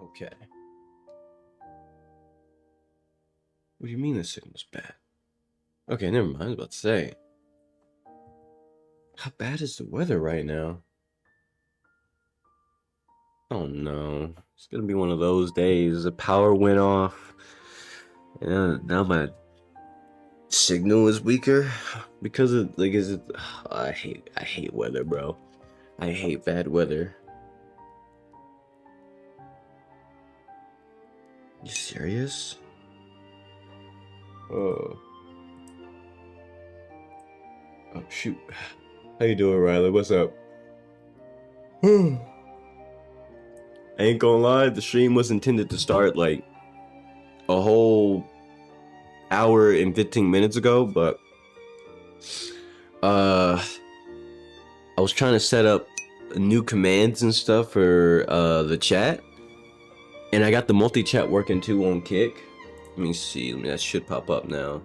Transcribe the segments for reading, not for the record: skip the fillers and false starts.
Okay. What do you mean the signal's bad? Okay, never mind. I was about to say. How bad is the weather right now? Oh no. It's gonna be one of those days. The power went off. And now my signal is weaker because of like is it I hate weather, bro. I hate bad weather. You serious? Oh. Oh shoot. How you doing, Riley? What's up? I ain't gonna lie, the stream was intended to start like a whole hour and 15 minutes ago, but I was trying to set up new commands and stuff for the chat, and I got the multi-chat working too on Kick. Let me see, that should pop up now.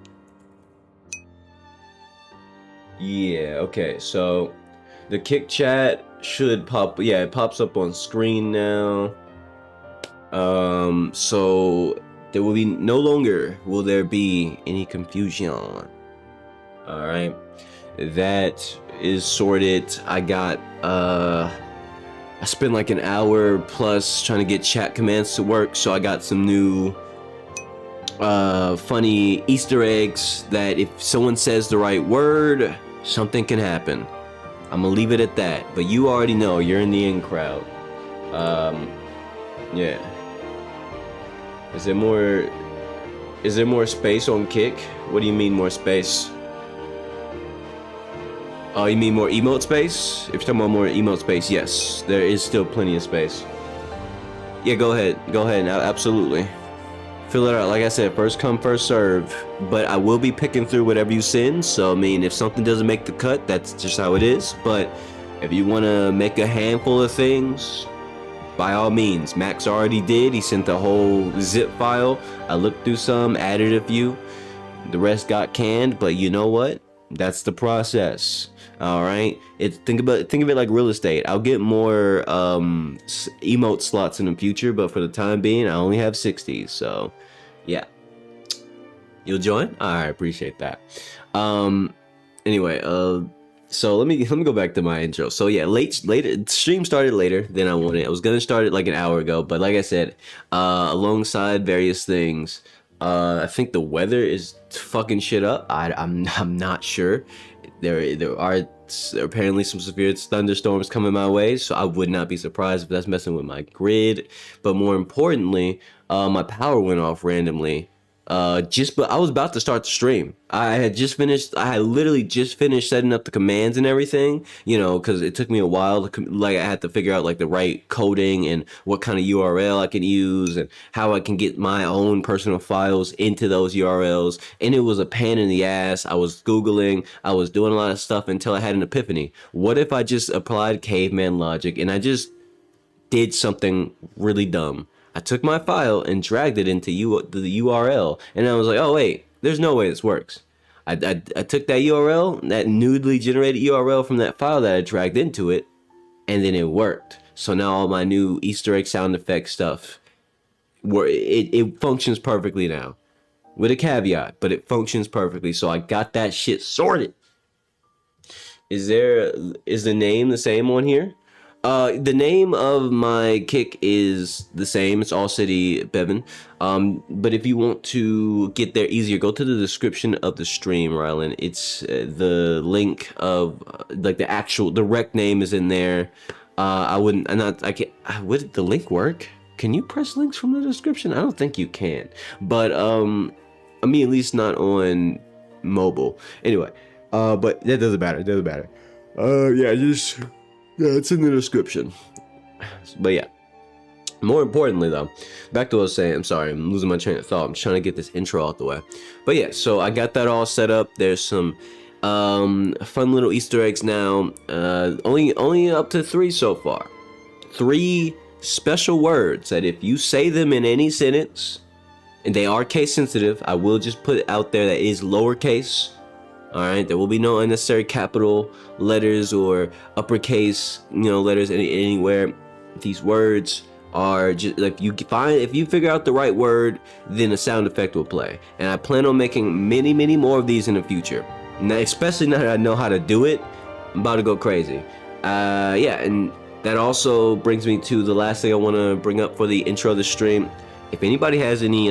Yeah, okay, so the Kick chat should pop, yeah, it pops up on screen now. So there will be no longer will there be any confusion. All right, that is sorted. I got I spent like an hour plus trying to get chat commands to work, so I got some new funny Easter eggs that if someone says the right word, something can happen. I'm gonna leave it at that, but you already know you're in the in crowd. Yeah. Is there more space on Kick? What do you mean more space? Oh, you mean more emote space? If you're talking about more emote space, yes, there is still plenty of space. Yeah, go ahead, absolutely. Fill it out. Like I said, first come, first serve. But I will be picking through whatever you send. So I mean, if something doesn't make the cut, that's just how it is. But if you want to make a handful of things, by all means. Max already did. He sent the whole zip file. I looked through some, added a few. The rest got canned, but you know what? That's the process. All right. Think of it like real estate. I'll get more emote slots in the future, but for the time being, I only have 60. So, yeah. You'll join? I appreciate that. Anyway, so let me go back to my intro. So yeah, later stream started later than I wanted. I was gonna start it like an hour ago, but like I said, alongside various things, I think the weather is fucking shit up. I'm not sure. There are apparently some severe thunderstorms coming my way, so I would not be surprised if that's messing with my grid. But more importantly, my power went off randomly. But I was about to start the stream. I had literally just finished setting up the commands and everything, you know, because it took me a while I had to figure out like the right coding and what kind of URL I can use and how I can get my own personal files into those URLs. And it was a pain in the ass. I was Googling, I was doing a lot of stuff until I had an epiphany. What if I just applied caveman logic and I just did something really dumb? I took my file and dragged it into the URL, and I was like, oh wait, there's no way this works. I took that URL, that newly generated URL from that file that I dragged into it, and then it worked. So now all my new Easter egg sound effect stuff, it functions perfectly now. With a caveat, but it functions perfectly, so I got that shit sorted. Is the name the same on here? The name of my Kick is the same. It's AllCity Bevan. But if you want to get there easier, go to the description of the stream, Rylan. It's the link of like the actual direct name is in there. Would the link work? Can you press links from the description? I don't think you can. But I mean, at least not on mobile. Anyway, but that doesn't matter. Yeah, it's in the description. But yeah, more importantly though, back to what I was saying. I'm sorry, I'm losing my train of thought. I'm trying to get this intro out the way. But yeah, so I got that all set up. There's some fun little Easter eggs now. Only up to 3 so far. 3 special words that if you say them in any sentence, and they are case sensitive, I will just put it out there that is lowercase. Alright, there will be no unnecessary capital letters or uppercase, letters anywhere. These words are just like, if you figure out the right word, then a sound effect will play. And I plan on making many more of these in the future. Now, especially now that I know how to do it, I'm about to go crazy. Yeah, and that also brings me to the last thing I want to bring up for the intro of the stream. If anybody has any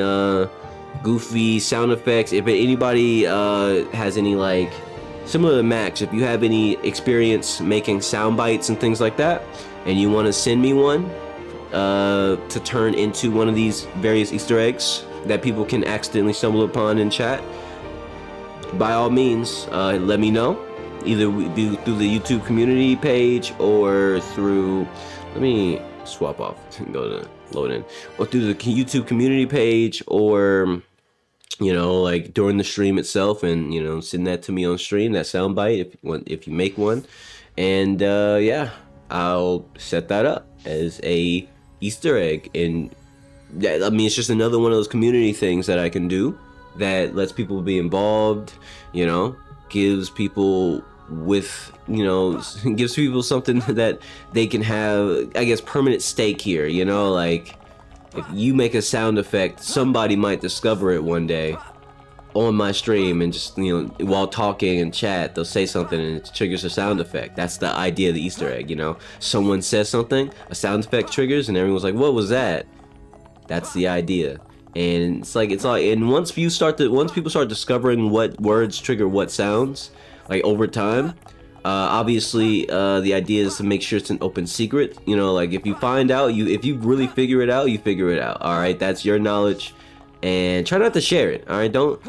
goofy sound effects, if anybody has any, like, similar to Max, if you have any experience making sound bites and things like that, and you want to send me one to turn into one of these various Easter eggs that people can accidentally stumble upon in chat, by all means, let me know. Either through the YouTube community page or through, let me swap off and go to load in, or through the YouTube community page, or, you know, like during the stream itself, and, you know, send that to me on stream, that soundbite, if you make one. And yeah, I'll set that up as a Easter egg. And I mean, it's just another one of those community things that I can do that lets people be involved, you know, gives people gives people something that they can have, I guess, permanent stake here, you know. Like, if you make a sound effect, somebody might discover it one day on my stream, and just, you know, while talking in chat, they'll say something and it triggers a sound effect. That's the idea of the Easter egg, you know. Someone says something, a sound effect triggers, and everyone's like, what was that? That's the idea. And it's like, and once people start discovering what words trigger what sounds, like, over time, obviously, the idea is to make sure it's an open secret. You know, like, if you find out, if you really figure it out, you figure it out. All right, that's your knowledge, and try not to share it. All right, don't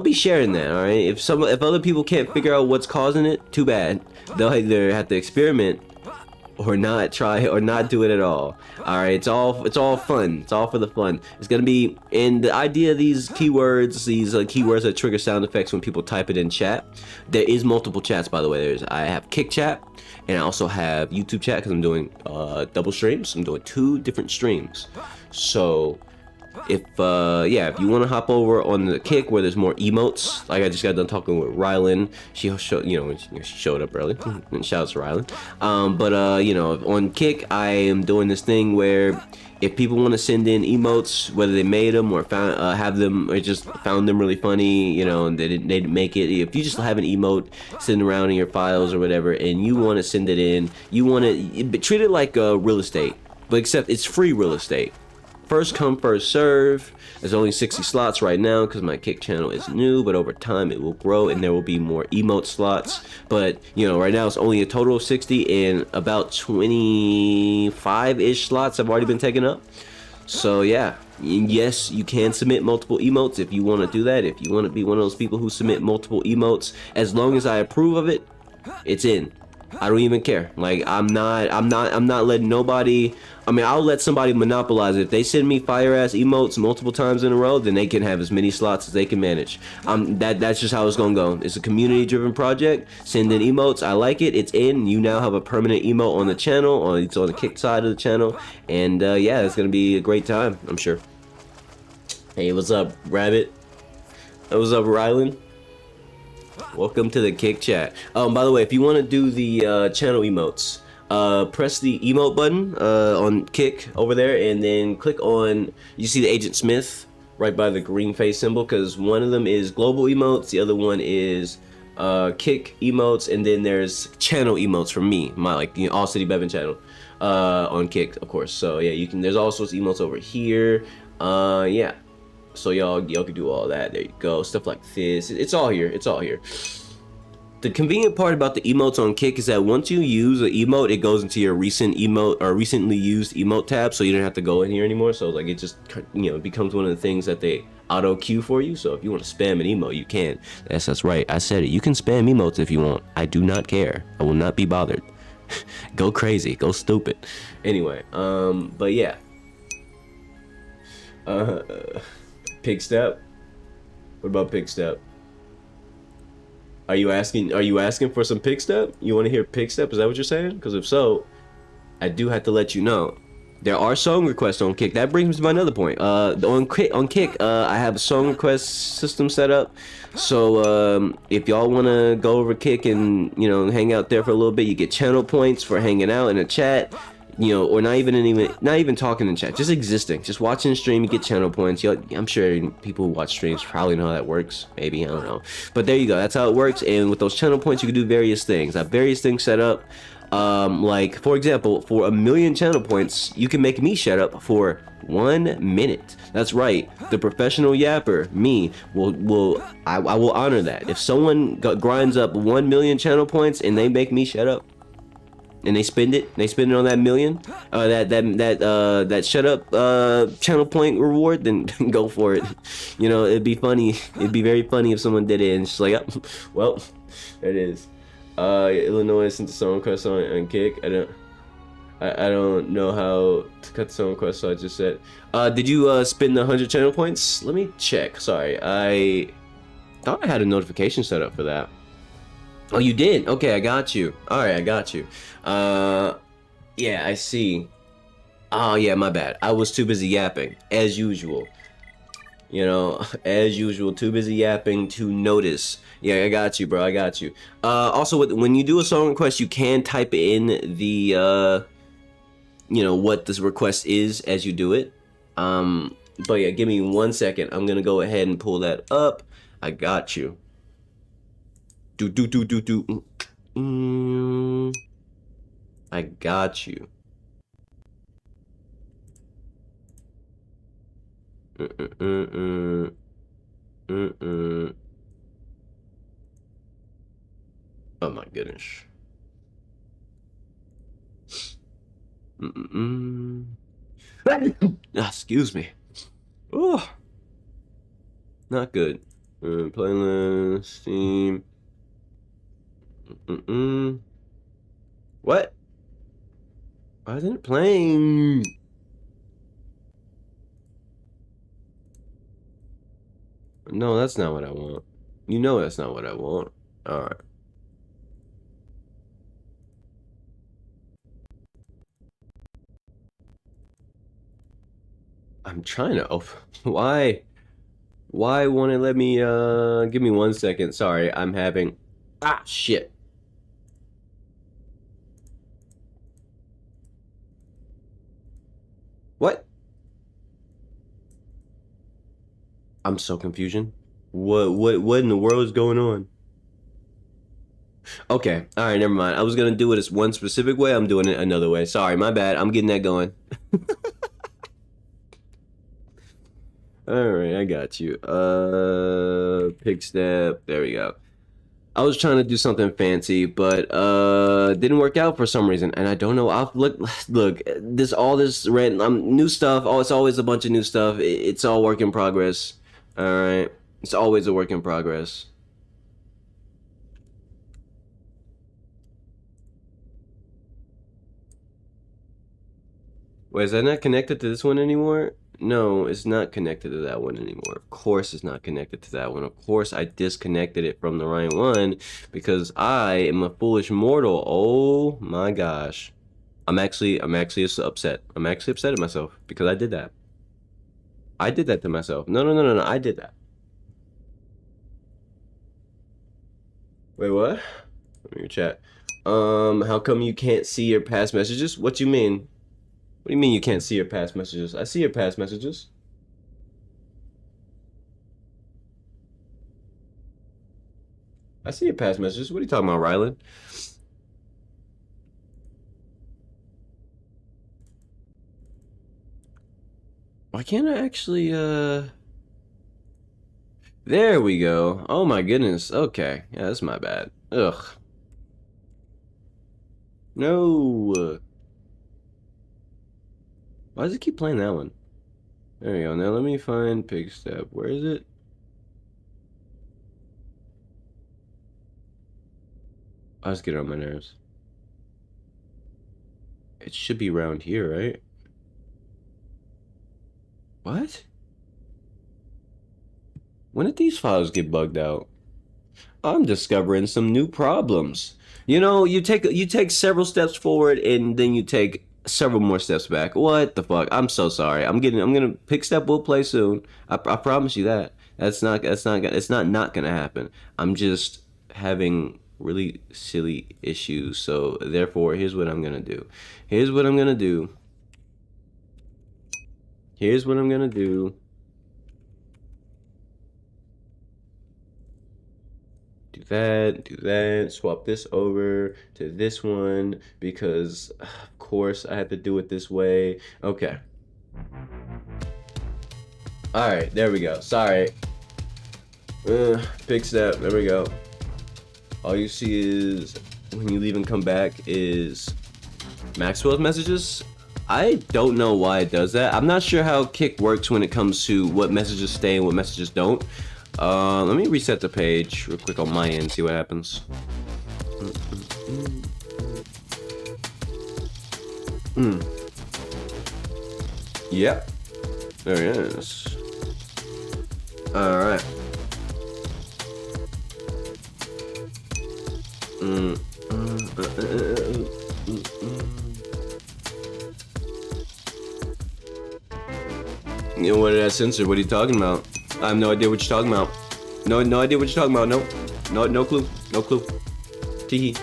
be sharing that. All right, if other people can't figure out what's causing it, too bad. They'll either have to experiment or not try, or not do it at all. All right, it's all fun. It's all for the fun. It's gonna be, and the idea of these keywords, keywords that trigger sound effects when people type it in chat. There is multiple chats, by the way. I have Kick chat, and I also have YouTube chat, because I'm doing double streams. I'm doing 2 different streams. So if you want to hop over on the Kick, where there's more emotes, like I just got done talking with Rylan. She showed up early. And shouts to Rylan. But you know, on Kick, I am doing this thing where if people want to send in emotes, whether they made them or have them, or just found them really funny, you know, and they didn't make it. If you just have an emote sitting around in your files or whatever, and you want to send it in, you want to treat it like real estate, but except it's free real estate. First come, first serve. There's only 60 slots right now because my Kick channel is new, but over time it will grow and there will be more emote slots. But, you know, right now it's only a total of 60, and about 25-ish slots have already been taken up. So yeah, and yes, you can submit multiple emotes if you want to do that. If you want to be one of those people who submit multiple emotes, as long as I approve of it, it's in. I don't even care. Like, I'm not letting nobody, I mean, I'll let somebody monopolize it. If they send me fire ass emotes multiple times in a row, then they can have as many slots as they can manage. That's just how it's gonna go. It's a community driven project. Send in emotes. I like it. It's in. You now have a permanent emote on the channel, it's on the Kick side of the channel, and yeah, it's gonna be a great time, I'm sure. Hey, what's up, Rabbit? What's up, Rylan? Welcome to the Kick chat. By the way, if you want to do the channel emotes, press the emote button on Kick over there, and then click on, you see the Agent Smith right by the green face symbol, because one of them is global emotes, the other one is Kick emotes, and then there's channel emotes from me, my, like, you know, AllCity Bevan channel on Kick, of course. So yeah, you can, there's all sorts of emotes over here. Yeah. So y'all can do all that. There you go. Stuff like this. It's all here. It's all here. The convenient part about the emotes on Kick is that once you use an emote, it goes into your recent emote or recently used emote tab, so you don't have to go in here anymore. So like, it just, you know, it becomes one of the things that they auto queue for you. So if you want to spam an emote, you can. That's right. I said it. You can spam emotes if you want. I do not care. I will not be bothered. Go crazy. Go stupid. Anyway, but yeah. Pig step? What about pig step? Are you asking for some pig step? You want to hear pig step? Is that what you're saying? Because if so, I do have to let you know. There are song requests on Kick. That brings me to my another point. On Kick, I have a song request system set up. So if y'all want to go over Kick and, you know, hang out there for a little bit, you get channel points for hanging out in a chat. you know, or not even talking in chat, just existing, just watching the stream, you get channel points. I'm sure people who watch streams probably know how that works. Maybe, I don't know, but there you go. That's how it works. And with those channel points, you can do various things. I have various things set up. Like for example, for 1,000,000 channel points, you can make me shut up for 1 minute. That's right. The professional yapper, me, I will honor that. If someone grinds up 1,000,000 channel points and they make me shut up, and they spend it on that million, that shut up channel point reward, then go for it. You know, it'd be funny. It'd be very funny if someone did it and it's like, oh, well, there it is. Illinois sent the song request on Kick. I don't know how to cut the song request, so I just said. Did you spend the 100 channel points? Let me check. Sorry, I thought I had a notification set up for that. Oh, you did? Okay, I got you. Alright, I got you. Yeah, I see. Oh, yeah, my bad. I was too busy yapping, as usual. You know, as usual, too busy yapping to notice. Yeah, I got you, bro. I got you. Also, when you do a song request, you can type in the, you know, what this request is as you do it. But yeah, give me 1 second. I'm gonna go ahead and pull that up. I got you. I got you. Oh my goodness. Excuse me. Oh, not good. Playlist, Steam. What? Why isn't it playing? No, that's not what I want. You know that's not what I want. Alright. I'm trying to open. Why won't it let me, give me 1 second. Sorry, I'm having... Ah, shit. What? I'm so confusion. What in the world is going on? Okay, alright, never mind. I was gonna do it as one specific way. I'm doing it another way. Sorry, my bad. I'm getting that going. Alright, I got you. Pick step. There we go. I was trying to do something fancy, but didn't work out for some reason, and I don't know. I'll look. This random new stuff. Oh, it's always a bunch of new stuff. It's all work in progress. All right, it's always a work in progress. Wait, is that not connected to this one anymore? No, it's not connected to that one anymore. Of course it's not connected to that one. Of course I disconnected it from the right one because I am a foolish mortal. Oh my gosh. I'm actually upset. I'm actually upset at myself because I did that. I did that to myself. No. I did that. Wait, what? Let me chat. How come you can't see your past messages? What you mean? What do you mean you can't see your past messages? I see your past messages. I see your past messages. What are you talking about, Rylan? Why can't I actually, There we go. Oh my goodness. Okay. Yeah, that's my bad. Ugh. No. Why does it keep playing that one? There we go. Now let me find Pig Step. Where is it? I was getting on my nerves. It should be around here, right? What? When did these files get bugged out? I'm discovering some new problems. You know, you take several steps forward and then you take several more steps back. What the fuck? I'm so sorry. I'm gonna Pick Step will play soon. I promise you that. It's not gonna happen. I'm just having really silly issues. So therefore, here's what I'm gonna do. Here's what I'm gonna do. Here's what I'm gonna do. Do that, swap this over to this one because of course I have to do it this way. Okay. Alright, there we go. Sorry. Big step, there we go. All you see is when you leave and come back is Maxwell's messages. I don't know why it does that. I'm not sure how Kick works when it comes to what messages stay and what messages don't. Let me reset the page real quick on my end, see what happens. Yep. There it is. Alright. You know, what did I censor? What are you talking about? I have no idea what you're talking about. No idea what you're talking about. No clue. No clue. Teehee.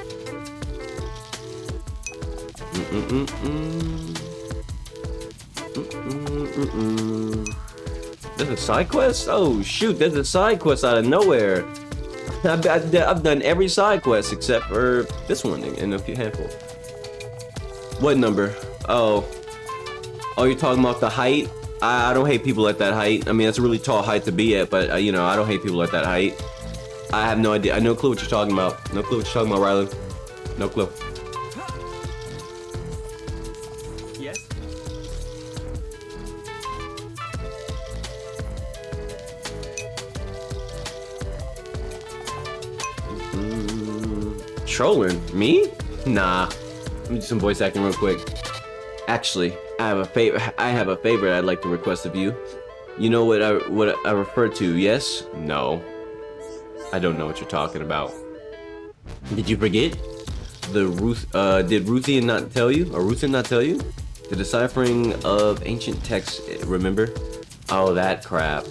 There's a side quest? Oh shoot, there's a side quest out of nowhere. I've done every side quest except for this one and a few handful. What number? Oh, you're talking about the height? I don't hate people at that height. I mean, that's a really tall height to be at, but you know, I don't hate people at that height. I have no idea. I have no clue what you're talking about. No clue what you're talking about, Rylan. No clue. Yes. Trolling? Me? Nah. Let me do some voice acting real quick. Actually, I have a favor I'd like to request of you. You know what I refer to, yes? No. I don't know what you're talking about. Did you forget? Did Ruthian not tell you? Or Ruthian not tell you? The deciphering of ancient texts, remember? Oh, that crap.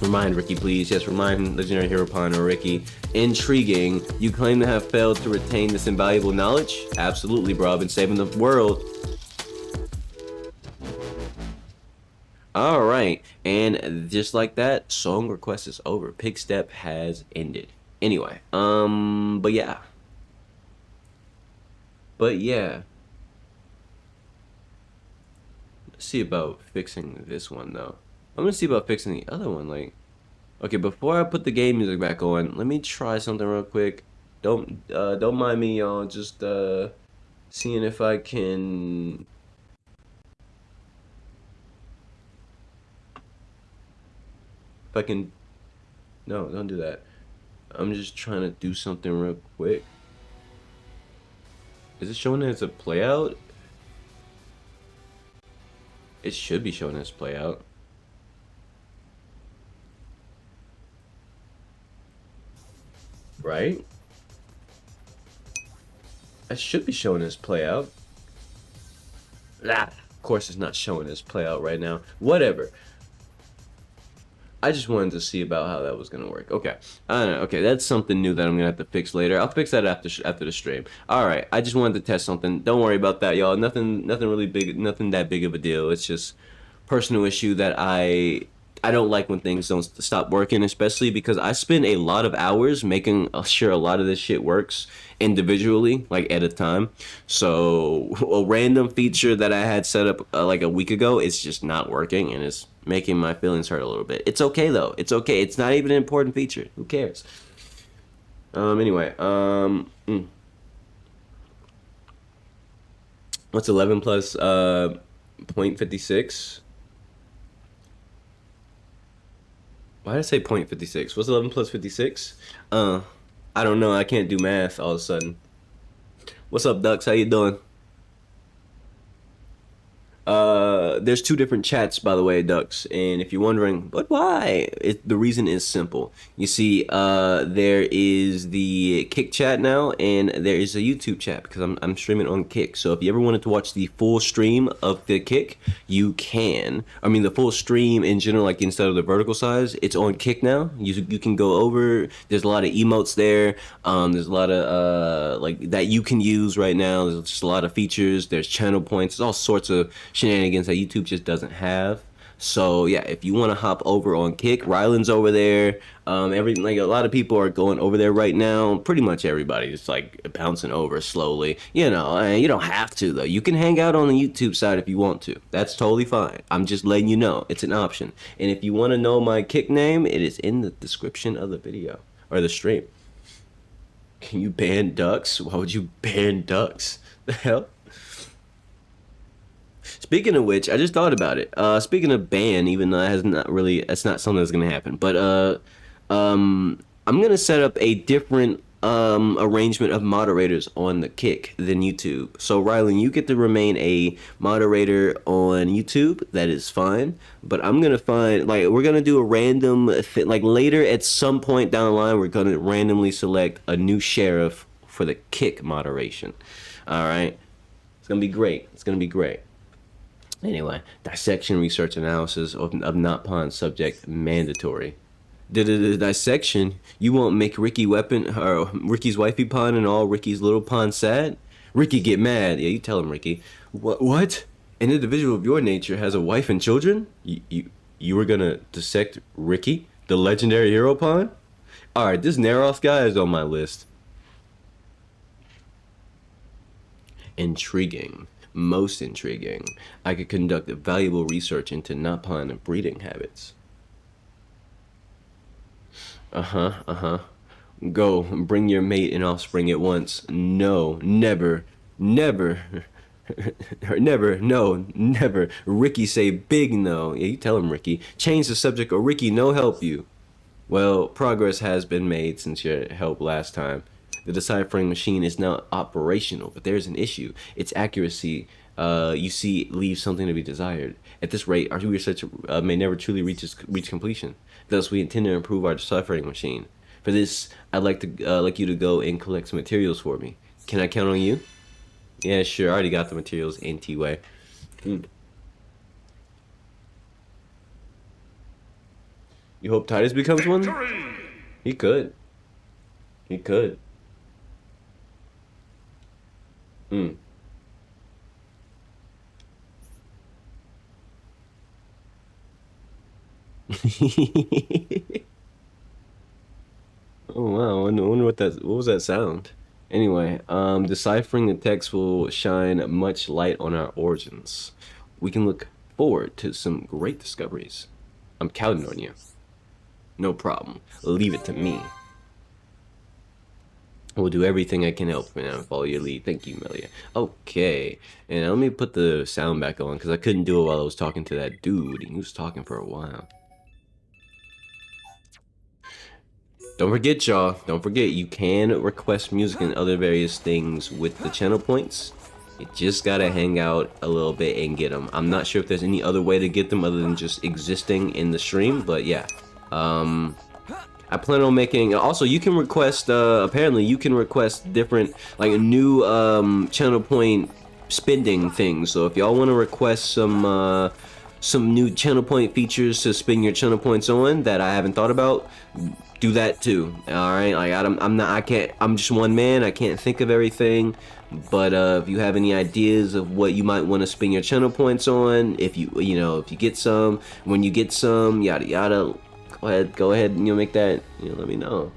Remind Ricky, please. Yes, remind Legendary Hero Pine or Ricky. Intriguing. You claim to have failed to retain this invaluable knowledge? Absolutely, bro. I've been saving the world. Alright. And just like that, song request is over. Pig Step has ended. Anyway, but yeah. Let's see about fixing this one, though. I'm gonna see about fixing the other one, like... Okay, before I put the game music back on, let me try something real quick. Don't mind me, y'all. Just, seeing if I can... No, don't do that. I'm just trying to do something real quick. Is it showing as a playout? It should be showing as playout. Right? It should be showing as playout. Of course it's not showing as playout right now. Whatever. I just wanted to see about how that was gonna work. Okay, I don't know. Okay, that's something new that I'm gonna have to fix later. I'll fix that after the stream. All right, I just wanted to test something. Don't worry about that, y'all. Nothing really big. Nothing that big of a deal. It's just personal issue that I don't like when things don't stop working, especially because I spend a lot of hours making sure a lot of this shit works individually, like at a time. So a random feature that I had set up like a week ago, it's just not working, and it's making my feelings hurt a little bit. It's okay though. It's okay. It's not even an important feature. Who cares? Anyway, what's 11 plus 0.56? Why did I say 0.56? What's 11 plus 56? I don't know. I can't do math all of a sudden. What's up, Ducks? How you doing? there's two different chats, by the way, Ducks. And if you're wondering, but why? The reason is simple. You see, there is the Kick chat now, and there is a YouTube chat because I'm streaming on Kick. So if you ever wanted to watch the full stream of the Kick, you can. I mean, the full stream in general, like instead of the vertical size, it's on Kick now. You can go over. There's a lot of emotes there. There's a lot of like that you can use right now. There's just a lot of features. There's channel points. There's all sorts of shenanigans that YouTube just doesn't have. So yeah, if you want to hop over on Kick, Ryland's over there. Like a lot of people are going over there right now. Pretty much everybody is like bouncing over slowly. You know, you don't have to though. You can hang out on the YouTube side if you want to. That's totally fine. I'm just letting you know it's an option. And if you want to know my Kick name, it is in the description of the video or the stream. Can you ban Ducks? Why would you ban Ducks? The hell? Speaking of which, I just thought about it. Speaking of ban, even though that's not something that's gonna happen. But I'm gonna set up a different arrangement of moderators on the Kick than YouTube. So Rylan, you get to remain a moderator on YouTube. That is fine. But I'm gonna find we're gonna do a random like later at some point down the line, we're gonna randomly select a new sheriff for the Kick moderation. All right, it's gonna be great. It's gonna be great. Anyway, dissection, research, analysis of not pawn subject mandatory. The dissection, you won't make Ricky weapon or Ricky's wifey pawn and all Ricky's little pawn sad? Ricky get mad. Yeah, you tell him, Ricky. What? An individual of your nature has a wife and children? You were gonna dissect Ricky, the legendary hero pawn? Alright, this Naroth guy is on my list. Intriguing. Most intriguing. I could conduct valuable research into Napan breeding habits. Go, bring your mate and offspring at once. No, never, never, never, no, never. Ricky say big no. Yeah, you tell him, Ricky. Change the subject or Ricky no help you. Well, progress has been made since your help last time. The deciphering machine is now operational, but there's an issue. Its accuracy, you see, leaves something to be desired. At this rate, our research may never truly reach completion. Thus, we intend to improve our deciphering machine. For this, I'd like you to go and collect some materials for me. Can I count on you? Yeah, sure. I already got the materials, NT-way. You hope Titus becomes one? He could. He could. Oh wow, I wonder what was that sound? Anyway, deciphering the text will shine much light on our origins. We can look forward to some great discoveries. I'm counting on you. No problem. Leave it to me. I will do everything I can help and follow your lead. Thank you, Melia. Okay, and let me put the sound back on because I couldn't do it while I was talking to that dude. He was talking for a while. Don't forget, y'all. Don't forget, you can request music and other various things with the channel points. You just gotta hang out a little bit and get them. I'm not sure if there's any other way to get them other than just existing in the stream, but yeah. I plan on making. Also, you can request. Apparently, you can request different, like new channel point spending things. So if y'all want to request some new channel point features to spend your channel points on that I haven't thought about, do that too. All right, like I'm just one man. I can't think of everything. But if you have any ideas of what you might want to spend your channel points on, if you get some, when you get some, yada yada. Go ahead and make that, let me know.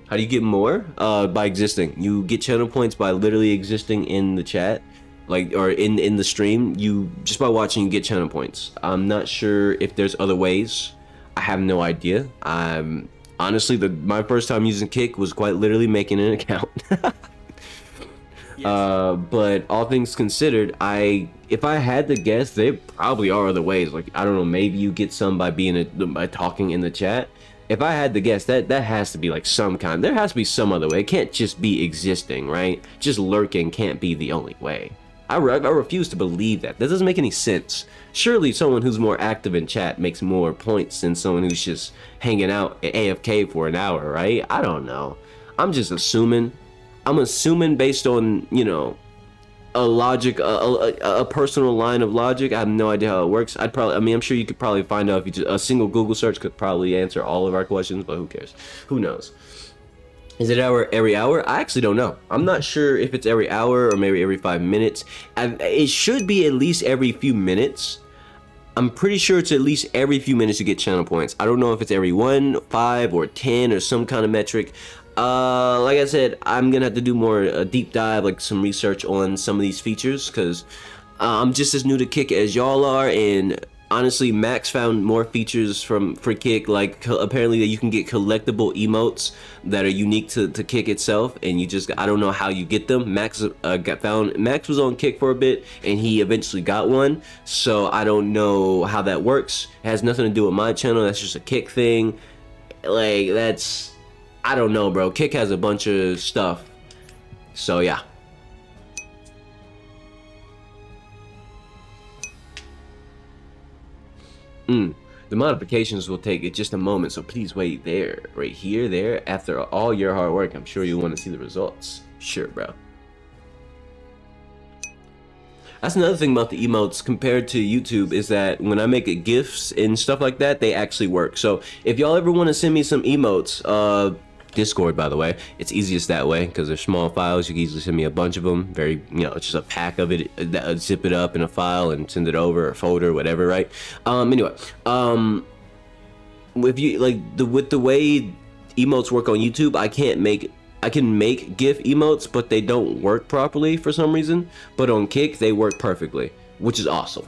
How do you get more? By existing. You get channel points by literally existing in the chat, or in the stream. You just by watching, you get channel points. I'm not sure if there's other ways. I have no idea. Honestly, my first time using Kick was quite literally making an account. But all things considered, if I had to guess, there probably are other ways. Like, I don't know, maybe you get some by by talking in the chat. If I had to guess, that has to be like some kind. There has to be some other way. It can't just be existing, right? Just lurking can't be the only way. I refuse to believe that. That doesn't make any sense. Surely someone who's more active in chat makes more points than someone who's just hanging out at AFK for an hour, right? I don't know. I'm just assuming. I'm assuming based on, you know, a logic, a personal line of logic. I have no idea how it works. I mean, I'm sure you could probably find out if you just, a single Google search could probably answer all of our questions, but who cares? Who knows? Is it every hour? I actually don't know. I'm not sure if it's every hour or maybe every 5 minutes. It should be at least every few minutes. I'm pretty sure it's at least every few minutes you get channel points. I don't know if it's every 1, 5, or 10 or some kind of metric. Like I said, I'm gonna have to do more deep dive, like some research on some of these features, because I'm just as new to Kick as y'all are, and honestly, Max found more features for Kick, like apparently that you can get collectible emotes that are unique to Kick itself, and I don't know how you get them. Max Max was on Kick for a bit, and he eventually got one, so I don't know how that works. It has nothing to do with my channel. That's just a Kick thing. Like, I don't know, bro. Kick has a bunch of stuff, so yeah. The modifications will take just a moment, so please wait there, right here, there. After all your hard work, I'm sure you want to see the results. Sure, bro. That's another thing about the emotes compared to YouTube, is that when I make it GIFs and stuff like that, they actually work. So if y'all ever want to send me some emotes, Discord, by the way, it's easiest that way because they're small files. You can easily send me a bunch of them. Very, you know, it's just a pack of it, zip it up in a file and send it over, or folder, whatever, right? Anyway, if you with the way emotes work on YouTube, I can make GIF emotes, but they don't work properly for some reason. But on Kick, they work perfectly, which is awesome.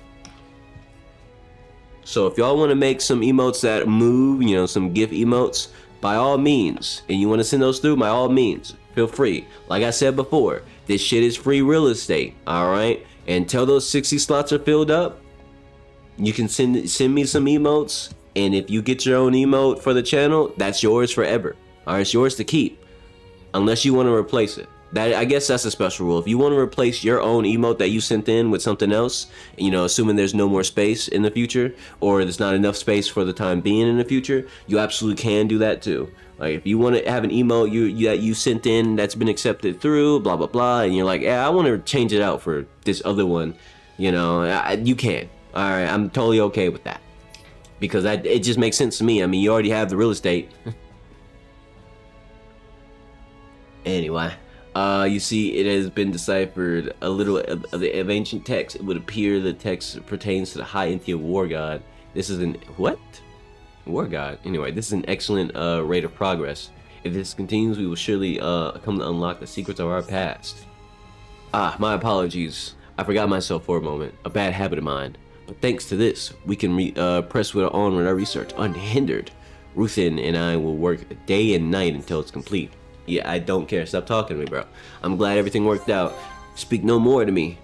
So if y'all want to make some emotes that move, you know, some GIF emotes, by all means, and you want to send those through, by all means, feel free. Like I said before, this shit is free real estate, all right? Until those 60 slots are filled up, you can send me some emotes, and if you get your own emote for the channel, that's yours forever. All right, it's yours to keep, unless you want to replace it. I guess that's a special rule. If you want to replace your own emote that you sent in with something else, you know, assuming there's no more space in the future, or there's not enough space for the time being in the future, you absolutely can do that too. Like if you want to have an emote that you sent in that's been accepted through, blah blah blah, and you're like, yeah, I want to change it out for this other one, you know, you can. All right, I'm totally okay with that, because it just makes sense to me. I mean, you already have the real estate. Anyway. You see, it has been deciphered a little of ancient text. It would appear the text pertains to the high entity of War God. This is an what? War God. Anyway, this is an excellent rate of progress. If this continues, we will surely come to unlock the secrets of our past. My apologies. I forgot myself for a moment. A bad habit of mine. But thanks to this, we can press on with our research unhindered. Ruthin and I will work day and night until it's complete. Yeah, I don't care. Stop talking to me, bro. I'm glad everything worked out. Speak no more to me.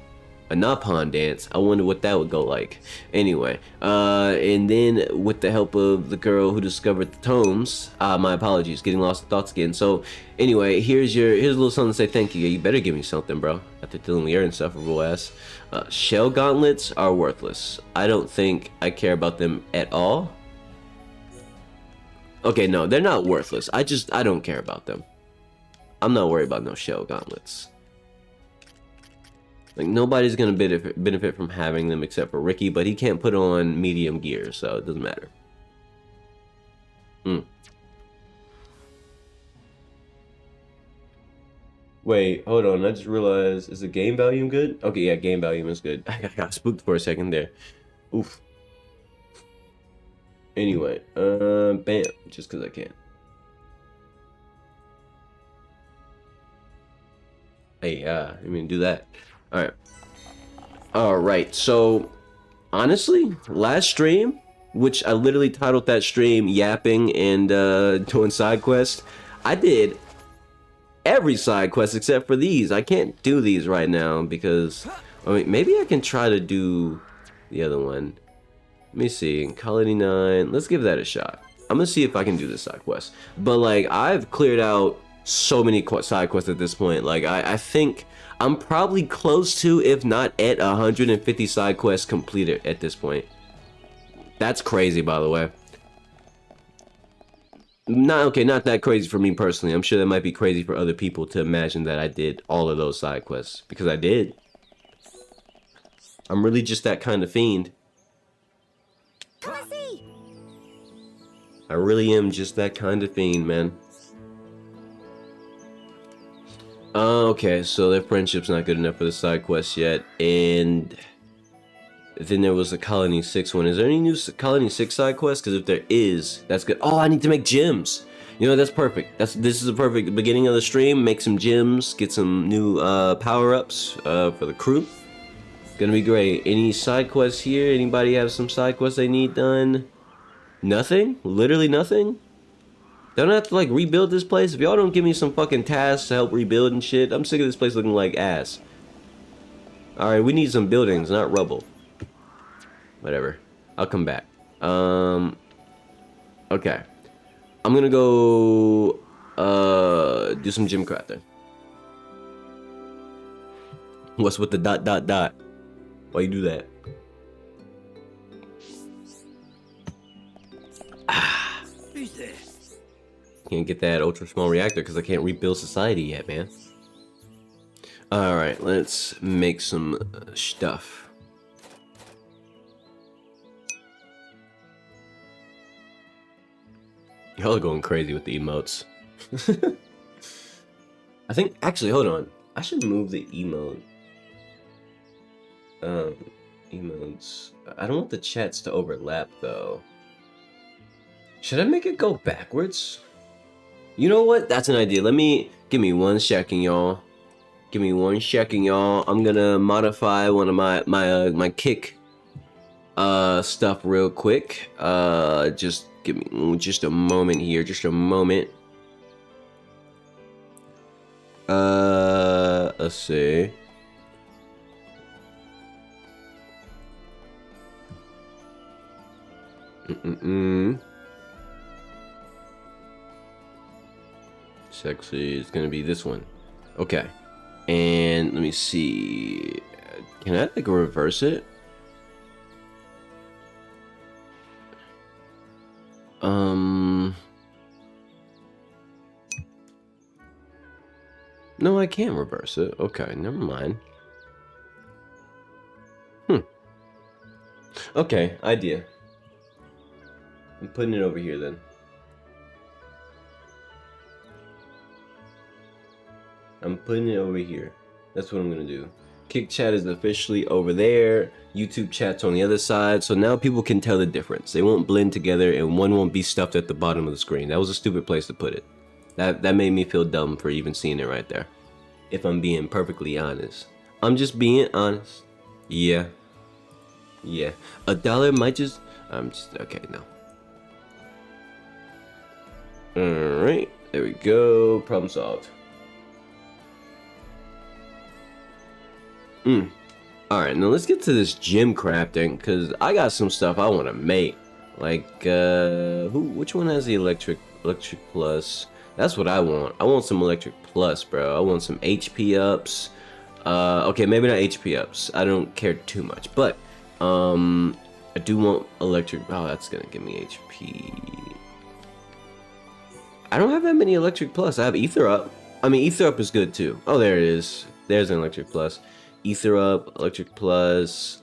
A Napon dance. I wonder what that would go like. Anyway, and then with the help of the girl who discovered the tomes, my apologies, getting lost in thoughts again. So anyway, here's a little something to say thank you. You better give me something, bro. After dealing with your insufferable ass. Shell gauntlets are worthless. I don't think I care about them at all. Okay, no, they're not worthless. I don't care about them. I'm not worried about no shell gauntlets. Like, nobody's gonna benefit from having them except for Ricky, but he can't put on medium gear, so it doesn't matter. Wait, hold on. I just realized, is the game volume good? Okay, yeah, game volume is good. I got spooked for a second there. Oof. Anyway, bam, just because I can. Hey, I mean, do that. All right. So, honestly, last stream, which I literally titled that stream "Yapping" and doing side quests, I did every side quest except for these. I can't do these right now because, I mean, maybe I can try to do the other one. Let me see. Colony 9. Let's give that a shot. I'm gonna see if I can do this side quest. But like, I've cleared out so many side quests at this point. Like, I think I'm probably close to, if not at 150 side quests completed at this point. That's crazy, by the way. Not that crazy for me personally. I'm sure that might be crazy for other people to imagine that I did all of those side quests, because I did. I'm really just that kind of fiend. I really am just that kind of fiend, man. Okay, so their friendship's not good enough for the side quest yet, and then there was the Colony 6 one. Is there any new Colony 6 side quest? Because if there is, that's good. Oh, I need to make gems. You know, that's perfect. This is a perfect beginning of the stream. Make some gems, get some new power-ups for the crew. Gonna be great. Any side quests here? Anybody have some side quests they need done? Nothing? Literally nothing? Don't have to like rebuild this place? If y'all don't give me some fucking tasks to help rebuild and shit, I'm sick of this place looking like ass. Alright, we need some buildings, not rubble. Whatever. I'll come back. Okay. I'm gonna go do some gym crafting. What's with the ... Why you do that? Who's there? Can't get that ultra small reactor because I can't rebuild society yet, man. Alright, let's make some stuff. Y'all are going crazy with the emotes. I think, actually, hold on. I should move the emote. Emotes. I don't want the chats to overlap, though. Should I make it go backwards? You know what? That's an idea. Give me 1 second, y'all. Give me 1 second, y'all. I'm gonna modify one of my kick stuff real quick. Just give me just a moment here. Just a moment. Let's see. Sexy is gonna be this one. Okay. And let me see. Can I like reverse it? No, I can't reverse it. Okay, never mind. Okay, idea. I'm putting it over here then. I'm putting it over here. That's what I'm gonna do. Kick chat is officially over there. YouTube chat's on the other side. So now people can tell the difference. They won't blend together and one won't be stuffed at the bottom of the screen. That was a stupid place to put it. That made me feel dumb for even seeing it right there. If I'm being perfectly honest. I'm just being honest. Yeah. Yeah. $1 might just... I'm just... Okay, no. Alright. There we go. Problem solved. Alright, now let's get to this gym crafting, because I got some stuff I want to make. Like, which one has the electric plus? That's what I want. I want some electric plus, bro. I want some HP ups. Okay, maybe not HP ups. I don't care too much, but, I do want electric. Oh, that's gonna give me HP. I don't have that many electric plus. I have ether up. I mean, ether up is good too. Oh, there it is. There's an electric plus. Ether up, electric plus.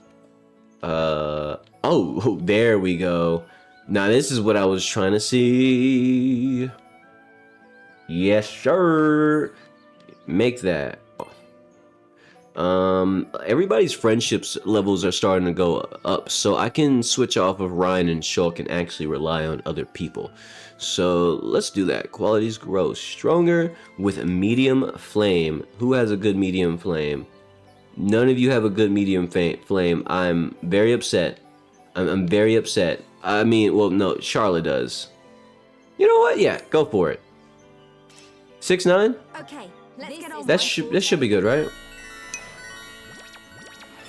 Oh, there we go. Now this is what I was trying to see. Yes, sir. Make that. Everybody's friendships levels are starting to go up, so I can switch off of Ryan and Shulk and actually rely on other people. So let's do that. Qualities grow stronger with a medium flame. Who has a good medium flame? None of you have a good medium flame. I'm very upset. I'm very upset. I mean, well, no, Charlotte does. You know what? Yeah, go for it. 6'9"? Okay, let's get on. That should be good, right?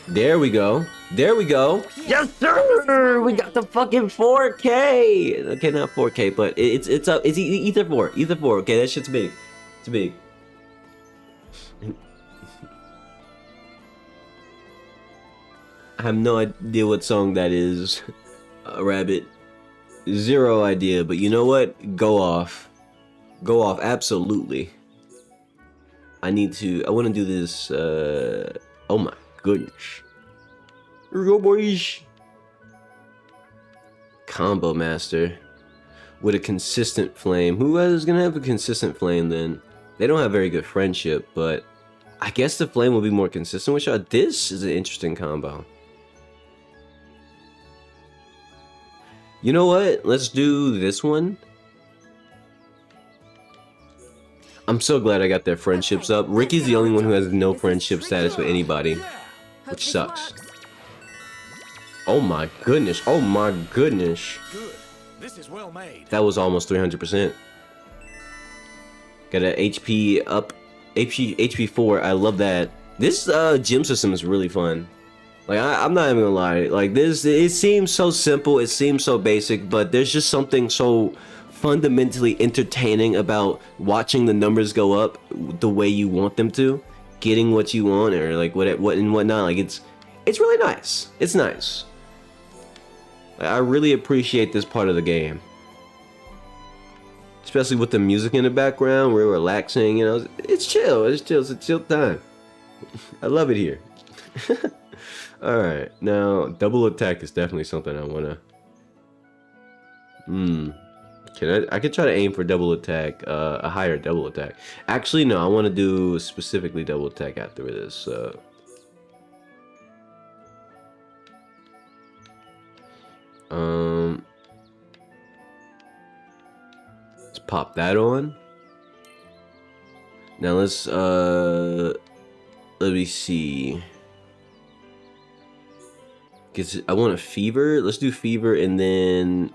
There we go. There we go. Yes, sir. We got the fucking 4K. Okay, not 4K, but it's up. It's Ether 4. Ether 4. Okay, that shit's big. It's big. I have no idea what song that is. Rabbit. Zero idea, but you know what? Go off. Go off, absolutely. I want to do this, oh my goodness. Here we go, boys. Combo Master. With a consistent flame. Who is gonna have a consistent flame then? They don't have very good friendship, but I guess the flame will be more consistent with y'all. This is an interesting combo. You know what? Let's do this one. I'm so glad I got their friendships up. Ricky's the only one who has no friendship status with anybody, which sucks. Oh my goodness. Oh my goodness. Good. This is well made. That was almost 300%. Got an HP up. HP 4. I love that. This gym system is really fun. Like, I'm not even gonna lie. Like, this, it seems so simple. It seems so basic, but there's just something so fundamentally entertaining about watching the numbers go up the way you want them to, getting what you want, or like what and whatnot. Like, it's really nice. It's nice. I really appreciate this part of the game, especially with the music in the background. We're relaxing, you know. It's chill. It's chill. It's a chill time. I love it here. All right, now double attack is definitely something I wanna. I could try to aim for double attack, a higher double attack. Actually, no, I want to do specifically double attack after this. So. Let's pop that on. Now let's let me see. I want a fever. Let's do fever and then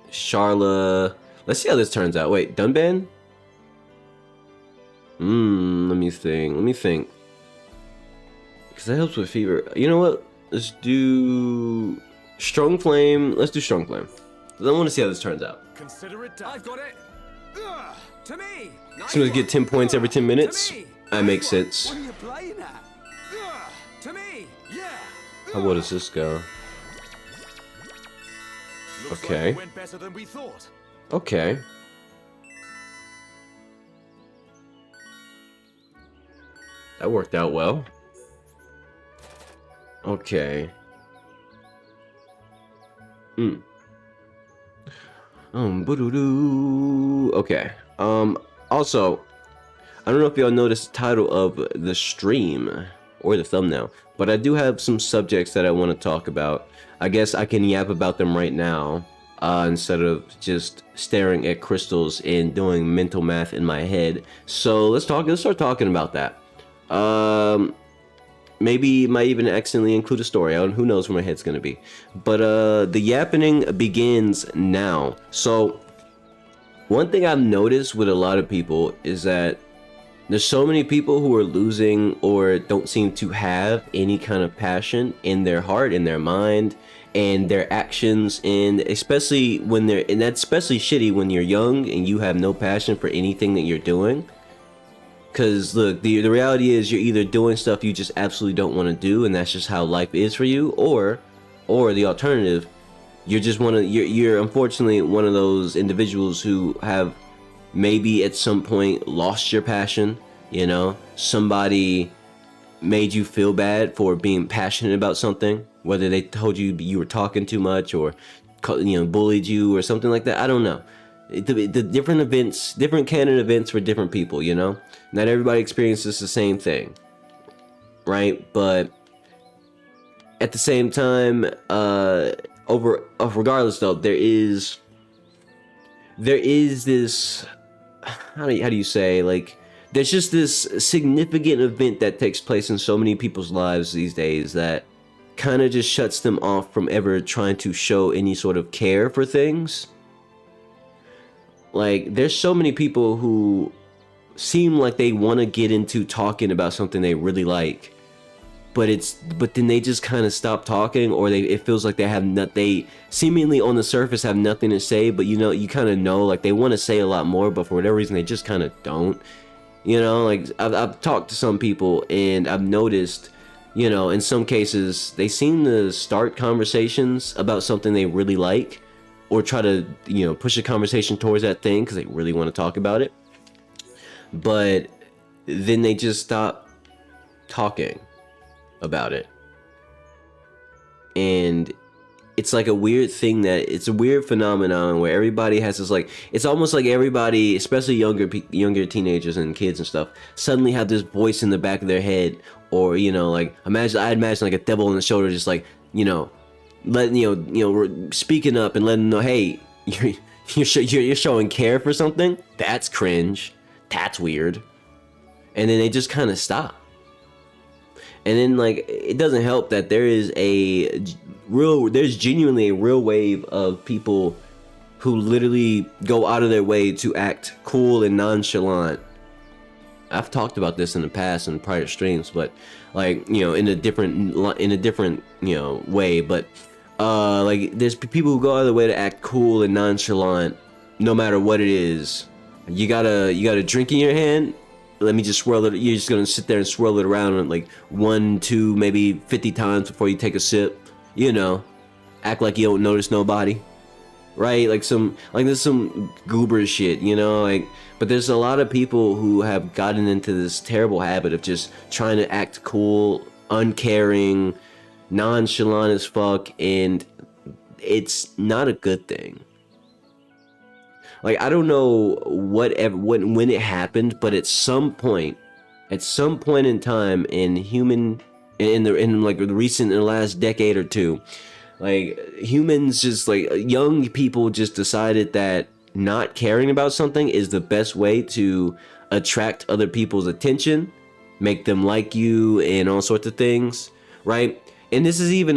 Charla. Let's see how this turns out. Wait, Dunban? Let me think. Because that helps with fever. You know what? Let's do Strong Flame. Let's do Strong Flame. I want to see how this turns out. Consider it done. I've got it. To me. As soon as I get 10 points every 10 minutes, that makes sense. What are you playing at? To me. Yeah. How well does this go? Okay. Like went better than we thought. Okay. That worked out well. Okay. Okay. Also, I don't know if y'all noticed the title of the stream or the thumbnail, but I do have some subjects that I want to talk about. I guess I can yap about them right now, instead of just staring at crystals and doing mental math in my head. So let's start talking about that. Maybe might even accidentally include a story. Who knows where my head's gonna be. But the yappening begins now. So one thing I've noticed with a lot of people is that there's so many people who are losing or don't seem to have any kind of passion in their heart, in their mind, and their actions, and especially when they're, and that's especially shitty when you're young and you have no passion for anything that you're doing. Because look, the reality is you're either doing stuff you just absolutely don't want to do, and that's just how life is for you, or the alternative, you're unfortunately one of those individuals who have maybe at some point lost your passion. You know, somebody made you feel bad for being passionate about something, whether they told you you were talking too much, or bullied you or something like that. I don't know. The different events, different canon events for different people, you know? Not everybody experiences the same thing, right? But at the same time, regardless though, there is this, how do you say, like, there's just this significant event that takes place in so many people's lives these days that kind of just shuts them off from ever trying to show any sort of care for things. Like, there's so many people who seem like they want to get into talking about something they really like, but then they just kind of stop talking, or it feels like they seemingly on the surface have nothing to say, but you kind of know, like, they want to say a lot more, but for whatever reason they just kind of don't. Like, I've talked to some people and I've noticed you know, in some cases, they seem to start conversations about something they really like, or try to, you know, push a conversation towards that thing because they really want to talk about it. But then they just stop talking about it. And it's like a weird thing that it's a weird phenomenon where everybody has this, like, it's almost like everybody, especially younger teenagers and kids and stuff, suddenly have this voice in the back of their head, or, you know, like, I imagine like a devil on the shoulder, just like, you know, letting, you know, speaking up and letting them know, hey, you're showing care for something. That's cringe. That's weird. And then they just kind of stop. And then, like, it doesn't help that there's genuinely a real wave of people who literally go out of their way to act cool and nonchalant. I've talked about this in the past in prior streams, but, like, you know, in a different, you know, way. But like, there's people who go out of their way to act cool and nonchalant, no matter what it is. You got a drink in your hand. Let me just swirl it. You're just gonna sit there and swirl it around like 1, 2, maybe 50 times before you take a sip. You know, act like you don't notice nobody, right? Like there's some goober shit, you know, like. But there's a lot of people who have gotten into this terrible habit of just trying to act cool, uncaring, nonchalant as fuck, and it's not a good thing. Like, I don't know when it happened, but at some point in time in the last decade or two, like, humans just, like, young people just decided that not caring about something is the best way to attract other people's attention, make them like you, and all sorts of things, right? And this is even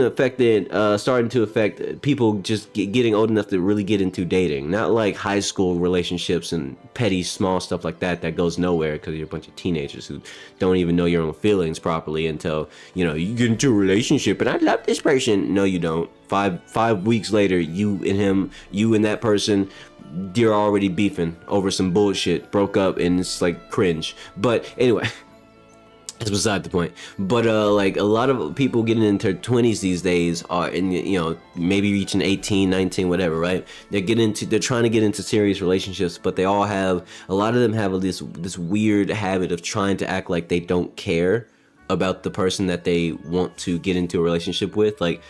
starting to affect people just getting old enough to really get into dating. Not like high school relationships and petty small stuff like that goes nowhere because you're a bunch of teenagers who don't even know your own feelings properly until, you know, you get into a relationship and I love this person. No, you don't. Five weeks later, you and that person, you're already beefing over some bullshit, broke up, and it's like cringe. But anyway. That's beside the point. But like, a lot of people getting into their 20s these days are in, you know, maybe reaching 18, 19, whatever, right? They're trying to get into serious relationships, but a lot of them have this weird habit of trying to act like they don't care about the person that they want to get into a relationship with. Like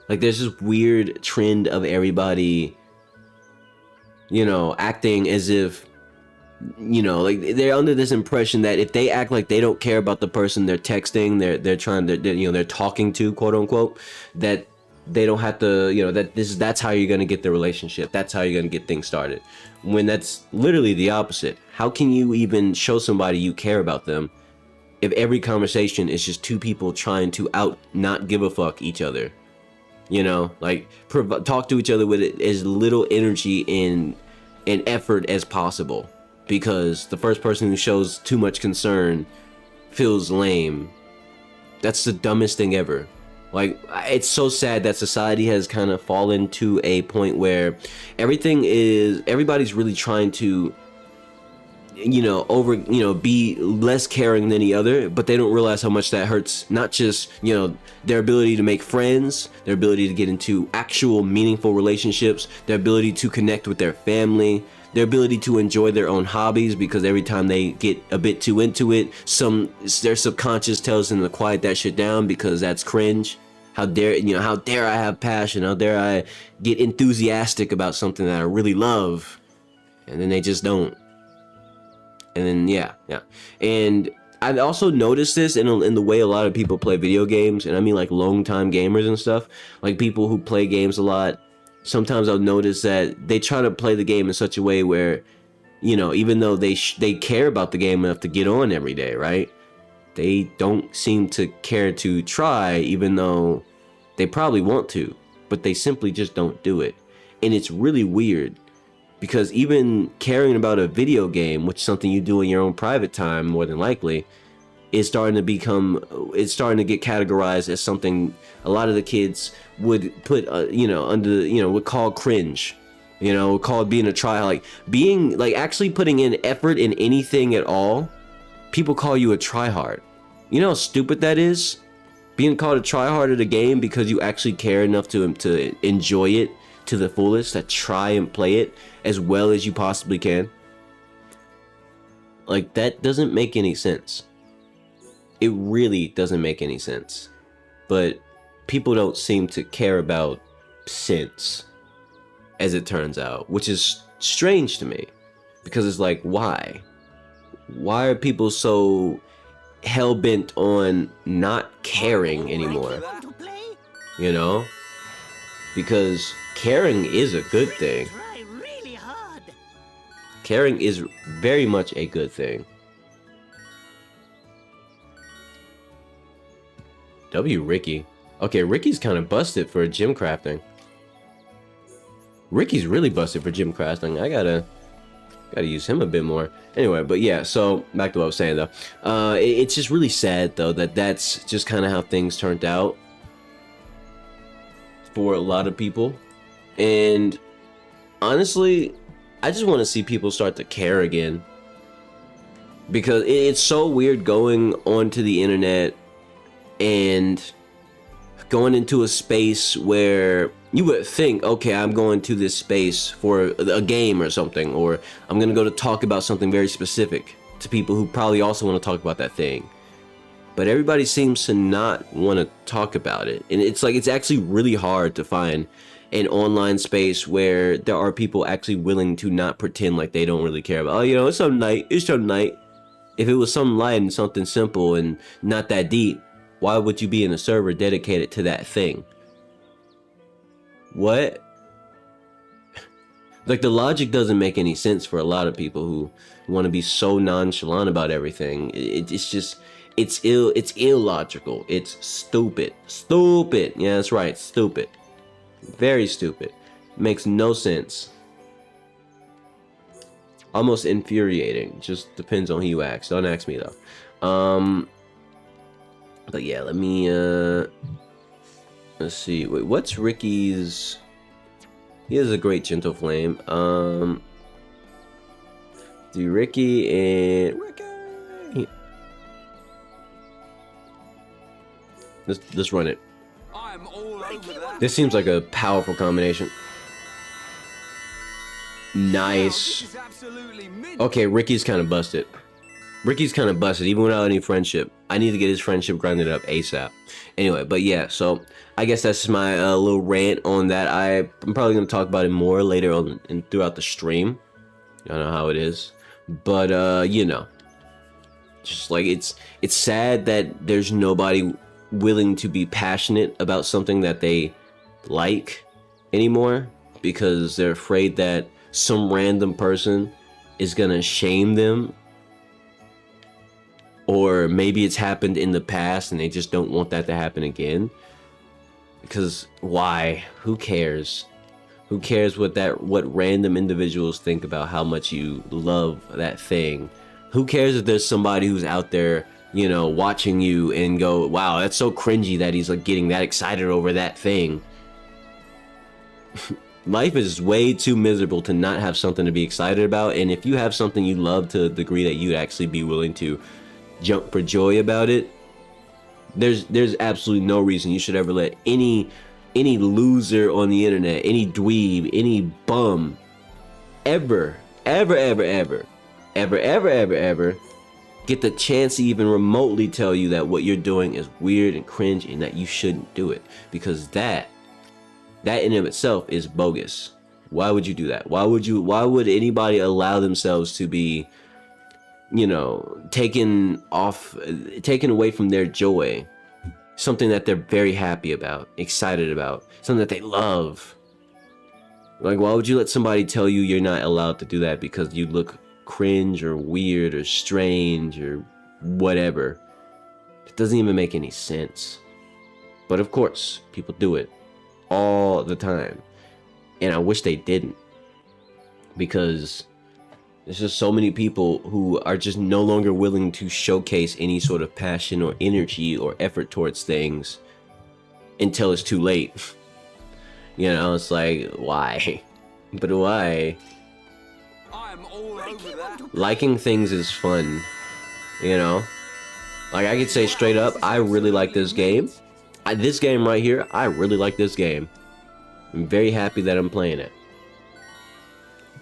there's this weird trend of everybody, you know, acting as if, you know, like, they're under this impression that if they act like they don't care about the person they're texting, they're talking to, quote unquote, that they don't have to, you know, that's how you're gonna get the relationship, that's how you're gonna get things started, when that's literally the opposite. How can you even show somebody you care about them if every conversation is just two people trying to not give a fuck each other? You know, like, talk to each other with as little energy and effort as possible. Because the first person who shows too much concern feels lame. That's the dumbest thing ever. Like, it's so sad that society has kind of fallen to a point where everybody's really trying to, you know, be less caring than the other, but they don't realize how much that hurts, not just, you know, their ability to make friends, their ability to get into actual meaningful relationships, their ability to connect with their family, their ability to enjoy their own hobbies, because every time they get a bit too into it, their subconscious tells them to quiet that shit down because that's cringe. How dare I have passion? How dare I get enthusiastic about something that I really love? And then they just don't. And then yeah. And I've also noticed this in the way a lot of people play video games, and I mean, like, long time gamers and stuff, like people who play games a lot. Sometimes I'll notice that they try to play the game in such a way where, you know, even though they care about the game enough to get on every day, right? They don't seem to care to try, even though they probably want to, but they simply just don't do it. And it's really weird, because even caring about a video game, which is something you do in your own private time, more than likely, is starting to get categorized as something a lot of the kids would put, would call cringe, would call it being a try, like actually putting in effort in anything at all. People call you a tryhard. You know how stupid that is? being called a tryhard at a game because you actually care enough to enjoy it to the fullest, to try and play it as well as you possibly can. Like, that doesn't make any sense. It really doesn't make any sense. But people don't seem to care about sense, as it turns out, which is strange to me, because it's like, why are people so hell-bent on not caring anymore, you know? Because caring is a good thing. Caring is very much a good thing. Ricky. Okay, Ricky's kind of busted for gym crafting. Ricky's really busted for gym crafting. I gotta use him a bit more. Anyway, but yeah, so back to what I was saying though. It's just really sad though that that's just kind of how things turned out for a lot of people. And honestly, I just want to see people start to care again, because it's so weird going onto the internet and going into a space where you would think, okay, I'm going to this space for a game or something, or I'm gonna go to talk about something very specific to people who probably also want to talk about that thing. But everybody seems to not want to talk about it. And it's like, it's actually really hard to find an online space where there are people actually willing to not pretend like they don't really care about, oh, you know, it's some night. If it was something light and something simple and not that deep, why would you be in a server dedicated to that thing? What? Like, the logic doesn't make any sense for a lot of people who want to be so nonchalant about everything. It's just, it's illogical. It's stupid. Yeah, that's right, stupid. Very stupid. Makes no sense. Almost infuriating. Just depends on who you ask. Don't ask me though. But yeah, let me let's see. Wait, what's Ricky's? He has a great gentle flame. Do Ricky and Ricky. Let's run it. I'm all over that. This seems like a powerful combination. Nice. This is absolutely mint. Okay, Ricky's kind of busted. Even without any friendship. I need to get his friendship grinded up ASAP. Anyway, but yeah, so I guess that's my little rant on that. I'm probably going to talk about it more later on and throughout the stream. I know how it is. But, you know. Just like, it's sad that there's nobody willing to be passionate about something that they like anymore, because they're afraid that some random person is gonna shame them, or maybe it's happened in the past and they just don't want that to happen again. Because why? Who cares? Who cares what random individuals think about how much you love that thing? Who cares if there's somebody who's out there, you know, watching you and go, wow, that's so cringy that he's like getting that excited over that thing. Life is way too miserable to not have something to be excited about. And if you have something you love to the degree that you'd actually be willing to jump for joy about it, there's absolutely no reason you should ever let any loser on the internet, any dweeb, any bum ever get the chance to even remotely tell you that what you're doing is weird and cringe and that you shouldn't do it. Because that in of itself is bogus. Why would you do that? Why would anybody allow themselves to be, you know, taken away from their joy, something that they're very happy about, excited about, something that they love? Like, why would you let somebody tell you you're not allowed to do that because you look cringe or weird or strange or whatever? It doesn't even make any sense. But of course, people do it all the time. And I wish they didn't, because there's just so many people who are just no longer willing to showcase any sort of passion or energy or effort towards things until it's too late. You know, it's like, why? But why? I'm all over that. Liking things is fun, you know? Like, I could say straight up, I really like this game. This game right here, I really like this game. I'm very happy that I'm playing it.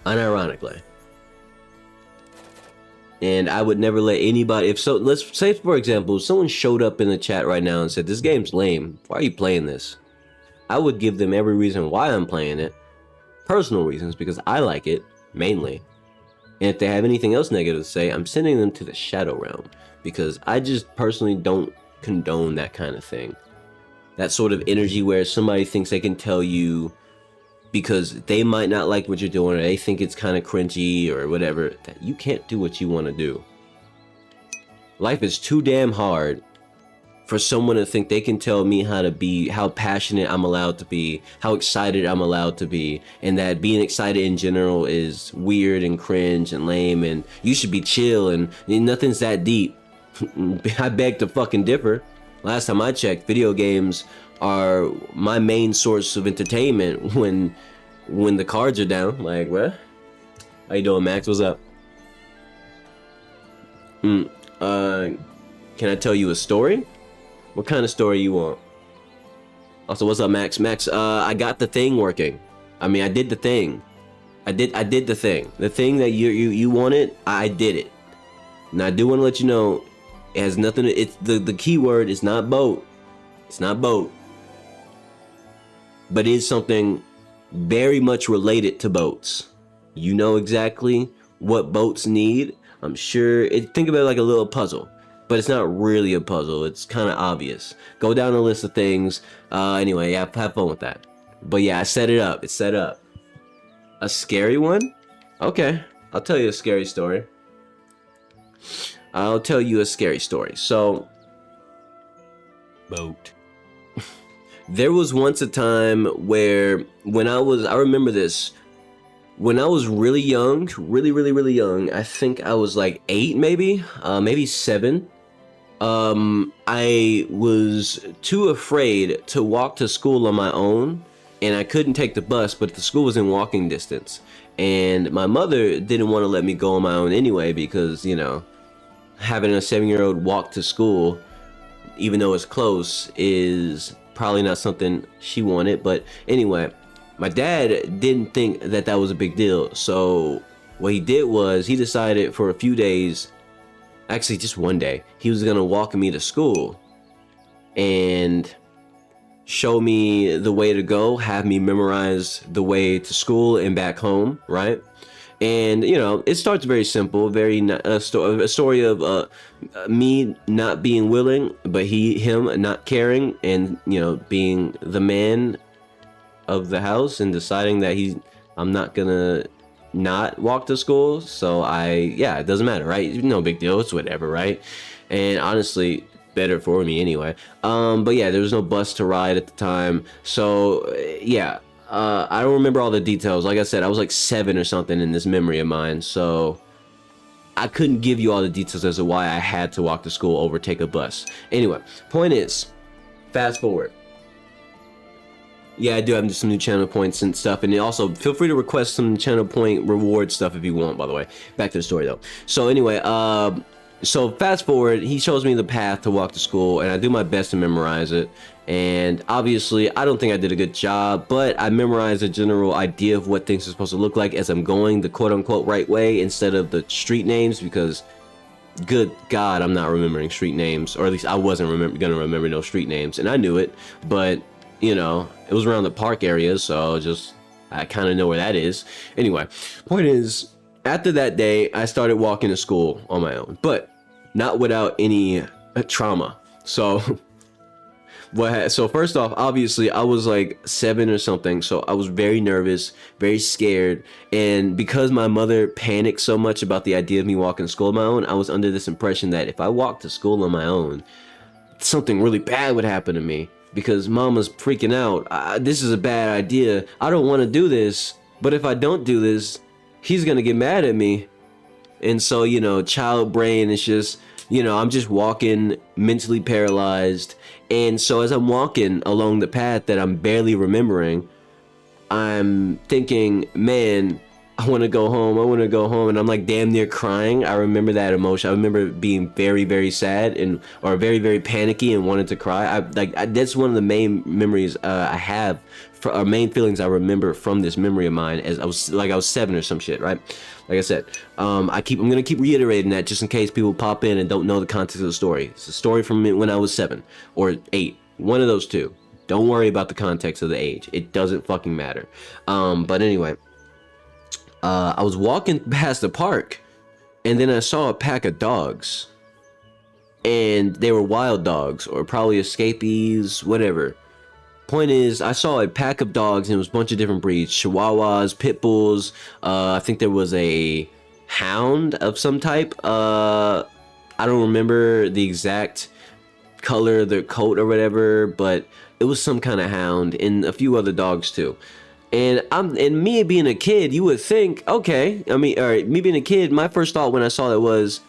Unironically. And I would never let anybody, let's say for example, if someone showed up in the chat right now and said, this game's lame, why are you playing this? I would give them every reason why I'm playing it. Personal reasons, because I like it, mainly. And if they have anything else negative to say, I'm sending them to the Shadow Realm. Because I just personally don't condone that kind of thing. That sort of energy where somebody thinks they can tell you because they might not like what you're doing or they think it's kind of cringy or whatever, that you can't do what you want to do. Life is too damn hard for someone to think they can tell me how to be, how passionate I'm allowed to be, how excited I'm allowed to be, and that being excited in general is weird and cringe and lame and you should be chill and nothing's that deep. I beg to fucking differ. Last time I checked, video games are my main source of entertainment when the cards are down. Like, what? How you doing, Max? What's up? Can I tell you a story? What kind of story you want? Also, what's up, Max? Max, I got the thing working. I mean, I did the thing. I did the thing. The thing that you wanted, I did it. And I do want to let you know, it has nothing to, it's the key word is not boat. It's not boat. But it is something very much related to boats. You know exactly what boats need. I'm sure think about it like a little puzzle, but it's not really a puzzle. It's kind of obvious. Go down the list of things. Anyway, yeah, have fun with that. But yeah, I set it up. It's set up. A scary one? Okay, I'll tell you a scary story. I'll tell you a scary story. So, boat. There was once a time where I remember this, when I was really young, really young, I think I was like 8 maybe 7. I was too afraid to walk to school on my own, and I couldn't take the bus, but the school was in walking distance. And my mother didn't want to let me go on my own anyway because, you know, having a 7-year-old walk to school, even though it's close, is probably not something she wanted. But anyway, my dad didn't think that that was a big deal. So what he did was he decided for a few days, actually just one day, he was gonna walk me to school and show me the way to go, have me memorize the way to school and back home, right? And, you know, it starts very simple, a story of me not being willing, but him not caring, and, you know, being the man of the house and deciding that I'm not gonna not walk to school. So it doesn't matter, right? No big deal, it's whatever, right? And honestly, better for me anyway. But yeah, there was no bus to ride at the time. So yeah. I don't remember all the details. Like I said, I was like 7 or something in this memory of mine, so I couldn't give you all the details as to why I had to walk to school over take a bus. Anyway, point is, fast forward. Yeah, I do have some new channel points and stuff, and also feel free to request some channel point reward stuff if you want, by the way. Back to the story though. So anyway, so fast forward, he shows me the path to walk to school, and I do my best to memorize it. And obviously, I don't think I did a good job, but I memorized a general idea of what things are supposed to look like as I'm going the quote-unquote right way instead of the street names, because good God, I'm not remembering street names, or at least I wasn't gonna remember no street names, and I knew it, but, you know, it was around the park area, so I kind of know where that is. Anyway, point is, after that day, I started walking to school on my own, but not without any trauma. So so first off, obviously I was like 7 or something, so I was very nervous, very scared, and because my mother panicked so much about the idea of me walking to school on my own, I was under this impression that if I walked to school on my own, something really bad would happen to me, because mama's freaking out. This is a bad idea, I don't want to do this, but if I don't do this, he's gonna get mad at me. And so, you know, child brain is just, you know, I'm just walking mentally paralyzed. And so as I'm walking along the path that I'm barely remembering, I'm thinking, man, I want to go home. I want to go home. And I'm like damn near crying. I remember that emotion. I remember being very, very sad or very, very panicky and wanted to cry. That's one of the main memories I have, main feelings I remember from this memory of mine. As I was 7 or some shit, right? Like I said, I'm gonna keep reiterating that just in case people pop in and don't know the context of the story. It's a story from when I was 7 or 8, one of those two. Don't worry about the context of the age. It doesn't fucking matter. But anyway. I was walking past the park and then I saw a pack of dogs, and they were wild dogs or probably escapees, whatever. Point is, I saw a pack of dogs and it was a bunch of different breeds, chihuahuas, pit bulls. I think there was a hound of some type. I don't remember the exact color of their coat or whatever, but it was some kind of hound, and a few other dogs too. And me being a kid, you would think, okay, I mean, all right, me being a kid, my first thought when I saw that was,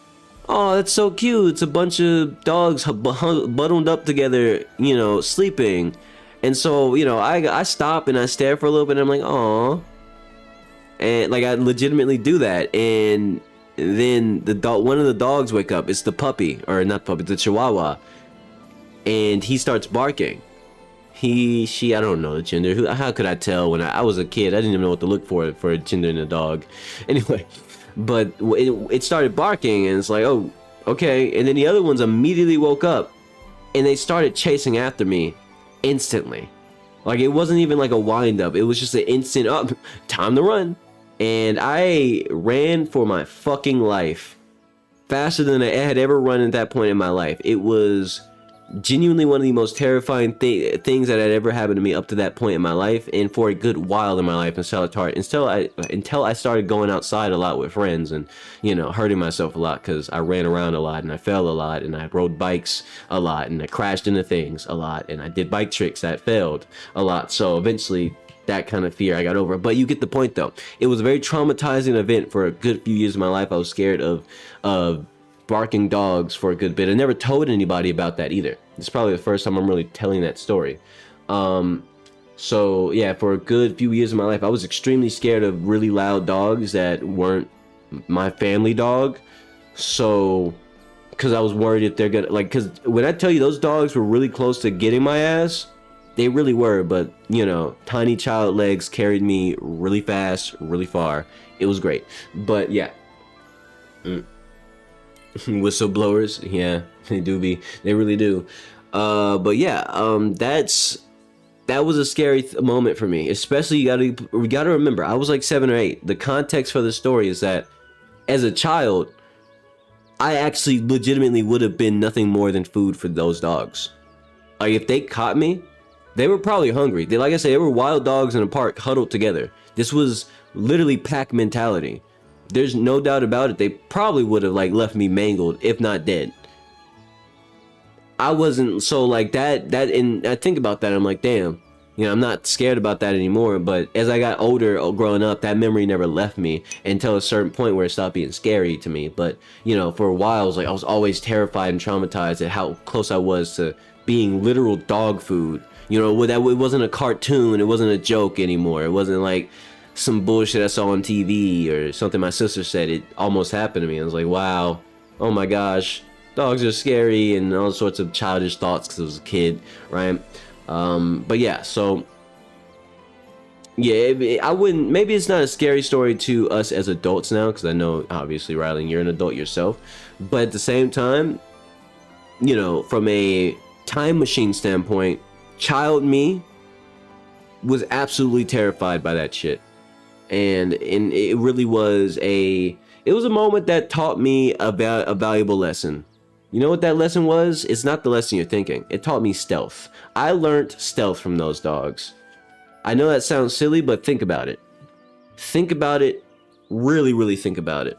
oh, that's so cute. It's a bunch of dogs bundled up together, you know, sleeping. And so, you know, I stop and I stare for a little bit and I'm like, aw. And like, I legitimately do that. And then one of the dogs wake up. It's the puppy, or not puppy, the chihuahua. And he starts barking. She, I don't know the gender. How could I tell when I was a kid? I didn't even know what to look for a gender in a dog. Anyway, but it started barking and it's like, oh, okay. And then the other ones immediately woke up and they started chasing after me instantly. Like, it wasn't even like a wind up. It was just an instant up, time to run. And I ran for my fucking life faster than I had ever run at that point in my life. It was genuinely one of the most terrifying things that had ever happened to me up to that point in my life, and for a good while in my life until I started going outside a lot with friends and, you know, hurting myself a lot because I ran around a lot and I fell a lot and I rode bikes a lot and I crashed into things a lot and I did bike tricks that failed a lot. So eventually that kind of fear I got over. But you get the point though. It was a very traumatizing event. For a good few years of my life I was scared of barking dogs for a good bit. I never told anybody about that either. It's probably the first time I'm really telling that story. So yeah, for a good few years of my life I was extremely scared of really loud dogs that weren't my family dog. So because I was worried if they're gonna, like, because when I tell you those dogs were really close to getting my ass, they really were. But you know, tiny child legs carried me really fast, really far. It was great. But yeah. Whistleblowers, yeah, they do be, they really do. But yeah, that was a scary moment for me. Especially, we gotta remember, I was like 7 or 8. The context for the story is that as a child, I actually legitimately would have been nothing more than food for those dogs. Like, if they caught me, they were probably hungry. Like I said, they were wild dogs in a park huddled together. This was literally pack mentality. There's no doubt about it. They probably would have like left me mangled, if not dead. I wasn't so like that, and I think about that, I'm like, damn, you know, I'm not scared about that anymore. But as I got older, growing up, that memory never left me until a certain point where it stopped being scary to me. But you know, for a while, I was always terrified and traumatized at how close I was to being literal dog food. You know, it wasn't a cartoon, it wasn't a joke anymore. It wasn't like some bullshit I saw on TV or something my sister said. It almost happened to me. I was like, wow, oh my gosh, dogs are scary, and all sorts of childish thoughts because I was a kid, right? But yeah, so yeah, I wouldn't, maybe it's not a scary story to us as adults now, because I know obviously, Riley, you're an adult yourself, but at the same time, you know, from a time machine standpoint, child me was absolutely terrified by that shit. And it really was it was a moment that taught me about a valuable lesson. You know what that lesson was? It's not the lesson you're thinking. It taught me stealth. I learned stealth from those dogs. I know that sounds silly, but think about it. Think about it. Really, really think about it.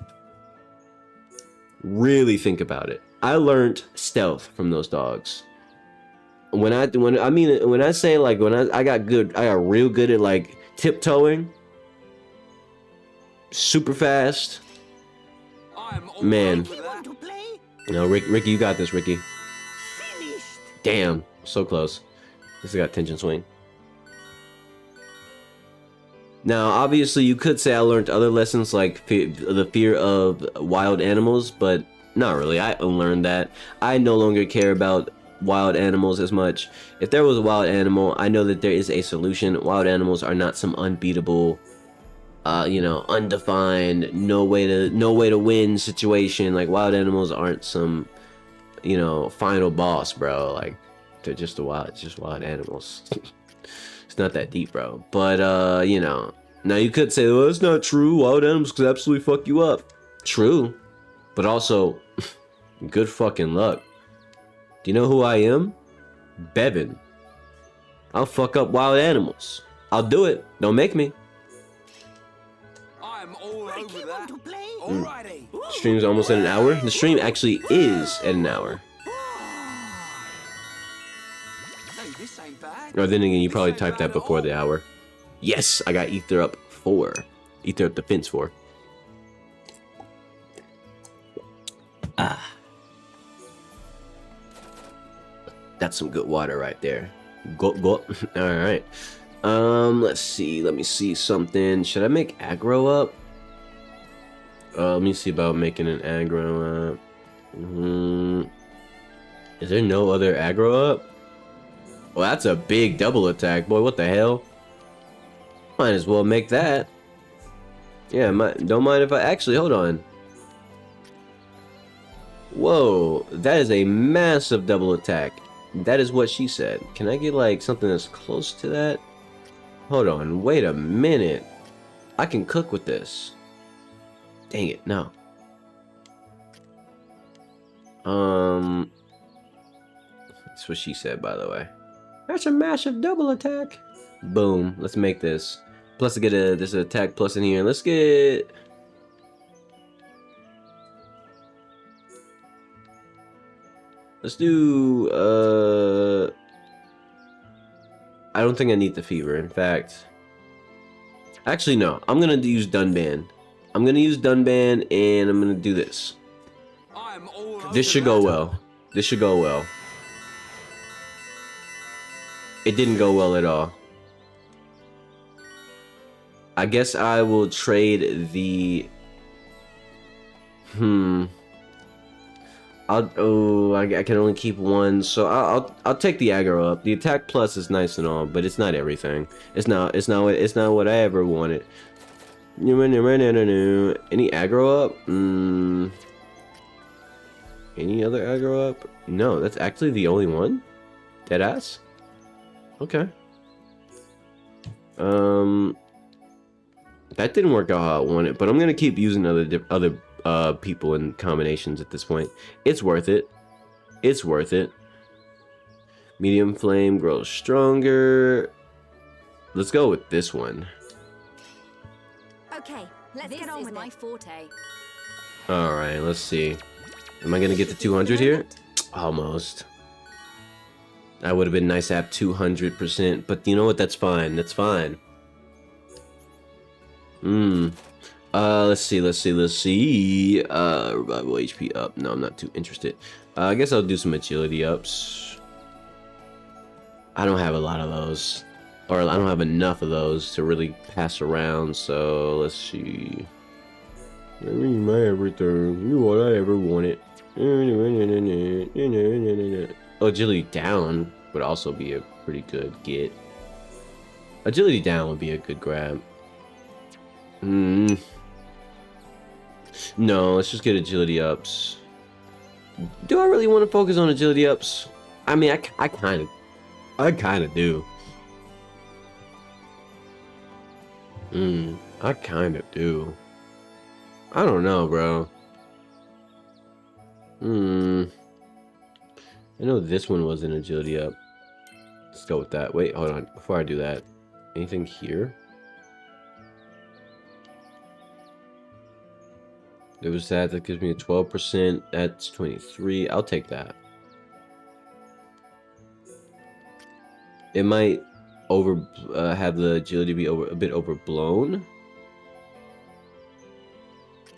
Really think about it. I learned stealth from those dogs. When I say like, I got real good at like tiptoeing, super fast. Man, no, Ricky, you got this, Ricky. Damn, so close. This has got tension swing. Now, obviously, you could say I learned other lessons like the fear of wild animals, but not really. I unlearned that. I no longer care about wild animals as much. If there was a wild animal, I know that there is a solution. Wild animals are not some unbeatable, you know, undefined, no way to win situation. Like, wild animals aren't some, you know, final boss, bro. Like, they're just wild animals. It's not that deep, bro. But you know, now you could say, well, it's not true. Wild animals could absolutely fuck you up. True, but also, good fucking luck. Do you know who I am? Bevan. I'll fuck up wild animals. I'll do it. Don't make me. I'm all over that. Alrighty. Stream's almost at an hour. The stream actually is at an hour. Hey, this ain't bad. Or then again, you probably typed that before the hour. Yes, I got Ether up 4. Ether up defense 4. That's some good water right there. Go. All right. Let's see. Let me see something. Should I make aggro up? Let me see about making an aggro up. Is there no other aggro up? Well, that's a big double attack, boy. What the hell? Might as well make that. Yeah, don't mind if I actually hold on. Whoa, that is a massive double attack. That is what she said. Can I get like something that's close to that? Hold on, wait a minute. I can cook with this. Dang it, no. That's what she said, by the way. That's a massive double attack. Boom, let's make this. Plus, to get there's an attack plus in here. Let's get. Let's do, I don't think I need the fever. In fact, actually, no. I'm gonna use Dunban. I'm gonna use Dunban, and I'm gonna do this. This should go well. This should go well. It didn't go well at all. I guess I will trade the... I can only keep one, so I'll take the aggro up. The attack plus is nice and all, but it's not everything. It's not what I ever wanted. Any aggro up? Any other aggro up? No, that's actually the only one. Deadass. Okay. That didn't work out how I wanted, but I'm gonna keep using other people and combinations at this point. It's worth it. It's worth it. Medium flame grows stronger. Let's go with this one. Okay, let's get on with my forte. All right, let's see. Am I gonna get to 200 here? Almost. That would have been nice to have 200%, but you know what? That's fine. That's fine. Let's see. Revival HP up. No, I'm not too interested. I guess I'll do some agility ups. I don't have a lot of those. Or I don't have enough of those to really pass around, so let's see. My everything. You what I ever wanted. Agility down would also be a pretty good get. Agility down would be a good grab. No, let's just get agility ups. Do I really want to focus on agility ups? I mean, I kind of do. I kind of do. I don't know, bro. I know this one was an agility up. Let's go with that. Wait, hold on. Before I do that, anything here? There was that gives me a 12%. That's 23. I'll take that. It might have the agility be a bit overblown,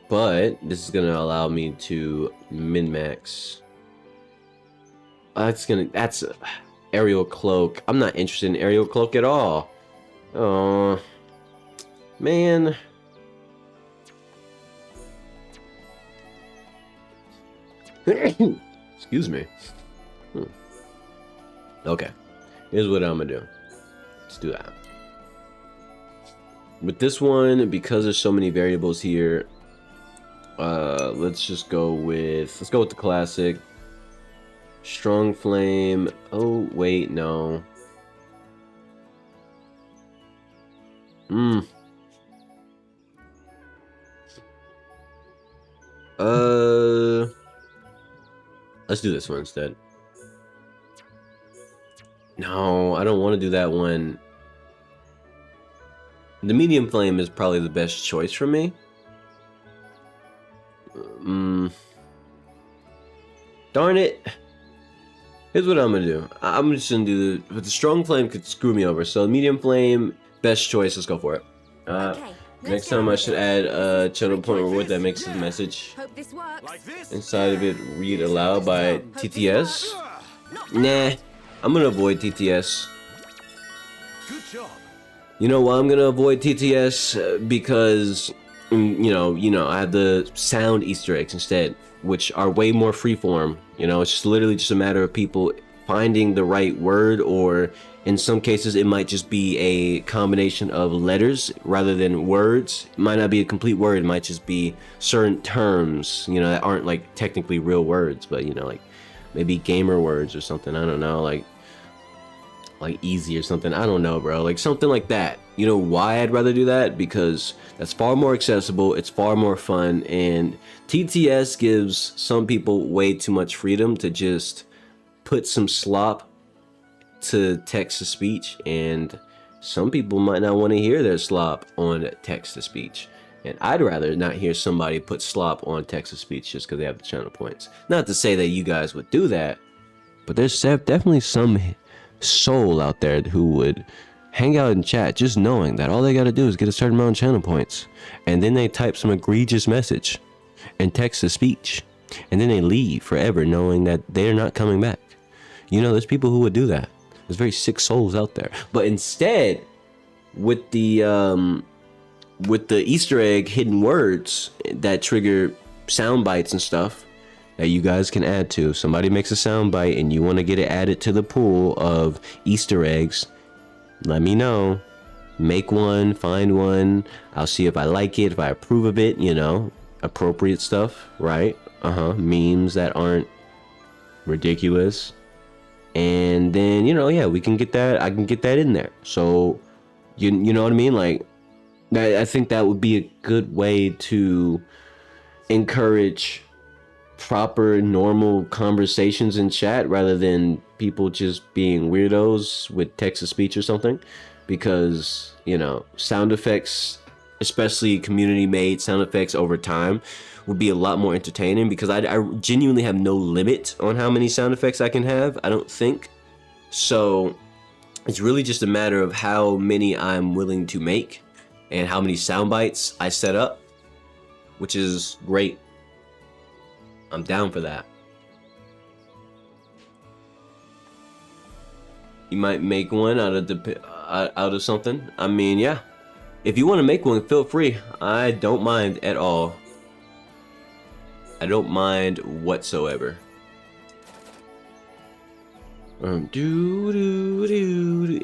but this is gonna allow me to min-max. That's aerial cloak. I'm not interested in aerial cloak at all. Oh, Man. Excuse me. Okay. Here's what I'm gonna do. Let's do that. With this one, because there's so many variables here, let's go with the classic. Strong flame. Oh, wait, no. Let's do this one instead. No, I don't want to do that one. The medium flame is probably the best choice for me. Darn it. Here's what I'm gonna do. I'm just gonna do the strong flame could screw me over. So medium flame, best choice. Let's go for it. Okay, Next time I should add a channel point reward that makes the message hope this works. Like this? inside of it read aloud by TTS. Nah, I'm gonna avoid TTS. Good job. You know why I'm gonna avoid TTS? Because you know, I have the sound Easter eggs instead, which are way more freeform. You know, it's just literally just a matter of people finding the right word, or in some cases it might just be a combination of letters rather than words. It might not be a complete word, it might just be certain terms, you know, that aren't like technically real words, but you know, like maybe gamer words or something. I don't know, like easy or something. I don't know, bro. Like something like that. You know why I'd rather do that? Because that's far more accessible, it's far more fun, and TTS gives some people way too much freedom to just put some slop to text to speech, and some people might not want to hear their slop on text to speech. And I'd rather not hear somebody put slop on text to speech just because they have the channel points. Not to say that you guys would do that, but there's definitely some soul out there who would hang out in chat just knowing that all they got to do is get a certain amount of channel points, and then they type some egregious message and text to speech, and then they leave forever knowing that they're not coming back. You know, there's people who would do that. There's very sick souls out there. But instead, with the Easter egg hidden words that trigger sound bites and stuff that you guys can add to. If somebody makes a sound bite and you want to get it added to the pool of Easter eggs, let me know. Make one, find one. I'll see if I like it, if I approve of it, you know. Appropriate stuff, right? Memes that aren't ridiculous. And then, you know, yeah, we can get that. I can get that in there. So, you know what I mean? Like, I think that would be a good way to encourage proper, normal conversations in chat rather than people just being weirdos with text to speech or something. Because, you know, sound effects, especially community made sound effects over time, would be a lot more entertaining, because I genuinely have no limit on how many sound effects I can have, I don't think. So it's really just a matter of how many I'm willing to make and how many sound bites I set up, which is great. I'm down for that. You might make one out of something. I mean, yeah. If you want to make one, feel free. I don't mind at all. I don't mind whatsoever. Is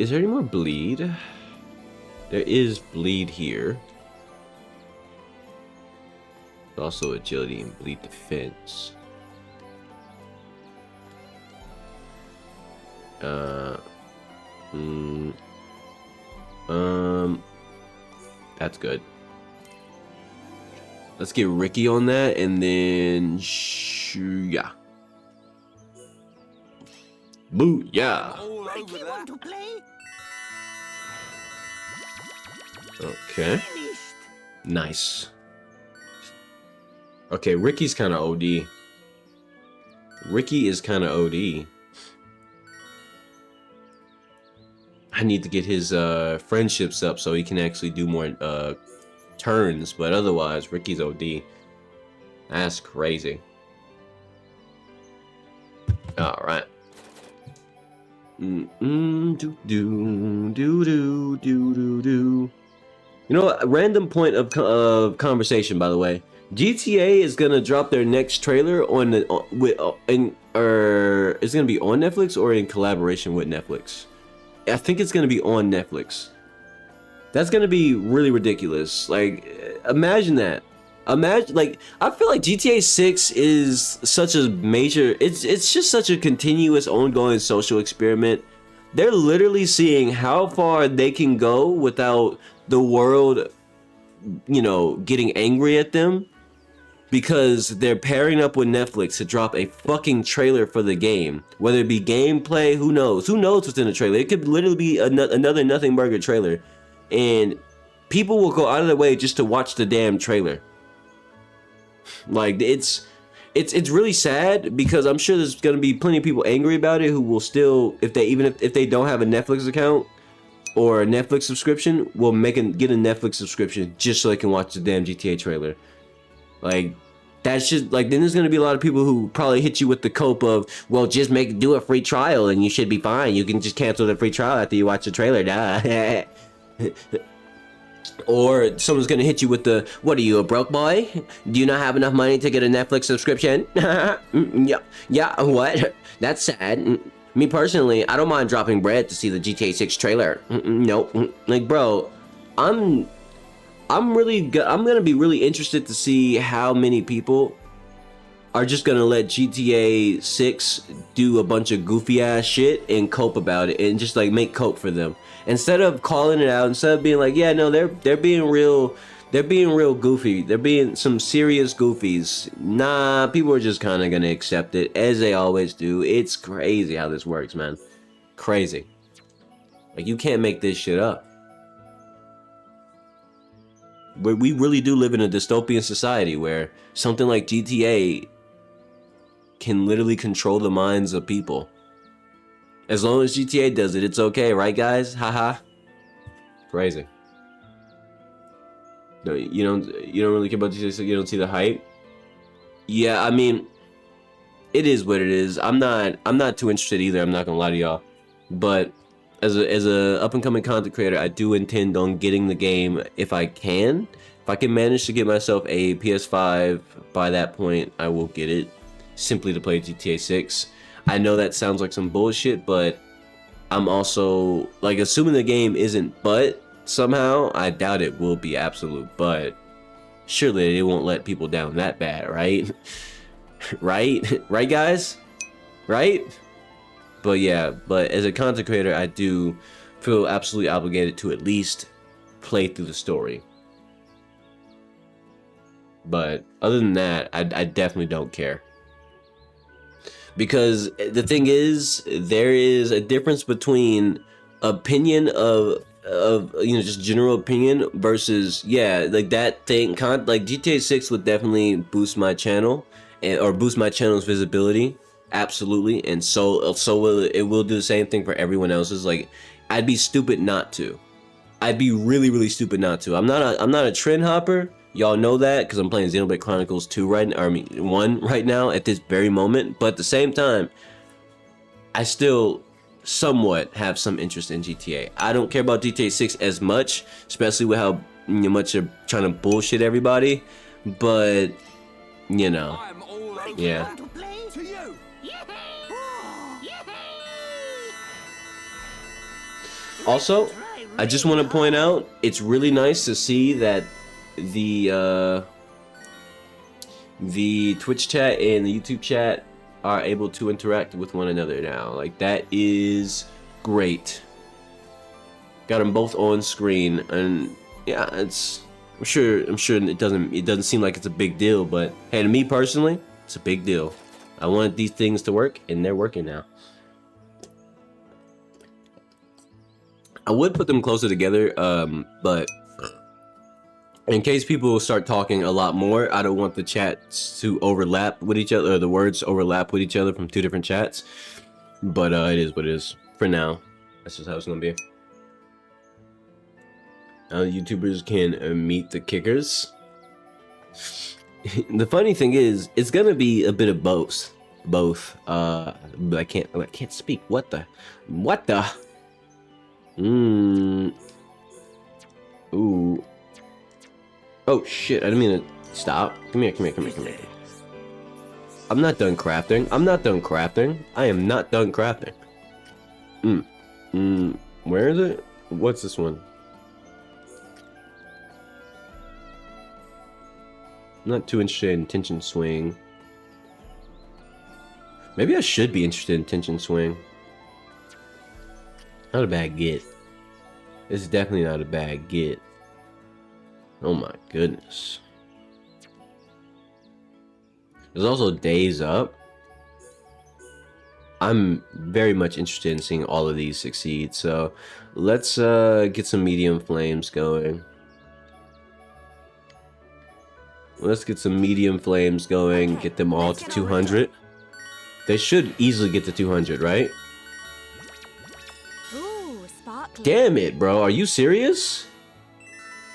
there any more bleed? There is bleed here. Also agility and bleed defense. That's good. Let's get Ricky on that, and then yeah. Boo, yeah. All over that. To play? Okay. Finished. Nice. Okay, Ricky's kind of OD. Ricky is kind of OD. I need to get his friendships up so he can actually do more turns, but otherwise Ricky's OD. That's crazy. All right. Do do do do do do do. You know, a random point of conversation, by the way. GTA is gonna drop their next trailer on the or it's gonna be on Netflix or in collaboration with Netflix. I think it's gonna be on Netflix. That's gonna be really ridiculous. Like, imagine that. Imagine, like, I feel like GTA 6 is such a major. It's just such a continuous, ongoing social experiment. They're literally seeing how far they can go without the world, you know, getting angry at them, because they're pairing up with Netflix to drop a fucking trailer for the game. Whether it be gameplay, who knows? Who knows what's in the trailer? It could literally be another Nothing Burger trailer. And people will go out of their way just to watch the damn trailer. Like, it's really sad, because I'm sure there's gonna be plenty of people angry about it who will still, if they don't have a Netflix account or a Netflix subscription, will get a Netflix subscription just so they can watch the damn GTA trailer. Like, that's just, like, then there's gonna be a lot of people who probably hit you with the cope of, well, just do a free trial and you should be fine. You can just cancel the free trial after you watch the trailer, duh. Or someone's gonna hit you with the, what are you, a broke boy? Do you not have enough money to get a Netflix subscription? Yeah, what? That's sad. Me personally, I don't mind dropping bread to see the GTA 6 trailer. Nope. Like, bro, I'm gonna be really interested to see how many people are just gonna let GTA 6 do a bunch of goofy ass shit and cope about it, and just like make cope for them, instead of calling it out, instead of being like, yeah, no, they're being real goofy, they're being some serious goofies. Nah, people are just kind of gonna accept it, as they always do. It's crazy how this works, man. Crazy. Like, you can't make this shit up. But we really do live in a dystopian society where something like GTA can literally control the minds of people. As long as GTA does it, it's okay, right, guys? Haha. Crazy. No, you don't really care about GTA, so you don't see the hype. Yeah, I mean, it is what it is. I'm not too interested either. I'm not gonna lie to y'all. But as a up and coming content creator, I do intend on getting the game if I can. If I can manage to get myself a PS5 by that point, I will get it, simply to play GTA 6. I know that sounds like some bullshit, but I'm also, like, assuming the game isn't butt somehow, I doubt it will be absolute butt. Surely they won't let people down that bad, right? Right, guys? Right? But yeah, but as a content creator, I do feel absolutely obligated to at least play through the story. But other than that, I definitely don't care. Because the thing is, there is a difference between opinion of you know, just general opinion versus, yeah, like that thing, like GTA 6 would definitely boost my channel, or boost my channel's visibility. Absolutely. And so it will do the same thing for everyone else's. Like, I'd be stupid not to. I'd be really stupid not to. I'm not a trend hopper. Y'all know that, because I'm playing Xenoblade Chronicles 2 1 right now at this very moment. But at the same time, I still somewhat have some interest in GTA. I don't care about GTA 6 as much, especially with how much you're trying to bullshit everybody. But, you know, yeah. Also, I just want to point out, it's really nice to see that the Twitch chat and the YouTube chat are able to interact with one another now. Like, that is great. Got them both on screen, and yeah, I'm sure it doesn't seem like it's a big deal, but hey, to me personally, it's a big deal. I wanted these things to work, and they're working now. I would put them closer together, but in case people start talking a lot more, I don't want the chats to overlap with each other, or the words overlap with each other from two different chats. But it is what it is for now. That's just how it's gonna be. Now YouTubers can meet the kickers. The funny thing is, it's gonna be a bit of both. But I can't speak. What the? Ooh. Oh shit, I didn't mean to stop. Come here, come here, come here, come here. I'm not done crafting. I'm not done crafting. I am not done crafting. Where is it? What's this one? I'm not too interested in tension swing. Maybe I should be interested in tension swing. Not a bad get. It's definitely not a bad get. Oh my goodness. There's also Days Up. I'm very much interested in seeing all of these succeed. So let's get some medium flames going. Let's get some medium flames going. Get them all to 200. They should easily get to 200, right? Ooh, sparkly. Damn it, bro. Are you serious?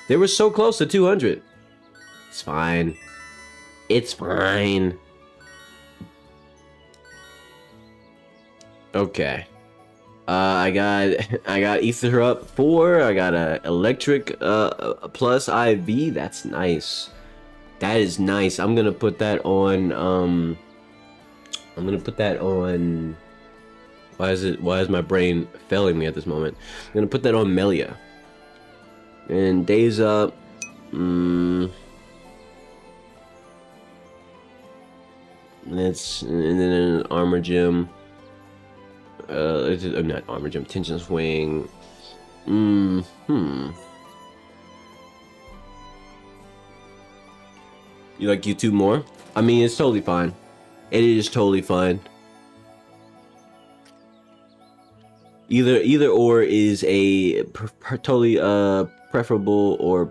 They were so close to 200. It's fine. It's fine. Okay. I got ether up 4. I got a electric plus IV. That's nice. That is nice. I'm gonna put that on. I'm gonna put that on. Why is my brain failing me at this moment? I'm gonna put that on Melia. And Days Up. That's, and then an armor gem. Not armor gem. Tension swing. You like YouTube more? I mean, it's totally fine. It is totally fine. Either or is a totally preferable or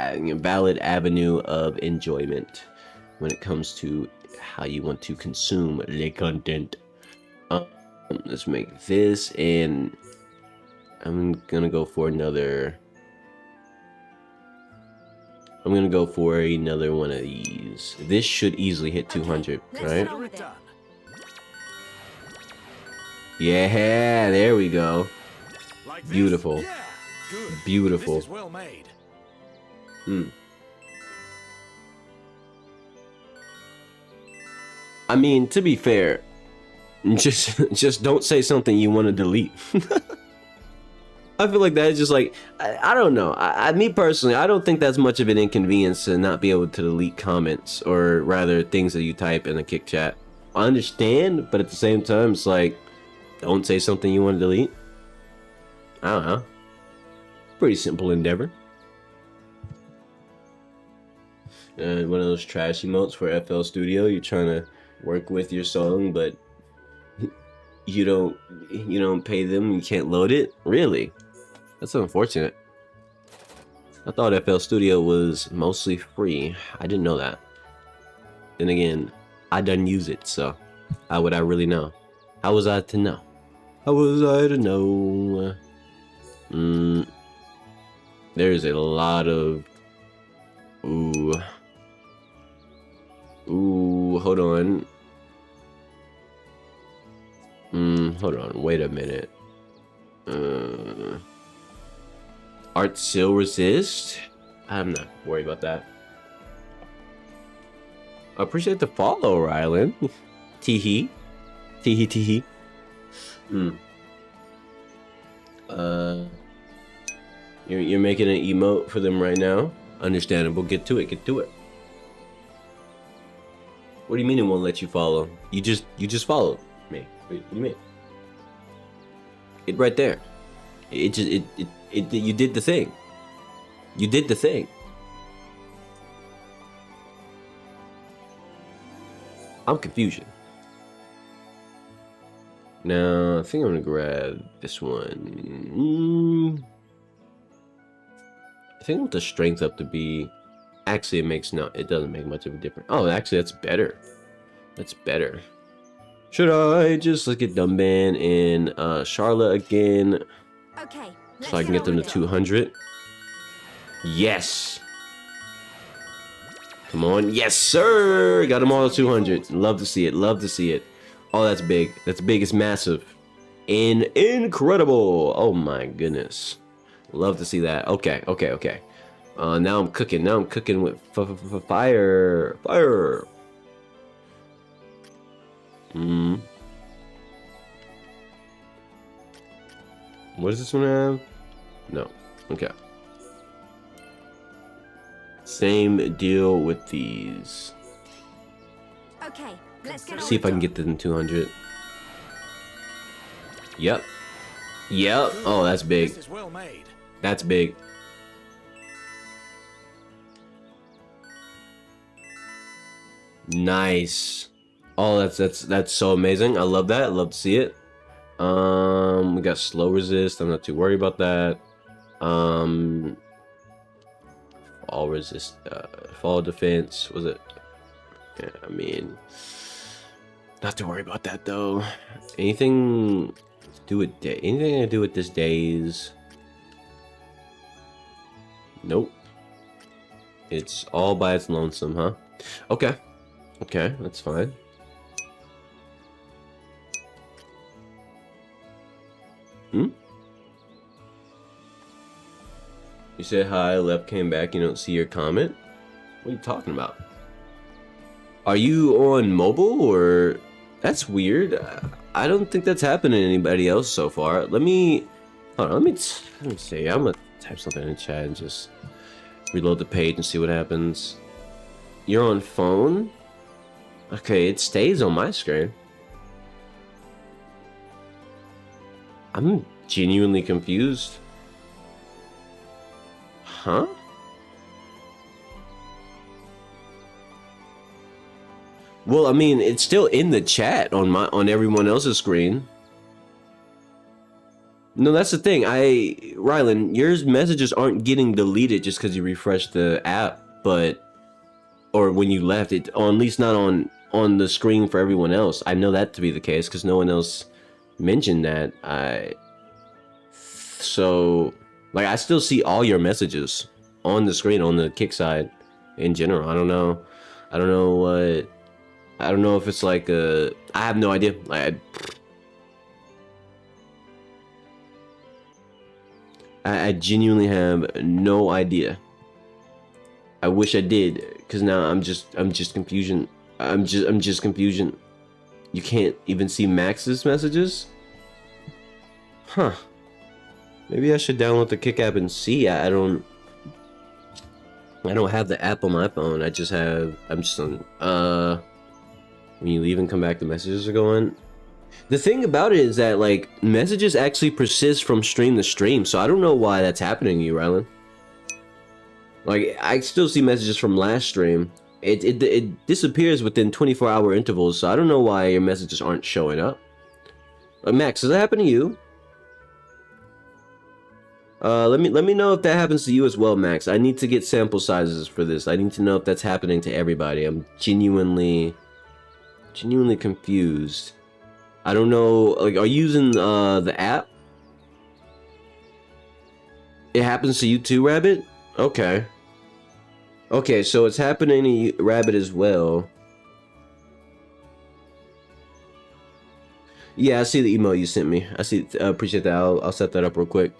valid avenue of enjoyment when it comes to how you want to consume the content. Let's make this, and I'm gonna go for another. I'm gonna go for another one of these. This should easily hit 200, right? Yeah, there we go. Beautiful. Beautiful. Well made. I mean, to be fair, just don't say something you want to delete. I feel like that is just like, I don't know. Me personally, I don't think that's much of an inconvenience to not be able to delete comments, or rather things that you type in a kick chat. I understand, but at the same time, it's like, don't say something you want to delete. I don't know. Pretty simple endeavor. One of those trash emotes for FL Studio. You're trying to work with your song, but you don't pay them. You can't load it. Really? That's unfortunate. I thought FL Studio was mostly free. I didn't know that. Then again, I done use it, so how would I really know? How was I to know? How was I to know? There's a lot of ooh, hold on. Hold on, wait a minute. Art still resist? I'm not worried about that. I appreciate the follow, Rylan. Teehee. Teehee teehee. You're making an emote for them right now? Understandable. Get to it, get to it. What do you mean it won't let you follow? You just followed me. What do you mean? It right there. You did the thing. You did the thing. I'm confusion. Now, I think I'm gonna grab this one. I think I want the strength up to be. Actually, it doesn't make much of a difference. Oh, actually, that's better. That's better. Should I just look at Dumban and Charlotte again? Okay. So I can get them to 200. Yes. Come on. Yes, sir. Got them all to 200. Love to see it. Love to see it. Oh, that's big. That's big. It's massive. Incredible. Oh my goodness. Love to see that. Okay. Now I'm cooking. Now I'm cooking with fire. Fire. What does this one have? No. Okay. Same deal with these. Okay, let's get on. See if I can get this in 200. Yep. Yep. Oh, that's big. This is well made. That's big. Nice. Oh, that's so amazing. I love that. I love to see it. We got slow resist. I'm not too worried about that. Fall resist, fall defense. Was it? Yeah, I mean, not to worry about that though. Anything to do with anything to do with this days? Nope. It's all by its lonesome, huh? Okay. Okay, that's fine. You said hi, left, came back, you don't see your comment? What are you talking about? Are you on mobile or... That's weird. I don't think that's happened to anybody else so far. Let me... Hold on, let me see. I'm gonna type something in the chat and just reload the page and see what happens. You're on phone? Okay, it stays on my screen. I'm genuinely confused. Huh? Well, I mean, it's still in the chat on everyone else's screen. No, that's the thing. Rylan, your messages aren't getting deleted just because you refreshed the app, or when you left it, or at least not on the screen for everyone else. I know that to be the case because no one else mentioned that. So, like, I still see all your messages on the screen on the kick side in general. I don't know if it's like I have no idea. I genuinely have no idea. I wish I did, because now I'm just confusion. I'm just confusion. You can't even see Max's messages? Huh. Maybe I should download the Kick app and see. I don't have the app on my phone. I'm just on when you leave and come back, the messages are going. The thing about it is that, like, messages actually persist from stream to stream, so I don't know why that's happening to you, Rylan. Like, I still see messages from last stream. It disappears within 24-hour intervals, so I don't know why your messages aren't showing up. Max, does that happen to you? Let me know if that happens to you as well, Max. I need to get sample sizes for this. I need to know if that's happening to everybody. I'm genuinely confused. I don't know, like, are you using the app? It happens to you too, Rabbit? Okay. Okay, so it's happening to you, Rabbit, as well. Yeah, I see the email you sent me. I see. Appreciate that. I'll set that up real quick.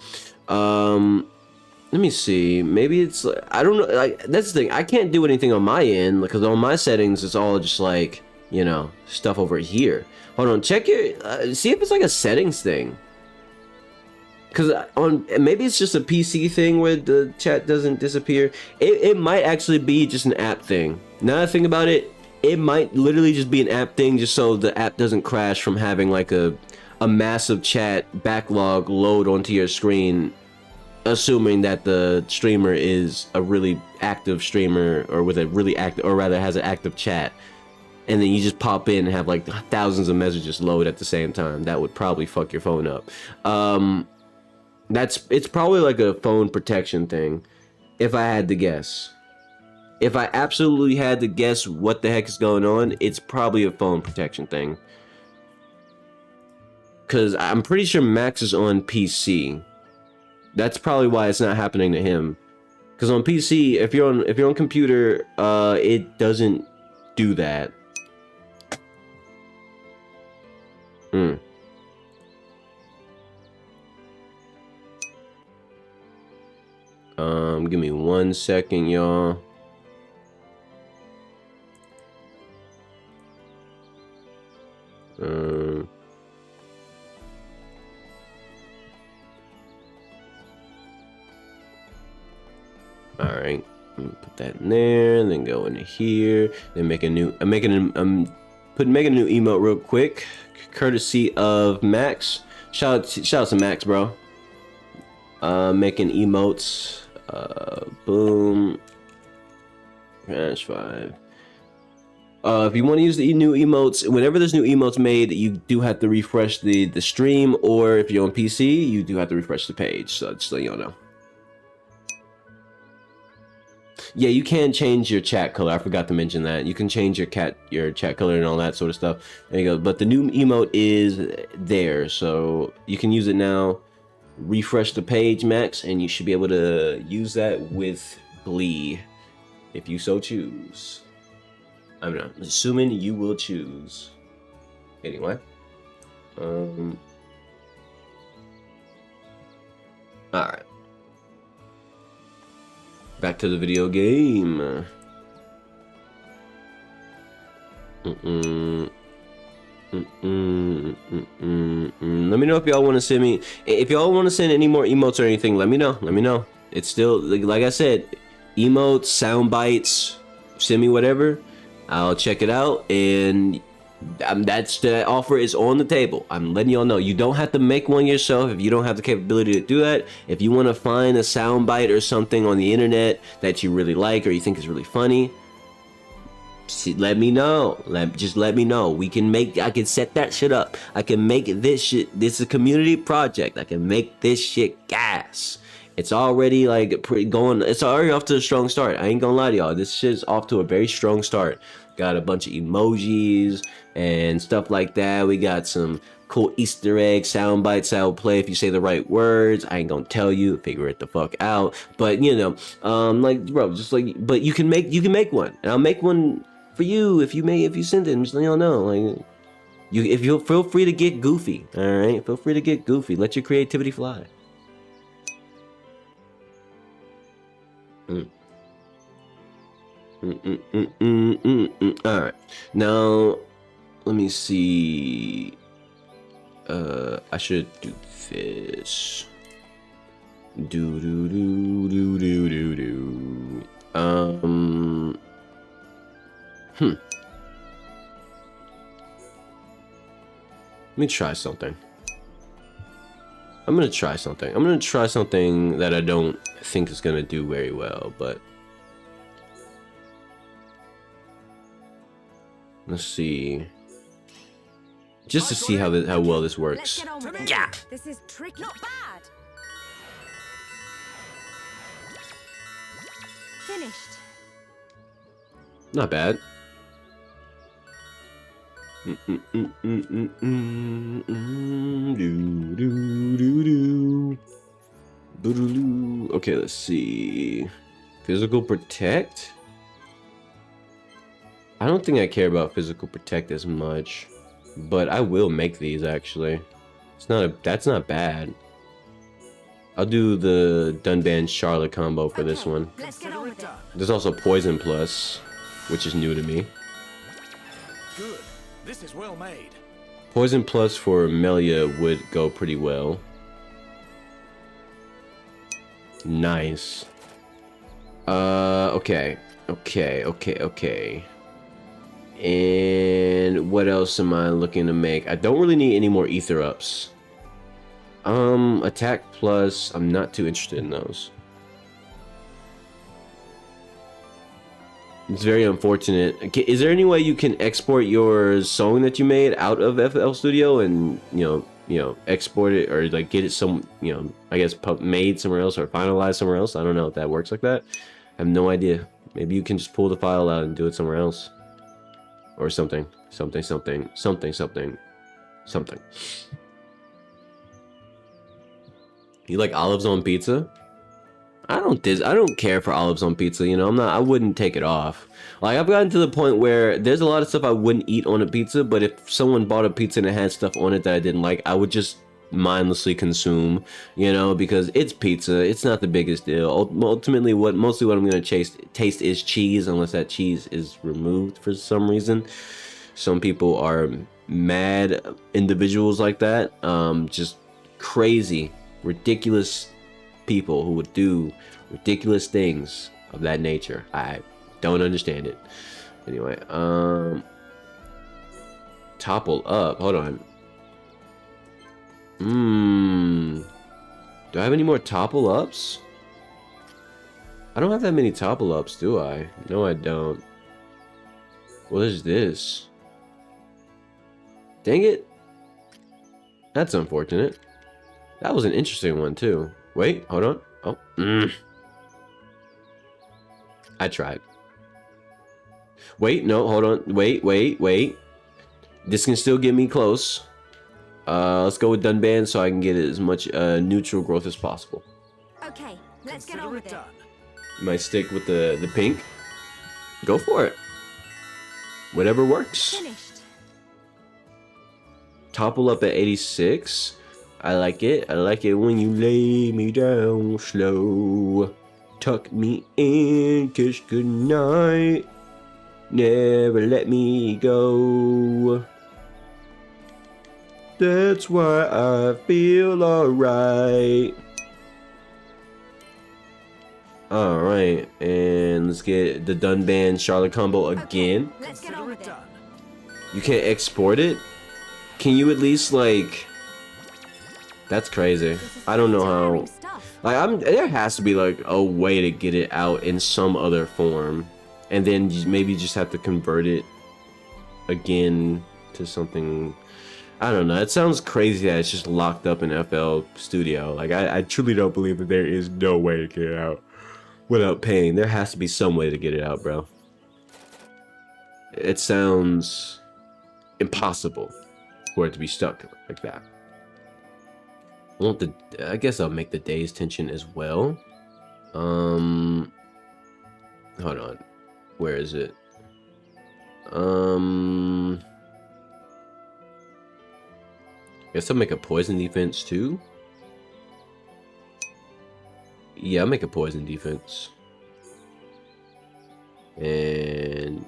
Let me see. Maybe it's, I don't know. Like, that's the thing. I can't do anything on my end because on my settings it's all just like, you know, stuff over here. Hold on. Check your. See if it's like a settings thing. Because maybe it's just a PC thing where the chat doesn't disappear. It might actually be just an app thing. Now that I think about it, it might literally just be an app thing, just so the app doesn't crash from having like a massive chat backlog load onto your screen, assuming that the streamer is a really active streamer or with a really active, or rather has an active chat, and then you just pop in and have like thousands of messages load at the same time. That would probably fuck your phone up. It's probably like a phone protection thing, if I had to guess. If I absolutely had to guess what the heck is going on, it's probably a phone protection thing. Cause I'm pretty sure Max is on PC. That's probably why it's not happening to him. Cause on PC, if you're on computer, it doesn't do that. Give me 1 second, y'all. All right, put that in there, and then go into here, then make a new. I'm making a new emote real quick, courtesy of Max. Shout out to Max, bro. Making emotes. Boom. Crash 5. If you want to use the new emotes, whenever there's new emotes made, you do have to refresh the stream, or if you're on PC, you do have to refresh the page. So just let y'all know. Yeah, you can change your chat color. I forgot to mention that. You can change your chat color and all that sort of stuff. There you go. But the new emote is there, so you can use it now. Refresh the page, Max, and you should be able to use that with glee, if you so choose. I'm not assuming you will choose. Anyway. Alright. Back to the video game. Let me know if y'all want to send me. If y'all want to send any more emotes or anything, let me know. Let me know. It's still, like I said, emotes, sound bites, send me whatever. I'll check it out, and the offer is on the table. I'm letting y'all know. You don't have to make one yourself if you don't have the capability to do that. If you want to find a soundbite or something on the internet that you really like or you think is really funny, let me know. Just let me know. I can set that shit up. I can make this shit. This is a community project. I can make this shit gas. It's already like it's already off to a strong start. I ain't gonna lie to y'all. This shit's off to a very strong start. Got a bunch of emojis and stuff like that. We got some cool Easter egg sound bites that will play if you say the right words. I ain't gonna tell you, figure it the fuck out. But you know, like bro, just like, but you can make one, and I'll make one for you if you send it. Just let y'all know, like, if you feel free to get goofy. All right, feel free to get goofy. Let your creativity fly. All right, now let me see. I should do this. Let me try something. I'm gonna try something. I'm gonna try something that I don't think is gonna do very well, but let's see. Just to see how well this works. Yeah. This is tricky. Not bad. Finished. Not bad. Okay, let's see. Physical protect? I don't think I care about physical protect as much, but I will make these actually. That's not bad. I'll do the Dunban Charlotte combo for this one. Let's get on with it. There's also Poison Plus, which is new to me. Good. This is well made. Poison Plus for Melia would go pretty well. Nice. Okay. And what else am I looking to make? I don't really need any more ether ups. Attack plus, I'm not too interested in those. It's very unfortunate. Okay, is there any way you can export your song that you made out of FL Studio and you know export it, or like get it some, I guess made somewhere else or finalized somewhere else? I don't know if that works like that. I have no idea. Maybe you can just pull the file out and do it somewhere else. Or something. You like olives on pizza? I don't care for olives on pizza, I wouldn't take it off. Like, I've gotten to the point where there's a lot of stuff I wouldn't eat on a pizza, but if someone bought a pizza and it had stuff on it that I didn't like, I would just mindlessly consume, you know, because it's pizza. It's not the biggest deal. Ultimately, mostly what I'm gonna taste is cheese, unless that cheese is removed for some reason. Some people are mad individuals like that. Just crazy, ridiculous people who would do ridiculous things of that nature. I don't understand it. Anyway, topple up. Hold on. Do I have any more topple ups? I don't have that many topple ups, do I? No, I don't. What is this? Dang it. That's unfortunate. That was an interesting one, too. Wait, hold on. Oh, I tried. Wait, no, hold on. Wait. This can still get me close. Let's go with Dunban so I can get as much neutral growth as possible. Okay, let's get on with it. You might stick with the pink. Go for it. Whatever works. Finished. Topple up at 86. I like it. I like it when you lay me down slow. Tuck me in, kiss goodnight. Never let me go. That's why I feel alright. Alright, and let's get the Dunban Charlotte combo again. Okay, let's get on with it. You can't export it? Can you at least, like... That's crazy. I don't know how... Like, there has to be, like, a way to get it out in some other form. And then maybe just have to convert it again to something... I don't know. It sounds crazy that it's just locked up in FL Studio. Like, I truly don't believe that there is no way to get it out without paying. There has to be some way to get it out, bro. It sounds impossible for it to be stuck like that. I guess I'll make the day's tension as well. Hold on. Where is it? Guess I'll make a poison defense too. Yeah, I'll make a poison defense. And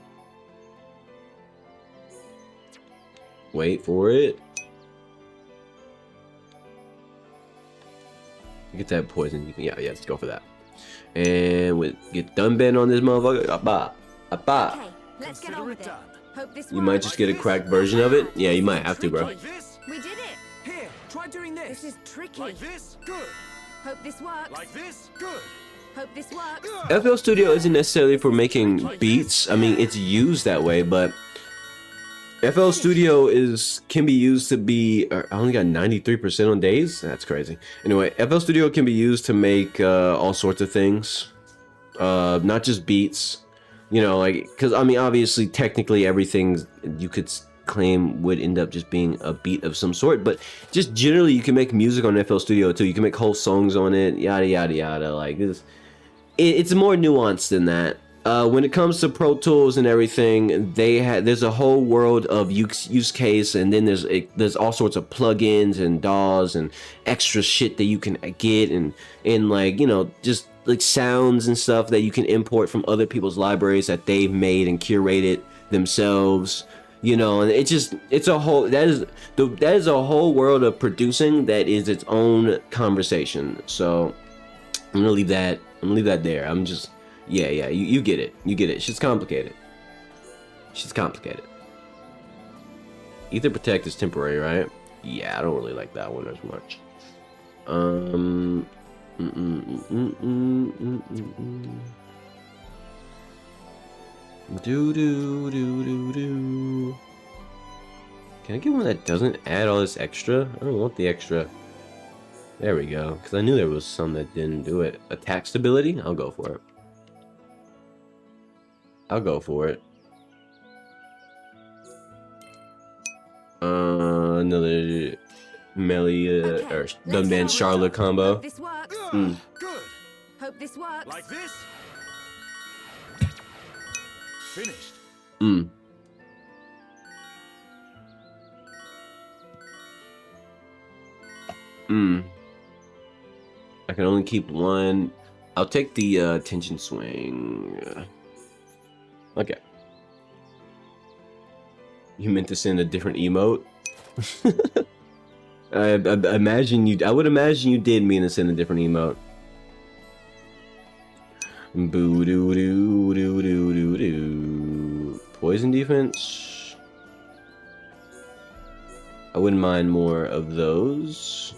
wait for it. Get that poison defense. Yeah, let's go for that. And we get Dunban on this motherfucker. Okay, let's get on with it. Hope this You might just get a cracked version of it. Yeah, you might have to, bro. Like this? We did it. Here, try doing this. This is tricky. Like this? Good. Hope this works. Like this? Good. Hope this works. FL Studio isn't necessarily for making beats. I mean, it's used that way, but FL Studio can be used to be... I only got 93% on days? That's crazy. Anyway, FL Studio can be used to make all sorts of things. Not just beats. You know, like... Because, I mean, obviously, technically, everything you could claim would end up just being a beat of some sort. But just generally, you can make music on FL Studio, too. You can make whole songs on it. Yada, yada, yada. Like, it's more nuanced than that. When it comes to Pro Tools and everything, there's a whole world of use case, and then there's all sorts of plugins and DAWs and extra shit that you can get, and like, you know, just like sounds and stuff that you can import from other people's libraries that they've made and curated themselves. You know, and it's a whole that is a whole world of producing that is its own conversation. So I'm gonna leave that there. I'm just yeah, you get it. You get it. Shit's complicated. Ether Protect is temporary, right? Yeah, I don't really like that one as much. Can I get one that doesn't add all this extra? I don't want the extra. There we go. Because I knew there was some that didn't do it. Attack stability? I'll go for it. Another melee or Dunban Charlotte combo. Hope this works. Good. Hope this works. Like this? Finished. I can only keep one. I'll take the tension swing. Okay. You meant to send a different emote? I imagine you. I would imagine you did mean to send a different emote. Boo doo doo doo doo doo doo. Poison defense. I wouldn't mind more of those.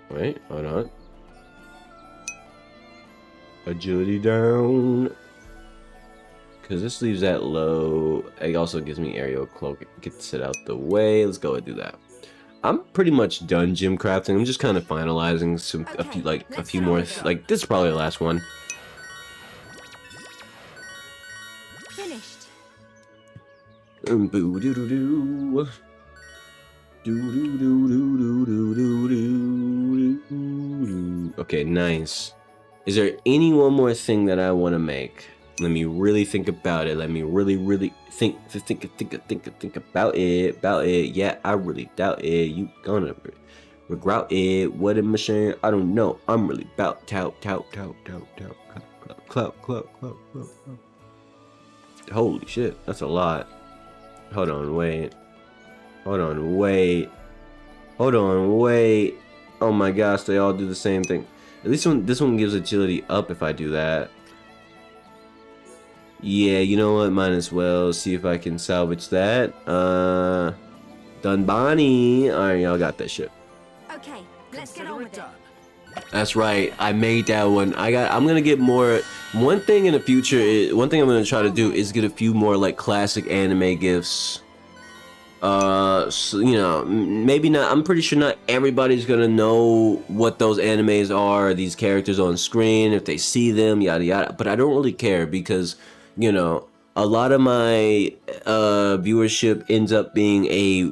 Wait, hold on. Agility down. Because this leaves that low. It also gives me aerial cloak. Gets it out the way. Let's go and do that. I'm pretty much done gym crafting. I'm just kind of finalizing some a few more. Like this is probably the last one. Finished. Boo doo doo doo. Doo doo doo doo doo doo doo doo. Okay, nice. Is there any one more thing that I want to make? Let me really think about it. Let me really think about it. Yeah, I really doubt it. You gonna regret it? What a machine? I don't know. I'm really about tout. Holy shit, that's a lot. Hold on, wait. Oh my gosh, they all do the same thing. At least this one gives agility up if I do that. Yeah, you know what? Might as well see if I can salvage that. Dunbani. Alright, y'all got that shit. Okay, let's get on with it. That's right. I made that one. I'm gonna get more. One thing in the future, one thing I'm gonna try to do is get a few more like classic anime gifts. So, you know, maybe not. I'm pretty sure not everybody's gonna know what those animes are, these characters on screen, if they see them, yada yada. But I don't really care because, you know, a lot of my viewership ends up being a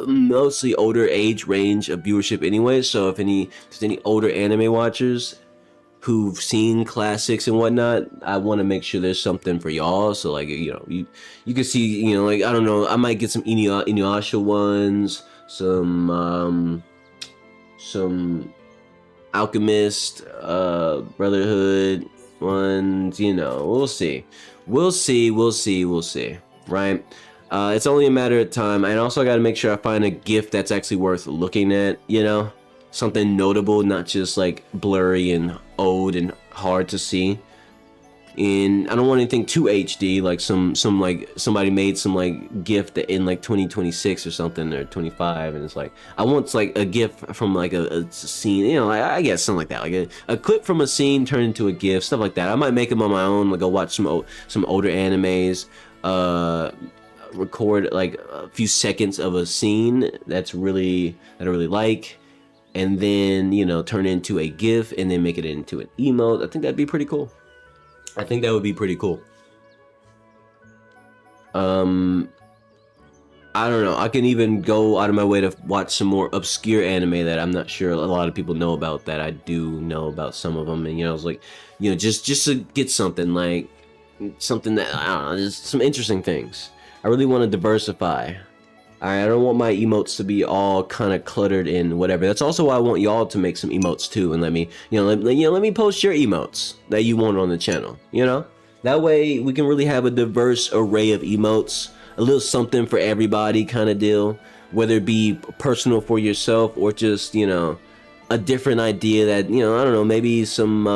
mostly older age range of viewership anyway. So if there's any older anime watchers who've seen classics and whatnot, I want to make sure there's something for y'all. So like, you know, you can see, you know, like, I don't know, I might get some Inuyasha ones, some Alchemist, Brotherhood ones, you know, we'll see, right? It's only a matter of time. And also I got to make sure I find a gift that's actually worth looking at, you know, something notable, not just like blurry and old and hard to see. And I don't want anything too HD, like some like somebody made some like gift in like 2026 or something, or 25, and it's like I want like a gift from like a scene, you know, I guess something like that, like a clip from a scene turned into a gift, stuff like that. I might make them on my own, like go watch some older animes, record like a few seconds of a scene that I really like, and then, you know, turn it into a GIF and then make it into an emote. I think that'd be pretty cool. I think that would be pretty cool. I don't know. I can even go out of my way to watch some more obscure anime that I'm not sure a lot of people know about, that I do know about some of them. And, you know, it's like, you know, just to get something like something that, I don't know, there's some interesting things. I really want to diversify. I don't want my emotes to be all kind of cluttered in whatever. That's also why I want y'all to make some emotes too, and let me post your emotes that you want on the channel. You know, that way we can really have a diverse array of emotes, a little something for everybody kind of deal. Whether it be personal for yourself or just, you know, a different idea that, you know, I don't know, maybe some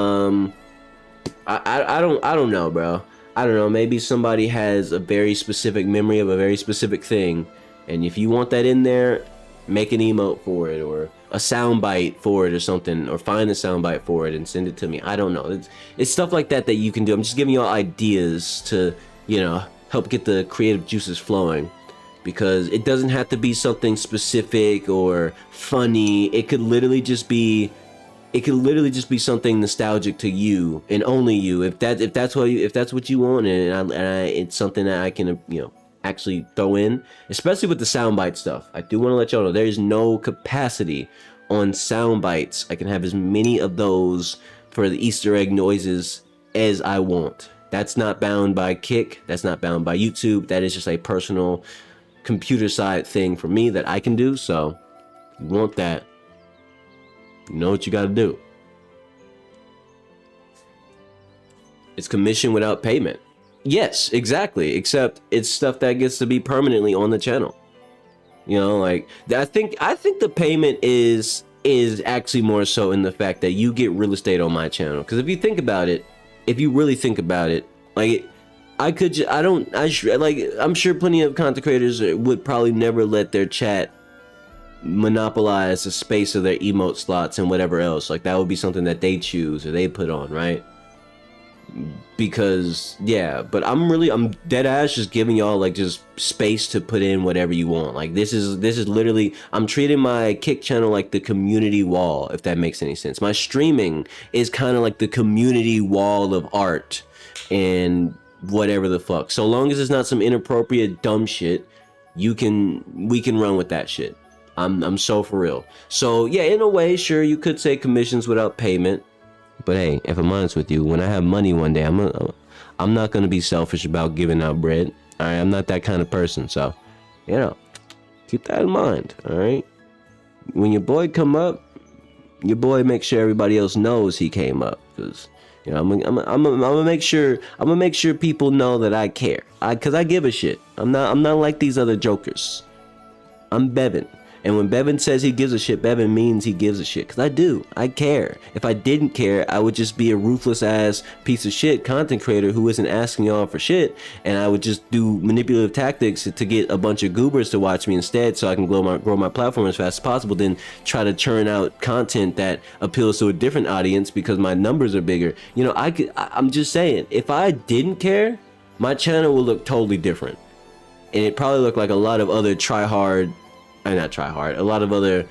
I don't know, bro. I don't know. Maybe somebody has a very specific memory of a very specific thing. And if you want that in there, make an emote for it, or a soundbite for it or something, or find a soundbite for it and send it to me. I don't know. It's stuff like that that you can do. I'm just giving y'all ideas to, you know, help get the creative juices flowing. Because it doesn't have to be something specific or funny. It could literally just be something nostalgic to you and only you. If that's what you want, and it's something that I can, you know, actually throw in, especially with the soundbite stuff. I do want to let y'all know there is no capacity on sound bites. I can have as many of those for the Easter egg noises as I want. That's not bound by Kick. That's not bound by YouTube. That is just a personal computer side thing for me that I can do. So if you want that, You know what you got to do. It's commission without payment. Yes, exactly. Except it's stuff that gets to be permanently on the channel. You know, like I think the payment is actually more so in the fact that you get real estate on my channel. Because if you think about it, if you really think about it, like I'm sure plenty of content creators would probably never let their chat monopolize the space of their emote slots and whatever else. Like that would be something that they choose or they put on, right? Because yeah, but I'm dead ass just giving y'all like just space to put in whatever you want. Like this is literally, I'm treating my Kick channel like the community wall, if that makes any sense. My streaming is kind of like the community wall of art and whatever the fuck. So long as it's not some inappropriate dumb shit, we can run with that shit. I'm so for real. So yeah, in a way, sure, you could say commissions without payment. But hey, if I'm honest with you, when I have money one day, I'm not gonna be selfish about giving out bread. All right, I'm not that kind of person. So, you know, keep that in mind. All right, when your boy come up, your boy make sure everybody else knows he came up, because you know I'm gonna make sure people know that I care. Cause I give a shit. I'm not like these other jokers. I'm Bevan. And when Bevan says he gives a shit, Bevan means he gives a shit. Because I do. I care. If I didn't care, I would just be a ruthless ass piece of shit content creator who isn't asking y'all for shit. And I would just do manipulative tactics to get a bunch of goobers to watch me instead, so I can grow my platform as fast as possible, then try to churn out content that appeals to a different audience because my numbers are bigger. You know, I'm just saying, if I didn't care, my channel would look totally different. And it probably look like a lot of other a lot of other,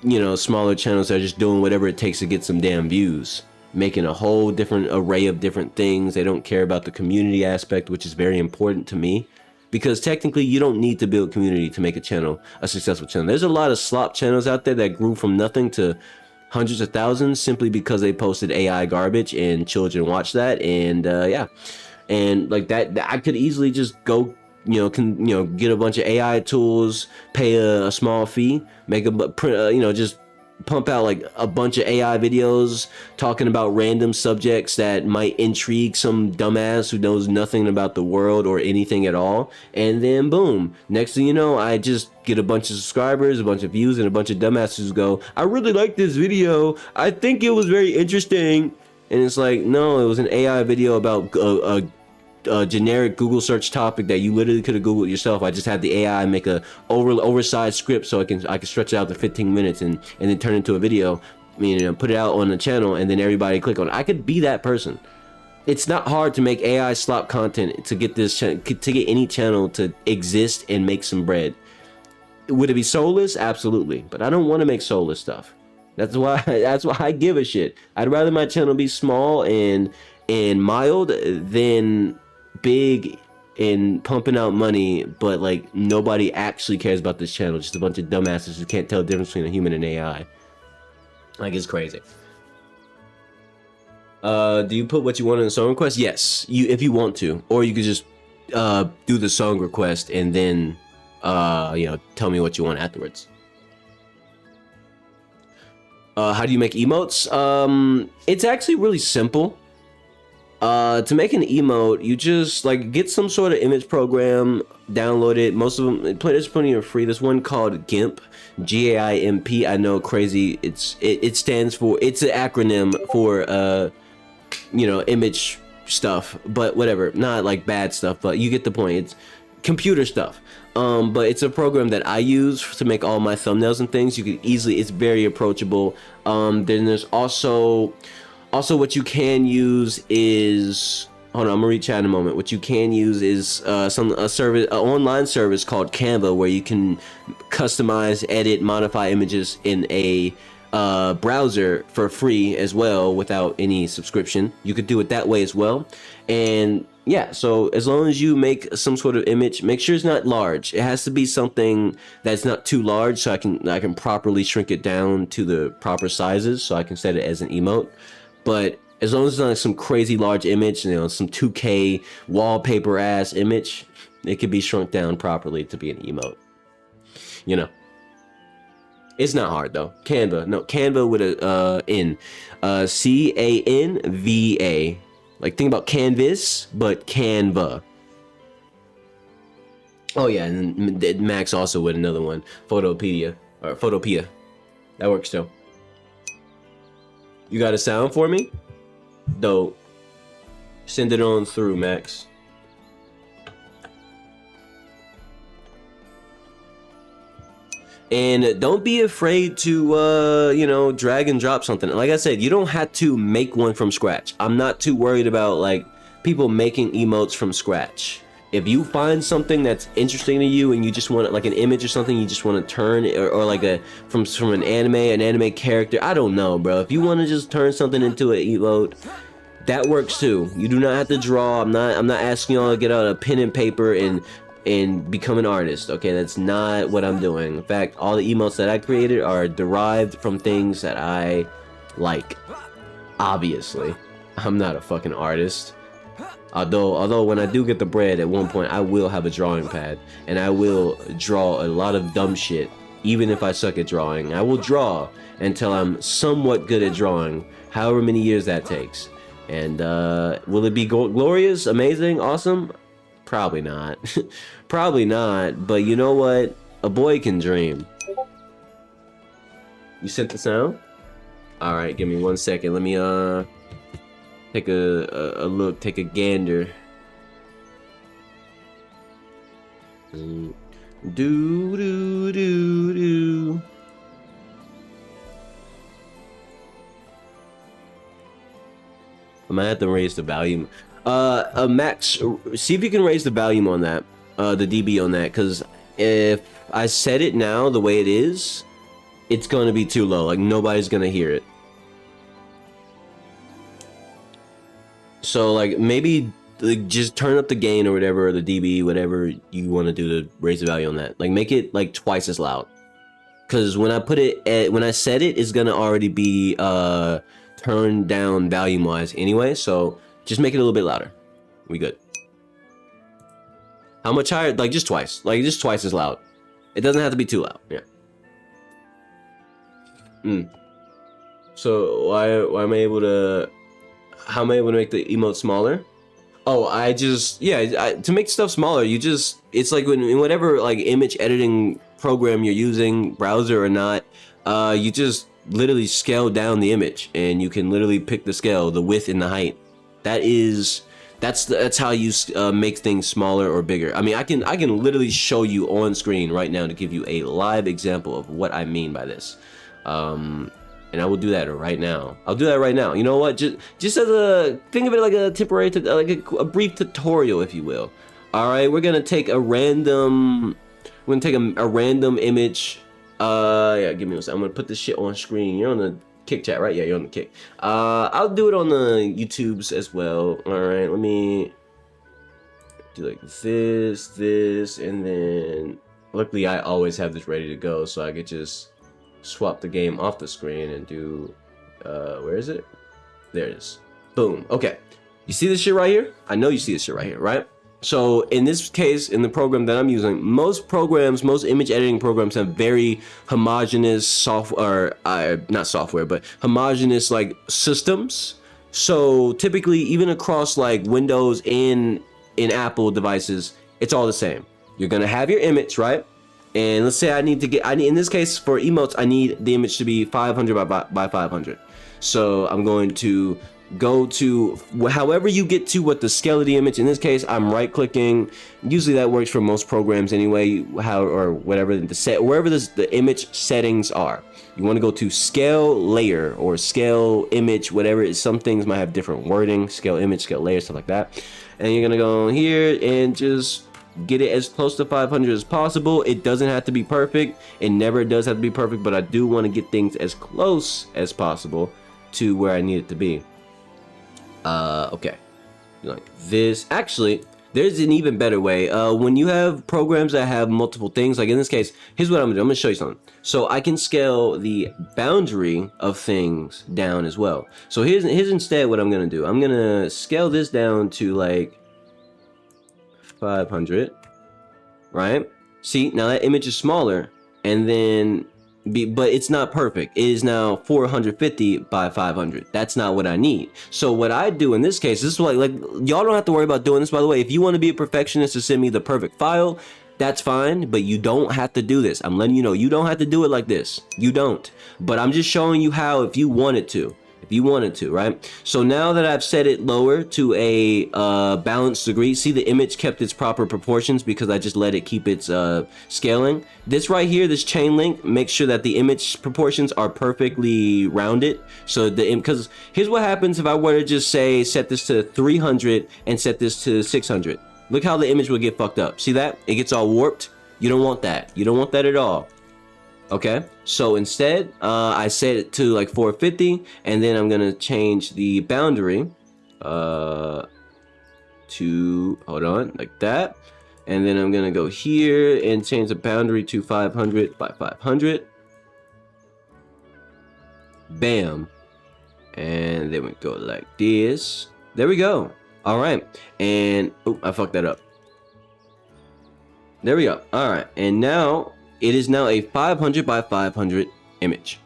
you know, smaller channels that are just doing whatever it takes to get some damn views, making a whole different array of different things. They don't care about the community aspect, which is very important to me, because technically you don't need to build community to make a channel a successful channel. There's a lot of slop channels out there that grew from nothing to hundreds of thousands simply because they posted AI garbage and children watch that. And yeah, and like that I could easily just go, get a bunch of AI tools, pay a small fee, make just pump out like a bunch of AI videos talking about random subjects that might intrigue some dumbass who knows nothing about the world or anything at all. And then boom, next thing you know, I just get a bunch of subscribers, a bunch of views, and a bunch of dumbasses who go, I really like this video, I think it was very interesting. And it's like, no, it was an AI video about a generic Google search topic that you literally could have Googled yourself. I just had the AI make a oversized script so I can stretch it out to 15 minutes and then turn it into a video, put it out on the channel, and then everybody click on it. I could be that person. It's not hard to make AI slop content to get any channel to exist and make some bread. Would it be soulless? Absolutely. But I don't want to make soulless stuff. That's why I give a shit. I'd rather my channel be small and mild than big and pumping out money, but like nobody actually cares about this channel. Just a bunch of dumbasses who can't tell the difference between a human and AI. Like, it's crazy. Do you put what you want in the song request? Yes, if you want to, or you could just do the song request and then tell me what you want afterwards. How do you make emotes? It's actually really simple. To make an emote, you just like get some sort of image program, download it. Most of them, there's plenty of free. There's one called GIMP, GAIMP. I know, crazy. It stands for, it's an acronym for image stuff, but whatever. Not like bad stuff, but you get the point. It's computer stuff. But it's a program that I use to make all my thumbnails and things. You can easily, it's very approachable. Then there's also what you can use is, hold on, I'm gonna reach out in a moment. What you can use is an online service called Canva, where you can customize, edit, modify images in a browser for free as well, without any subscription. You could do it that way as well. And yeah, so as long as you make some sort of image, make sure it's not large. It has to be something that's not too large, so I can properly shrink it down to the proper sizes, so I can set it as an emote. But as long as it's not like some crazy large image, some 2K wallpaper ass image, it could be shrunk down properly to be an emote. It's not hard though. Canva, no, Canva with a N, Canva. Like think about canvas, but Canva. Oh yeah, and Max also with another one, Photopedia or Photopea. That works too. You got a sound for me? Dope. Send it on through, Max. And don't be afraid to, you know, drag and drop something. Like I said, you don't have to make one from scratch. I'm not too worried about like people making emotes from scratch. If you find something that's interesting to you and you just want like an image or something, you just want to turn or like a from an anime character. I don't know, bro. If you want to just turn something into an emote, that works too. You do not have to draw. I'm not asking y'all to get out a pen and paper and become an artist. Okay, that's not what I'm doing. In fact, all the emotes that I created are derived from things that I like. Obviously, I'm not a fucking artist. Although when I do get the bread at one point, I will have a drawing pad and I will draw a lot of dumb shit. Even if I suck at drawing, I will draw until I'm somewhat good at drawing, however many years that takes. And will it be glorious, amazing, awesome? Probably not. Probably not, but you know what? A boy can dream. You sent the sound? Alright, give me 1 second. Let me take a look, take a gander. Do do do do. I might have to raise the volume. Max, see if you can raise the volume on that, the dB on that, because if I set it now the way it is, it's going to be too low. Like nobody's going to hear it. So like maybe like, just turn up the gain or whatever, or the dB, whatever you want to do to raise the value on that. Like make it like twice as loud. Because when I put it at, when I set it, it's going to already be turned down volume wise anyway. So just make it a little bit louder. We good. How much higher? Like just twice. Like just twice as loud. It doesn't have to be too loud. Yeah. So why am I able to? How am I able to make the emote smaller? Oh, I just to make stuff smaller. You just it's like in whatever like image editing program you're using, browser or not, you just literally scale down the image, and you can literally pick the scale, the width and the height. That's how you make things smaller or bigger. I mean, I can literally show you on screen right now to give you a live example of what I mean by this. And I will do that right now. I'll do that right now. You know what? Just as a think of it like a temporary, like a brief tutorial, if you will. All right, we're gonna take a random. We're gonna take a random image. Yeah, give me a second. I'm gonna put this shit on screen. You're on the Kick chat, right? Yeah, you're on the Kick. I'll do it on the YouTubes as well. All right, let me do like this, and then luckily I always have this ready to go, so I could just swap the game off the screen and do. Where is it? There it is. Boom. Okay. You see this shit right here? I know you see this shit right here, right? So in this case, in the program that I'm using, most image editing programs have very homogeneous software, not software, but homogeneous like systems. So typically, even across like Windows and in Apple devices, it's all the same. You're gonna have your image, right? And let's say I need in this case for emotes, I need the image to be 500 by 500. So I'm going to go to however you get to what the scale of the image. In this case, I'm right clicking. Usually that works for most programs anyway, whatever wherever the image settings are. You want to go to scale layer or scale image, whatever. Some things might have different wording, scale image, scale layer, stuff like that. And you're gonna go here and just get it as close to 500 as possible. It doesn't have to be perfect. It never does have to be perfect, but I do want to get things as close as possible to where I need it to be. Okay, like this. Actually, there's an even better way. When you have programs that have multiple things, like in this case, here's what I'm gonna do. I'm gonna show you something. So I can scale the boundary of things down as well. So here's instead what I'm gonna do. I'm gonna scale this down to like 500, right? See, now that image is smaller, and then But it's not perfect. It is now 450 by 500. That's not what I need. So what I do in this case, this is like y'all don't have to worry about doing this, by the way. If you want to be a perfectionist to send me the perfect file, that's fine, but you don't have to do this. I'm letting you know, you don't have to do it like this. You don't. But I'm just showing you how if you wanted to. If you wanted to, right? So now that I've set it lower to a balanced degree, see the image kept its proper proportions because I just let it keep its scaling. This right here, this chain link, make sure that the image proportions are perfectly rounded. So because here's what happens if I were to just say set this to 300 and set this to 600. Look how the image will get fucked up. See that? It gets all warped. You don't want that. You don't want that at all. Okay, so instead, I set it to like 450, and then I'm gonna change the boundary to, hold on, like that. And then I'm gonna go here and change the boundary to 500 by 500. Bam. And then we go like this. There we go. All right, and oh, I fucked that up. There we go. All right, and now it is now a 500 by 500 image,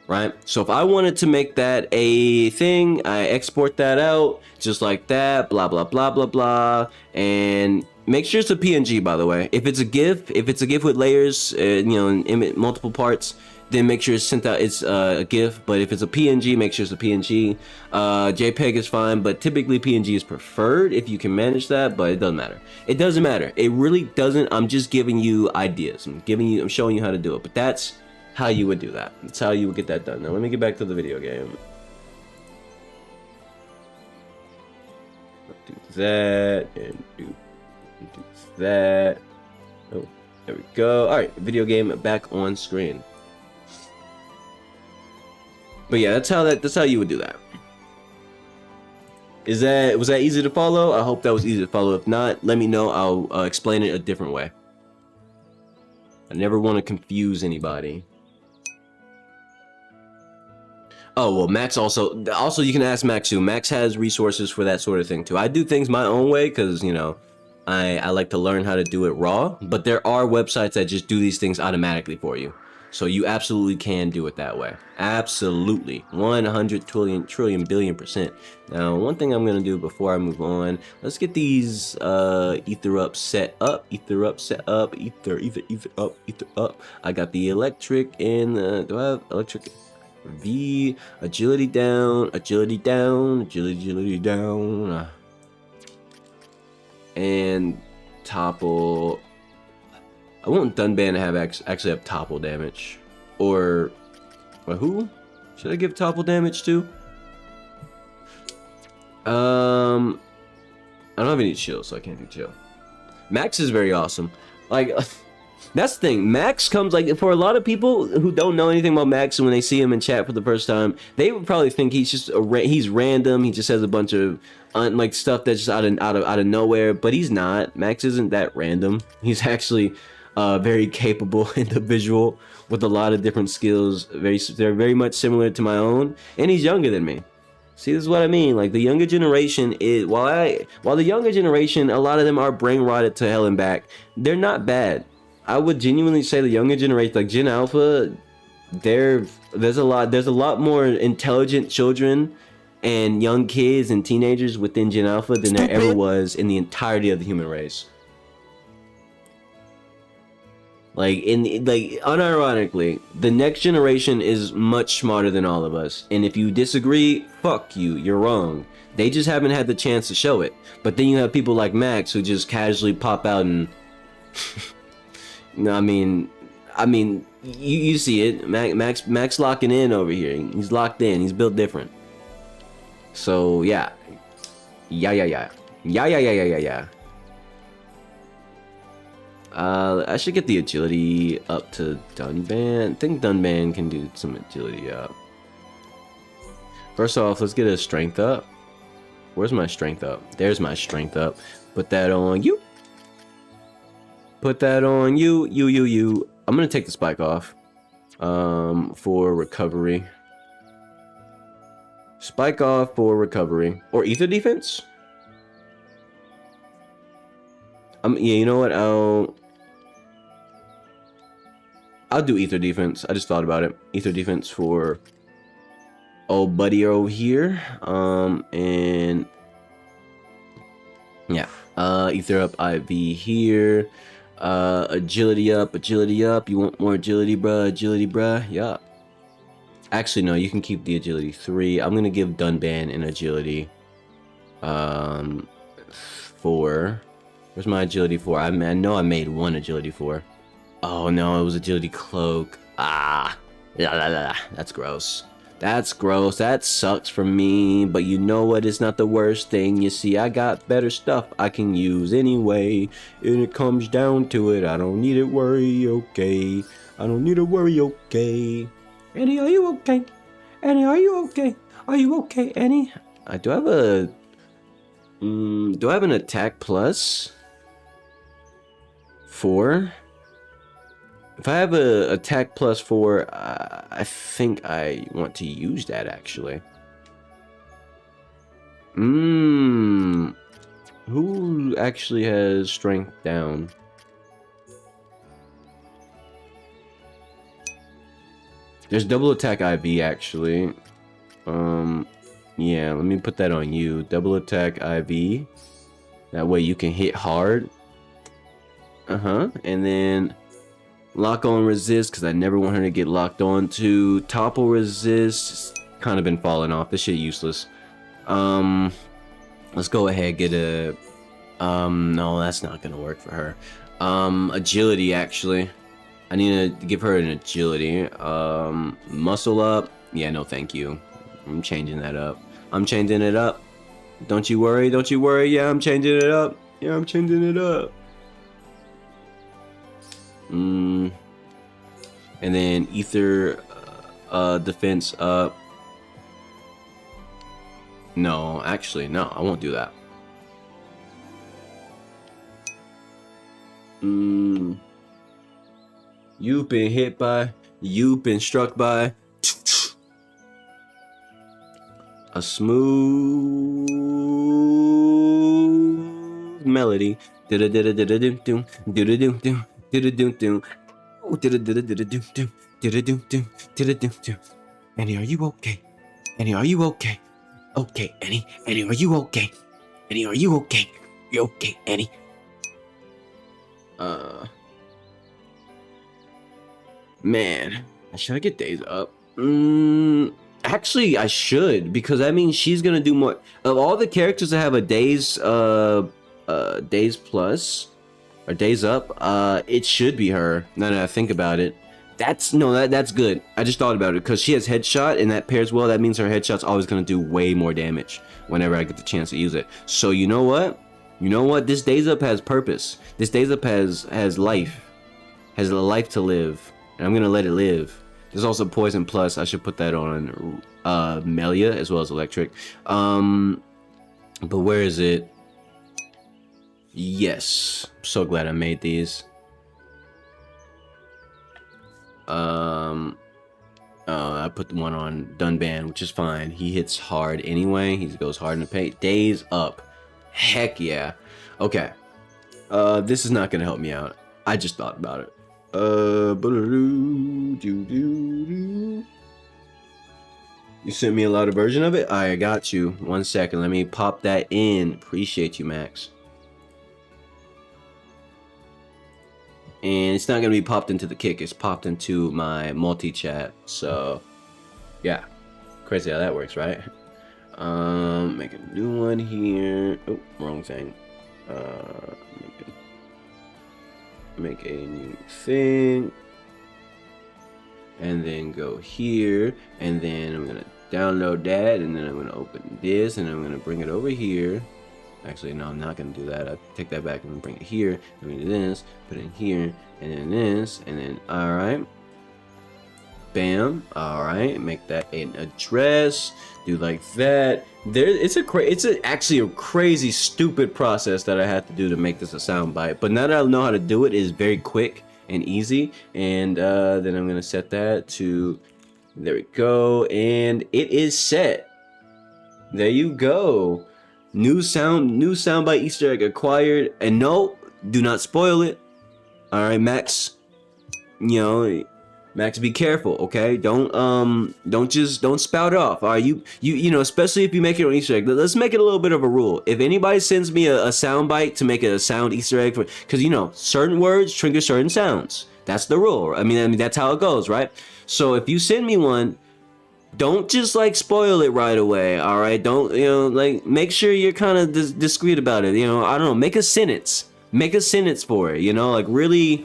right? So if I wanted to make that a thing, I export that out just like that, blah, blah, blah, blah, blah. And make sure it's a PNG, by the way. If it's a GIF with layers, you know, in multiple parts, then make sure it's sent out, it's a GIF. But if it's a PNG, make sure it's a PNG. JPEG is fine, but typically PNG is preferred if you can manage that, but it doesn't matter. It doesn't matter. It really doesn't. I'm just giving you ideas. I'm showing you how to do it, but that's how you would do that. That's how you would get that done. Now let me get back to the video game. Do that and do that. Oh, there we go. All right, video game back on screen. But yeah, that's how you would do that. Was that easy to follow? I hope that was easy to follow. If not, let me know. I'll explain it a different way. I never want to confuse anybody. Oh, well, Max also you can ask Max too. Max has resources for that sort of thing too. I do things my own way because, you know, I like to learn how to do it raw, but there are websites that just do these things automatically for you. So you absolutely can do it that way. Absolutely. 100 trillion billion %. Now, one thing I'm going to do before I move on, let's get these ether up, set up, ether up, set up, ether up. I got the electric and do I have electric? V, agility down, agility down. And topple. I want Dunban to have actually have topple damage. Or who? Should I give topple damage to? I don't have any chill, so I can't do chill. Max is very awesome. Like, that's the thing. Max comes, like, for a lot of people who don't know anything about Max, and when they see him in chat for the first time, they would probably think he's just he's random. He just has a bunch of like stuff that's just out of nowhere. But he's not. Max isn't that random. He's actually very capable individual with a lot of different skills. They're very much similar to my own, and he's younger than me. See, this is what I mean. Like, the younger generation is while the younger generation, a lot of them are brain rotted to hell and back. They're not bad. I would genuinely say the younger generation, like Gen Alpha, there's a lot more intelligent children and young kids and teenagers within Gen Alpha than there ever was in the entirety of the human race. Like, unironically, the next generation is much smarter than all of us. And if you disagree, fuck you, you're wrong. They just haven't had the chance to show it. But then you have people like Max who just casually pop out and no, I mean, you see it. Max locking in over here. He's locked in. He's built different. So yeah. I should get the agility up to Dunban. I think Dunban can do some agility up. First off, let's get a strength up. Where's my strength up? There's my strength up. Put that on you. Put that on you. I'm gonna take the spike off for recovery. Spike off for recovery. Or ether defense? Yeah, you know what? I'll do ether defense. I just thought about it. Ether defense for old buddy over here. And yeah, ether up IV here. Agility up, agility up. You want more agility, bruh? Agility, bruh? Yeah. Actually, no, you can keep the agility 3. I'm gonna give Dunban an agility 4. Where's my agility 4? I know I made one agility 4. Oh no, it was agility cloak. Ah, that's gross. That's gross. That sucks for me. But you know what? It's not the worst thing. You see, I got better stuff I can use anyway. And it comes down to it. I don't need to worry, okay? I don't need to worry, okay? Annie, are you okay? Annie, are you okay? Are you okay, Annie? Do I have a... do I have an attack plus? 4? If I have a attack plus 4, I think I want to use that actually. Who actually has strength down? There's double attack IV actually. Yeah, let me put that on you. Double attack IV. That way you can hit hard. And then lock on resist, because I never want her to get locked on to. Topple resist. Kind of been falling off. This shit useless. Let's go ahead get a no, that's not gonna work for her. Agility actually. I need to give her an agility. Muscle up. Yeah, no thank you. I'm changing that up. I'm changing it up. Don't you worry, don't you worry. Yeah, I'm changing it up. Yeah, I'm changing it up. And then ether defense up. No, actually, no, I won't do that. You've been hit by, you've been struck by a smooth melody. Annie, are you okay? Annie, are you okay? Okay, Annie. Annie, are you okay? Annie, are you okay? You okay, Annie? Man, should I get days up? Actually, I should, because that means she's gonna do more. Of all the characters that have a days plus or days up, it should be her. Now that I think about it, that's good. I just thought about it because she has headshot, and that pairs well. That means her headshot's always gonna do way more damage whenever I get the chance to use it. So you know what? You know what? This days up has purpose. This days up has life, has a life to live, and I'm gonna let it live. There's also poison plus. I should put that on Melia as well as electric. But where is it? Yes, I'm so glad I made these. I put the one on Dunban, which is fine. He hits hard anyway. He goes hard in the paint. Days up. Heck yeah. Okay. This is not gonna help me out. I just thought about it. You sent me a louder version of it? I got you. 1 second. Let me pop that in. Appreciate you, Max. And it's not gonna be popped into the kick. It's popped into my multi-chat. So, yeah. Crazy how that works, right? Make a new one here. Oh, wrong thing. Make a new thing. And then go here. And then I'm gonna download that. And then I'm gonna open this. And I'm gonna bring it over here. Actually, no, I'm not gonna do that. I take that back and bring it here. I'm gonna do this, put it in here, and then this, and then alright. Bam. Alright, make that an address. Do like that. It's actually a crazy stupid process that I had to do to make this a soundbite. But now that I know how to do it, it's very quick and easy. And then I'm gonna set that to, there we go, and it is set. There you go. New soundbite Easter egg acquired. And no, do not spoil it. Alright, Max. You know, Max, be careful, okay? Don't spout off. All right, you know, especially if you make it on Easter egg. Let's make it a little bit of a rule. If anybody sends me a sound bite to make it a sound Easter egg, because you know, certain words trigger certain sounds. That's the rule. I mean that's how it goes, right? So if you send me one, don't just like spoil it right away. All right, don't, you know, like make sure you're kind of discreet about it. You know, I don't know, make a sentence for it. You know, like really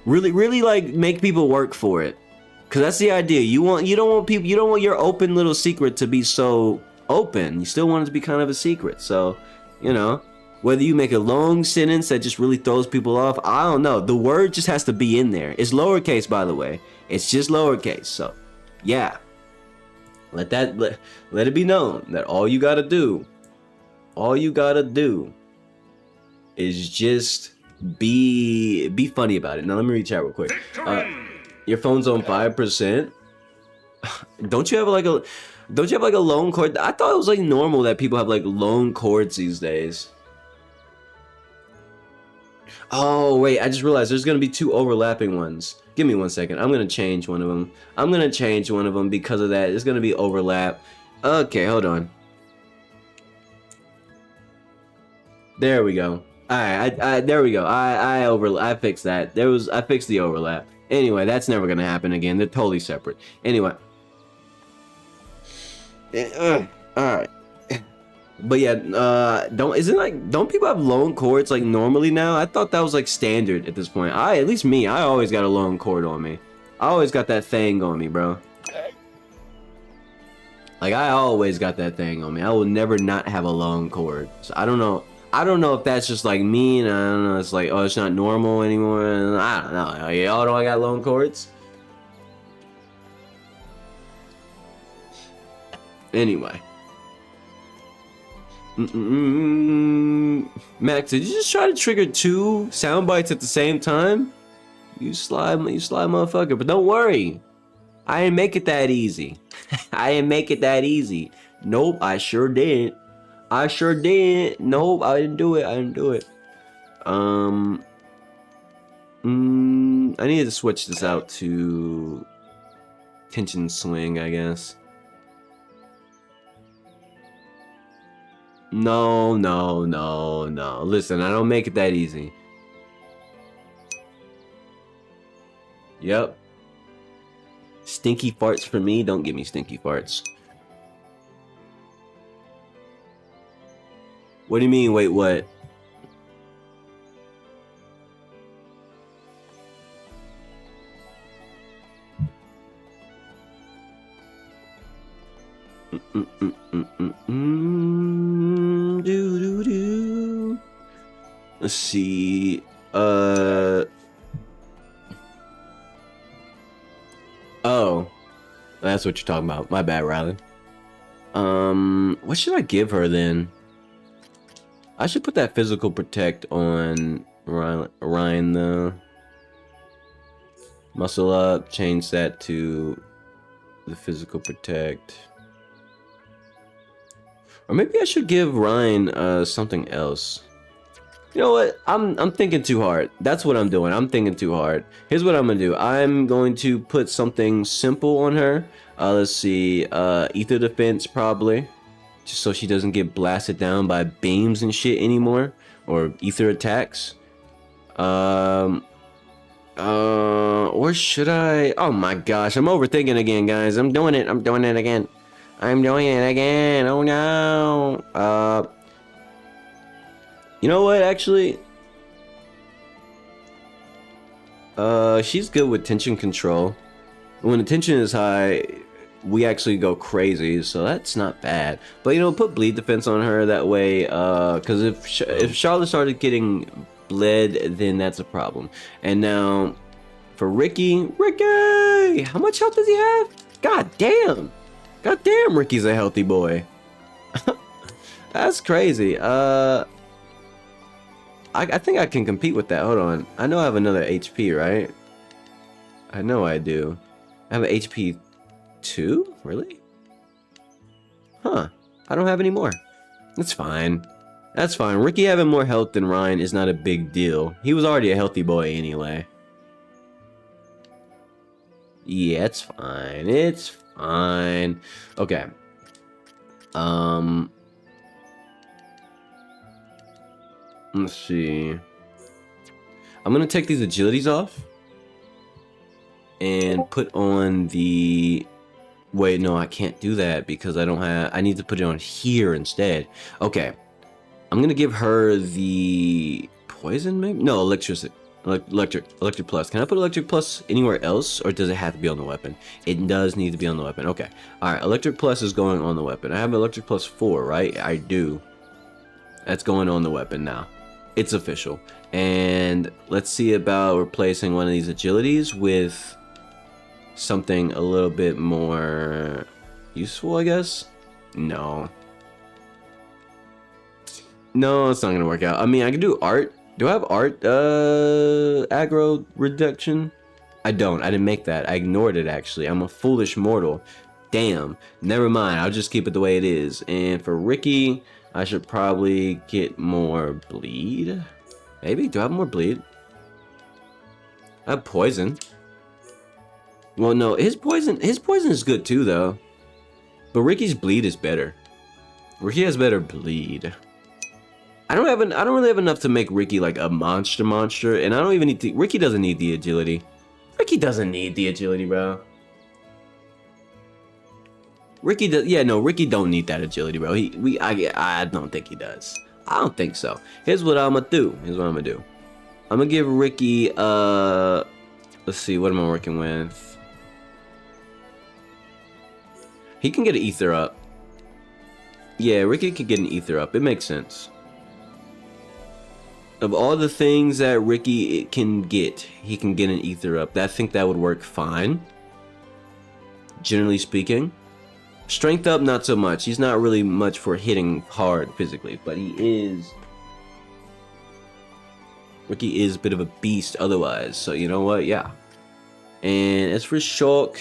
like make people work for it, because that's the idea. You don't want your open little secret to be so open. You still want it to be kind of a secret. So, you know, whether you make a long sentence that just really throws people off, I don't know, the word just has to be in there. It's lowercase, by the way. It's just lowercase. So yeah, let it be known that all you gotta do is just be funny about it. Now let me read chat real quick. Your phone's on 5%. Don't you have like a lone cord? I thought it was like normal that people have like lone cords these days. Oh wait, I just realized there's gonna be 2 overlapping ones. Give me 1 second. I'm gonna change one of them because of that. It's gonna be overlap. Okay, hold on. There we go. Alright, there we go. I fixed that. I fixed the overlap. Anyway, that's never gonna happen again. They're totally separate. Anyway. Alright. But yeah, don't people have lone cords like normally now? I thought that was like standard at this point. At least me, I always got a lone cord on me. I always got that thing on me, bro. Like I always got that thing on me. I will never not have a lone cord. So I don't know if that's just like me, and I don't know, it's like, oh, it's not normal anymore. I don't know. Y'all know I got lone cords? Anyway. Max, did you just try to trigger 2 sound bites at the same time? You sly motherfucker. But don't worry. I didn't make it that easy. Nope, I sure didn't. Nope, I didn't do it. I needed to switch this out to tension swing, I guess. No. Listen, I don't make it that easy. Yep. Stinky farts for me. Don't give me stinky farts. What do you mean? Wait, what? Let's see. Oh, that's what you're talking about. My bad, Riley. What should I give her then? I should put that physical protect on Ryan though. Muscle up, change that to the physical protect. Or maybe I should give Ryan something else. You know what? I'm thinking too hard. That's what I'm doing. I'm thinking too hard. Here's what I'm gonna do. I'm going to put something simple on her. Let's see. Ether defense probably, just so she doesn't get blasted down by beams and shit anymore, or ether attacks. Or should I? Oh my gosh, I'm overthinking again, guys. I'm doing it again. Oh no. You know what, actually? She's good with tension control. When the tension is high, we actually go crazy, so that's not bad. But you know, put bleed defense on her that way, because if Charlotte started getting bled, then that's a problem. And now, for Ricky, how much health does he have? God damn, Ricky's a healthy boy. That's crazy. I think I can compete with that. Hold on. I know I have another HP, right? I know I do. I have an HP 2? Really? Huh. I don't have any more. That's fine. That's fine. Ricky having more health than Ryan is not a big deal. He was already a healthy boy anyway. Yeah, it's fine. It's fine. Okay. Let's see. I'm gonna take these agilities off and put on the. Wait, no, I can't do that because I don't have. I need to put it on here instead. Okay. I'm gonna give her the poison, maybe? No, electricity. Electric plus. Can I put electric plus anywhere else, or does it have to be on the weapon? It does need to be on the weapon. Okay. All right. Electric plus is going on the weapon. I have electric plus 4, right? I do. That's going on the weapon now. It's official. And let's see about replacing one of these agilities with something a little bit more useful, I guess. No. No, it's not gonna work out. I mean, I can do art. Do I have art aggro reduction? I don't. I didn't make that. I ignored it, actually. I'm a foolish mortal. Damn. Never mind. I'll just keep it the way it is. And for Ricky, I should probably get more bleed. Maybe? Do I have more bleed? I have poison. Well, no. His poison is good too, though. But Ricky's bleed is better. Ricky has better bleed. I don't really have enough to make Ricky like a monster, and I don't even need to. Ricky doesn't need the agility. Ricky doesn't need the agility, bro. Ricky does. Yeah, no, Ricky don't need that agility, bro. I don't think he does. I don't think so. Here's what I'm gonna do. I'm gonna give Ricky. Let's see. What am I working with? He can get an ether up. Yeah, Ricky can get an ether up. It makes sense. Of all the things that Ricky can get, he can get an ether up. I think that would work fine. Generally speaking. Strength up, not so much. He's not really much for hitting hard physically, but Ricky is a bit of a beast otherwise, so you know what? Yeah. And as for Shulk,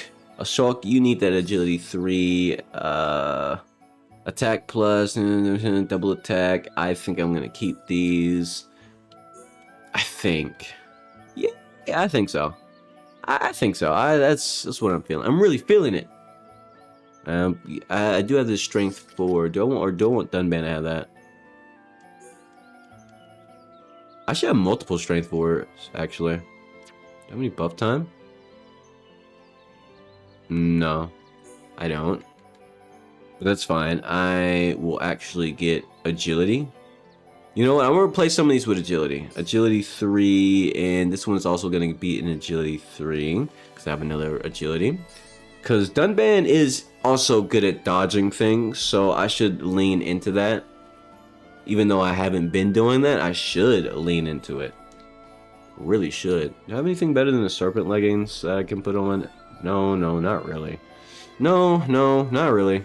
you need that agility 3, attack plus, double attack. I think I'm gonna keep these. I think. Yeah, I think so. I think so. That's what I'm feeling. I'm really feeling it. I do have the strength 4. Do I want Dunban to have that? I should have multiple strength 4s, actually. Do I have any buff time? No, I don't. But that's fine. I will actually get agility. You know what? I'm gonna replace some of these with agility. Agility 3, and this one's also gonna be an agility 3 because I have another agility. Because Dunban is also good at dodging things, so I should lean into that. Even though I haven't been doing that, I should lean into it. Really should. Do I have anything better than the serpent leggings that I can put on? No, not really. No, not really.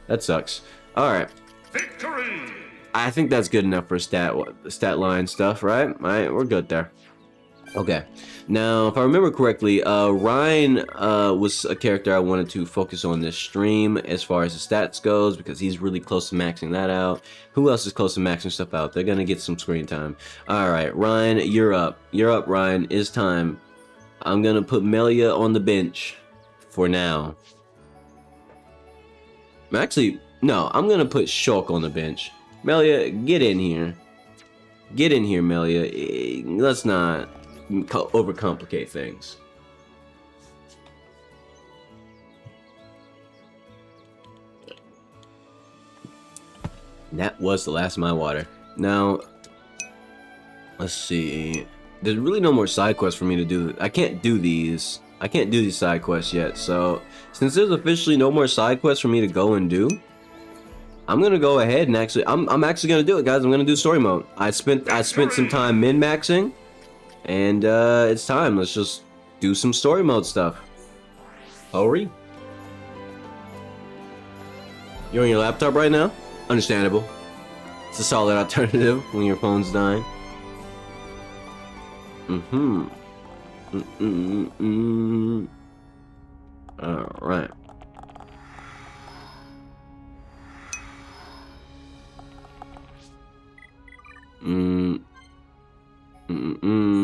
That sucks. Alright. Victory! I think that's good enough for stat line stuff, right? Alright, we're good there. Okay. Now, if I remember correctly, Ryan was a character I wanted to focus on this stream as far as the stats goes because he's really close to maxing that out. Who else is close to maxing stuff out? They're gonna get some screen time. Alright, Ryan, you're up. You're up, Ryan. It's time. I'm gonna put Melia on the bench for now. Actually, no, I'm gonna put Shulk on the bench. Melia, get in here. Get in here, Melia. Let's not overcomplicate things. That was the last of my water. Now, let's see. There's really no more side quests for me to do. I can't do these. I can't do these side quests yet. So, since there's officially no more side quests for me to go and do, I'm gonna go ahead and actually, I'm actually gonna do it, guys. I'm gonna do story mode. I spent some time min-maxing, and it's time. Let's just do some story mode stuff. Hurry. You're on your laptop right now? Understandable. It's a solid alternative when your phone's dying. Alright.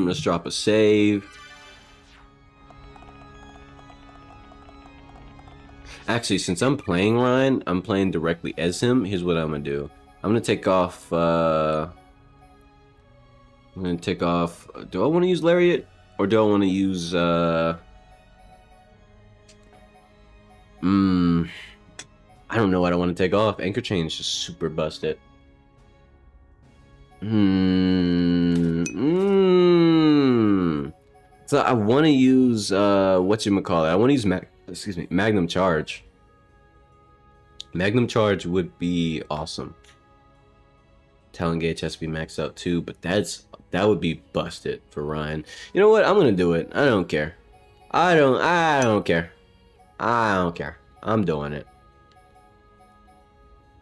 Let's drop a save. Actually, since I'm playing Ryan, I'm playing directly as him. Here's what I'm gonna do. I'm gonna take off. I'm gonna take off. Do I want to use Lariat or do I want to use? I don't know what I want to take off. Anchor chain is just super busted. So I want to use whatchamacallit. I want to use Magnum Charge. Magnum Charge would be awesome. Talent Gauge has to be maxed out too, but that would be busted for Ryan. You know what? I'm gonna do it. I don't care. I don't care. I don't care. I'm doing it.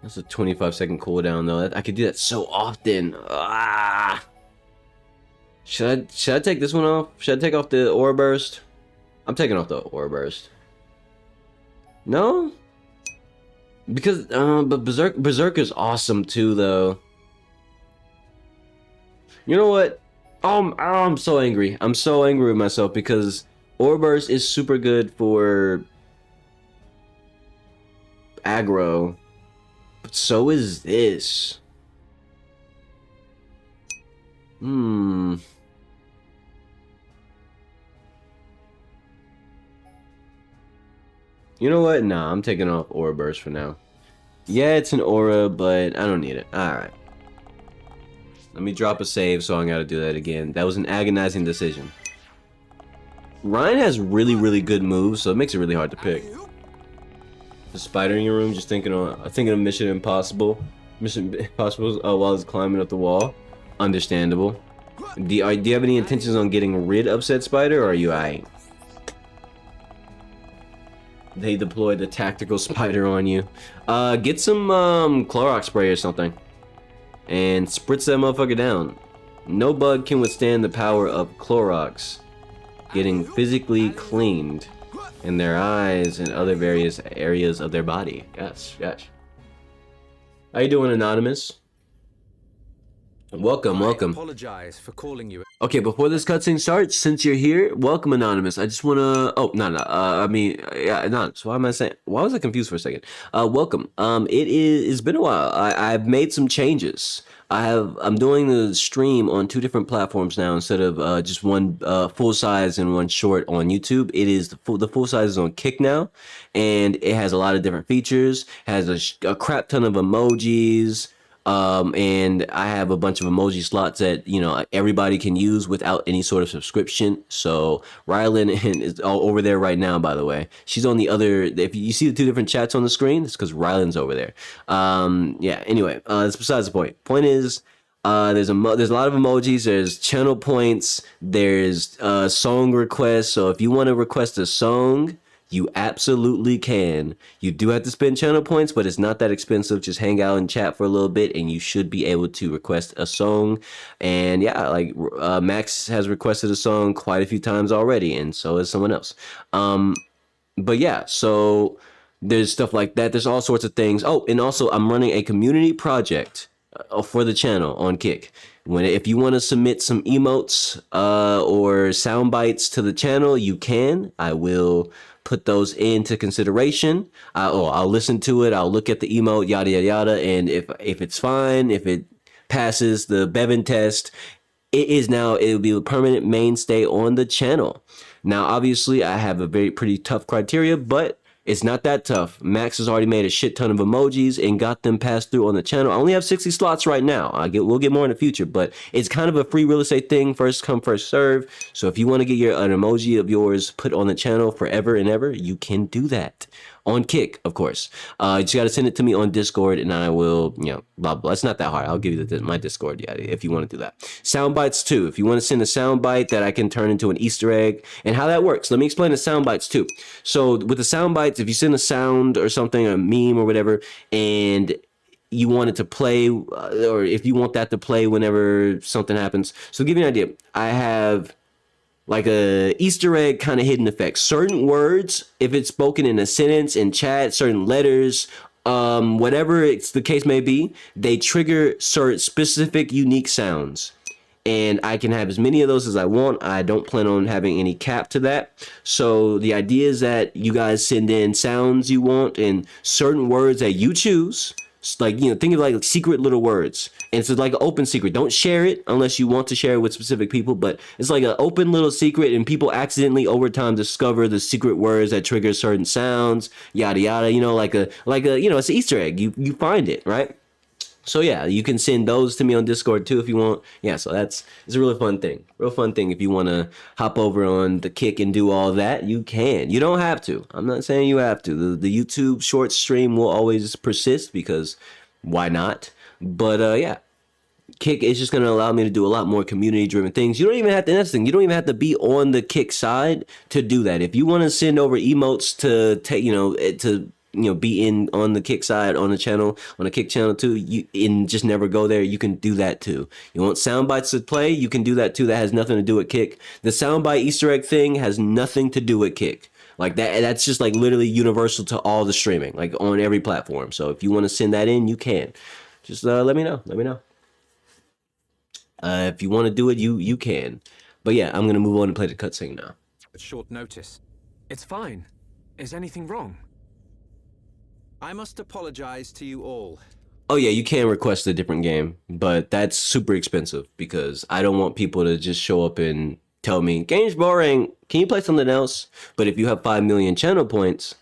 That's a 25-second cooldown though. I could do that so often. Should I take this one off? Should I take off the Aura Burst? I'm taking off the Aura Burst. No? Because but Berserk is awesome too though. You know what? I'm so angry. I'm so angry with myself because Aura Burst is super good for aggro. But so is this. You know what? Nah, I'm taking off Aura Burst for now. Yeah, it's an aura, but I don't need it. Alright. Let me drop a save, so I gotta do that again. That was an agonizing decision. Ryan has really, really good moves, so it makes it really hard to pick. The spider in your room, just thinking of Mission Impossible. Mission Impossible while he's climbing up the wall. Understandable. Do you have any intentions on getting rid of said spider, or are you aight? They deployed the tactical spider on you. Get some Clorox spray or something. And spritz that motherfucker down. No bug can withstand the power of Clorox getting physically cleaned in their eyes and other various areas of their body. Yes, yes. How you doing, Anonymous? Welcome. Apologize for calling you. Okay, before this cutscene starts, since you're here, welcome, Anonymous. I just wanna. Oh, no. Anonymous. Why am I saying? Why was I confused for a second? Welcome. It's been a while. I've made some changes. I'm doing the stream on 2 different platforms now instead of just one full size and one short on YouTube. It is the full size is on Kick now, and it has a lot of different features. Has a crap ton of emojis. And I have a bunch of emoji slots that, everybody can use without any sort of subscription. So Rylan is all over there right now, by the way. She's on the other, if you see the 2 different chats on the screen, it's because Rylan's over there. Yeah, anyway, that's besides the point. Point is, there's a lot of emojis, there's channel points, there's song requests. So if you want to request a song, you absolutely can. You do have to spend channel points, but it's not that expensive. Just hang out and chat for a little bit, and you should be able to request a song. And yeah, like Max has requested a song quite a few times already, and so has someone else. But yeah, so there's stuff like that. There's all sorts of things. Oh, and also I'm running a community project for the channel on Kick. If you want to submit some emotes or sound bites to the channel, you can. I will put those into consideration. I'll listen to it. I'll look at the emote, yada yada yada, and if it's fine, if it passes the Bevan test, it will be a permanent mainstay on the channel. Now, obviously, I have a pretty tough criteria, but it's not that tough. Max has already made a shit ton of emojis and got them passed through on the channel. I only have 60 slots right now. We'll get more in the future, but it's kind of a free real estate thing. First come, first serve. So if you want to get an emoji of yours put on the channel forever and ever, you can do that. On Kick, of course. You just got to send it to me on Discord, and I will, blah, blah. It's not that hard. I'll give you my Discord, if you want to do that. Sound bites, too. If you want to send a sound bite that I can turn into an Easter egg, and how that works. Let me explain the sound bites, too. So with the sound bites, if you send a sound or something, a meme or whatever, and you want it to play, or if you want that to play whenever something happens. So to give you an idea, I have like a Easter egg kind of hidden effect. Certain words, if it's spoken in a sentence, in chat, certain letters, whatever the case may be, they trigger certain specific unique sounds. and I can have as many of those as I want. I don't plan on having any cap to that. So the idea is that you guys send in sounds you want and certain words that you choose. Like, you know, think of like secret little words. And it's like an open secret. Don't share it unless you want to share it with specific people, but it's like an open little secret, and people accidentally over time discover the secret words that trigger certain sounds, yada yada, you know, like a you know, it's an Easter egg. You find it, right? So yeah, you can send those to me on Discord too if you want. Yeah, so it's a really fun thing. Real fun thing. If you want to hop over on the Kick and do all that, you can. You don't have to. I'm not saying you have to. The YouTube short stream will always persist because why not? But yeah, Kick is just going to allow me to do a lot more community driven things. You don't even have to, that's the thing, you don't even have to be on the Kick side to do that. If you want to send over emotes to take, be in on the Kick side on the channel, on the Kick channel too, and just never go there, you can do that too. You want sound bites to play, you can do that too. That has nothing to do with Kick. The soundbite Easter egg thing has nothing to do with Kick. Like that's just like literally universal to all the streaming, like on every platform. So if you want to send that in, you can. Just let me know. If you want to do it, you can. But yeah, I'm gonna move on and play the cutscene now. At short notice. It's fine. Is anything wrong? I must apologize to you all. Oh yeah, you can request a different game, but that's super expensive because I don't want people to just show up and tell me, game's boring, can you play something else? But if you have 5 million channel points,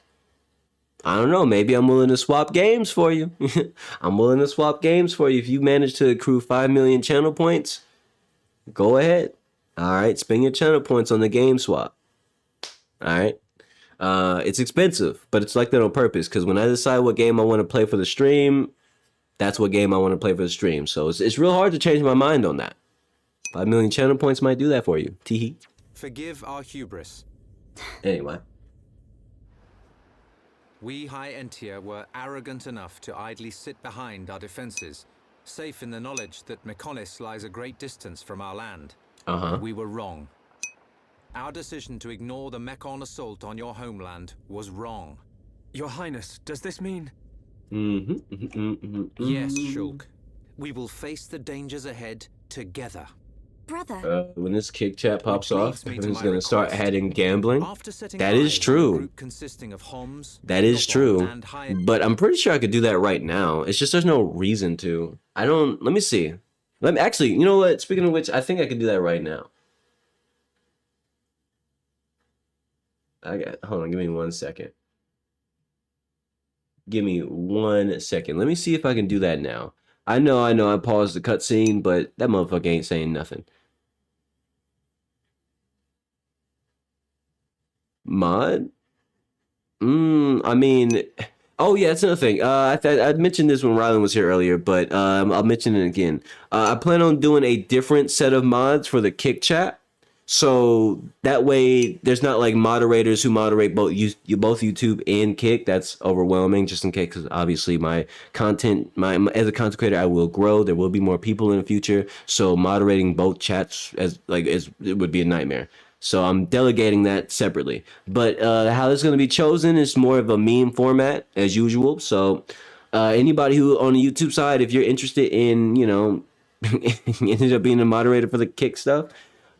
I don't know, maybe I'm willing to swap games for you. I'm willing to swap games for you. If you manage to accrue 5 million channel points, go ahead. All right, spend your channel points on the game swap. All right. It's expensive, but it's like that on purpose because when I decide what game I want to play for the stream, that's what game I want to play for the stream. So it's real hard to change my mind on that. 5 million channel points might do that for you. Teehee. Forgive our hubris. Anyway. We High Entier were arrogant enough to idly sit behind our defenses, safe in the knowledge that Mekonis lies a great distance from our land. We were wrong. Our decision to ignore the Mekon assault on your homeland was wrong. Your Highness, does this mean? Yes, Shulk. We will face the dangers ahead together. Brother. When this Kick chat pops off, everyone's going to start adding gambling. That is true. That is true. But I'm pretty sure I could do that right now. It's just there's no reason to. Let me see. Actually, you know what? Speaking of which, I think I could do that right now. Hold on, give me 1 second. Give me 1 second. Let me see if I can do that now. I know, I paused the cutscene, but that motherfucker ain't saying nothing. Mod? I mean, oh yeah, that's another thing. I mentioned this when Rylan was here earlier, but I'll mention it again. I plan on doing a different set of mods for the Kick chat. So that way there's not like moderators who moderate both YouTube and Kick. That's overwhelming just in case, because obviously my content, as a content creator, I will grow. There will be more people in the future. So moderating both chats it would be a nightmare. So I'm delegating that separately. But how it's going to be chosen is more of a meme format as usual. So anybody who on the YouTube side, if you're interested in, ended up being a moderator for the Kick stuff,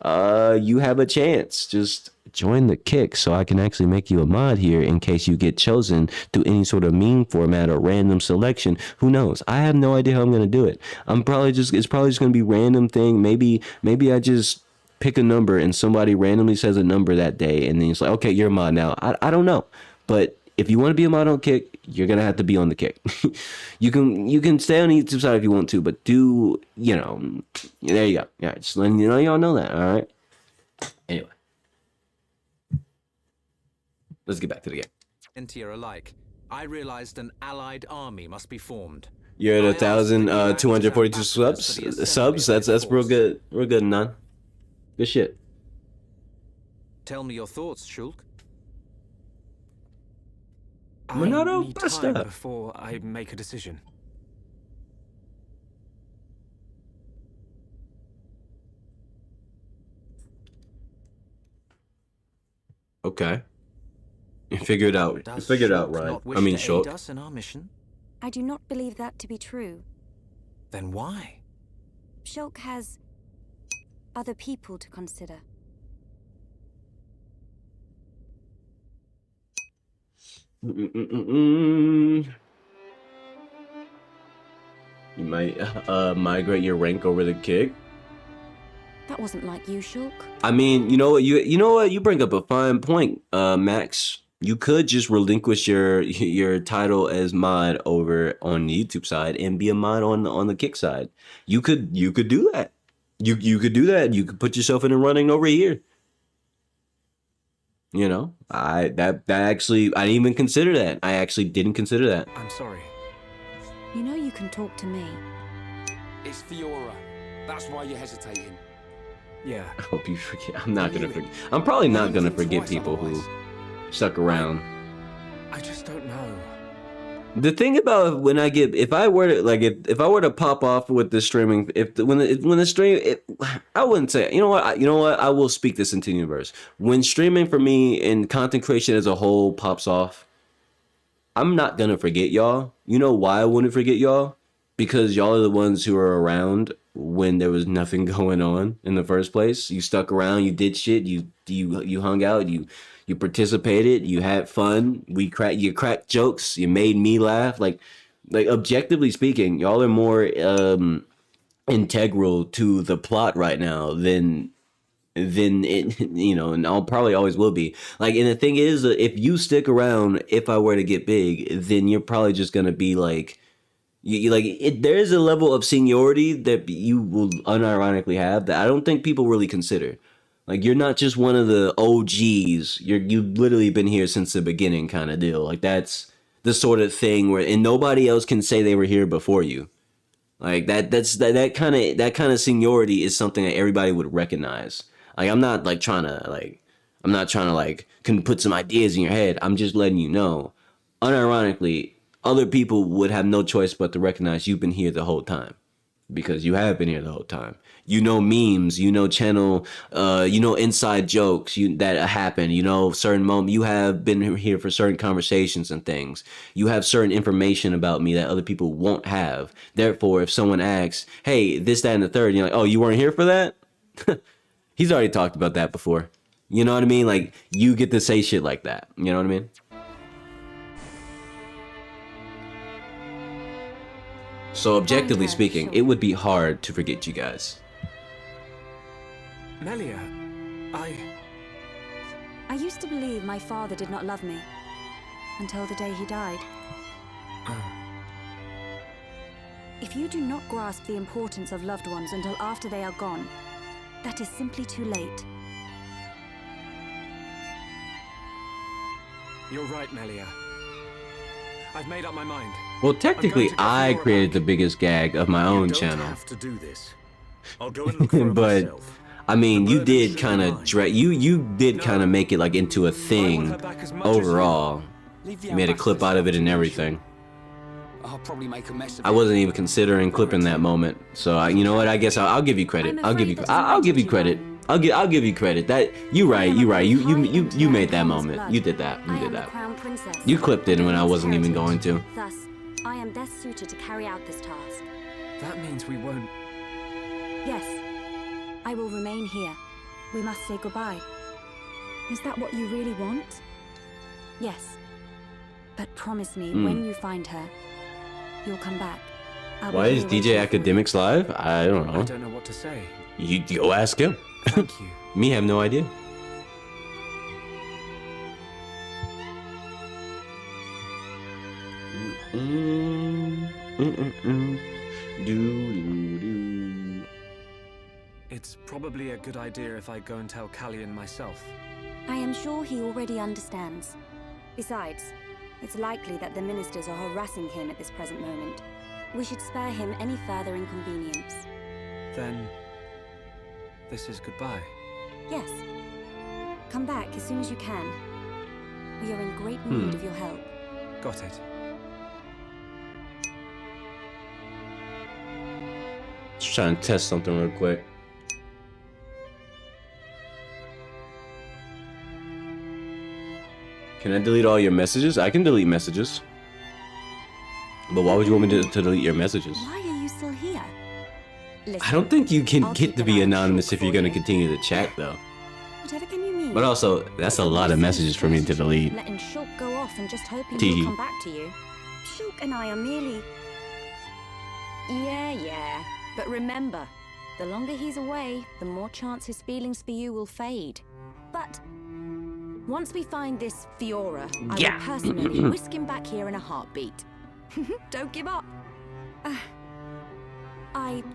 you have a chance. Just join the Kick so I can actually make you a mod here in case you get chosen to any sort of meme format or random selection. Who knows? I have no idea how I'm going to do it. It's probably just going to be random thing. Maybe I just pick a number and somebody randomly says a number that day and then it's like, okay, you're a mod now. I don't know. But if you want to be a mod on Kick, you're going to have to be on the Kick. You can stay on the YouTube side if you want to, but there you go. Yeah, just letting y'all know that, all right? Anyway. Let's get back to the game. Entier alike, I realized an allied army must be formed. You're at 1,242 subs. That's real good. Real good, Nan. Good shit. Tell me your thoughts, Shulk. I need time before I make a decision. Okay. You figured it out. You figured it out, right? I mean, sure. Us in our mission? I do not believe that to be true. Then why? Shulk has other people to consider. You might migrate your rank over the kick. That wasn't like you, Shulk. I mean, you know what? You know what? You bring up a fine point, Max. You could just relinquish your title as mod over on the YouTube side and be a mod on the kick side. You could do that. You could do that. You could put yourself in the running over here. You know, that actually I didn't even consider that. I actually didn't consider that. I'm sorry. You know you can talk to me. It's Fiora. That's why you're hesitating. Yeah. I hope you forget. I'm not gonna forget. I'm probably not gonna forget people who stuck around. I just don't know. The thing about when I get, if I were to pop off with the streaming, when the stream, I wouldn't say, you know what, I will speak this into the universe. When streaming for me and content creation as a whole pops off, I'm not gonna forget y'all. You know why I wouldn't forget y'all? Because y'all are the ones who are around when there was nothing going on in the first place. You stuck around, you did shit, you hung out, you participated, you had fun, you cracked jokes, you made me laugh. Like objectively speaking, y'all are more integral to the plot right now than it, you know, and I'll probably always will be. Like, and the thing is, if you stick around, if I were to get big, then you're probably just gonna be like, there is a level of seniority that you will unironically have that I don't think people really consider. Like, you're not just one of the OGs. You've literally been here since the beginning, kind of deal. Like, that's the sort of thing where, and nobody else can say they were here before you. Like that kind of seniority is something that everybody would recognize. Like, I'm not trying to can put some ideas in your head. I'm just letting you know, unironically, other people would have no choice but to recognize you've been here the whole time, because you have been here the whole time. You know memes, you know channel, you know inside jokes that happen, you know certain moments. You have been here for certain conversations and things. You have certain information about me that other people won't have. Therefore, if someone asks, hey, this, that, and the third, you're like, oh, you weren't here for that? He's already talked about that before. You know what I mean? Like, you get to say shit like that. You know what I mean? So objectively speaking, it would be hard to forget you guys. Melia, I used to believe my father did not love me until the day he died. If you do not grasp the importance of loved ones until after they are gone, that is simply too late. You're right, Melia. I've made up my mind. Well, technically, I created the biggest gag of my own channel. You don't have to do this. I'll go and look for it but myself. I mean, you did kind of you did kind of make it like into a thing overall. You made a clip out of it and everything. I'll probably make a mess of it. I wasn't even considering clipping that moment. So you know what? I guess I'll give you credit. I'll give you credit. I'll give you credit. That you right. You made that moment. You did that. You did that. You clipped it when I wasn't even going to. Thus, I am best suited to carry out this task. That means we won't. Yes, I will remain here. We must say goodbye. Is that what you really want? Yes. But promise me, when you find her, you'll come back. Why is DJ Academics live? I don't know. I don't know what to say. You go ask him. Thank you. Me have no idea. It's probably a good idea if I go and tell Callion myself. I am sure he already understands. Besides, it's likely that the ministers are harassing him at this present moment. We should spare him any further inconvenience. Then, this is goodbye. Yes. Come back as soon as you can. We are in great need of your help. Got it. Just trying to test something real quick. Can I delete all your messages? I can delete messages. But why would you want me to delete your messages? Why are you still here? Listen, I don't think you can I'll get keep to an be eye on anonymous Shulk if you're for gonna you. continue to chat though. Whatever can you mean? But also, that's a lot of messages for me to delete. Letting Shulk go off and just hoping Tee. he'll come back to you. Shulk and I are merely... Yeah. But remember, the longer he's away, the more chance his feelings for you will fade. But once we find this Fiora, I will personally whisk him back here in a heartbeat. Don't give up.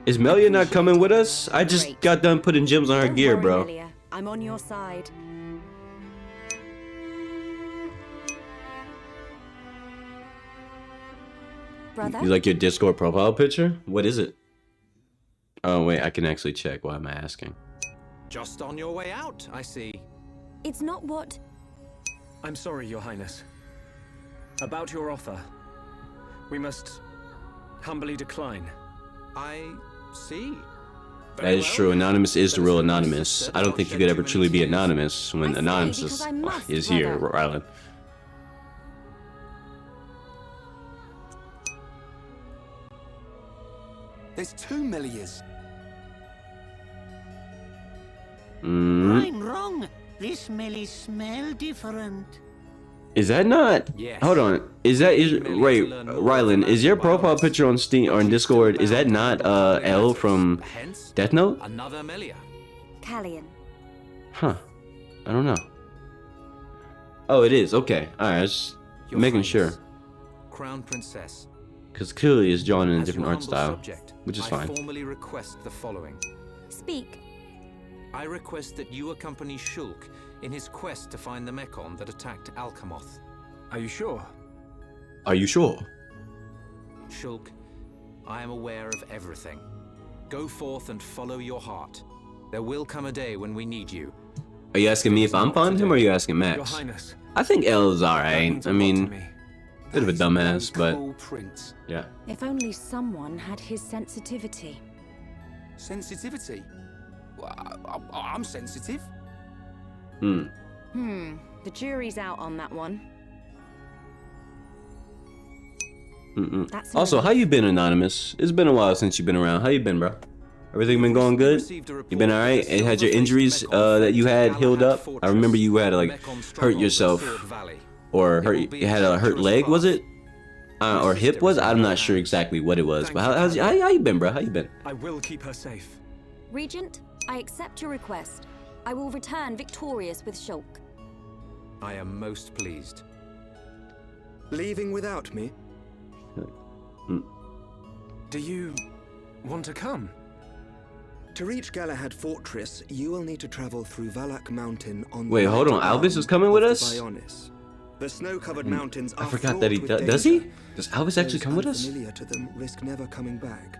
Is Melia not coming with us? I just Great. got done putting gems on her Don't gear, worry, bro. Melia. I'm on your side. Brother? You like your Discord profile picture? What is it? Oh wait, I can actually check. Why am I asking? Just on your way out, I see. It's not what... I'm sorry, Your Highness. About your offer, we must humbly decline. I see. That is true. Anonymous is the real anonymous. I don't think you could ever truly be anonymous when anonymous is here, Rylan. There's 2 Melias. I'm wrong. This Melie smell different. Is that not? Yes. Hold on. Is that wait, Rylan? Is your profile picture on Steam or on Discord? Is that not L from Hence, Death Note? another Melia. Callian. Huh. I don't know. Oh, it is. Okay. All right. Just Your making Highness, sure. Crown Princess. Because clearly it's drawn in a As different your art humble style, subject, which is I fine. formally request the following. Speak. I request that you accompany Shulk in his quest to find the Mechon that attacked Alcamoth. Are you sure? Are you sure? Shulk, I am aware of everything. Go forth and follow your heart. There will come a day when we need you. Are you asking me if I'm fond of him, or are you asking Your Max? Highness. I think L is that alright. means I a lot to mean, me. bit of a That is dumbass, one but cool prince. yeah. If only someone had his sensitivity. Sensitivity? Well, I'm sensitive. The jury's out on that one. That's Also, how you been, Anonymous? It's been a while since you've been around. How you been, bro? Everything been going good? You been alright? And had your injuries that you had healed up? I remember you had to like hurt yourself, or you had a hurt leg, was it? Or hip was? I'm not sure exactly what it was. But how you been, bro? How you been? I will keep her safe. Regent, I accept your request. I will return victorious with Shulk. I am most pleased. Leaving without me? Do you want to come? To reach Galahad Fortress, you will need to travel through Valak Mountain on Wait, the hold on. right Albus arm is coming with of the us? Bionis. The snow-covered mountains are I forgot that he fraught with does. He? danger. Does Albus actually Those come with us? unfamiliar to them risk never coming back.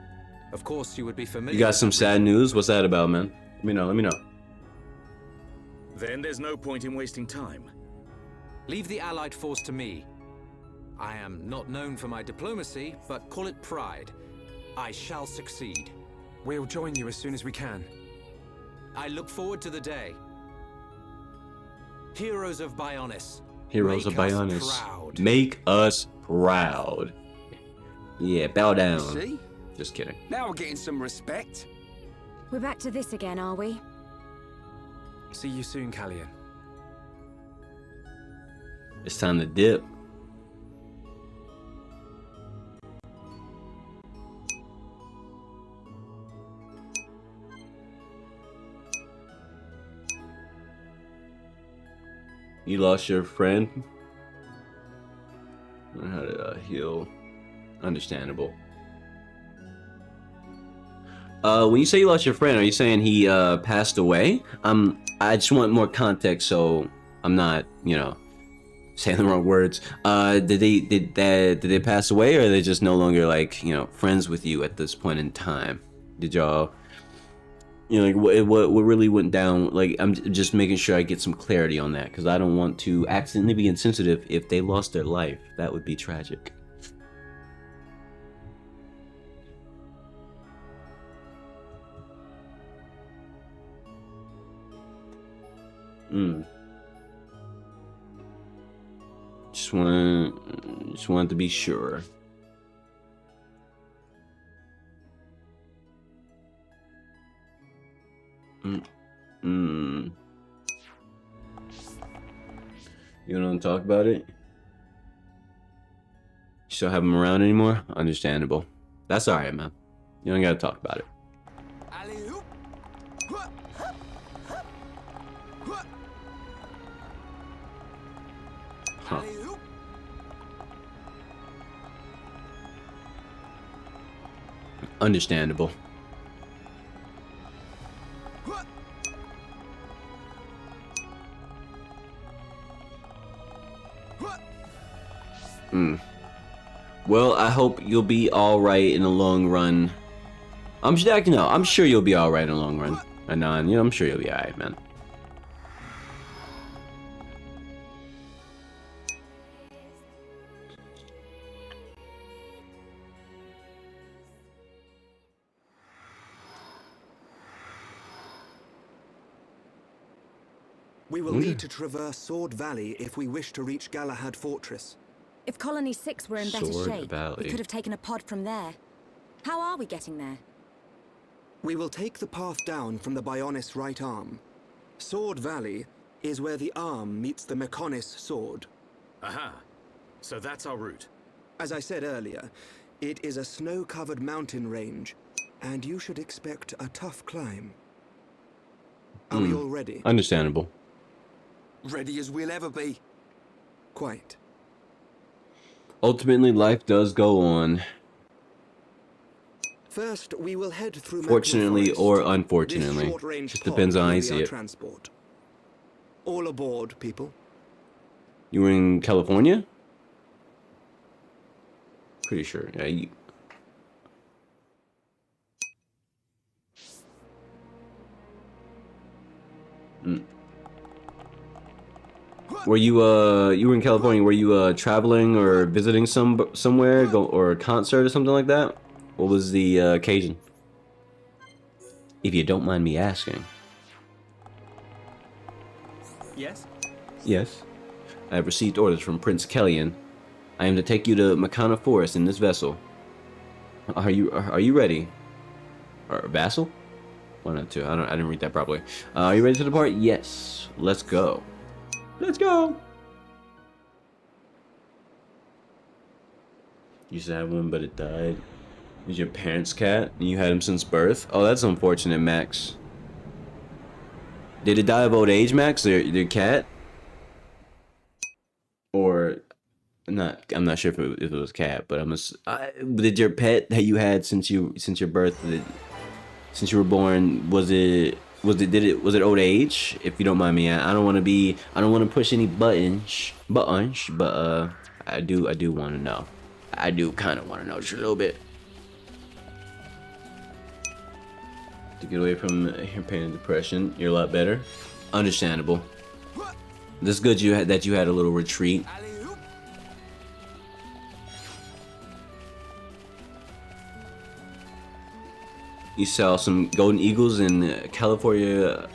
Of course, you would be familiar. You got with some the sad region. news? What's that about, man? Let me know. Let me know. Then there's no point in wasting time. Leave the Allied force to me. I am not known for my diplomacy, but call it pride. I shall succeed. We'll join you as soon as we can. I look forward to the day. Heroes of Bionis. Heroes of Make us Bionis. proud. Make us proud. Yeah, bow down. See? Just kidding. Now we're getting some respect. We're back to this again, are we? See you soon, Callian. It's time to dip. You lost your friend? How did I heal? Understandable. When you say you lost your friend, are you saying he passed away? I just want more context, so I'm not, saying the wrong words. Did they pass away, or are they just no longer like friends with you at this point in time? Did y'all, what really went down? Like, I'm just making sure I get some clarity on that, because I don't want to accidentally be insensitive if they lost their life. That would be tragic. Just wanted to be sure. You don't want to talk about it? You still have him around anymore? Understandable. That's alright, man. You don't gotta talk about it. Huh. Understandable. Well, I hope you'll be alright in the long run. I'm sure you'll be alright in the long run. Anon, I'm sure you'll be alright, man. We will need to traverse Sword Valley if we wish to reach Galahad Fortress. If Colony 6 were in better Sword shape, Valley. we could have taken a pod from there. How are we getting there? We will take the path down from the Bionis right arm. Sword Valley is where the arm meets the Mechonis sword. Aha. So that's our route. As I said earlier, it is a snow-covered mountain range, and you should expect a tough climb. Are we all ready? Understandable. Ready as we'll ever be. Quite. Ultimately, life does go on. First, we will head through Fortunately Forest. or unfortunately. This short-range Just pod depends on how will you be see our it. Transport. All aboard, people. You were in California? Pretty sure. Yeah, Were you you were in California? Were you traveling or visiting somewhere, or a concert or something like that? What was the occasion? If you don't mind me asking. Yes? Yes. I have received orders from Prince Kellyan. I am to take you to Makana Forest in this vessel. Are you ready? Or vassal? One or two. I didn't read that properly. Are you ready to depart? Yes. Let's go. Let's go. You used to have one, but it died. It was your parents' cat, and you had him since birth? Oh, that's unfortunate, Max. Did it die of old age, Max? Their cat? Or not? I'm not sure if it was a cat, but did your pet that you had since your birth, since you were born, was it old age? If you don't mind me, I don't want to push any buttons, but I do want to know. I do kind of want to know just a little bit. To get away from your pain and depression, you're a lot better. Understandable. This is good that you had a little retreat. You saw some golden eagles and California,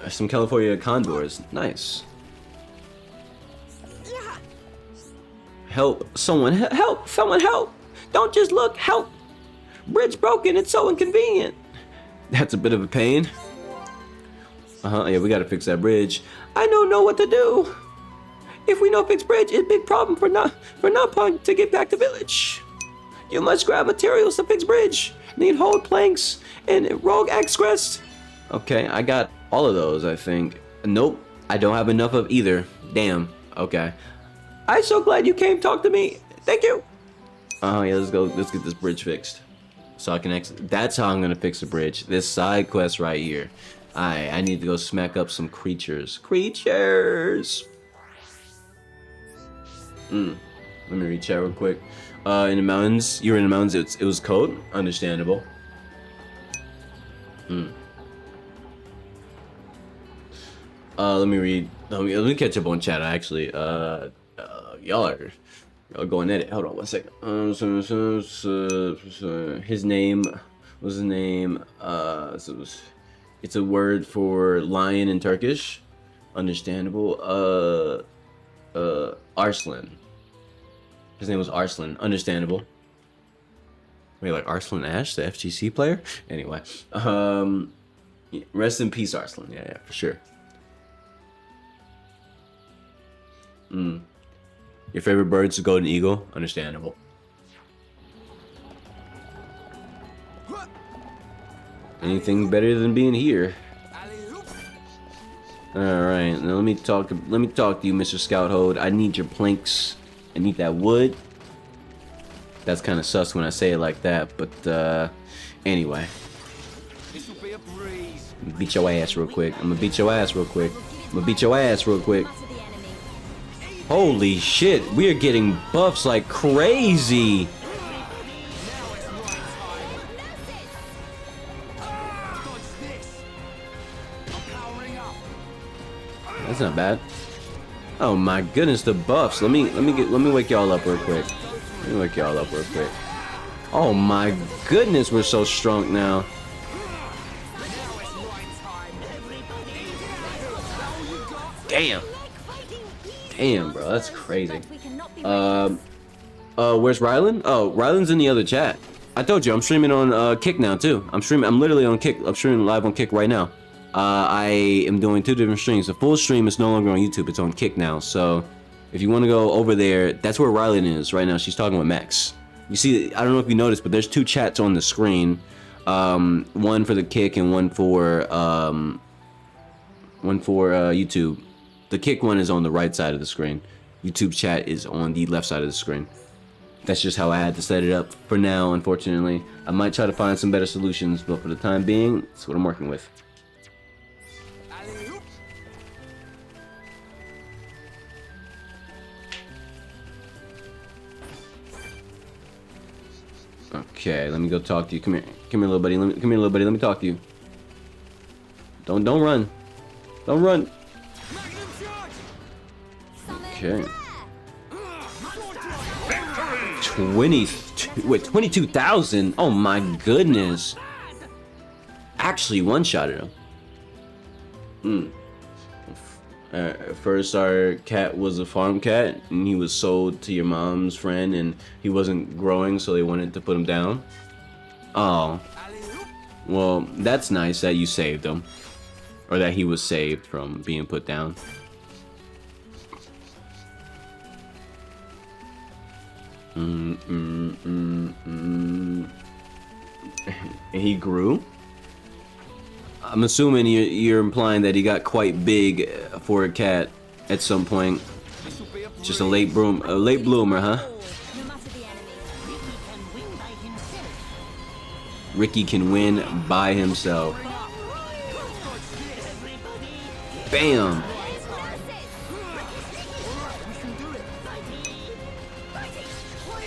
some California condors. Nice. Help! Someone help! Someone help! Don't just look! Help! Bridge broken. It's so inconvenient. That's a bit of a pain. Yeah, we gotta fix that bridge. I don't know what to do. If we don't fix bridge, it's a big problem for Napong to get back to village. You must grab materials to fix bridge. Need hold planks and rogue express. Okay, I got all of those, I think. Nope, I don't have enough of either. Damn. Okay. I'm so glad you came talk to me. Thank you. Oh yeah, let's get this bridge fixed. So I can that's how I'm gonna fix the bridge. This side quest right here. I need to go smack up some creatures. Let me read chat real quick. In the mountains, you were in the mountains. It was cold. Understandable. Let me read. Let me catch up on chat. Actually, y'all going at it. Hold on one second. His name. What's his name? It's a word for lion in Turkish. Understandable. Arslan. His name was Arslan. Understandable. Wait, like Arslan Ash, the FGC player? Anyway. Rest in peace, Arslan. Yeah, for sure. Your favorite bird's a golden eagle? Understandable. Anything better than being here? All right, now let me talk to you, Mr. Scout Hode. I need your planks. I need that wood. That's kind of sus when I say it like that, but anyway. Beat your ass real quick. I'm gonna beat your ass real quick. Holy shit, we are getting buffs like crazy. That's not bad. Oh my goodness, the buffs. Let me wake y'all up real quick. Oh my goodness, we're so strong now. Damn, bro, that's crazy. Where's Rylan? Oh, Rylan's in the other chat. I told you, I'm streaming on Kick now too. I'm literally on Kick. I'm streaming live on Kick right now. I am doing 2 different streams. The full stream is no longer on YouTube. It's on Kick now. So if you want to go over there, that's where Rylan is right now. She's talking with Max. You see, I don't know if you noticed, but there's 2 chats on the screen. One for the Kick and one for YouTube. The Kick one is on the right side of the screen. YouTube chat is on the left side of the screen. That's just how I had to set it up for now, unfortunately. I might try to find some better solutions, but for the time being, that's what I'm working with. Okay, let me go talk to you. Come here, little buddy. Let me talk to you. Don't run. Don't run. Okay. 22,000. Oh my goodness. Actually one-shotted him. First our cat was a farm cat and he was sold to your mom's friend and he wasn't growing, so they wanted to put him down. Oh. Well, that's nice that you saved him. Or that he was saved from being put down. He grew? I'm assuming you're implying that he got quite big for a cat at some point. Just a late bloomer, huh? Ricky can win by himself. Bam!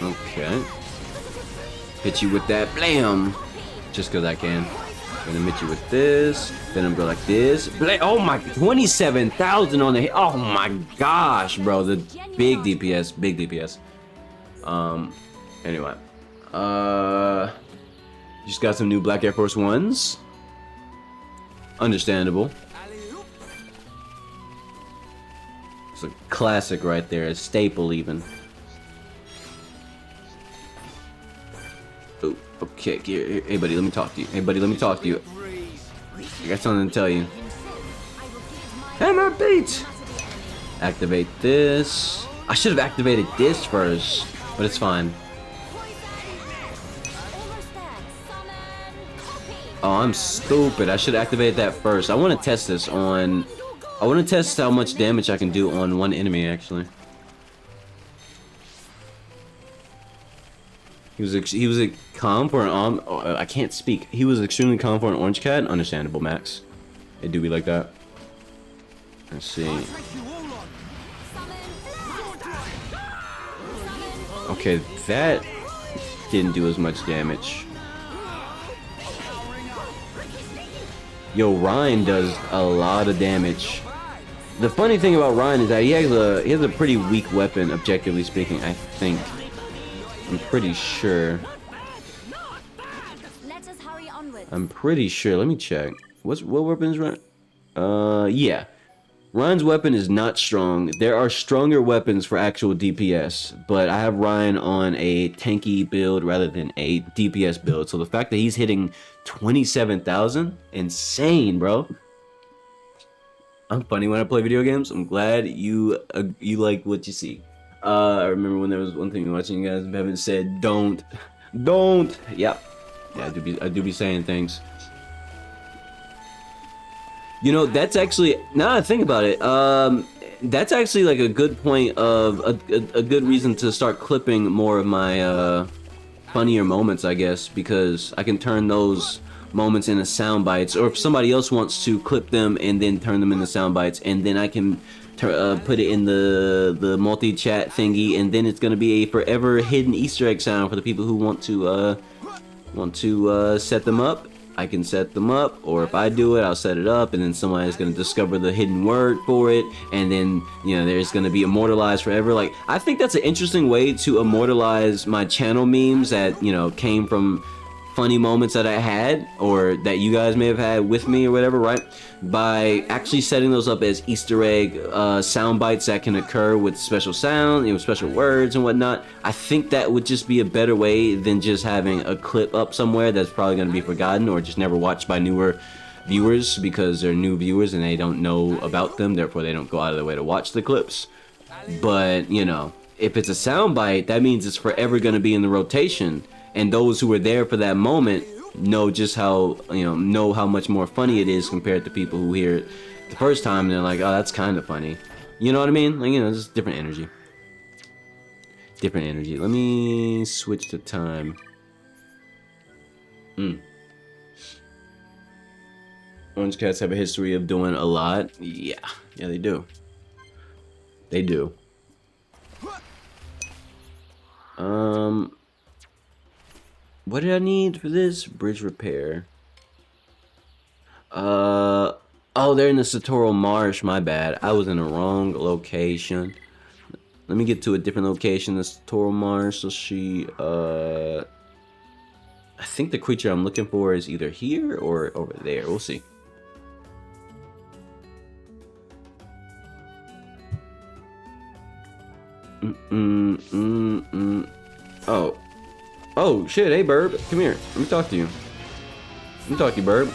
Okay. Hit you with that blam. Just cause I can. Gonna hit you with this. Then I'm going like this. Oh my, 27,000 on the hit. Oh my gosh, bro. The big DPS. Anyway. Just got some new Black Air Force Ones. Understandable. It's a classic right there. A staple even. Oh, okay. Here, hey buddy, let me talk to you. I got something to tell you. Hammer beat! Activate this. I should have activated this first, but it's fine. Oh, I'm stupid. I should activate that first. I want to test this on... I want to test how much damage I can do on one enemy, actually. He was a calm for an I can't speak. He was extremely calm for an orange cat. Understandable, Max. It do be like that. Let's see. Okay, that didn't do as much damage. Yo, Ryan does a lot of damage. The funny thing about Ryan is that he has a pretty weak weapon, objectively speaking, I think. I'm pretty sure. I'm pretty sure. Let me check. What weapons run? Yeah. Ryan's weapon is not strong. There are stronger weapons for actual DPS, but I have Ryan on a tanky build rather than a DPS build. So the fact that he's hitting 27,000, insane, bro. I'm funny when I play video games. I'm glad you like what you see. I remember when there was one thing watching you guys, Bevan said, don't. Yeah, I do be saying things. You know, that's actually, now that I think about it, that's actually like a good point of a good reason to start clipping more of my funnier moments, I guess, because I can turn those moments into sound bites, or if somebody else wants to clip them and then turn them into sound bites, and then I can put it in the multi-chat thingy, and then it's gonna be a forever hidden Easter egg sound for the people who want to set them up. I can set them up, or if I do it, I'll set it up, and then somebody's gonna discover the hidden word for it, and then, you know, there's gonna be immortalized forever. Like, I think that's an interesting way to immortalize my channel memes that, you know, came from funny moments that I had, or that you guys may have had with me or whatever, right? By actually setting those up as Easter egg sound bites that can occur with special sound, you know, special words and whatnot. I think that would just be a better way than just having a clip up somewhere that's probably going to be forgotten or just never watched by newer viewers because they're new viewers and they don't know about them, therefore they don't go out of their way to watch the clips. But, you know, if it's a sound bite, that means it's forever going to be in the rotation, and those who were there for that moment know just how, you know how much more funny it is compared to people who hear it the first time and they're like, oh, that's kind of funny. You know what I mean? Like, you know, just different energy. Different energy. Let me switch to time. Orange cats have a history of doing a lot. Yeah, they do. They do. What did I need for this? Bridge repair. Oh, they're in the Satoral Marsh, my bad. I was in the wrong location. Let me get to a different location, the Satoral Marsh. So I think the creature I'm looking for is either here or over there. We'll see. Oh shit, hey Burb, come here. Let me talk to you. Burb.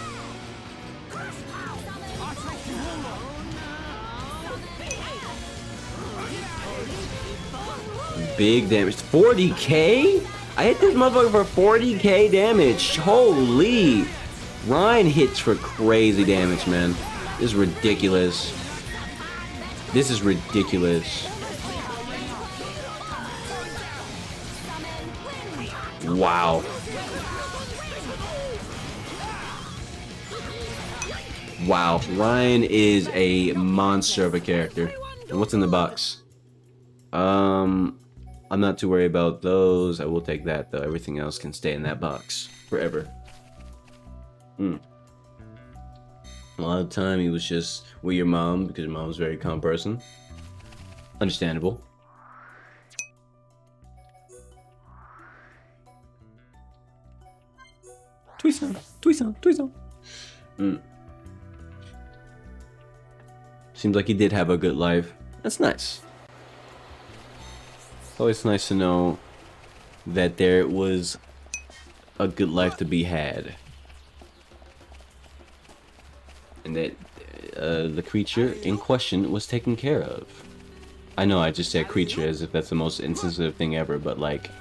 Big damage. 40k? I hit this motherfucker for 40k damage. Holy. Ryan hits for crazy damage, man. This is ridiculous. Wow. Ryan is a monster of a character. And what's in the box? I'm not too worried about those. I will take that though. Everything else can stay in that box forever. A lot of the time he was just with your mom because your mom was a very calm person. Understandable. Tweezon. Seems like he did have a good life. That's nice. It's always nice to know that there was a good life to be had. And that the creature in question was taken care of. I know I just said creature as if that's the most insensitive thing ever, but like,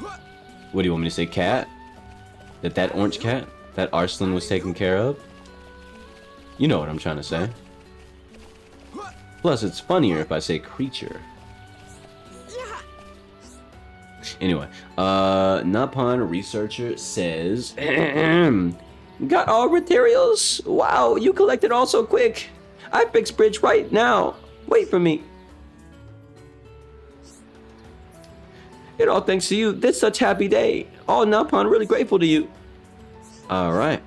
what do you want me to say, cat? That orange cat? That Arslan was taken care of? You know what I'm trying to say. Plus, it's funnier if I say creature. Anyway, Napon researcher says, got all materials? Wow, you collected all so quick. I fix bridge right now. Wait for me. It all thanks to you. This such happy day. Oh, Napon, really grateful to you. Alright.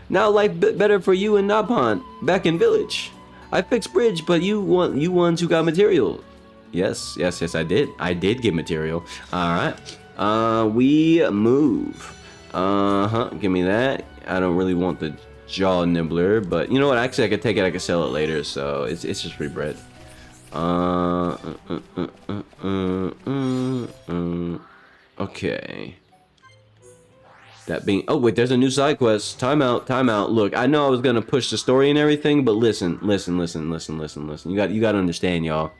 Now life bit better for you and Napon, back in village. I fixed bridge, but you ones who got material. Yes, I did. I did get material. Alright. We move. Give me that. I don't really want the jaw nibbler, but you know what? Actually, I could take it. I could sell it later, so it's just free bread. Okay. That being, oh wait, there's a new side quest. Time out, time out. Look, I know I was gonna push the story and everything, but listen. You gotta understand, y'all.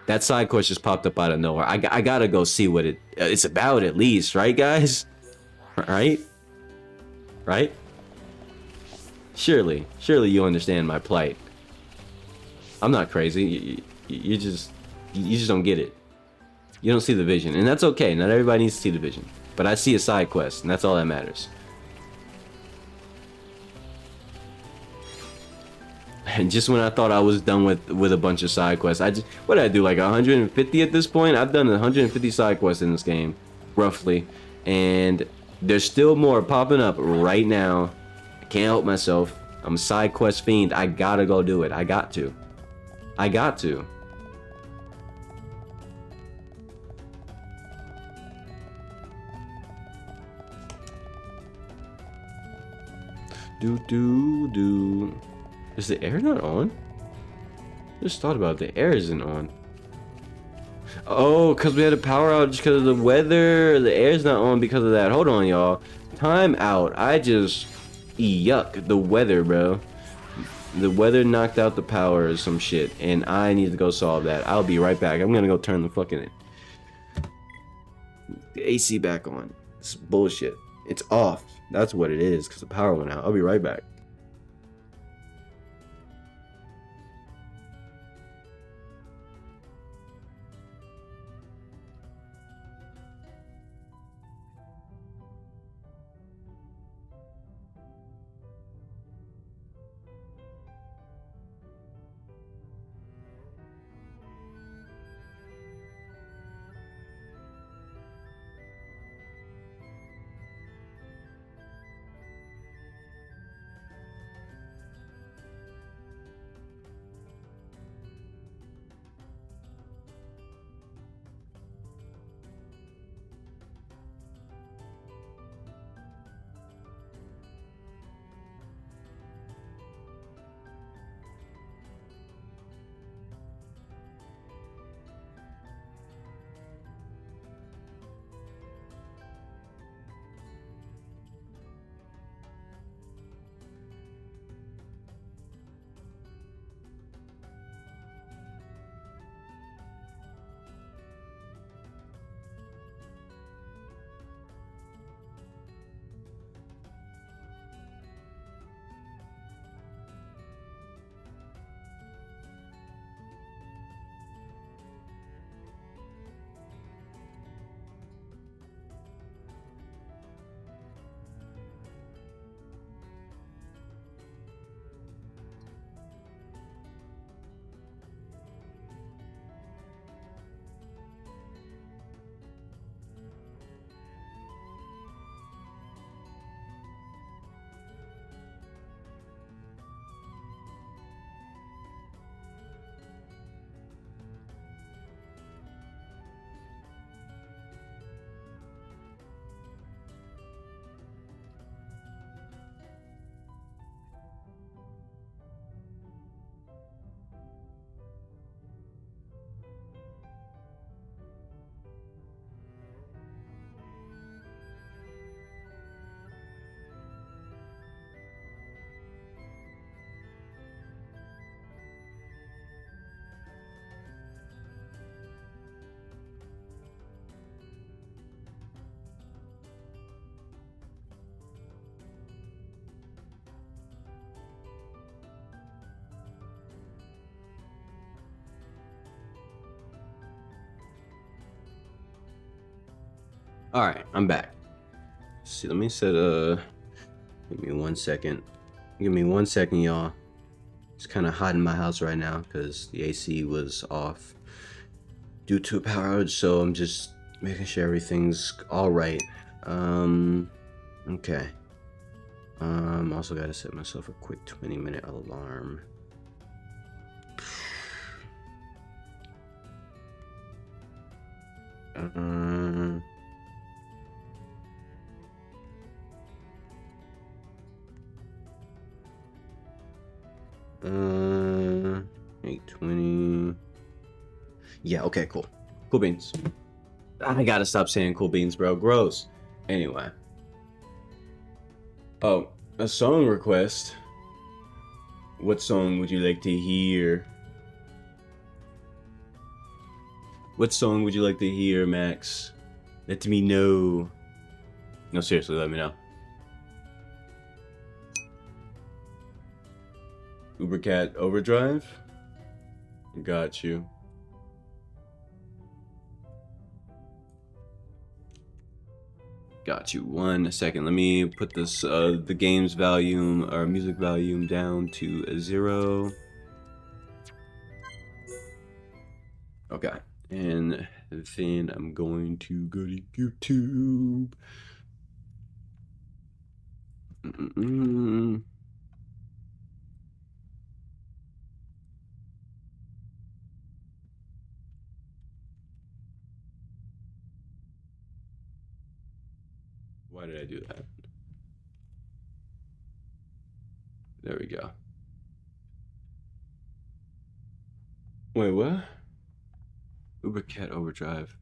That side quest just popped up out of nowhere. I gotta go see what it's about at least, right, guys? Right? Right? Surely you understand my plight. I'm not crazy. You just don't get it. You don't see the vision, and that's okay. Not everybody needs to see the vision, but I see a side quest, and that's all that matters. And just when I thought I was done with a bunch of side quests, what did I do, like 150 at this point? I've done 150 side quests in this game, roughly, and there's still more popping up right now. I can't help myself. I'm a side quest fiend. I gotta go do it. I got to. Do. Is the air not on? Just thought about it. The air isn't on. Oh, because we had a power outage because of the weather. The air's not on because of that. Hold on, y'all. Time out. Yuck. The weather, bro. The weather knocked out the power or some shit, and I need to go solve that. I'll be right back. I'm gonna go turn the fucking the AC back on. It's bullshit. It's off. That's what it is, because the power went out. I'll be right back. All right, I'm back. Let's see, let me set give me 1 second. Give me 1 second, y'all. It's kind of hot in my house right now because the AC was off due to a power outage, so I'm just making sure everything's all right. Okay. Also got to set myself a quick 20-minute alarm. 820. Yeah, okay, cool. Cool beans. I gotta stop saying cool beans, bro. Gross. Anyway. Oh, a song request. What song would you like to hear? What song would you like to hear, Max? Let me know. No, seriously, let me know. Ubercat Overdrive? Got you. Got you. 1 second. Let me put this the game's volume or music volume down to 0. Okay. And then I'm going to go to YouTube. Why did I do that? There we go. Wait, what? Ubercat Overdrive.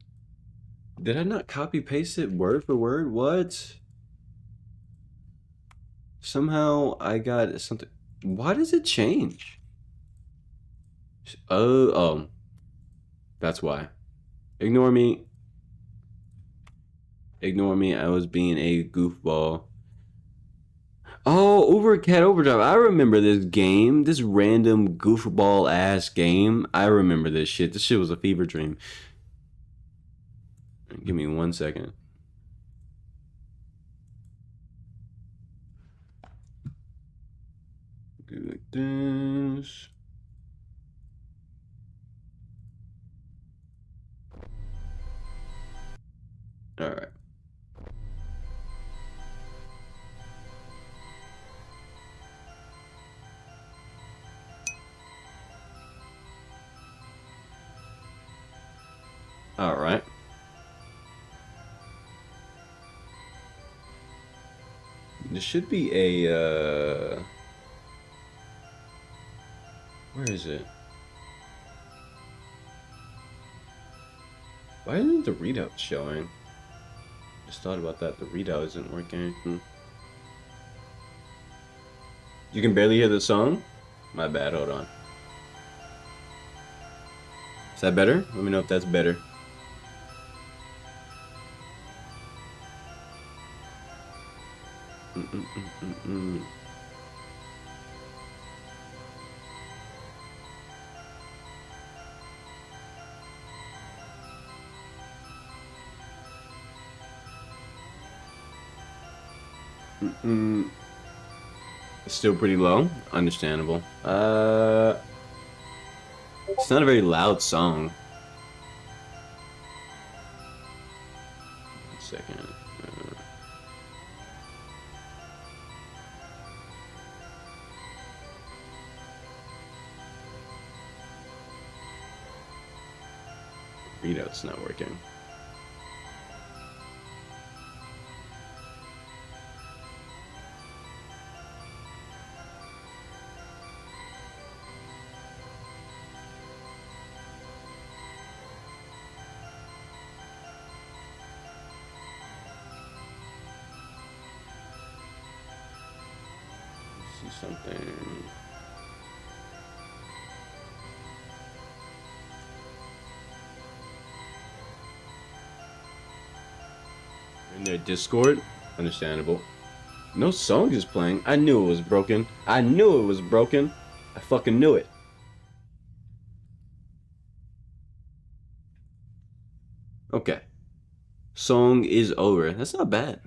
Did I not copy paste it word for word? What? Somehow I got something. Why does it change? Oh, that's why. Ignore me. Ignore me. I was being a goofball. Oh, Ubercat Overdrive. I remember this game. This random goofball ass game. I remember this shit. This shit was a fever dream. Give me 1 second. Do like this. All right. All right. There should be a, where is it? Why isn't the readout showing? Just thought about that. The readout isn't working. You can barely hear the song? My bad, hold on. Is that better? Let me know if that's better. It's still pretty low. Understandable. It's not a very loud song. 1 second. Readout's not working. Let's see something. In their Discord, understandable. No song is playing. I knew it was broken. I knew it was broken. I fucking knew it. Okay. Song is over. That's not bad.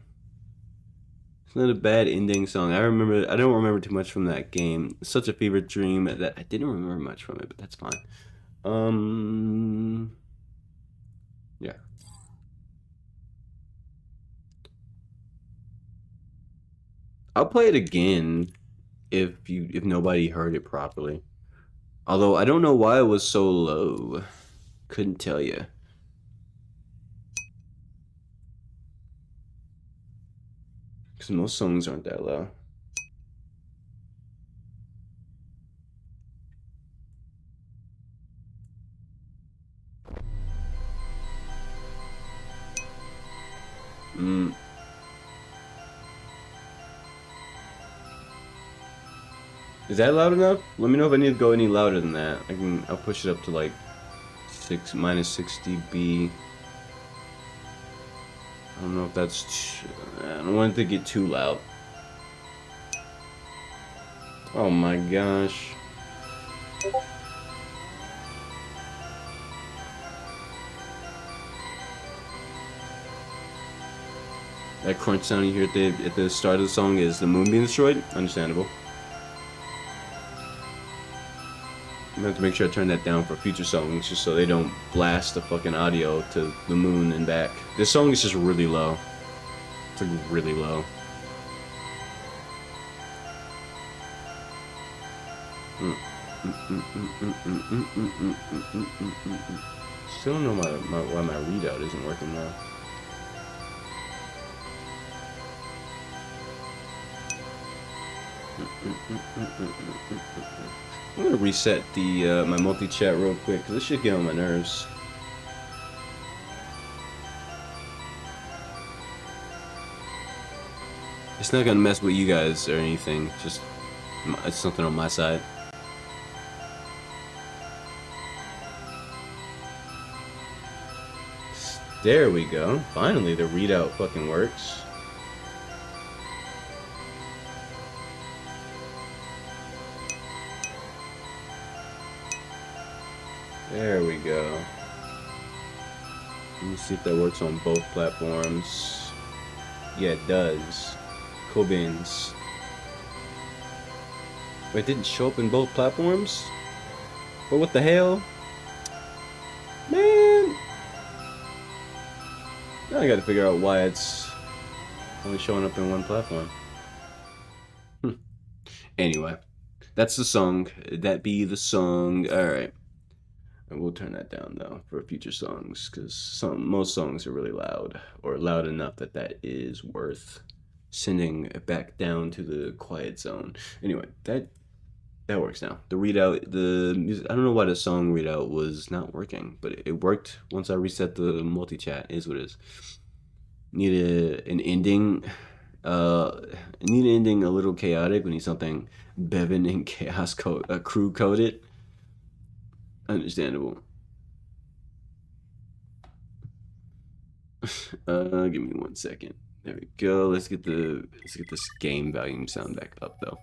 It's not a bad ending song. I don't remember too much from that game. It's such a fever dream that I didn't remember much from it, but that's fine. Yeah. I'll play it again if nobody heard it properly. Although I don't know why it was so low. Couldn't tell you. Because most songs aren't that low. Is that loud enough? Let me know if I need to go any louder than that. I'll push it up to like minus 60 dB. I don't know if that's I don't want it to get too loud. Oh my gosh. That crunch sound you hear at the start of the song is the moon being destroyed? Understandable. I'm gonna have to make sure I turn that down for future songs just so they don't blast the fucking audio to the moon and back. This song is just really low. It's like really low. Still don't know why my readout isn't working now. I'm gonna reset the my multi-chat real quick because this should get on my nerves. It's not gonna mess with you guys or anything. Just it's something on my side. There we go. Finally, the readout fucking works. There we go. Let me see if that works on both platforms. Yeah, it does. Cool beans. Wait, it didn't show up in both platforms? But what the hell? Man! Now I gotta figure out why it's only showing up in one platform. Anyway, that's the song. That be the song. Alright. And we'll turn that down though for future songs, because most songs are really loud, or loud enough that that is worth sending back down to the quiet zone. Anyway, that works now. The readout, the music, I don't know why the song readout was not working, but it worked once I reset the multi-chat. Is what it is. Need an ending. Need an ending a little chaotic. We need something Bevan and Chaos crew coded. Understandable. Give me 1 second. There we go. Let's get this game volume sound back up though.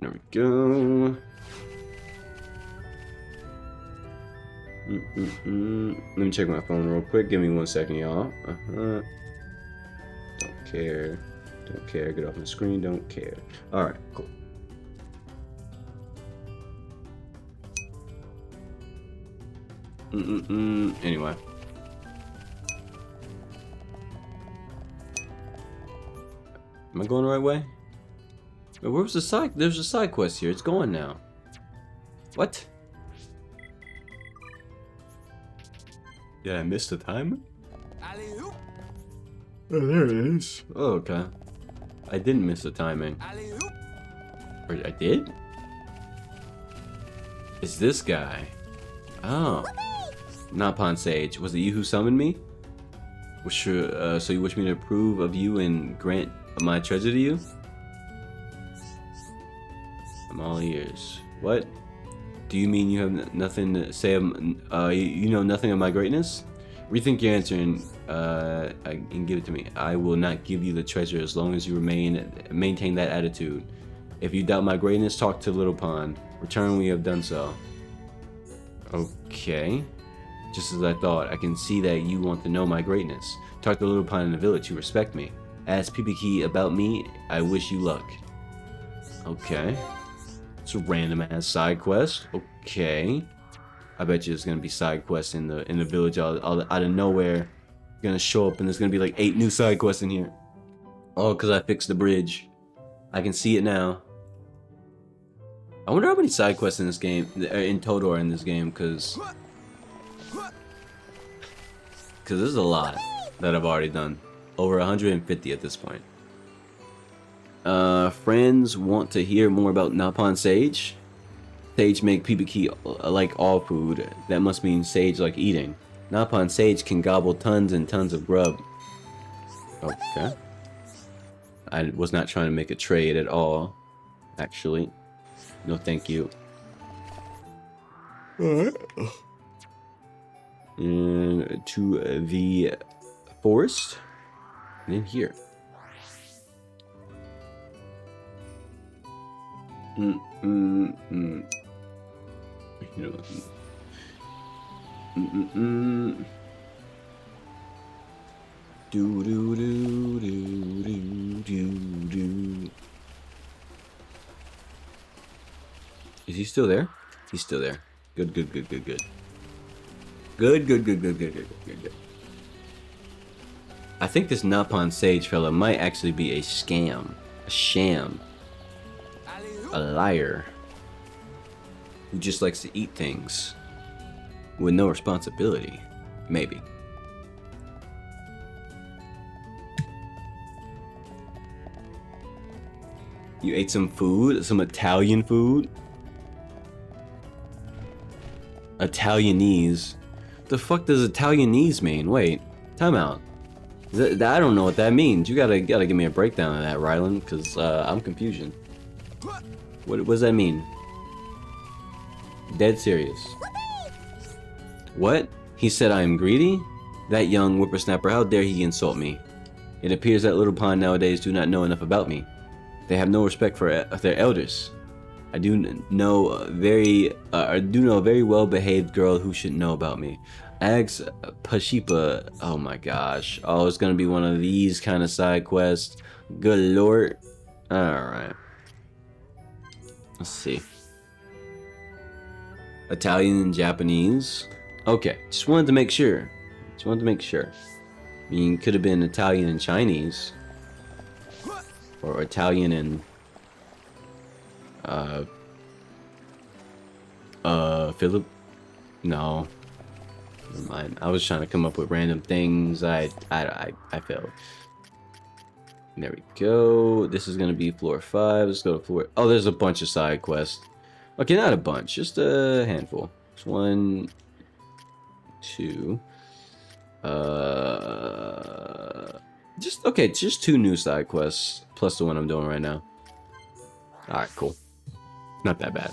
There we go. Let me check my phone real quick. Give me 1 second, y'all. Don't care. Don't care. Get off my screen. Don't care. All right. Cool. Anyway. Am I going the right way? Wait, where was the side? There's a side quest here. It's going now. What? Did I miss the timer? Oh, there it is. Oh, okay. I didn't miss the timing. Or I did? It's this guy. Oh. Napon Sage, was it you who summoned me? So you wish me to approve of you and grant my treasure to you? I'm all ears. What? Do you mean you have nothing to say? You know nothing of my greatness? Rethink your answer and give it to me. I will not give you the treasure as long as you maintain that attitude. If you doubt my greatness, talk to Little Pond. Return when you have done so. Okay. Just as I thought, I can see that you want to know my greatness. Talk to Little Pond in the village who respect me. Ask Pipiki about me. I wish you luck. Okay. It's a random ass side quest. Okay. I bet you there's gonna be side quests in the village out of nowhere. Gonna show up and there's gonna be like 8 new side quests in here. All because I fixed the bridge. I can see it now. I wonder how many side quests in this game, in total, are in this game, because there's a lot that I've already done. Over 150 at this point. Friends want to hear more about Napon Sage. Sage make Pipiki like all food. That must mean Sage like eating. Napon Sage can gobble tons and tons of grub. Okay. I was not trying to make a trade at all, actually. No, thank you. Alright. To the forest. And in here. You know. Do do do do do do do. Is he still there? He's still there. Good, good, good, good, good. Good, good, good, good, good, good, good, good. I think this Napon Sage fella might actually be a scam, a sham, a liar who just likes to eat things with no responsibility. Maybe. You ate some food? Some Italian food? Italianese? The fuck does Italianese mean? Wait, time out. I don't know what that means. You gotta give me a breakdown of that, Rylan, because I'm confusion. What does that mean? Dead serious. What? He said I am greedy? That young whippersnapper, how dare he insult me? It appears that Little Pond nowadays do not know enough about me. They have no respect for their elders. I do know a very well-behaved girl who should know about me. Ags Pashipa. Oh my gosh. Oh, it's gonna be one of these kind of side quests. Good lord. Alright. Let's see. Italian and Japanese. Okay. Just wanted to make sure. I mean, could have been Italian and Chinese. Or Italian and Philip? No. Never mind. I was trying to come up with random things. I failed. There we go. This is gonna be floor 5. Let's go to floor. Oh, there's a bunch of side quests. Okay, not a bunch, just a handful. Just 1, 2. Just 2 new side quests plus the one I'm doing right now. All right, cool. Not that bad.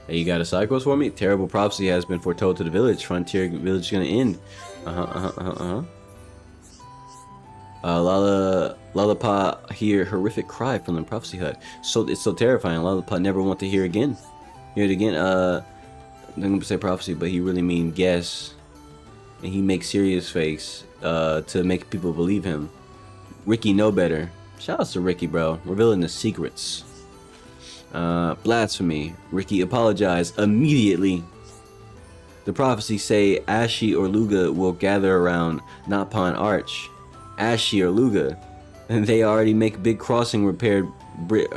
Hey, you got a side quest for me? Terrible prophecy has been foretold to the village. Frontier village is gonna end. Lalapa hear horrific cry from the prophecy hut. So it's so terrifying. Lalapa never want to hear it again. I'm gonna say prophecy, but he really mean guess. And he makes serious face to make people believe him. Ricky know better. Shout out to Ricky, bro. Revealing the secrets. Blasphemy. Ricky apologized immediately. The prophecies say Ashi or Luga will gather around Napon Arch. Ashi or Luga. And they already make big crossing repaired bridge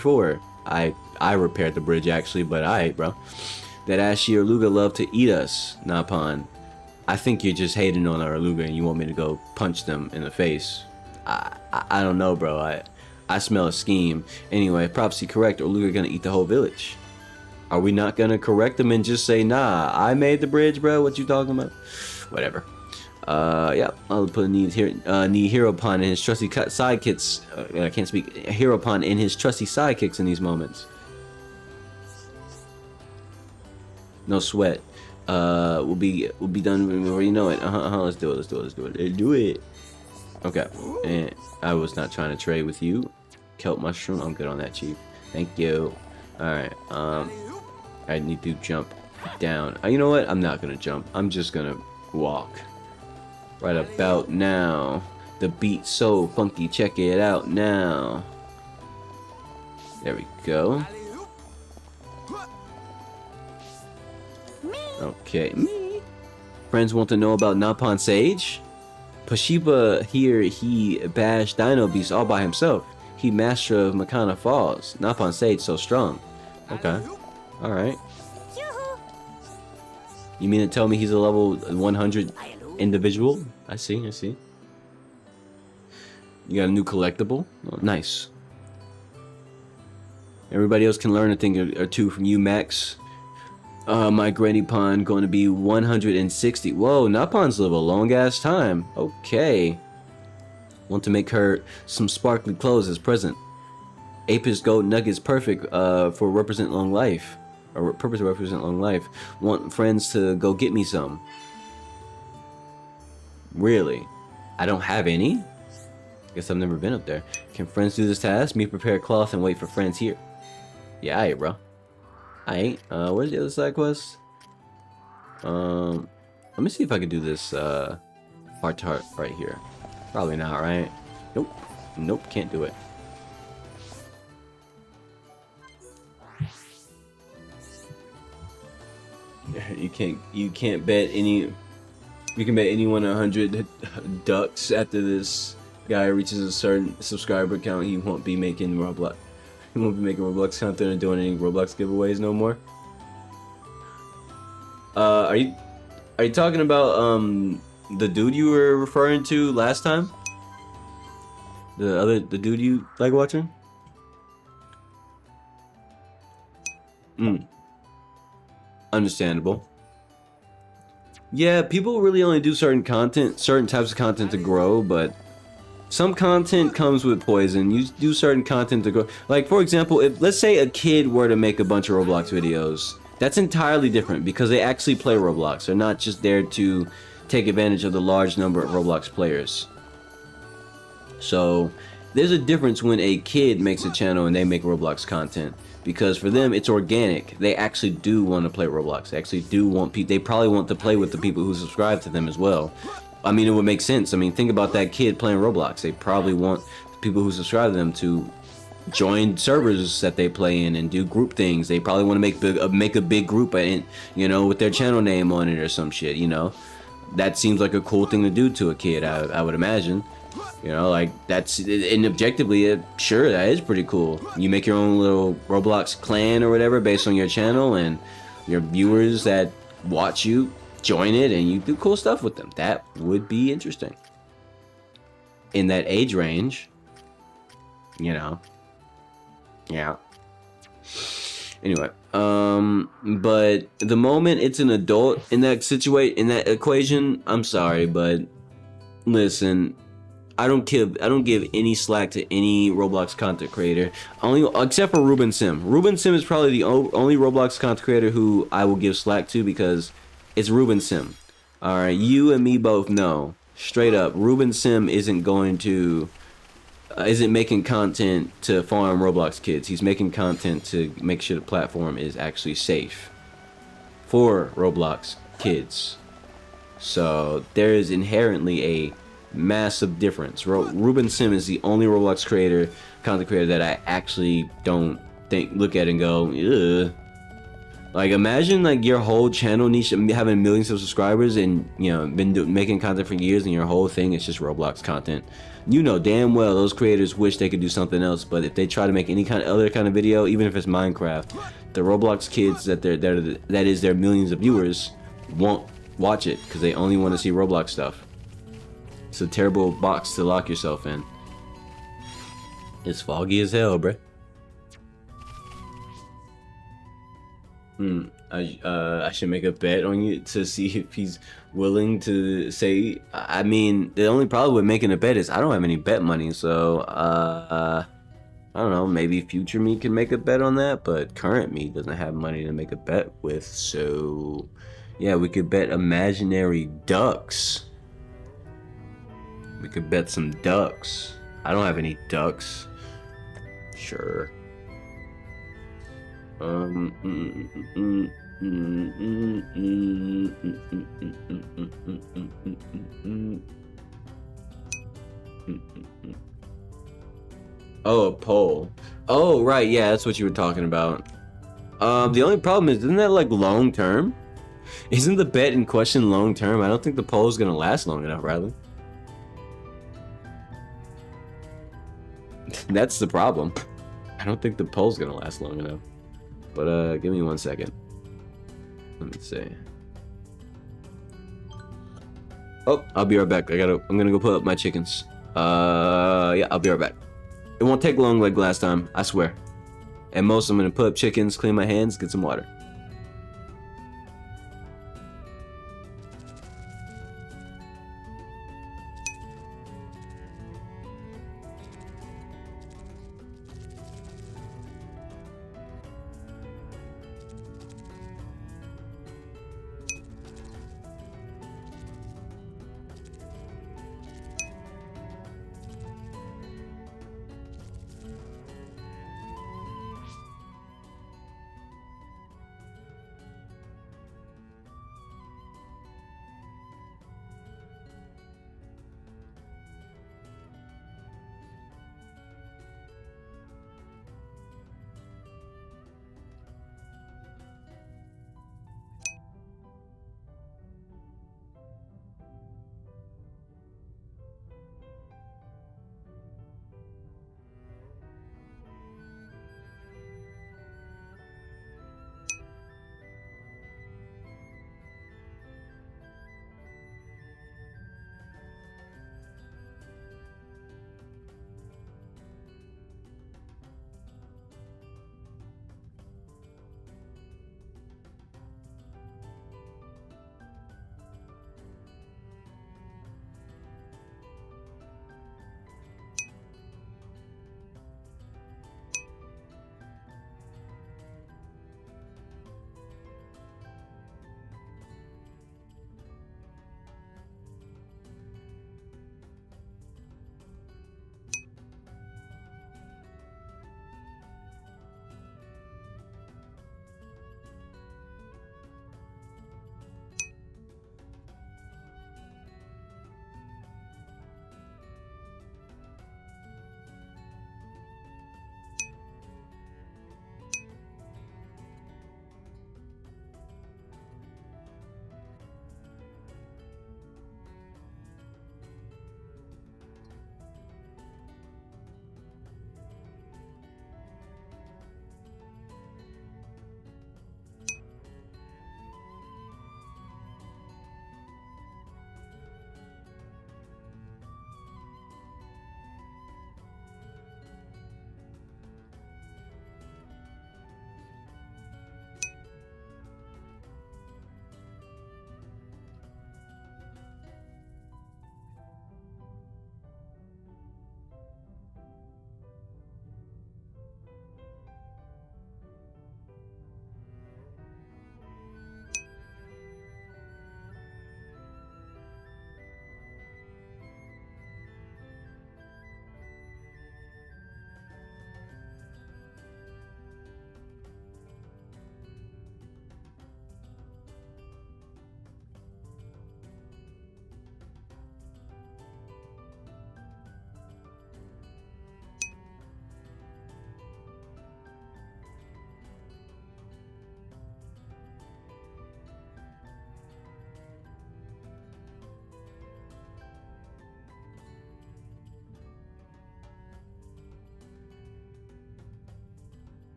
for. I repaired the bridge actually, but alright, bro. That Ashi or Luga love to eat us, Napon. I think you're just hating on our Luga and you want me to go punch them in the face. I don't know, bro. I smell a scheme. Anyway, prophecy correct, or Luga gonna eat the whole village. Are we not gonna correct them and just say, nah, I made the bridge, bro? What you talking about? Whatever. Yeah, I'll put need Heropon and his trusty sidekicks. I can't speak. Heropon and his trusty sidekicks in these moments. No sweat. We'll be done before you know it. Let's do it. Okay. And I was not trying to trade with you. Kelp mushroom. I'm good on that, chief. Thank you. All right. I need to jump down. You know what? I'm not gonna jump. I'm just gonna walk. Right about now. The beat's so funky. Check it out now. There we go. Okay. Friends want to know about Napon Sage? Pashiba here, he bashed Dino Beast all by himself. He master of Makana Falls. Napon Sage so strong. Okay. Alright. You mean to tell me he's a level 100 individual? I see. You got a new collectible? Oh, nice. Everybody else can learn a thing or two from you, Max. My granny pond going to be 160. Whoa, Napons live a long ass time. Okay. Want to make her some sparkly clothes as present. Apis gold nuggets perfect for represent long life. Or purpose to represent long life. Want friends to go get me some. Really? I don't have any? Guess I've never been up there. Can friends do this task? Me prepare cloth and wait for friends here. Yeah, alright, bro. Alright, where's the other side quest? Let me see if I can do this, heart to heart right here. Probably not, right? Nope. Nope, can't do it. You can't bet any, you can bet anyone 100 ducks after this guy reaches a certain subscriber count, he won't be making Roblox. He won't be making Roblox content or doing any Roblox giveaways no more. Are you talking about the dude you were referring to last time? The dude you like watching? Understandable. Yeah, people really only do certain types of content to grow, but some content comes with poison. You do certain content to grow. Like, for example, if let's say a kid were to make a bunch of Roblox videos, that's entirely different because they actually play Roblox. They're not just there to take advantage of the large number of Roblox players. So there's a difference when a kid makes a channel and they make Roblox content, because for them it's organic. They actually do want to play Roblox. They actually do want they probably want to play with the people who subscribe to them as well. I mean, it would make sense. I mean, think about that kid playing Roblox. They probably want people who subscribe to them to join servers that they play in and do group things. They probably want to make a big group and, you know, with their channel name on it or some shit, you know. That seems like a cool thing to do to a kid, I would imagine. You know, like, that's, and objectively, sure, that is pretty cool. You make your own little Roblox clan or whatever based on your channel, and your viewers that watch you join it, and you do cool stuff with them. That would be interesting. In that age range, you know. Yeah. Anyway, but the moment it's an adult in that equation, I'm sorry, but listen, I don't give any slack to any Roblox content creator, except for Ruben Sim. Ruben Sim is probably the only Roblox content creator who I will give slack to, because it's Ruben Sim. All right, you and me both know, straight up, Ruben Sim isn't making content to farm Roblox kids. He's making content to make sure the platform is actually safe for Roblox kids. So there is inherently a massive difference. Ruben Sim is the only Roblox content creator that I actually don't look at and go, ugh. Like, imagine like your whole channel niche having millions of subscribers and, you know, been making content for years, and your whole thing is just Roblox content. You know damn well those creators wish they could do something else, but if they try to make any other kind of video, even if it's Minecraft, the Roblox kids that is their millions of viewers won't watch it because they only want to see Roblox stuff. It's a terrible box to lock yourself in. It's foggy as hell, bruh. I should make a bet on you to see if he's willing to say. I mean, the only problem with making a bet is I don't have any bet money, so I don't know, maybe future me can make a bet on that, but current me doesn't have money to make a bet with. So yeah, we could bet imaginary ducks. We could bet some ducks. I don't have any ducks. Sure. Oh, a poll. Oh, right, yeah, that's what you were talking about. The only problem is, isn't that like long term? Isn't the bet in question long term? I don't think the poll is gonna last long enough, Riley. That's the problem. I don't think the poll's gonna last long enough. But give me 1 second. Let me see. Oh, I'll be right back. I'm gonna go put up my chickens. Yeah, I'll be right back. It won't take long like last time, I swear. At most, I'm gonna put up chickens, clean my hands, get some water.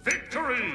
Victory!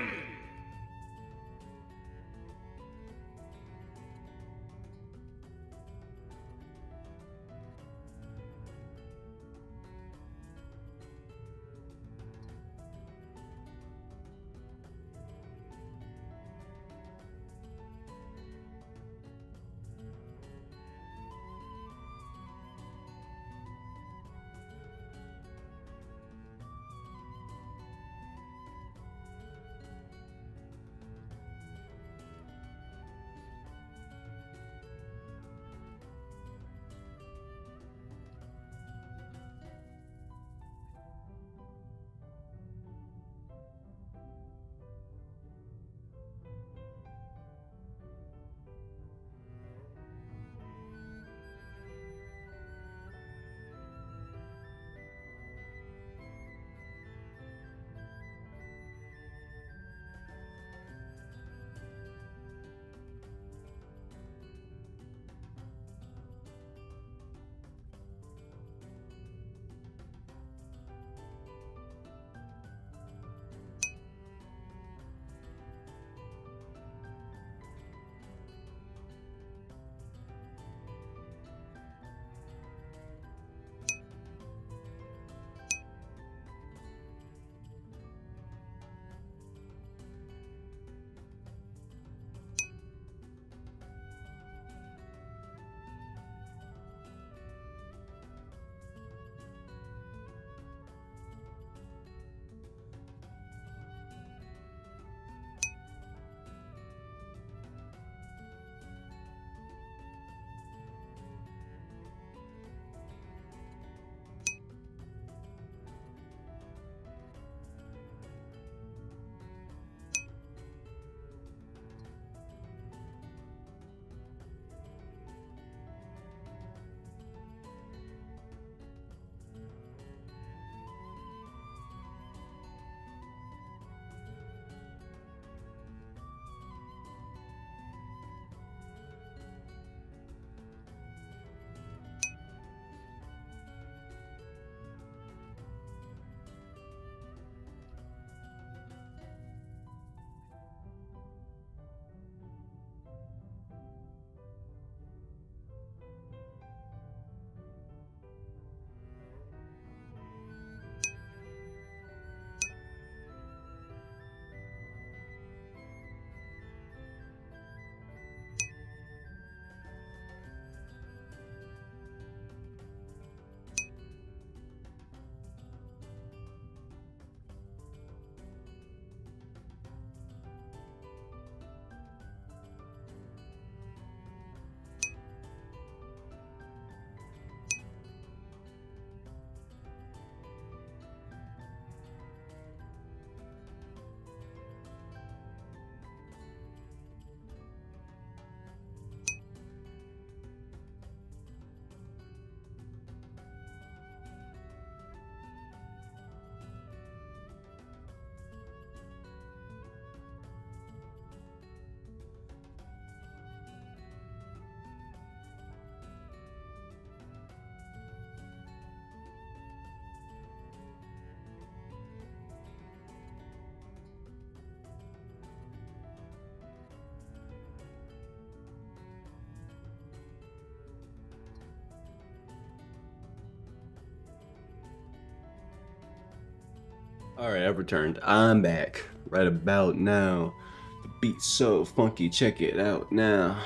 Alright, I've returned. I'm back. Right about now. The beat's so funky, check it out now.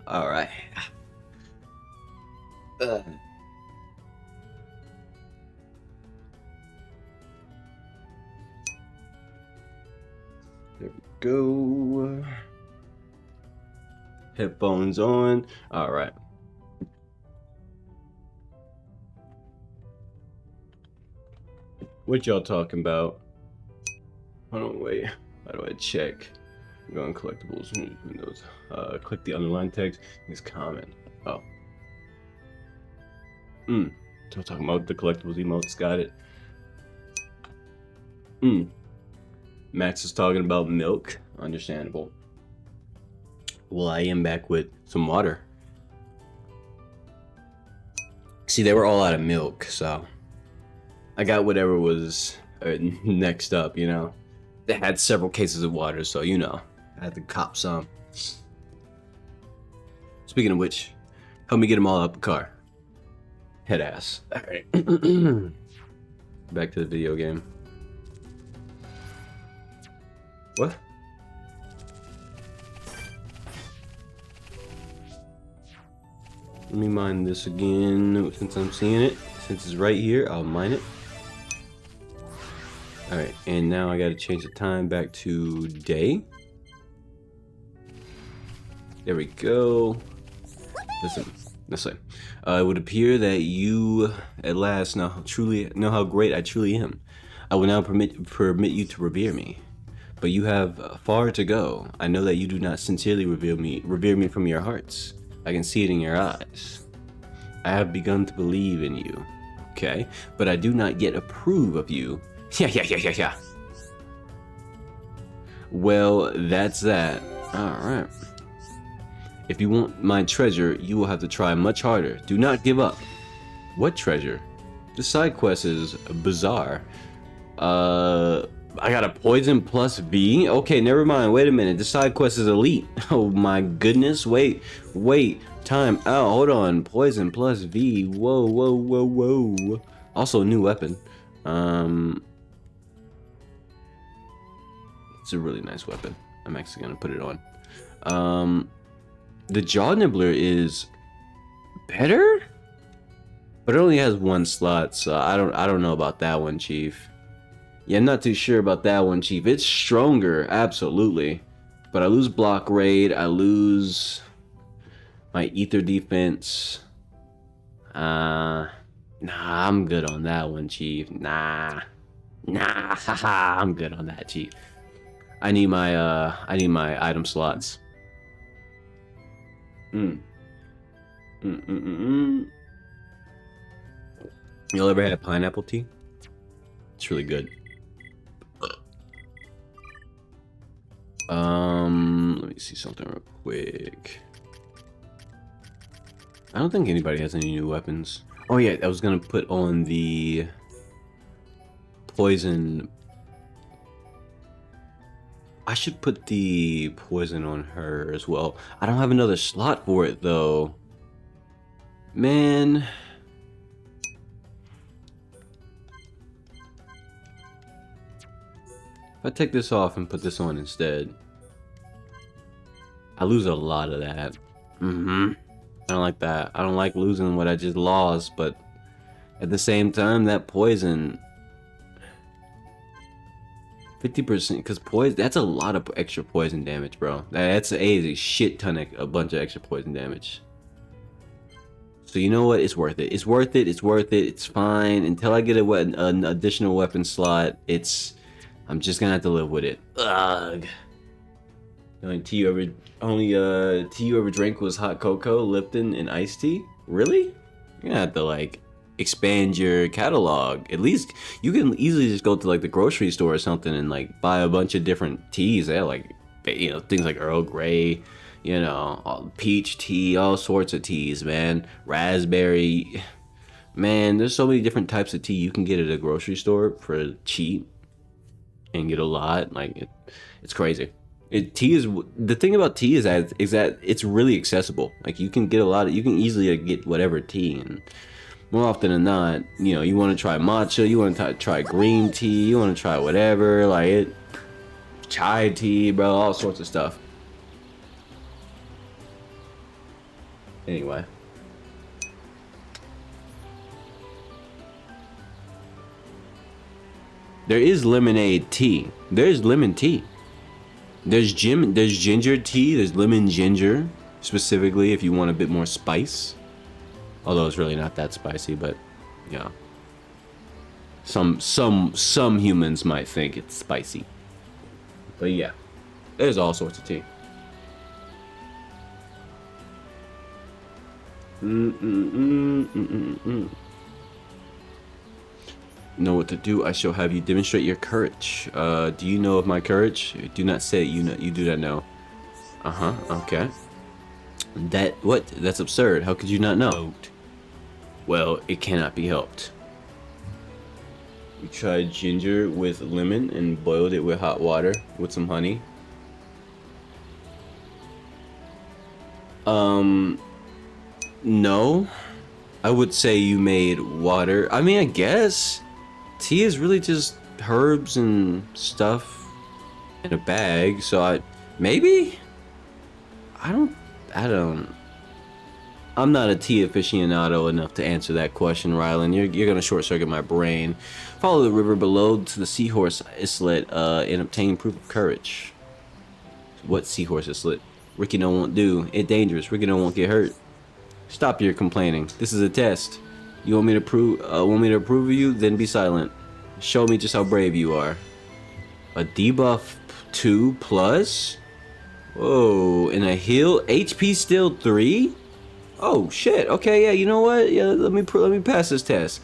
Alright. There we go. Headphones on. Alright. What y'all talking about? Hold on, wait. How do I check? Go on collectibles, windows. Click the underlined text. Use comment. Oh. So talking about the collectibles emotes. Got it. Max is talking about milk. Understandable. Well, I am back with some water. See, they were all out of milk, so I got whatever was next up, you know. They had several cases of water, so you know, I had to cop some. Speaking of which, help me get them all up the car. Head ass. All right. Back to the video game. What? Let me mine this again since I'm seeing it. Since it's right here, I'll mine it. Alright, and now I gotta change the time back to day. There we go. Listen, listen. It would appear that you at last now truly know how great I truly am. I will now permit you to revere me. But you have far to go. I know that you do not sincerely revere me from your hearts. I can see it in your eyes. I have begun to believe in you. Okay? But I do not yet approve of you. Yeah. Well, that's that. Alright. If you want my treasure, you will have to try much harder. Do not give up. What treasure? The side quest is bizarre. I got a poison plus V? Okay, never mind. Wait a minute. The side quest is elite. Oh my goodness. Wait. Time out. Hold on. Poison plus V. Whoa. Also, new weapon. It's a really nice weapon. I'm actually gonna put it on. The Jaw Nibbler is better, but it only has one slot, so I don't know about that one, Chief. Yeah, I'm not too sure about that one, Chief. It's stronger, absolutely, but I lose block rate. I lose my ether defense. Nah, I'm good on that one, Chief. Nah, haha, I'm good on that, Chief. I need my item slots. Y'all ever had pineapple tea? It's really good. Let me see something real quick. I don't think anybody has any new weapons. Oh yeah, I was gonna put on the poison. I should put the poison on her as well. I don't have another slot for it though. Man. If I take this off and put this on instead, I lose a lot of that. I don't like that. I don't like losing what I just lost, but at the same time, that poison, 50%, because poison, that's a lot of extra poison damage, bro. That's a shit ton of a bunch of extra poison damage. So you know what? It's worth it. It's worth it. It's fine. Until I get an additional weapon slot, I'm just gonna have to live with it. Ugh. The only tea you ever drank was hot cocoa, Lipton, and iced tea? Really? You're gonna have to like expand your catalog. At least you can easily just go to like the grocery store or something and like buy a bunch of different teas. They have like, you know, things like Earl Grey, you know, peach tea, all sorts of teas, man. Raspberry. Man, there's so many different types of tea you can get at a grocery store for cheap and get a lot. Like it's crazy. Tea is, the thing about tea is that it's really accessible. Like you can get you can easily get whatever tea, and more often than not, you know, you want to try matcha, you want to try green tea, you want to try whatever, like chai tea, bro, all sorts of stuff. Anyway. There is lemonade tea. There's lemon tea. There's ginger tea. There's lemon ginger, specifically if you want a bit more spice. Although it's really not that spicy, but yeah. Some humans might think it's spicy. But yeah, there's all sorts of tea. Know what to do. I shall have you demonstrate your courage. Do you know of my courage? Do not say you do not know. Okay. That's absurd. How could you not know? Well, it cannot be helped. You tried ginger with lemon and boiled it with hot water with some honey. No. I would say you made water. I mean, I guess tea is really just herbs and stuff in a bag. So maybe I'm not a tea aficionado enough to answer that question, Rylan. You're gonna short circuit my brain. Follow the river below to the seahorse islet and obtain proof of courage. What seahorse islet? Ricky don't won't do. It dangerous. Ricky don't won't get hurt. Stop your complaining. This is a test. You want me to approve of you? Then be silent. Show me just how brave you are. A debuff 2 plus? Whoa, and a heal HP still 3? Oh shit. Okay, yeah, you know what? Yeah, let me pass this test.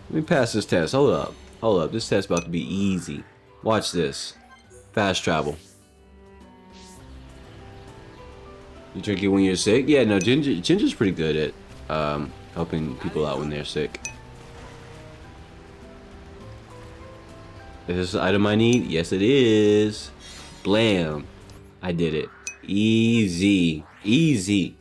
Let me pass this test. Hold up. This test's about to be easy. Watch this. Fast travel. You drink it when you're sick? Yeah, no, ginger's pretty good at helping people out when they're sick. Is this an item I need? Yes, it is. Blam. I did it. Easy. Easy.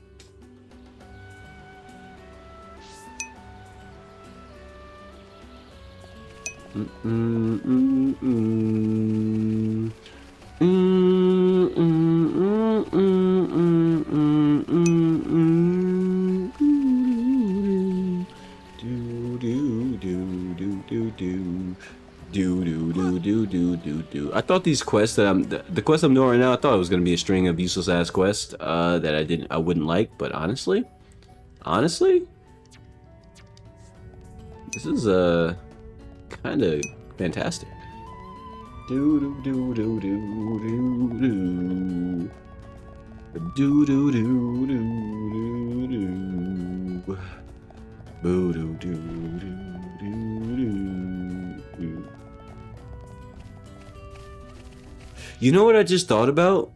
I thought these quests that the quest I'm doing right now, I thought it was gonna be a string of useless ass quests that I wouldn't like, but honestly, this is kind of fantastic. You know what I just thought about?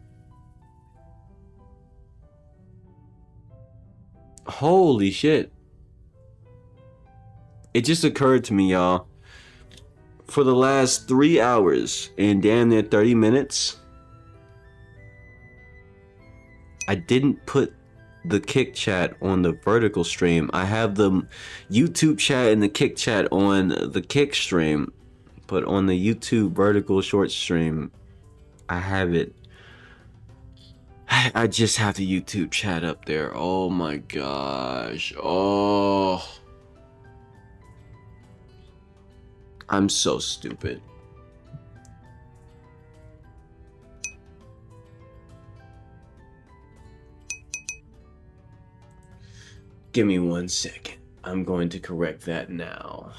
Holy shit. It just occurred to me, y'all. For the last 3 hours and damn near 30 minutes, I didn't put the Kick chat on the vertical stream. I have the YouTube chat and the Kick chat on the Kick stream, but on the YouTube vertical short stream, I have it. I just have the YouTube chat up there. Oh my gosh. Oh. I'm so stupid. Give me 1 second. I'm going to correct that now.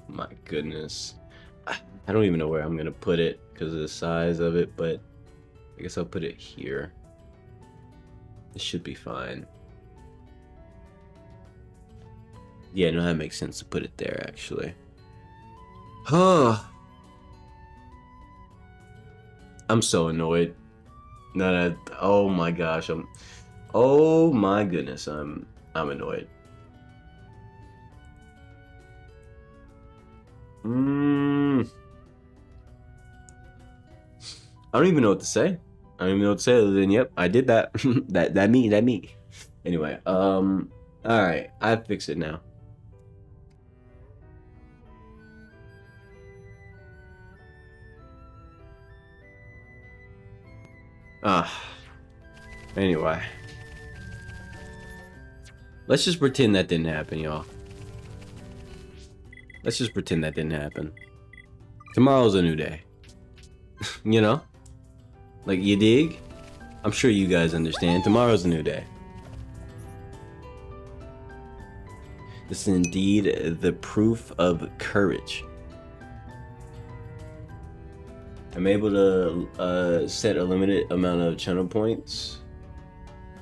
My goodness. I don't even know where I'm gonna put it because of the size of it, but I guess I'll put it here. It should be fine. Yeah, no, that makes sense to put it there, actually. Huh. I'm so annoyed. Oh my gosh, oh my goodness, I'm annoyed. I don't even know what to say. I don't even know what to say other than, yep, I did that. that me. Anyway, all right, I fix it now. Anyway. Let's just pretend that didn't happen, y'all. Let's just pretend that didn't happen. Tomorrow's a new day. You know? Like, you dig? I'm sure you guys understand. Tomorrow's a new day. This is indeed the proof of courage. I'm able to set a limited amount of channel points.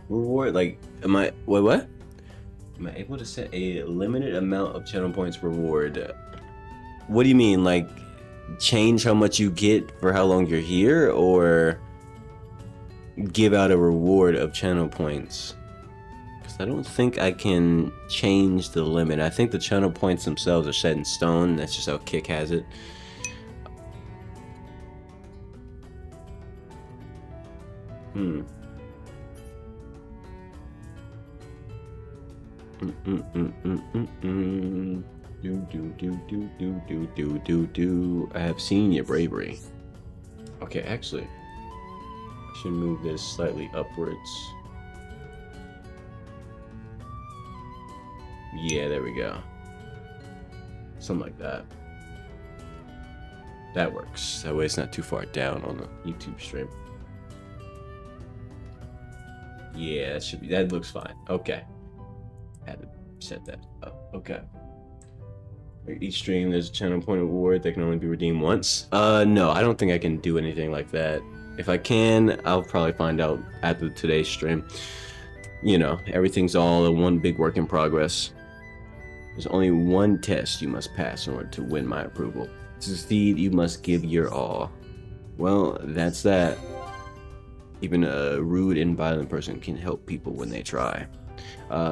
Reward? Like, am I... Wait, what? Am I able to set a limited amount of channel points reward? What do you mean? Like, change how much you get for how long you're here? Or give out a reward of channel points? Because I don't think I can change the limit. I think the channel points themselves are set in stone. That's just how Kick has it. I have seen your bravery. Okay, actually, I should move this slightly upwards. Yeah, there we go. Something like that. That works. That way it's not too far down on the YouTube stream. Yeah, that should be, that looks fine. Okay. Had to set that up. Okay. Each stream there's a channel point reward that can only be redeemed once. No, I don't think I can do anything like that. If I can, I'll probably find out after today's stream. You know, everything's all in one big work in progress. There's only one test you must pass in order to win my approval. To succeed, you must give your all. Well, that's that. Even a rude and violent person can help people when they try.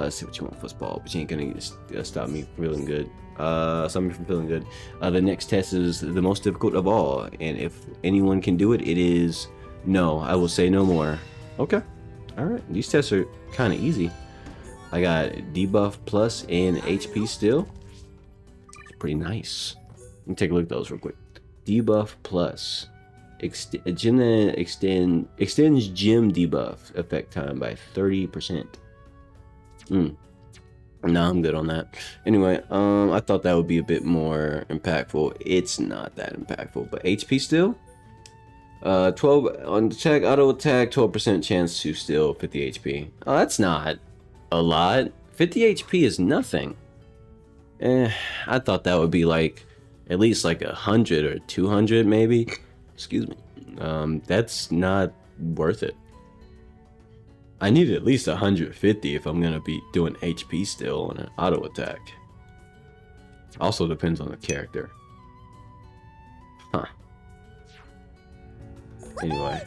See what you want, football, but you ain't gonna stop me from feeling good. Stop me from feeling good. The next test is the most difficult of all, and if anyone can do it, it is no. I will say no more. Okay. All right. These tests are kind of easy. I got debuff plus and HP still. It's pretty nice. Let me take a look at those real quick. Debuff plus. Extends gym debuff effect time by 30%. No, I'm good on that. Anyway, I thought that would be a bit more impactful. It's not that impactful, but HP still. 12 on attack, auto attack, 12% chance to steal 50 HP. Oh, that's not a lot. 50 HP is nothing. I thought that would be like at least like 100 or 200 maybe. Excuse me. That's not worth it. I need at least 150 if I'm gonna be doing HP still on an auto attack. Also depends on the character. Huh. Anyway.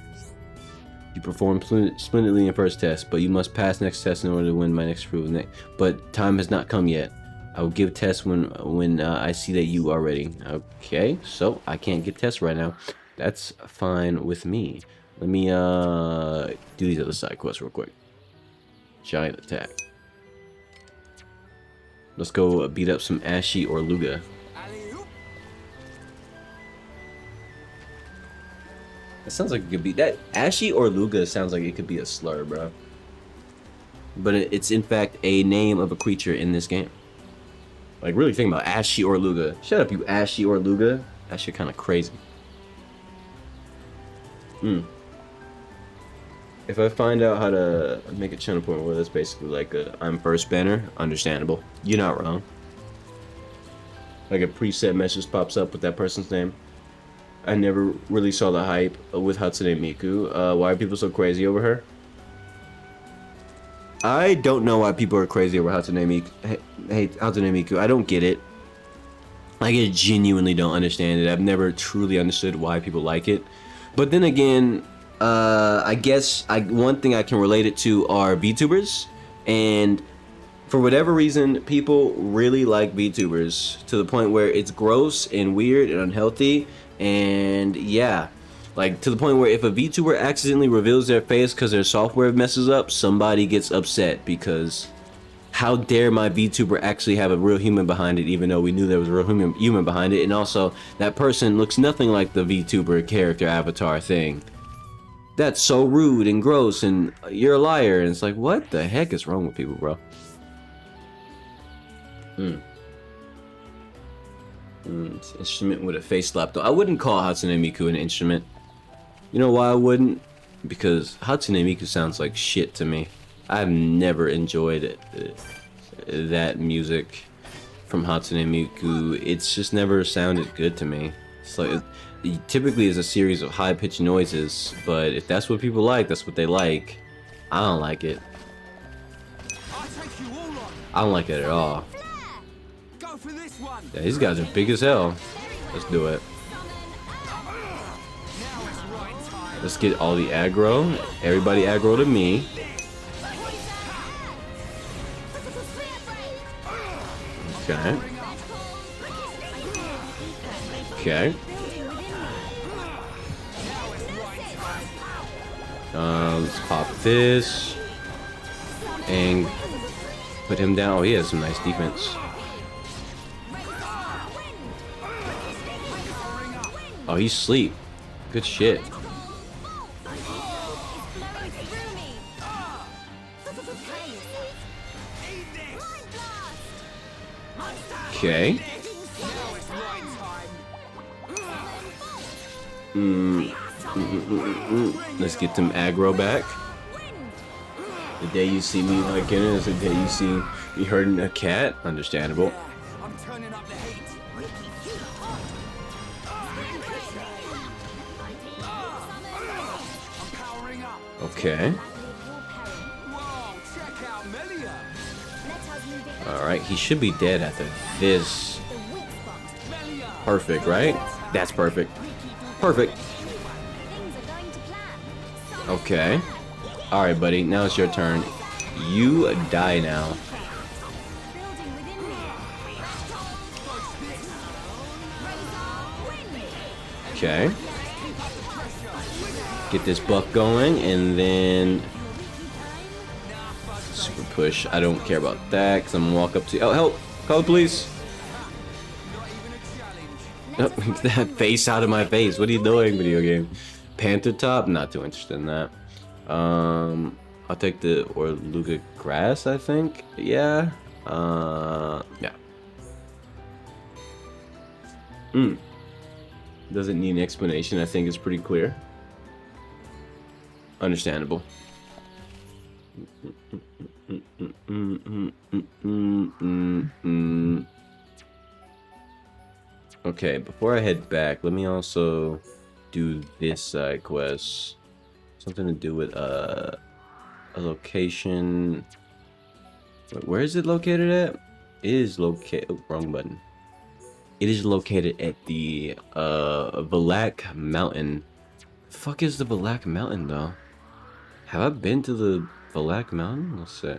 You performed splendidly in first test, but you must pass next test in order to win my next approval. But time has not come yet. I will give tests when I see that you are ready. Okay, so I can't give tests right now. That's fine with me. Let me do these other side quests real quick. Giant attack. Let's go beat up some Ashy or Luga. That sounds like it could be that Ashy or Luga sounds like it could be a slur, bro. But it's in fact a name of a creature in this game. Like really think about Ashy or Luga. Shut up, you Ashy or Luga. That shit kind of crazy. If I find out how to make a channel point where that's basically like a I'm first banner, understandable. You're not wrong. Like a preset message pops up with that person's name. I never really saw the hype with Hatsune Miku. Why are people so crazy over her? I don't know why people are crazy over Hatsune Miku. Hey, Hatsune Miku, I don't get it. I genuinely don't understand it. I've never truly understood why people like it. But then again, I guess one thing I can relate it to are VTubers, and for whatever reason, people really like VTubers to the point where it's gross and weird and unhealthy, and yeah, like to the point where if a VTuber accidentally reveals their face because their software messes up, somebody gets upset because how dare my VTuber actually have a real human behind it, even though we knew there was a real human behind it, and also that person looks nothing like the VTuber character avatar thing. That's so rude and gross, and you're a liar. And it's like, what the heck is wrong with people, bro? Instrument with a face slap, though. I wouldn't call Hatsune Miku an instrument. You know why I wouldn't? Because Hatsune Miku sounds like shit to me. I've never enjoyed that music from Hatsune Miku. It's just never sounded good to me. It's like it typically is a series of high-pitched noises, but if that's what people like, that's what they like. I don't like it. I don't like that at all. Go for this one. Yeah, these guys are big as hell. Let's do it. Let's get all the aggro. Everybody aggro to me. Okay. Okay. Let's pop this and put him down. Oh, he has some nice defense. Oh, he's asleep. Good shit. Okay. Let's get some aggro back. The day you see me like it is the day you see me hurting a cat. Understandable. I'm turning up the heat. I'm powering up. Okay. Whoa, check out Melia. Alright, he should be dead after this. Perfect, right? That's perfect. Perfect. Okay. Alright, buddy. Now it's your turn. You die now. Okay. Get this buff going, and then super push. I don't care about that because I'm gonna walk up to you. Oh, help! Call the police! Oh, that face out of my face. What are you doing, video game? Panther top? Not too interested in that. I'll take the Orluga grass, I think. Yeah. Yeah. Doesn't need an explanation. I think it's pretty clear. Understandable. Okay, before I head back, let me also do this side quest. Something to do with a location. Wait, where is it located at? It is located. Oh, wrong button. It is located at the Valak Mountain. The fuck is the Valak Mountain though? Have I been to the Valak Mountain? Let's see.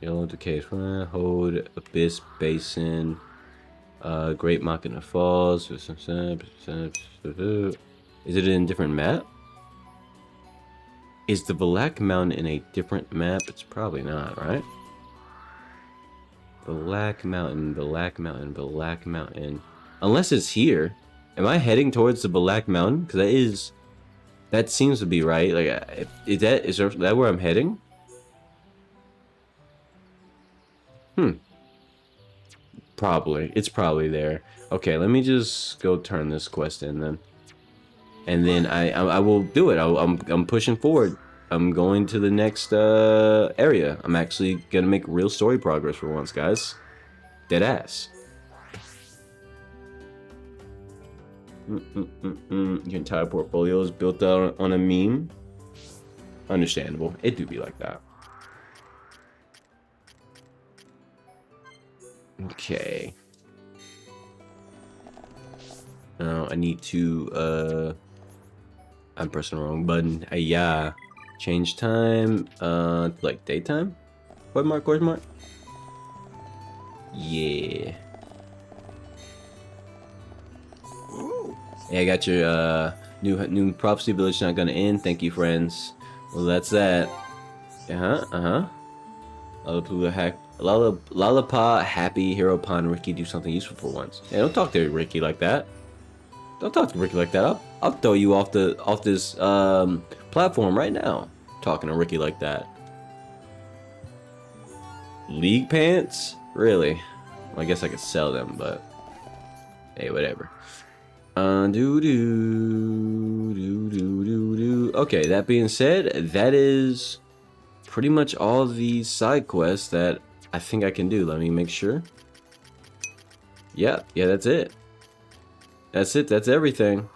Yellow Decay, Hold, Abyss Basin, Great Machina Falls. Is it in a different map? Is the Valak Mountain in a different map? It's probably not, right? Black Mountain, Black Mountain, Black Mountain. Unless it's here. Am I heading towards the Black Mountain? Because that seems to be right. Like, is that where I'm heading? Probably. It's probably there. Okay, let me just go turn this quest in then. And then I will do it. I'm pushing forward. I'm going to the next area. I'm actually gonna make real story progress for once, guys. Dead ass. Your entire portfolio is built out on a meme. Understandable. It do be like that. Okay. Now I need to I'm pressing the wrong button. Yeah. Change time, like daytime? Question mark, question mark? Yeah. Hey, I got your new prophecy village not gonna end. Thank you, friends. Well, that's that. Lollipop, happy, hero pond, Ricky, do something useful for once. Hey, don't talk to Ricky like that. Don't talk to Ricky like that. I'll throw you off this platform right now. Talking to Ricky like that. League pants? Really? Well, I guess I could sell them, but hey, whatever. Okay, that being said, that is pretty much all the side quests that I think I can do. Let me make sure. Yeah, that's it. That's it. That's everything.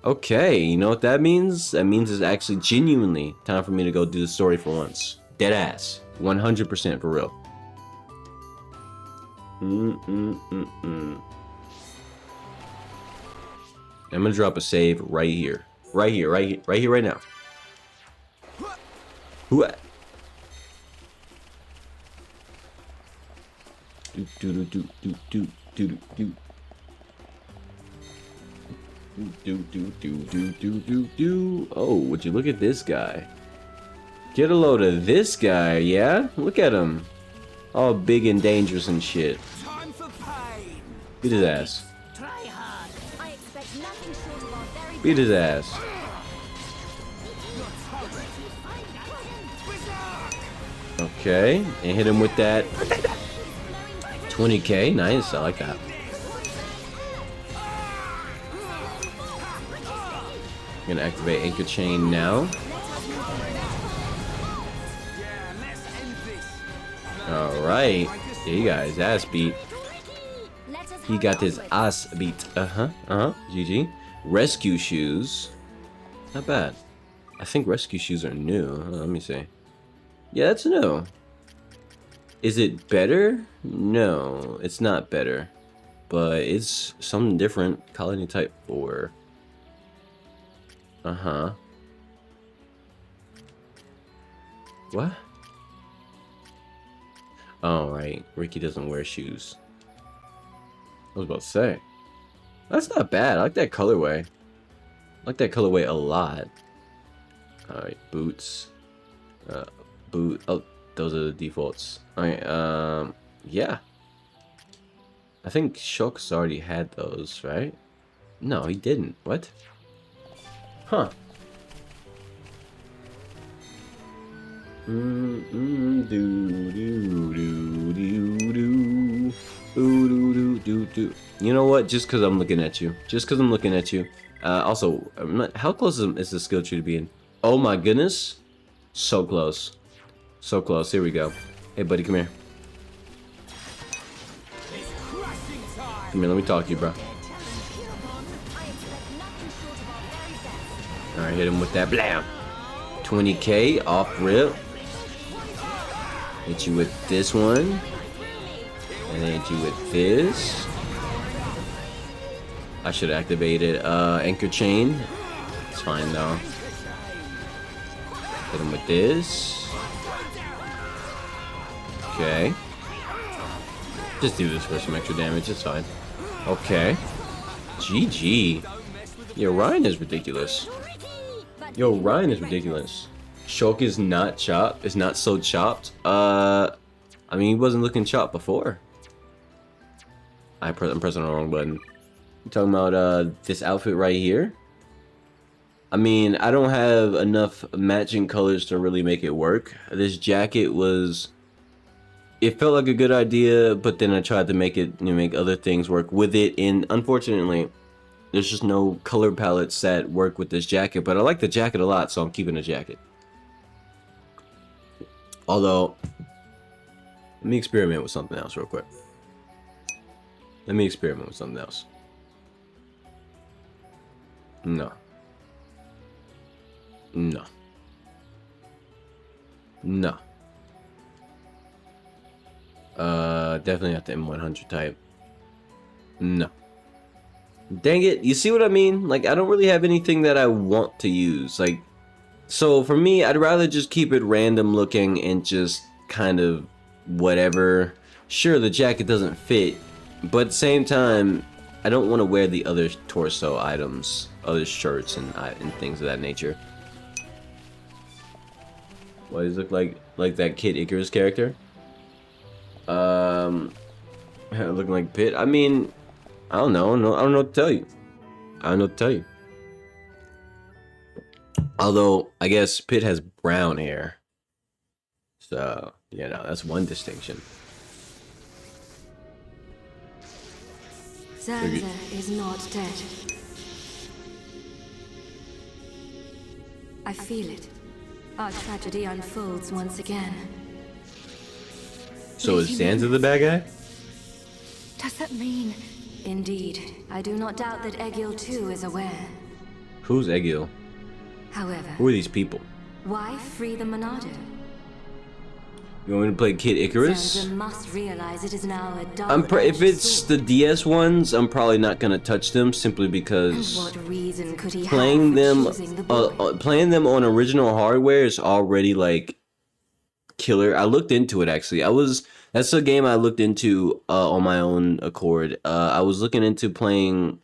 Okay, you know what that means? That means it's actually genuinely time for me to go do the story for once. Dead ass. 100% for real. I'm gonna drop a save right here. Right here, right now. What? Oh, would you look at this guy? Get a load of this guy, yeah? Look at him. All big and dangerous and shit. Beat his ass. Beat his ass. Okay, and hit him with that 20k. Nice, I like that. I'm gonna activate Anchor Chain now. Alright, yeah, you got his ass beat. He got his ass beat. GG. Rescue shoes. Not bad. I think rescue shoes are new. Let me see. Yeah, that's new. Is it better? No, it's not better. But it's something different. Colony type 4. What? Oh, right. Ricky doesn't wear shoes. I was about to say. That's not bad. I like that colorway. I like that colorway a lot. Alright, boots. Oh, those are the defaults. Alright, yeah. I think Shulk's already had those, right? No, he didn't. What? Huh. You know what? Just because I'm looking at you. Just because I'm looking at you. Also, how close is the skill tree to being? Oh my goodness. So close. So close. Here we go. Hey, buddy, come here. Come here, let me talk to you, bro. Alright, hit him with that. Blam! 20k off rip. Hit you with this one. And then hit you with this. I should have activated Anchor Chain. It's fine though. Hit him with this. Okay. Just do this for some extra damage, it's fine. Okay. GG. Yo, Ryan is ridiculous. Yo, Ryan is ridiculous. Shulk is not chopped. It's not so chopped. I mean, he wasn't looking chopped before. I'm pressing the wrong button. I'm talking about this outfit right here. I mean, I don't have enough matching colors to really make it work. This jacket was... It felt like a good idea, but then I tried to make it, make other things work with it. And unfortunately, there's just no color palettes that work with this jacket. But I like the jacket a lot, so I'm keeping the jacket. Although, let me experiment with something else real quick. Let me experiment with something else. No. No. No. Definitely not the M100 type. No. Dang it, you see what I mean? Like, I don't really have anything that I want to use. Like, so for me, I'd rather just keep it random looking and just kind of whatever. Sure, the jacket doesn't fit, but at the same time, I don't want to wear the other torso items, other shirts and things of that nature. Why does it look like that Kid Icarus character? Looking like Pit. I mean, I don't know. I don't know what to tell you. I don't know what to tell you. Although, I guess Pit has brown hair. So, you know, that's one distinction. Zanza is not dead. I feel it. Our tragedy unfolds once again. So is Zanza the bad guy? Does that mean... Indeed. I do not doubt that Egil too is aware. Who's Egil? However... Who are these people? Why free the Monado? You want me to play Kid Icarus? Must realize it is now a if it's the DS ones, I'm probably not gonna touch them simply because what reason could he playing them on original hardware is already like killer. I looked into it actually. That's a game I looked into on my own accord. I was looking into playing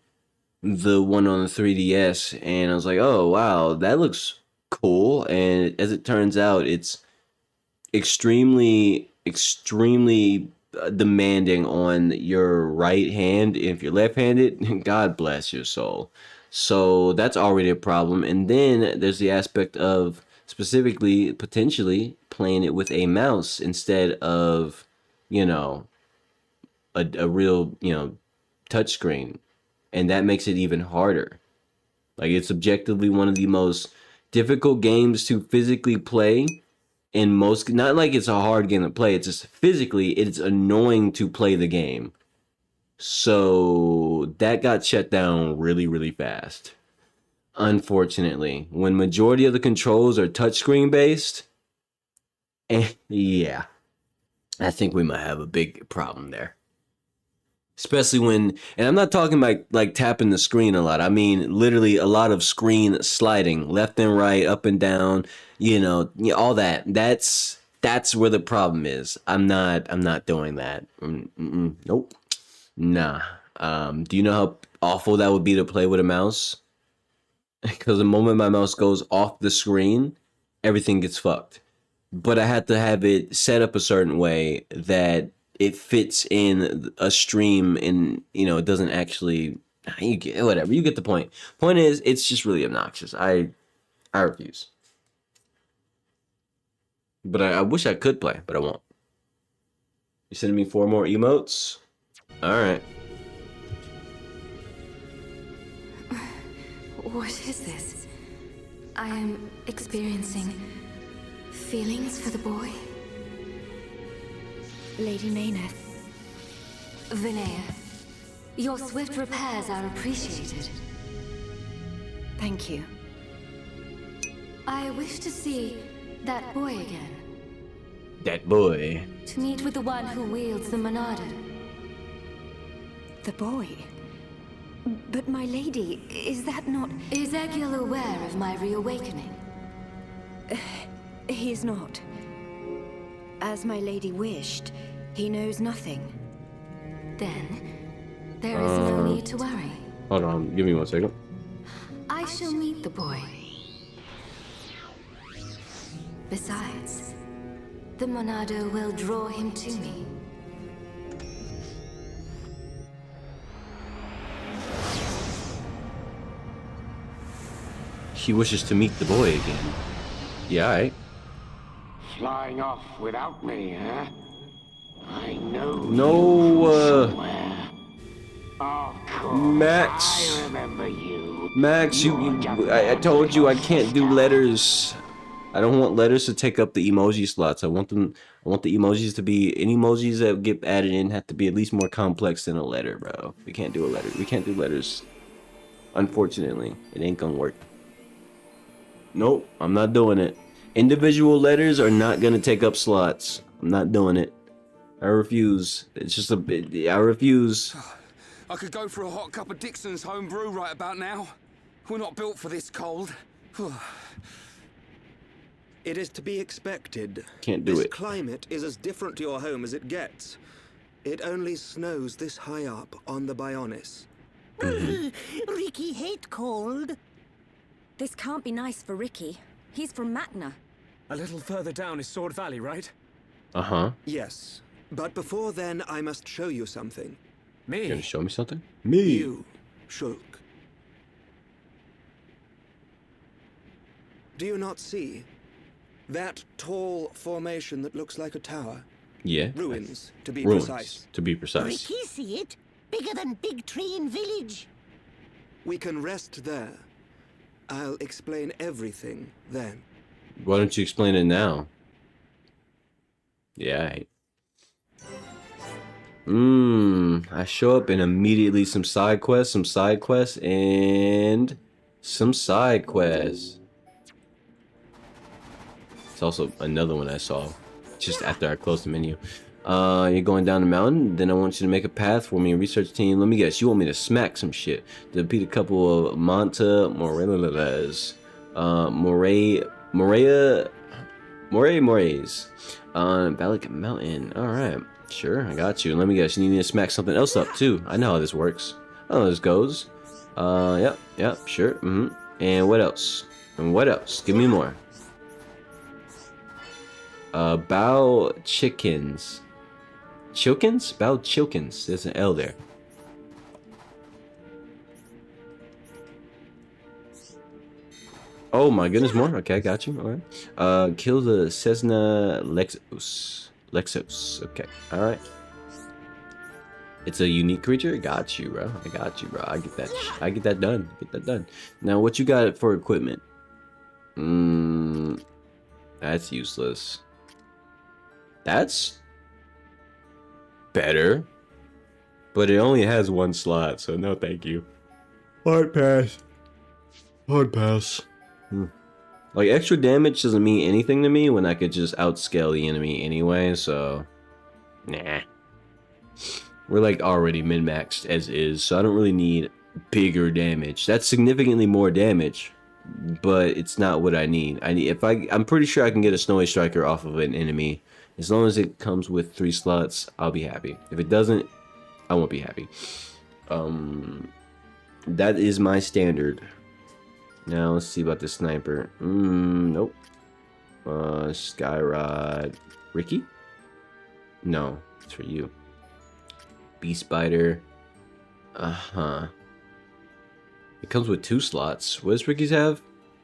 the one on the 3DS, and I was like, oh wow, that looks cool. And as it turns out, it's extremely demanding on your right hand. If you're left-handed, God bless your soul. So that's already a problem. And then there's the aspect of specifically potentially playing it with a mouse instead of, you know, a real, you know, touchscreen, and that makes it even harder. Like, it's objectively one of the most difficult games to physically play. In most, not like it's a hard game to play, it's just physically it's annoying to play the game. So that got shut down really fast, unfortunately, when majority of the controls are touchscreen based. And yeah, I think we might have a big problem there. Especially when, and I'm not talking about like tapping the screen a lot. I mean, literally a lot of screen sliding left and right, up and down, you know, all that. That's where the problem is. I'm not doing that. Nope. Nah. Do you know how awful that would be to play with a mouse? Because the moment my mouse goes off the screen, everything gets fucked. But I had to have it set up a certain way that it fits in a stream, and you know, it doesn't actually, you get whatever, you get the point. Point is, it's just really obnoxious. I refuse. But I wish I could play, but I won't. You sending me 4 more emotes? Alright. What is this? I am experiencing feelings for the boy. Lady Mayneth. Vinaya, your swift repairs are appreciated. Thank you. I wish to see that boy again. That boy. To meet with the one who wields the Monado. The boy? But my lady, is that not... Is Egil aware of my reawakening? He is not. As my lady wished, he knows nothing. Then, there is no need to worry. Hold on, give me 1 second. I shall meet the boy. Besides, the Monado will draw him to me. He wishes to meet the boy again. Yeah, alright. Flying off without me, huh? I know. No, Of course, Max. I remember you. Max, I told you I can't do letters. I don't want letters to take up the emoji slots. I want the emojis to be, any emojis that get added in have to be at least more complex than a letter, bro. We can't do a letter. We can't do letters. Unfortunately, it ain't gonna work. Nope, I'm not doing it. Individual letters are not gonna take up slots. I'm not doing it. I refuse. It's just a bit. I refuse. I could go for a hot cup of Dixon's home brew right about now. We're not built for this cold. It is to be expected. Can't do this it. Climate is as different to your home as it gets. It only snows this high up on the Bionis. Ricky hate cold. This can't be nice for Ricky. He's from Matna. A little further down is Sword Valley, right? Uh-huh. Yes, but before then I must show you something. Me? You gonna show me something? Me. You, Shulk. Do you not see? That tall formation that looks like a tower? Yeah. Ruins, to be Ruins, precise. to be precise. Ricky see it? Bigger than Big Tree in Village. We can rest there. I'll explain everything then. Why don't you explain it now? Yeah. I show up and immediately some side quests, and some side quests. It's also another one I saw. just after I close the menu. You're going down the mountain. Then I want you to make a path for me. Research team. Let me guess. You want me to smack some shit. Defeat a couple of Morays. Morays. On Balik Mountain. Alright. Sure, I got you. Let me guess. You need me to smack something else up too. I know how this works. I know how this goes. Yep, sure. And what else? And what else? Give me more. Bow chickens. Chilkins? Bow chilkins. There's an L there. Oh my goodness, more? Okay, I got you. Alright. Kill the Cessna Lexos. Okay, alright. It's a unique creature? Got you, bro. I got you, bro. I get that. I get that done. Get that done. Now, what you got for equipment? That's useless. That's better. But it only has one slot, so no thank you. Hard pass. Hard pass. Like, extra damage doesn't mean anything to me when I could just outscale the enemy anyway, so... Nah. We're like already min-maxed as is, so I don't really need bigger damage. That's significantly more damage, but it's not what I need. I'm pretty sure I can get a Snowy Striker off of an enemy. As long as it comes with 3 slots, I'll be happy. If it doesn't, I won't be happy. That is my standard. Now let's see about the sniper. Nope. Skyrod. Ricky? No, it's for you. Beast Spider. It comes with 2 slots. What does Ricky's have?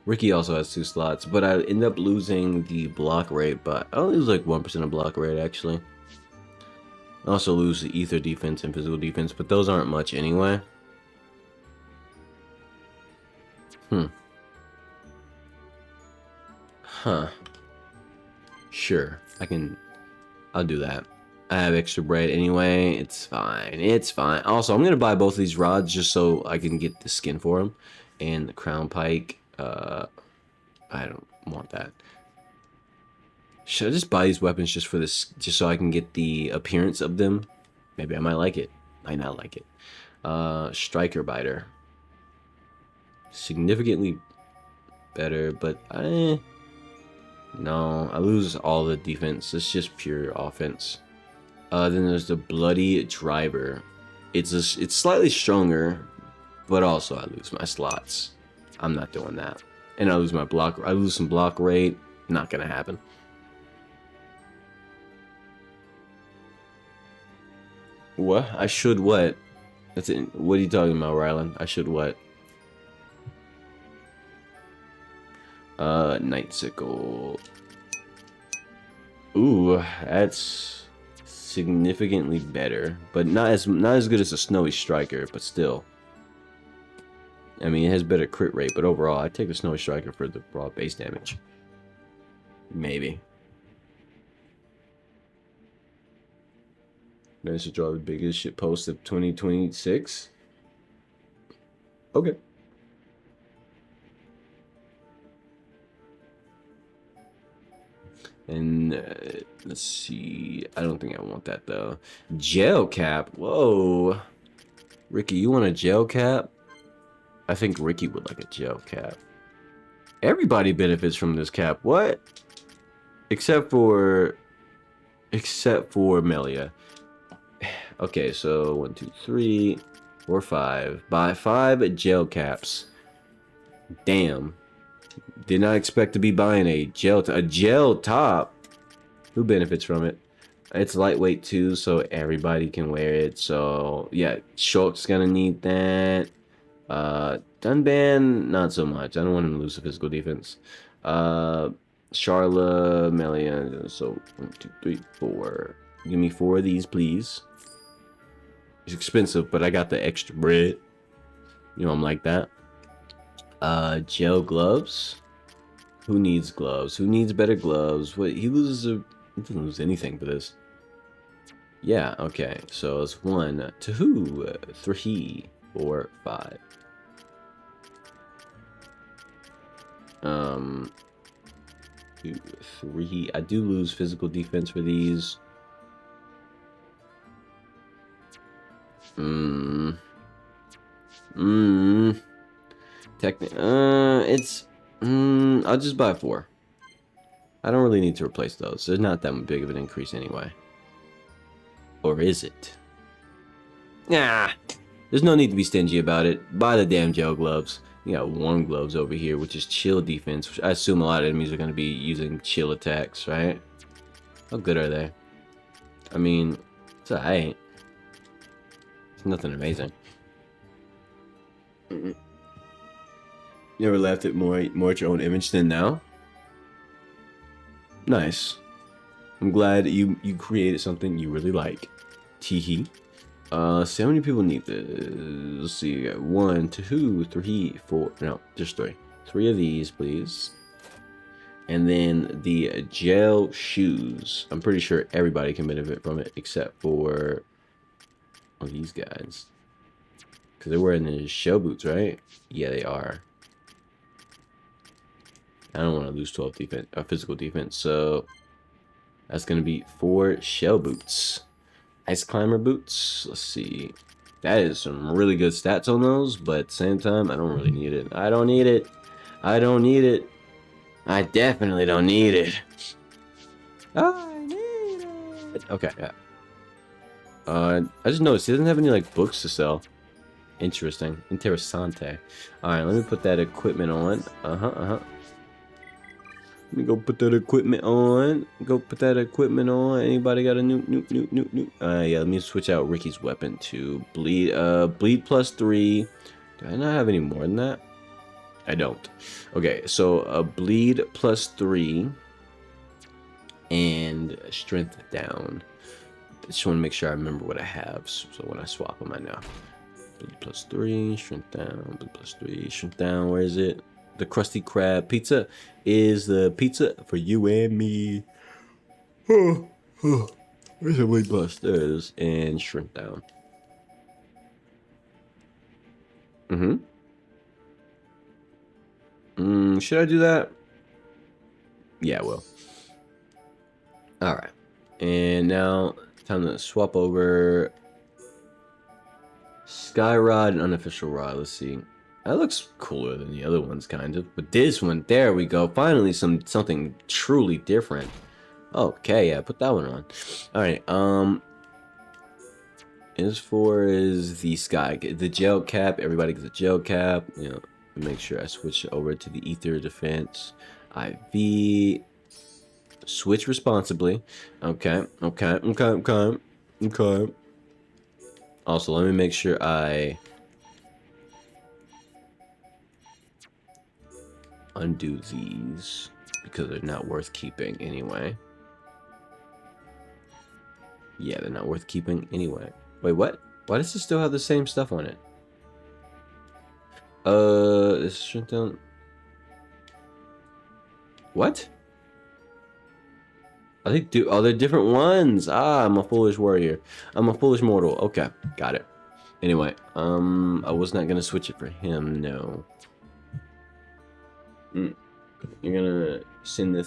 Ricky also has 2 slots, but I end up losing the block rate, but I only lose like 1% of block rate actually. I also lose the ether defense and physical defense, but those aren't much anyway. Sure, I'll do that. I have extra bread anyway. It's fine. It's fine. Also, I'm gonna buy both of these rods just so I can get the skin for them, and the crown pike. I don't want that. Should I just buy these weapons just for this, just so I can get the appearance of them? Maybe I might like it. Might not like it. Striker biter. Significantly better, but no, I lose all the defense. It's just pure offense. Then there's the bloody driver. It's slightly stronger, but also I lose my slots. I'm not doing that, and I lose my block. I lose some block rate. Not gonna happen. What? I should what? That's it. What are you talking about, Rylan? I should what? Nightsickle. Ooh, that's significantly better, but not as good as a Snowy Striker, but still. I mean, it has better crit rate, but overall, I take the Snowy Striker for the raw base damage. Maybe. Managed to draw the biggest shit post of 2026. Okay. And let's see. I don't think I want that though. Gel cap. Whoa. Ricky, you want a gel cap? I think Ricky would like a gel cap. Everybody benefits from this cap. What? Except for Melia. Okay, so 1, 2, 3, 4, 5. Buy 5 gel caps. Damn. Did not expect to be buying a gel top. Who benefits from it? It's lightweight too, so everybody can wear it. So yeah, Shulk's gonna need that. Dunban, not so much. I don't want him to lose the physical defense. Charla, Melia. So 1, 2, 3, 4. Give me 4 of these, please. It's expensive, but I got the extra bread. You know I'm like that. Gel gloves. Who needs gloves? Who needs better gloves? What he doesn't lose anything for this. Yeah, okay. So it's 1, 2, 3, 4, 5. 2, 3. I do lose physical defense for these. It's I'll just buy 4. I don't really need to replace those. There's not that big of an increase anyway. Or is it? Nah. There's no need to be stingy about it. Buy the damn gel gloves. You got warm gloves over here, which is chill defense, which I assume a lot of enemies are going to be using chill attacks, right? How good are they? I mean, it's alright. It's nothing amazing. You ever laughed at more at your own image than now? Nice. I'm glad you created something you really like. Teehee. So how many people need this? Let's see. You got 1, 2, 3, 4. No, just 3. 3 of these, please. And then the gel shoes. I'm pretty sure everybody can benefit from it except for these guys. Because they're wearing the shell boots, right? Yeah, they are. I don't want to lose 12 defense, physical defense, so that's going to be 4 shell boots. Ice climber boots. Let's see. That is some really good stats on those, but at the same time, I don't really need it. I don't need it. I don't need it. I definitely don't need it. I need it. Okay, yeah. I just noticed he doesn't have any like books to sell. Interesting. Interessante. Alright, let me put that equipment on. Let me go put that equipment on. Anybody got a new? Yeah, let me switch out Ricky's weapon to bleed. Bleed plus 3. Do I not have any more than that? I don't. Okay, so bleed plus 3 and strength down. I just want to make sure I remember what I have. So when I swap them, I know. Bleed plus 3, strength down. Bleed plus 3, strength down. Where is it? The Krusty Krab pizza is the pizza for you and me. Where's the bleed plus? There it is. And shrink down. Should I do that? Yeah, I will. Alright. And now, time to swap over Sky Rod and Unofficial Rod. Let's see. That looks cooler than the other ones, kind of. But this one, there we go. Finally, something truly different. Okay, yeah, put that one on. Alright, as far as the Sky, the gel cap, everybody gets a gel cap. You know, make sure I switch over to the Ether Defense. IV. Switch responsibly. Okay. Also, let me make sure I undo these because they're not worth keeping anyway. Yeah, they're not worth keeping anyway. Wait, what? Why does it still have the same stuff on it? This shrink down. What? I think they're different ones. Ah, I'm a foolish warrior. I'm a foolish mortal. Okay, got it. Anyway, I was not gonna switch it for him. No. You're gonna send the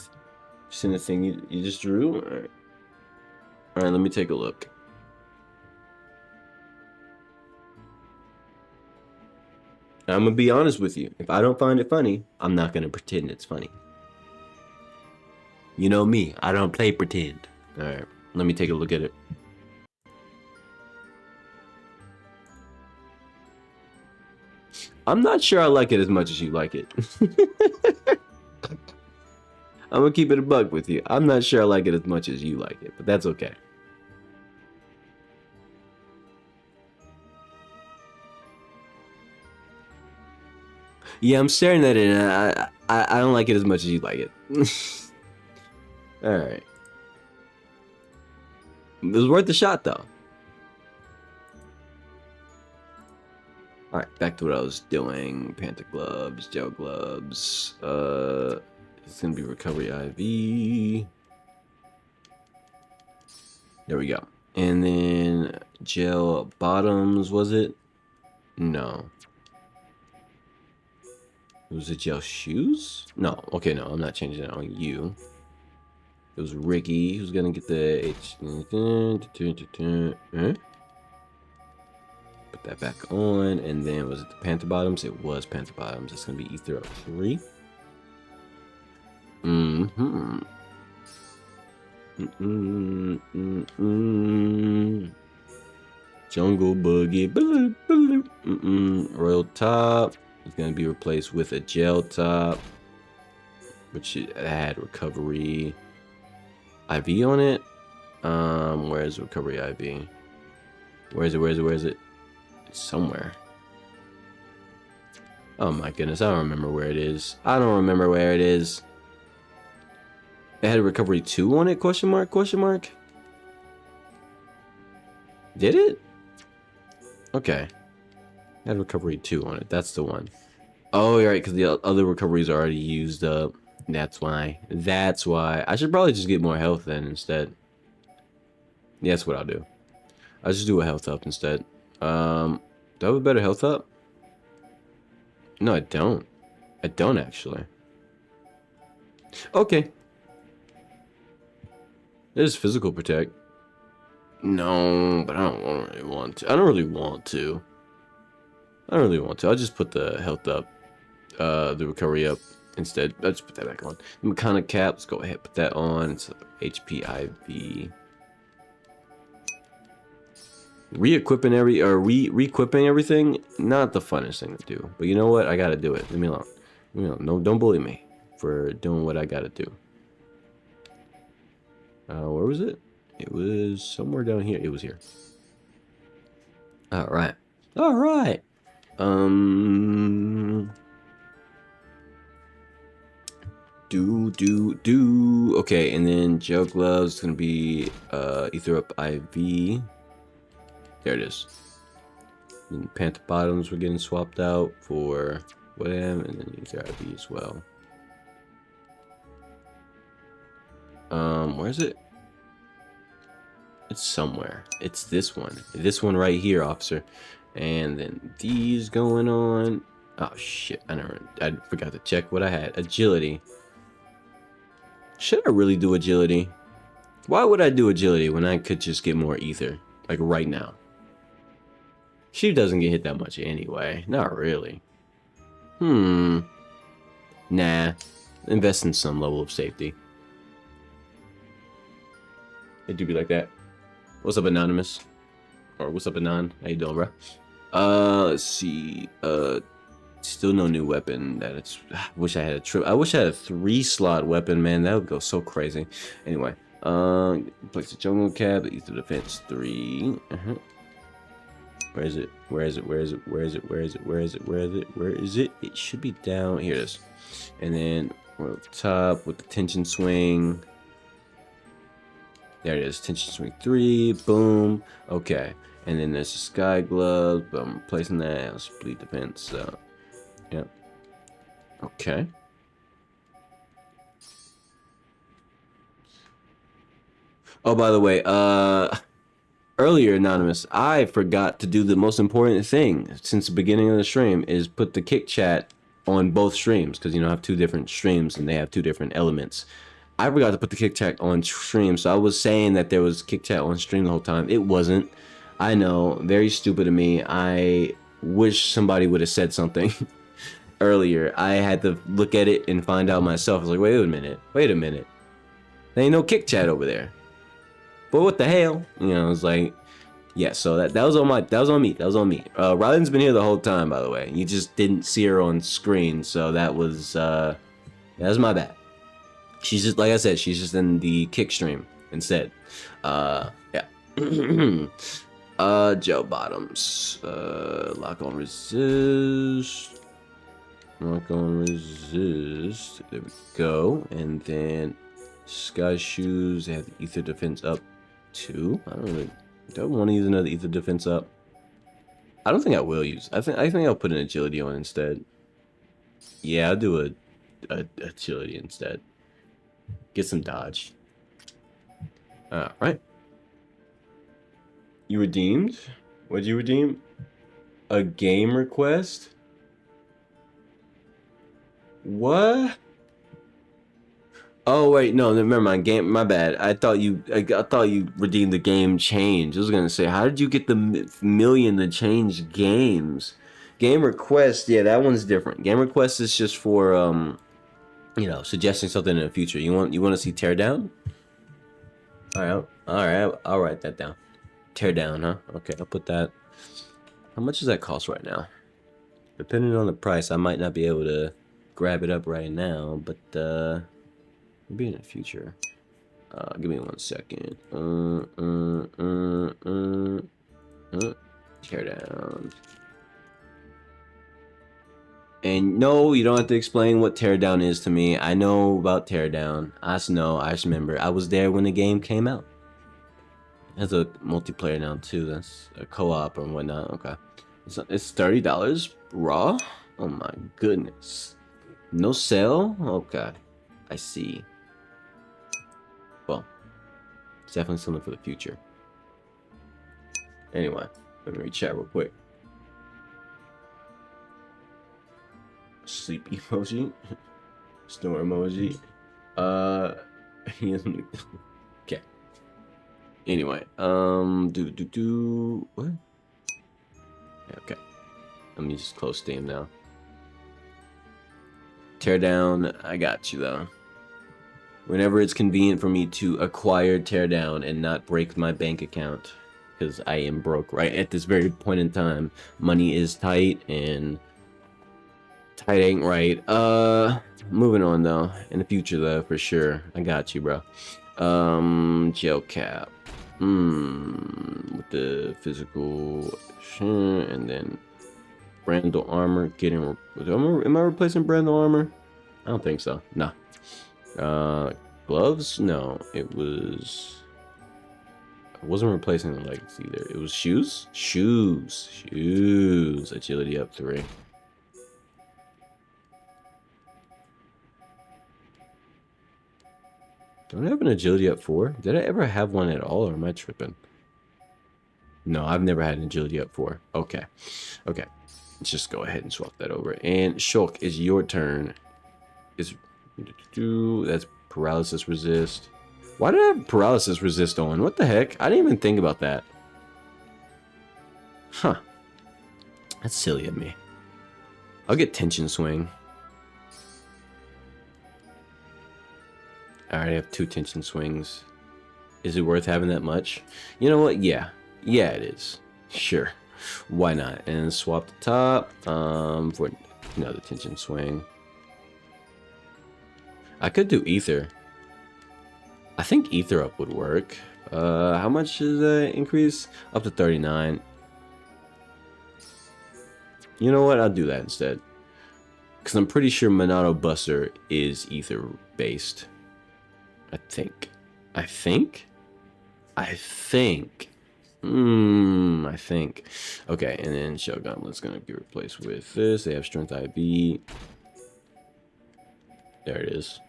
thing you just drew. All right. Let me take a look. I'm gonna be honest with you. If I don't find it funny, I'm not gonna pretend it's funny. You know me, I don't play pretend. Alright, let me take a look at it. I'm not sure I like it as much as you like it. I'm gonna keep it a buck with you. I'm not sure I like it as much as you like it, but that's okay. Yeah, I'm staring at it and I don't like it as much as you like it. Alright. It was worth the shot, though. Alright, back to what I was doing. Panther gloves, gel gloves. It's gonna be recovery IV. There we go. And then gel bottoms, was it? No. Was it your shoes? No. Okay, no, I'm not changing it on you. It was Ricky who's gonna get the H. Put that back on, and then was it the Panther Bottoms? It was Panther Bottoms. It's gonna be Ether up 3. Jungle Boogie. Royal Top is gonna be replaced with a gel top, which had recovery IV on it. Where's recovery IV? Where is it? It's somewhere. Oh my goodness, I don't remember where it is. It had a recovery 2 on it, question mark? Did it? Okay. It had recovery 2 on it, that's the one. Oh, you're right, because the other recoveries are already used up. That's why. I should probably just get more health then instead. Yeah, that's what I'll do. I'll just do a health up instead. Do I have a better health up? No, I don't. I don't actually. Okay. There's physical protect. No, but I don't really want to. I'll just put the health up. The recovery up instead. I'll just put that back on. The mechanic cap, let's go ahead, put that on. It's HP IV. Re-equipping everything, not the funnest thing to do. But you know what? I gotta do it. Leave me alone. No, don't bully me for doing what I gotta do. Where was it? It was somewhere down here. It was here. All right. Okay, and then gel gloves gonna be Ether up IV. There it is. And Panther Bottoms were getting swapped out for whatever, and then Ether IV as well. Where is it? It's somewhere. It's this one. This one right here, officer. And then these going on. Oh shit! I forgot to check what I had. Agility. Should I really do agility? Why would I do agility when I could just get more ether? Like right now. She doesn't get hit that much anyway. Not really. Nah. Invest in some level of safety. It do be like that. What's up, Anonymous? Or what's up, Anon? How you doing, bro? Let's see. Still no new weapon. I wish I had a 3-slot weapon, man. That would go so crazy. Anyway, place the jungle cap. Ether defense 3. Where is it? It should be down. Here it is. And then we're up top with the tension swing. There it is. Tension swing 3. Boom. Okay. And then there's the sky gloves, but I'm replacing that. I'll split defense. So, yep. Okay. Oh, by the way, earlier, Anonymous, I forgot to do the most important thing since the beginning of the stream, is put the kick chat on both streams, because, you know, I have 2 different streams and they have 2 different elements. I forgot to put the kick chat on stream, so I was saying that there was kick chat on stream the whole time. It wasn't. I know, very stupid of me. I wish somebody would have said something earlier. I had to look at it and find out myself. I was like, wait a minute. There ain't no kick chat over there. But what the hell? You know, it was like, yeah, so that was on me. Rylan's been here the whole time, by the way. You just didn't see her on screen, so that was my bad. She's just, like I said, she's just in the kick stream instead. Yeah. Gel bottoms. Lock on resist. There we go. And then sky shoes. They have the ether defense up 2. Don't want to use another ether defense up. I don't think I will use. I think I'll put an agility on instead. Yeah, I'll do a agility instead. Get some dodge. Alright. You redeemed? What'd you redeem? A game request? What? Oh wait, no, never mind. Game, my bad. I thought you redeemed the game change. I was gonna say, how did you get the million to change games? Game request, yeah, that one's different. Game request is just for you know, suggesting something in the future. You want to see teardown? All right, I'll write that down. Teardown, huh? Okay, I'll put that. How much does that cost right now? Depending on the price, I might not be able to grab it up right now, but maybe in the future. Give me 1 second. Teardown. And no, you don't have to explain what teardown is to me. I know about teardown. I just know. I just remember. I was there when the game came out. It has a multiplayer now too. That's a co-op and whatnot. Okay, it's $30 raw. Oh my goodness. No sale. Okay, I see. Well, it's definitely something for the future. Anyway, let me read chat real quick. Sleep emoji. Snore emoji. Okay. Anyway, what? Okay. Let me just close Steam now. Teardown, I got you though. Whenever it's convenient for me to acquire teardown and not break my bank account, because I am broke right at this very point in time. Money is tight and tight ain't right. Moving on though. In the future though, for sure. I got you, bro. Gel cap. With the physical and then Brandle armor getting. Am I replacing Brandle armor? I don't think so. Nah. Gloves? No, it was. I wasn't replacing the legs either. It was shoes. Shoes. Agility up 3. Don't I have an agility up 4? Did I ever have one at all, or am I tripping? No, I've never had an agility up 4. Okay. Okay. Let's just go ahead and swap that over. And Shulk, it's your turn. That's paralysis resist. Why did I have paralysis resist on? What the heck? I didn't even think about that. Huh. That's silly of me. I'll get tension swing. I already have 2 tension swings. Is it worth having that much? You know what? Yeah. Yeah, it is. Sure. Why not? And swap the top for another tension swing. I could do ether. I think ether up would work. How much is that increase? Up to 39. You know what? I'll do that instead. Because I'm pretty sure Monado Buster is ether based. I think. I think. Okay, and then Shell Gauntlet's gonna be replaced with this. They have Strength IV. There it is.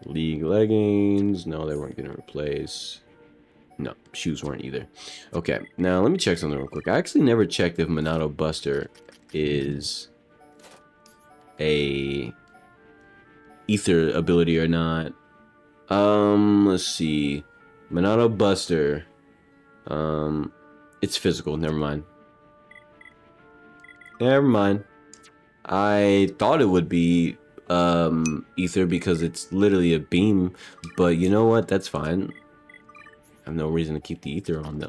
League leggings. No, they weren't gonna replace. No, shoes weren't either. Okay, now let me check something real quick. I actually never checked if Monado Buster is a ether ability or not. Let's see. Monado Buster. It's physical. Never mind. I thought it would be ether because it's literally a beam, but you know what? That's fine. I have no reason to keep the ether on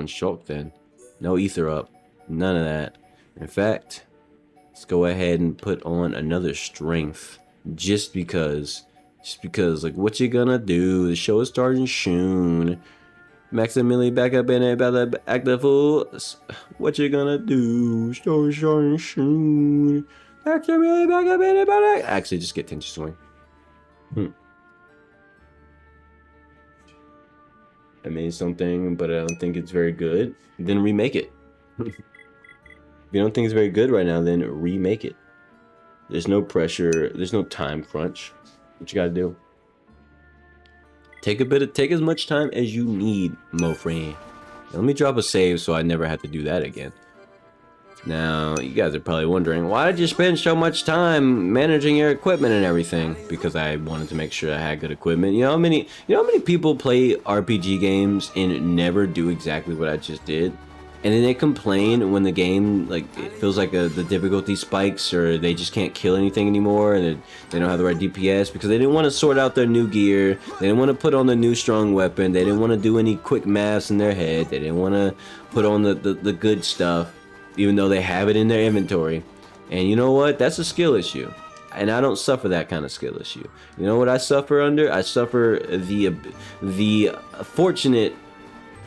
Shulk then. No ether up. None of that. In fact, let's go ahead and put on another strength. Just because, like, what you gonna do? The show is starting soon. Maximally back up in it, about to act the fool. What you gonna do? Show is starting soon. Maximally back up in it, about to actually just get tension swing. I made something, but I don't think it's very good. Then remake it. If you don't think it's very good right now, then remake it. There's no pressure. There's no time crunch. What you gotta do? Take as much time as you need, mo friend. Let me drop a save so I never have to do that again. Now, you guys are probably wondering, why did you spend so much time managing your equipment and everything? Because I wanted to make sure I had good equipment. You know how many people play RPG games and never do exactly what I just did? And then they complain when the game, like, it feels like the difficulty spikes, or they just can't kill anything anymore, and they don't have the right DPS because they didn't want to sort out their new gear, they didn't want to put on the new strong weapon, they didn't want to do any quick maths in their head, they didn't want to put on the good stuff, even though they have it in their inventory. And you know what? That's a skill issue. And I don't suffer that kind of skill issue. You know what I suffer under? I suffer the fortunate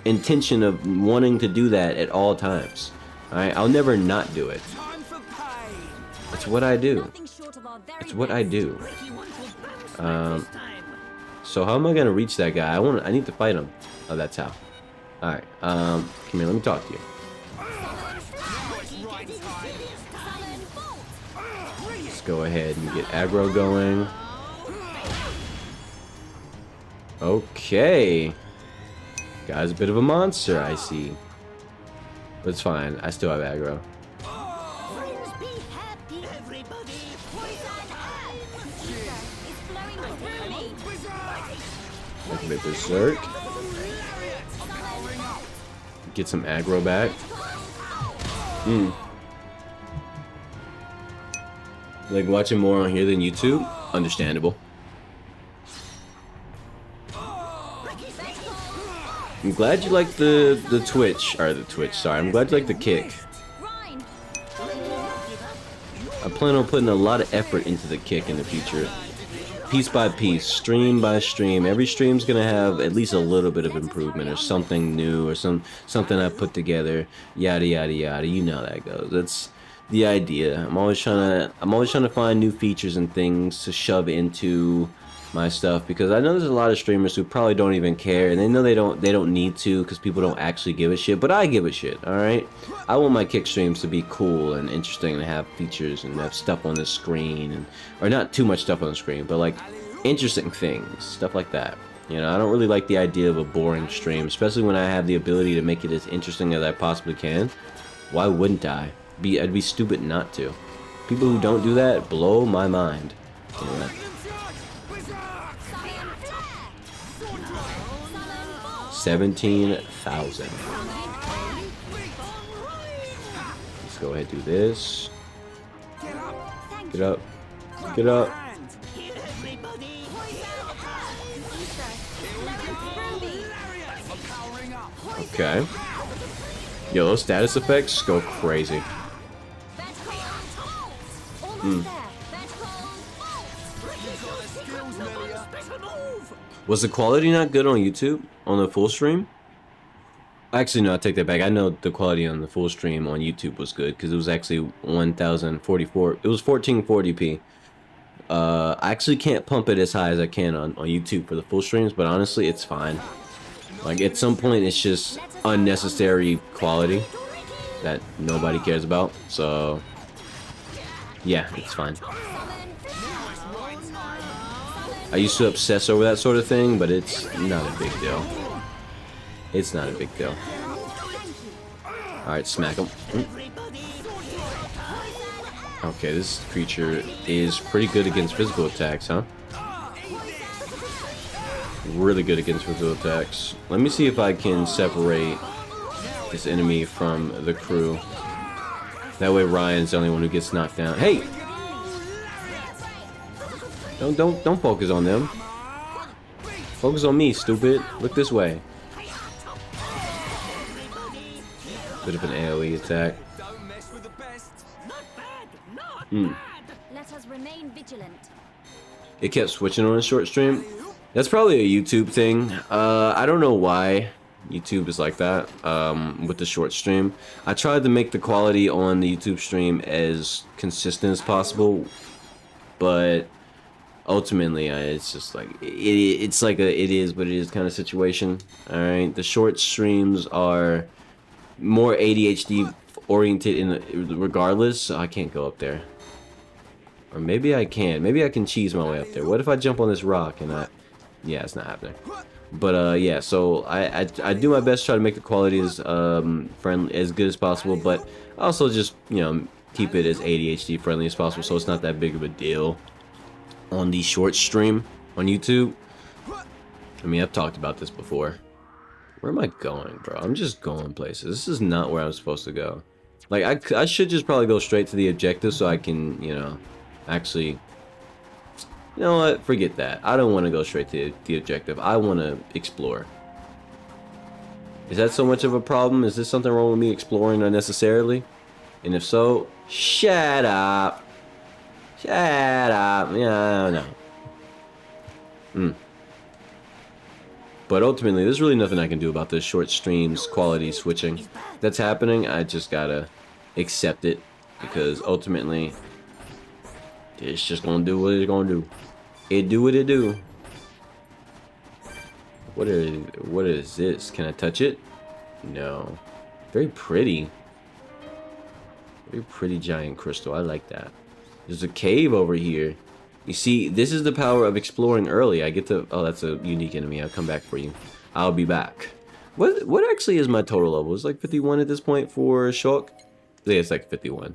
intention of wanting to do that at all times. Alright? I'll never not do it. It's what I do. It's what I do. So how am I gonna reach that guy? I need to fight him. Oh, that's how. Alright, come here, let me talk to you. Let's go ahead and get aggro going. Okay. Guy's a bit of a monster, I see. But it's fine, I still have aggro. Like a bit berserk. Get some aggro back. Like watching more on here than YouTube? Understandable. I'm glad you like the Twitch, sorry. I'm glad you like the kick. I plan on putting a lot of effort into the kick in the future. Piece by piece, stream by stream. Every stream's gonna have at least a little bit of improvement or something new or something I put together. Yada yada yada. You know how that goes. That's the idea. I'm always trying to find new features and things to shove into my stuff, because I know there's a lot of streamers who probably don't even care, and they know they don't need to because people don't actually give a shit, but I give a shit. All right, I want my kick streams to be cool and interesting and have features and have stuff on the screen, and or not too much stuff on the screen, but like interesting things, stuff like that. You know, I don't really like the idea of a boring stream, especially when I have the ability to make it as interesting as I possibly can. Why wouldn't I? I'd be stupid not to. People who don't do that blow my mind. Yeah. 17,000. Let's go ahead and do this. Get up. Get up. Okay. Yo, those status effects go crazy. Was the quality not good on YouTube? On the full stream? Actually, no, I take that back. I know the quality on the full stream on YouTube was good, because it was actually 1044. It was 1440p. I actually can't pump it as high as I can on YouTube for the full streams, but honestly, it's fine. Like, at some point, it's just unnecessary quality that nobody cares about. So, yeah, it's fine. I used to obsess over that sort of thing, but it's not a big deal. It's not a big deal. Alright, smack him. Okay, this creature is pretty good against physical attacks, huh? Really good against physical attacks. Let me see if I can separate this enemy from the crew. That way Ryan's the only one who gets knocked down. Hey! Don't focus on them. Focus on me, stupid. Look this way. Bit of an AoE attack. Let us remain vigilant. It kept switching on a short stream. That's probably a YouTube thing. I don't know why YouTube is like that with the short stream. I tried to make the quality on the YouTube stream as consistent as possible, but ultimately it's just like it's like a it is what it is kind of situation. All right, the short streams are more ADHD oriented regardless, so I can't go up there. Or maybe I can. Maybe I can cheese my way up there. What if I jump on this rock and yeah, it's not happening. But yeah, so I do my best to try to make the quality as friendly, as good as possible, but also just, you know, keep it as ADHD friendly as possible, so it's not that big of a deal on the short stream on YouTube. I mean, I've talked about this before. Where am I going, bro? I'm just going places. This is not where I'm supposed to go. Like, I should just probably go straight to the objective so I can, you know, actually... You know what? Forget that. I don't want to go straight to the objective. I want to explore. Is that so much of a problem? Is this something wrong with me exploring unnecessarily? And if so, shut up. Shut up. Yeah, I don't know. But ultimately, there's really nothing I can do about this short streams quality switching that's happening. I just gotta accept it, because ultimately, it's just gonna do what it's gonna do. It do what it do. What is this? Can I touch it? No. Very pretty. Very pretty giant crystal. I like that. There's a cave over here. You see, this is the power of exploring early. I get to... Oh, that's a unique enemy. I'll come back for you. I'll be back. What actually is my total level? It's like 51 at this point for Shulk. Yeah, it's like 51.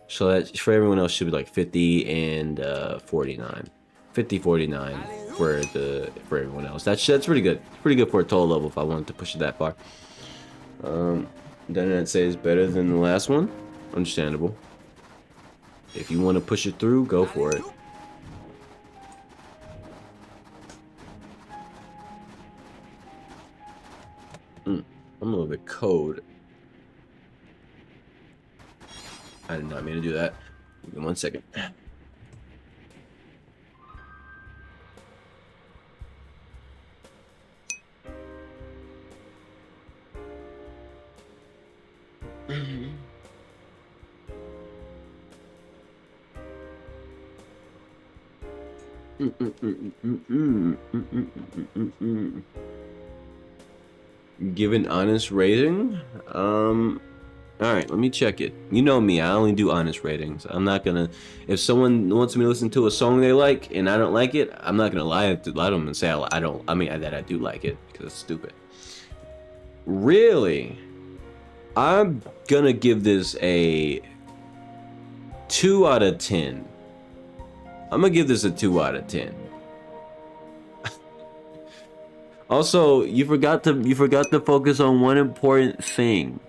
So that for everyone else should be like 50 and 49. 50, 49 for everyone else. That's pretty good. Pretty good for a total level if I wanted to push it that far. Then I'd say it's better than the last one. Understandable. If you want to push it through, go for it. I'm a little bit cold. I did not mean to do that. Give me 1 second. Give an honest rating? Alright, let me check it. You know me, I only do honest ratings. I'm not gonna... If someone wants me to listen to a song they like and I don't like it, I'm not gonna lie to them and say I do like it, because it's stupid. Really? I'm gonna give this a 2 out of 10. I'm gonna give this a 2 out of 10. Also, you forgot to focus on one important thing.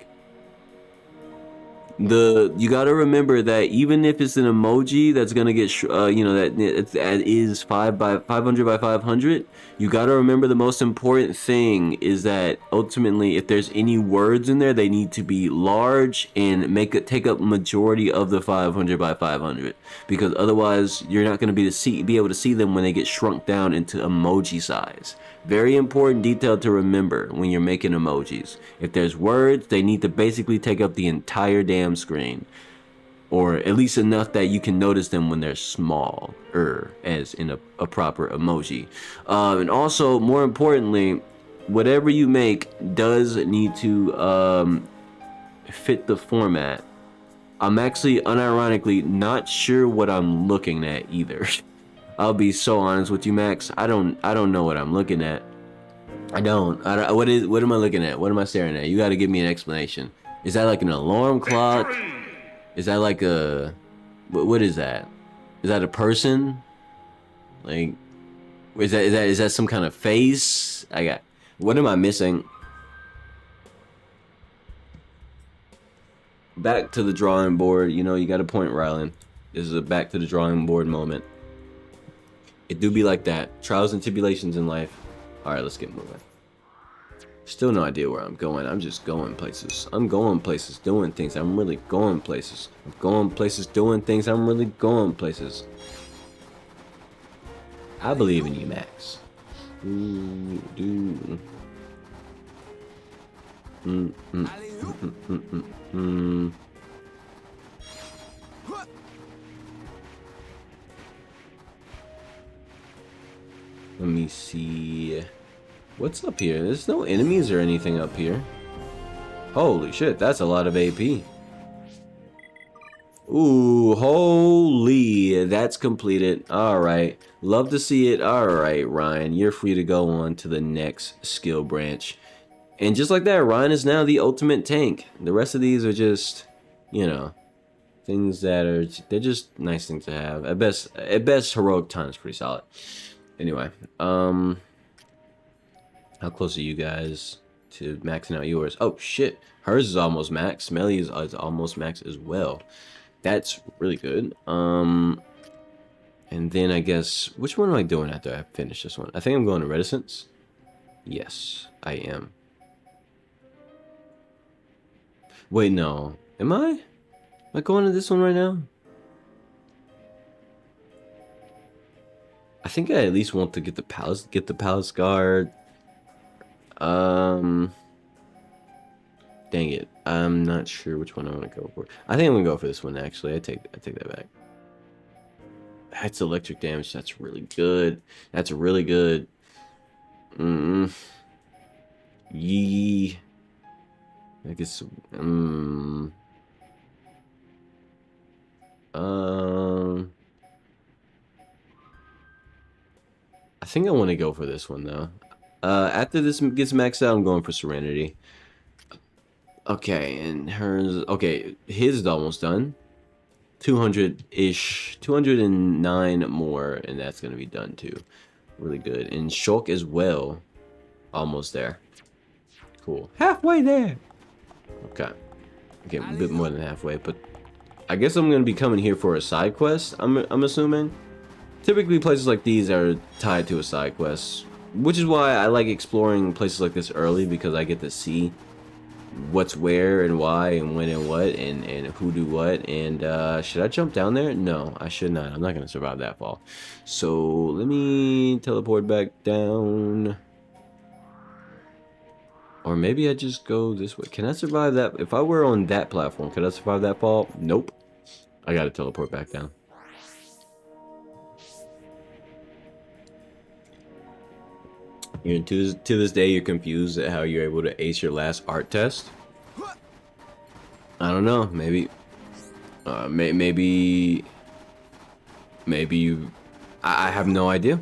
You gotta remember that even if it's an emoji that's gonna get you know, that is 500 by 500, you gotta remember the most important thing is that ultimately, if there's any words in there, they need to be large and take up majority of the 500 by 500, because otherwise you're not gonna be able to see them when they get shrunk down into emoji size. Very important detail to remember when you're making emojis. If there's words, they need to basically take up the entire damn screen. Or at least enough that you can notice them when they're smaller, as in a proper emoji. And also, more importantly, whatever you make does need to fit the format. I'm actually, unironically, not sure what I'm looking at either. I'll be so honest with you, Max. I don't know what I'm looking at. I don't. What am I looking at? What am I staring at? You got to give me an explanation. Is that like an alarm clock? Is that like a... What is that? Is that a person? Like, is that some kind of face? What am I missing? Back to the drawing board. You know, you got a point, Rylan. This is a back to the drawing board moment. It do be like that. Trials and tribulations in life. Alright, let's get moving. Still no idea where I'm going. I'm just going places. I'm going places, doing things. I'm really going places. I'm going places, doing things. I'm really going places. I believe in you, Max. Let me see. What's up here? There's no enemies or anything up here. Holy shit, that's a lot of AP. Ooh, holy, that's completed. All right, love to see it. All right, Ryan, you're free to go on to the next skill branch. And just like that, Ryan is now the ultimate tank. The rest of these are just, you know, things that are, they're just nice things to have. At best, heroic time is pretty solid. Anyway, how close are you guys to maxing out yours? Oh shit, hers is almost max. Smelly is almost max as well. That's really good. And then I guess, which one am I doing after I finish this one? I think I'm going to Reticence. Yes, I am. Wait, no. Am I? Am I going to this one right now? I think I at least want to get the palace guard. Dang it. I'm not sure which one I want to go for. I think I'm gonna go for this one actually. I take that back. That's electric damage. That's really good. That's really good. Yee. I guess. I think I want to go for this one though. After this gets maxed out, I'm going for Serenity. Okay, and hers. Okay, his is almost done. 200-ish, 209 more, and that's gonna be done too. Really good. And Shulk as well. Almost there. Cool. Halfway there. Okay. Okay, a bit more than halfway, but I guess I'm gonna be coming here for a side quest. I'm assuming. Typically, places like these are tied to a side quest, which is why I like exploring places like this early, because I get to see what's where and why and when and what and who do what. And should I jump down there? No, I should not. I'm not gonna survive that fall. So let me teleport back down, or maybe I just go this way. Can I survive that? If I were on that platform, could I survive that fall? Nope. I gotta teleport back down. To this day, you're confused at how you're able to ace your last art test. I don't know. Maybe you. I have no idea.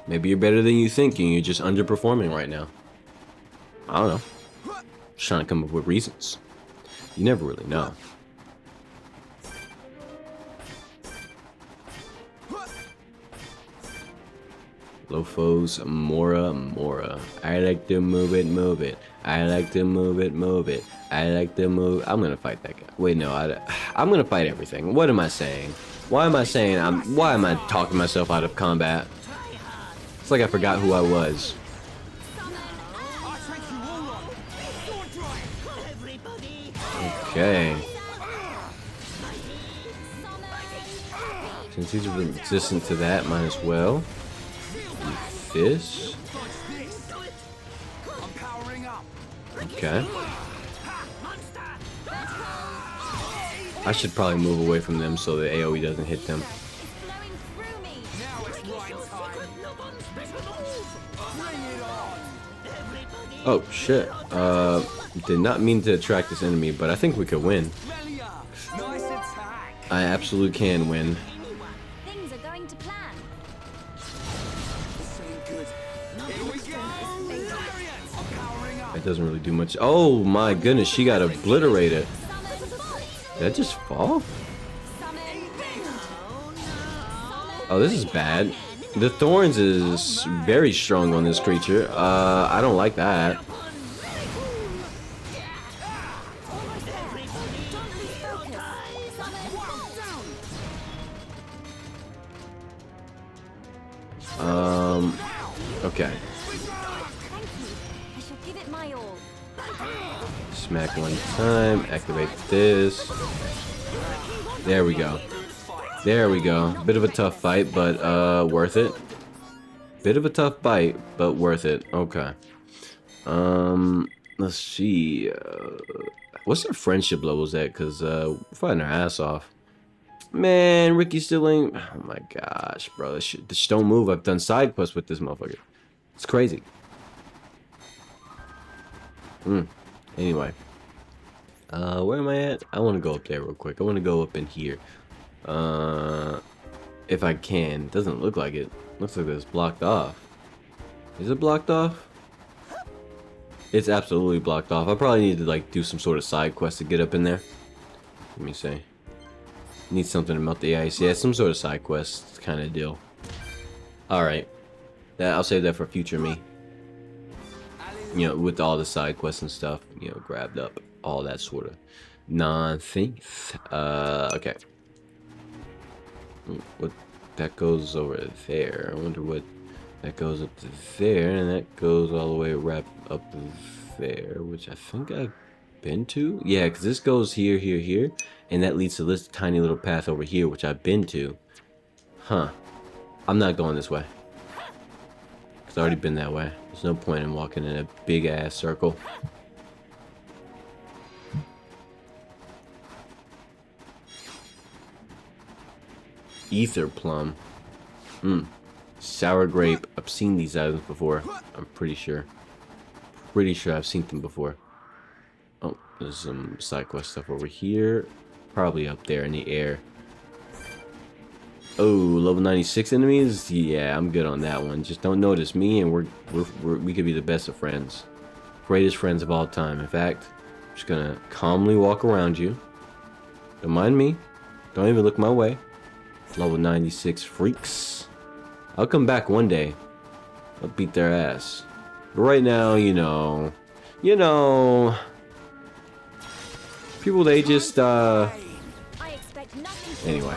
Maybe you're better than you think, and you're just underperforming right now. I don't know. Just trying to come up with reasons. You never really know. Lofos, Mora. I like to move it. I like to move it. I like to move. I'm gonna fight that guy. Wait, no, I'm gonna fight everything. What am I saying? Why am I talking myself out of combat? It's like I forgot who I was. Okay. Since he's resistant to that, might as well. This. Okay. I should probably move away from them so the AoE doesn't hit them. Oh shit. Did not mean to attract this enemy, but I think we could win. I absolutely can win. It doesn't really do much. Oh my goodness, she got obliterated. Did that just fall? Oh, this is bad. The thorns is very strong on this creature. I don't like that. Okay. Smack one time, activate this. There we go. There we go. Bit of a tough fight, but worth it. Bit of a tough bite, but worth it. Okay. Let's see. What's our friendship levels at? Cause we're fighting our ass off. Man, Ricky still ain't. Oh my gosh, bro. This don't move. I've done side quests with this motherfucker. It's crazy. Anyway. Where am I at? I want to go up there real quick. I want to go up in here. If I can. Doesn't look like it. Looks like it's blocked off. Is it blocked off? It's absolutely blocked off. I probably need to like do some sort of side quest to get up in there. Let me see. Need something to melt the ice. Yeah, some sort of side quest kind of deal. Alright. I'll save that for future me. You know, with all the side quests and stuff, you know, grabbed up. All that sort of nonsense. Okay. What that goes over there. I wonder what that goes up to there, and that goes all the way wrapped up there, which I think I've been to. Yeah, because this goes here, here, here, and that leads to this tiny little path over here, which I've been to. Huh. I'm not going this way. It's already been that way. There's no point in walking in a big ass circle. Ether plum. Sour grape. I've seen these items before. I'm pretty sure. Pretty sure I've seen them before. Oh, there's some side quest stuff over here. Probably up there in the air. Oh, level 96 enemies? Yeah, I'm good on that one. Just don't notice me, and we could be the best of friends. Greatest friends of all time. In fact, I'm just gonna calmly walk around you. Don't mind me. Don't even look my way. Level 96 freaks. I'll come back one day. I'll beat their ass. But right now, you know, people, they just, anyway.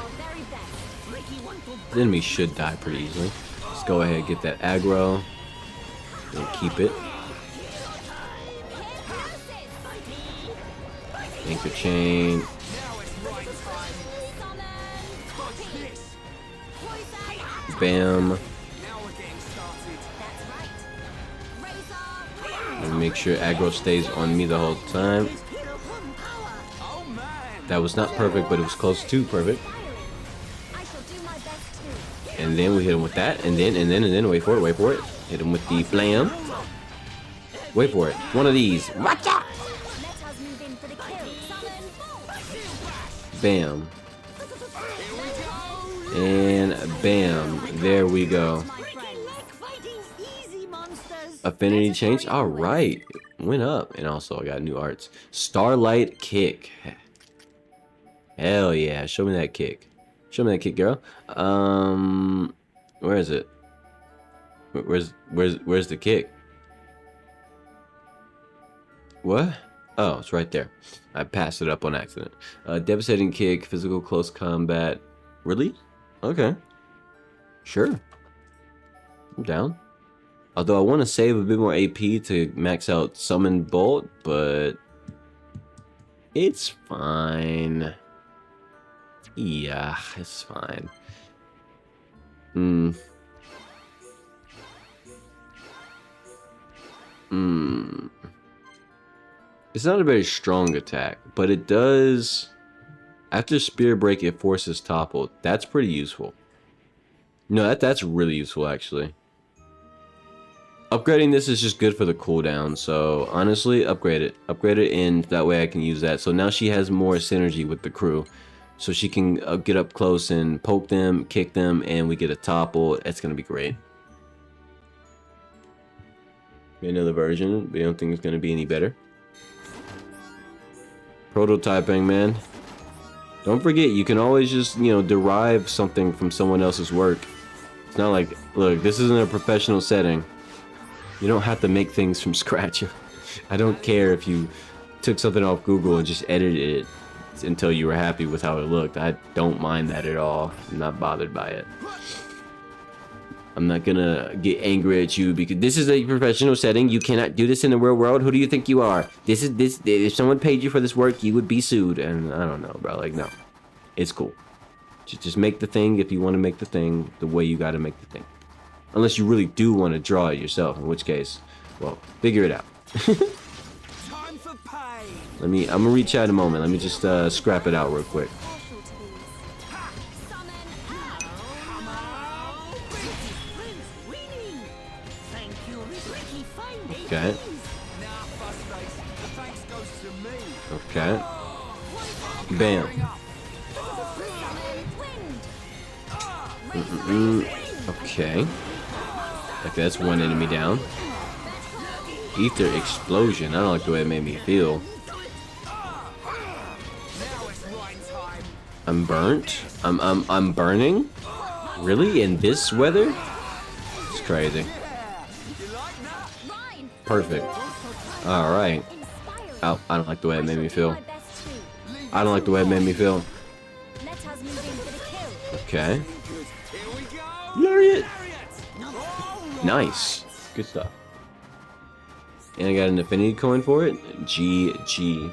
The enemy should die pretty easily. Let's go ahead and get that aggro. And keep it. Anchor chain. Bam. And make sure aggro stays on me the whole time. That was not perfect, but it was close to perfect. And then we hit him with that, and then wait for it. Hit him with the blam. Wait for it. One of these. Watch out! Bam. And bam. There we go. Affinity change. Alright. Went up. And also I got new arts. Starlight kick. Hell yeah. Show me that kick. Show me that kick, girl. Where is it? Where's the kick? What? Oh, it's right there. I passed it up on accident. Devastating kick, physical close combat. Really? Okay. Sure. I'm down. Although I want to save a bit more AP to max out summon bolt, but it's fine. Yeah, it's fine. It's not a very strong attack, but it does. After spear break, it forces topple. That's pretty useful. No, that's really useful actually. Upgrading this is just good for the cooldown, so honestly, upgrade it. Upgrade it, and that way I can use that. So now she has more synergy with the crew. So she can get up close and poke them, kick them, and we get a topple. It's going to be great. Another version, but I don't think it's going to be any better. Prototyping, man. Don't forget, you can always just, you know, derive something from someone else's work. It's not like, look, this isn't a professional setting. You don't have to make things from scratch. I don't care if you took something off Google and just edited it until you were happy with how it looked. I don't mind that at all. I'm not bothered by it. I'm not gonna get angry at you because this is a professional setting. You cannot do this in the real world. Who do you think you are? If someone paid you for this work, you would be sued. And I don't know, bro. Like, no, it's cool. Just make the thing if you want to make the thing the way you got to make the thing. Unless you really do want to draw it yourself, in which case, well, figure it out. I'm gonna reach out in a moment. Let me just scrap it out real quick. Okay. Okay. Bam. Okay. Okay, that's one enemy down. Ether explosion. I don't like the way it made me feel. I'm burnt. I'm burning. Really? In this weather? It's crazy. Perfect. All right. Oh, I don't like the way it made me feel. I don't like the way it made me feel. Okay. Lariat. Nice. Good stuff. And I got an affinity coin for it. GG.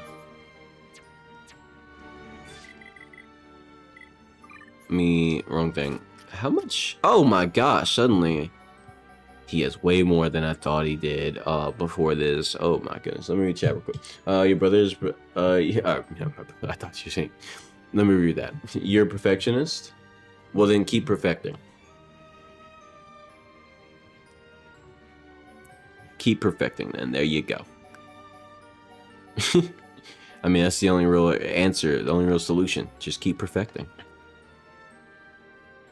Wrong thing. How much? Oh my gosh, suddenly he has way more than I thought he did before this. Oh my goodness. Let me read chat real quick. Your brother's yeah, I thought you were saying. Let me read that. You're a perfectionist? Well then keep perfecting. Keep perfecting then. There you go. I mean, that's the only real answer, the only real solution. Just keep perfecting.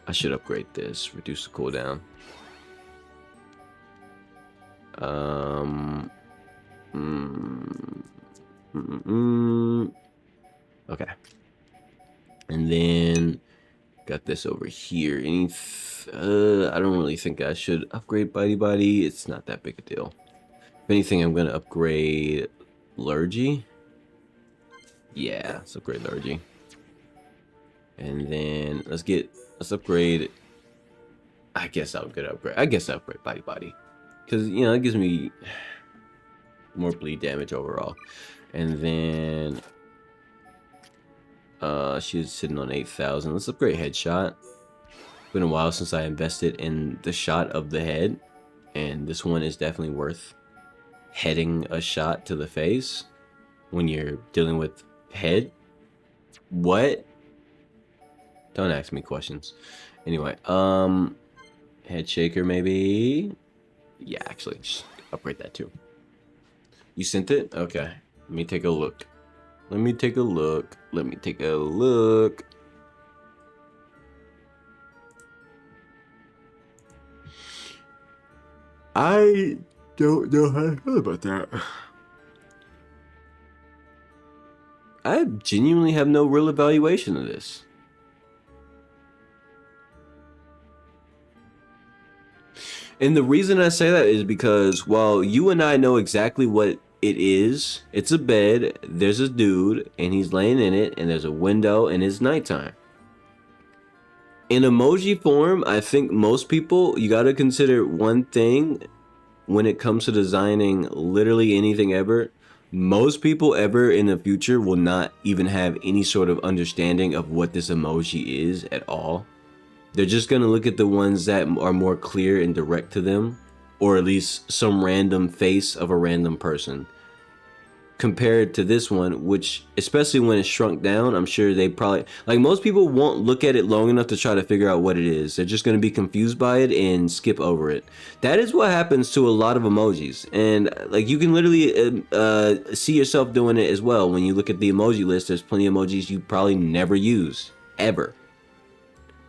I should upgrade this. Reduce the cooldown. Okay. And then got this over here. I don't really think I should upgrade Body. It's not that big a deal. If anything, I'm gonna upgrade Lurgy. Yeah, let's upgrade Lurgy. And then let's upgrade. I guess I'll upgrade Body. Because, you know, it gives me more bleed damage overall. And then she's sitting on 8,000. Let's upgrade Headshot. It's been a while since I invested in the shot of the head, and this one is definitely worth heading a shot to the face when you're dealing with head. What? Don't ask me questions. Anyway, head shaker maybe. Yeah, actually, just upgrade that too. You sent it? Okay. Let me take a look. I don't know how I feel about that. I genuinely have no real evaluation of this. And the reason I say that is because while you and I know exactly what it is, it's a bed, there's a dude, and he's laying in it, and there's a window, and it's nighttime. In emoji form, I think most people, you gotta consider one thing when it comes to designing literally anything ever. Most people ever in the future will not even have any sort of understanding of what this emoji is at all. They're just going to look at the ones that are more clear and direct to them, or at least some random face of a random person. Compared to this one, which, especially when it's shrunk down, I'm sure they probably, like, most people won't look at it long enough to try to figure out what it is. They're just going to be confused by it and skip over it. That is what happens to a lot of emojis. And, like, you can literally see yourself doing it as well. When you look at the emoji list, there's plenty of emojis you probably never use, ever.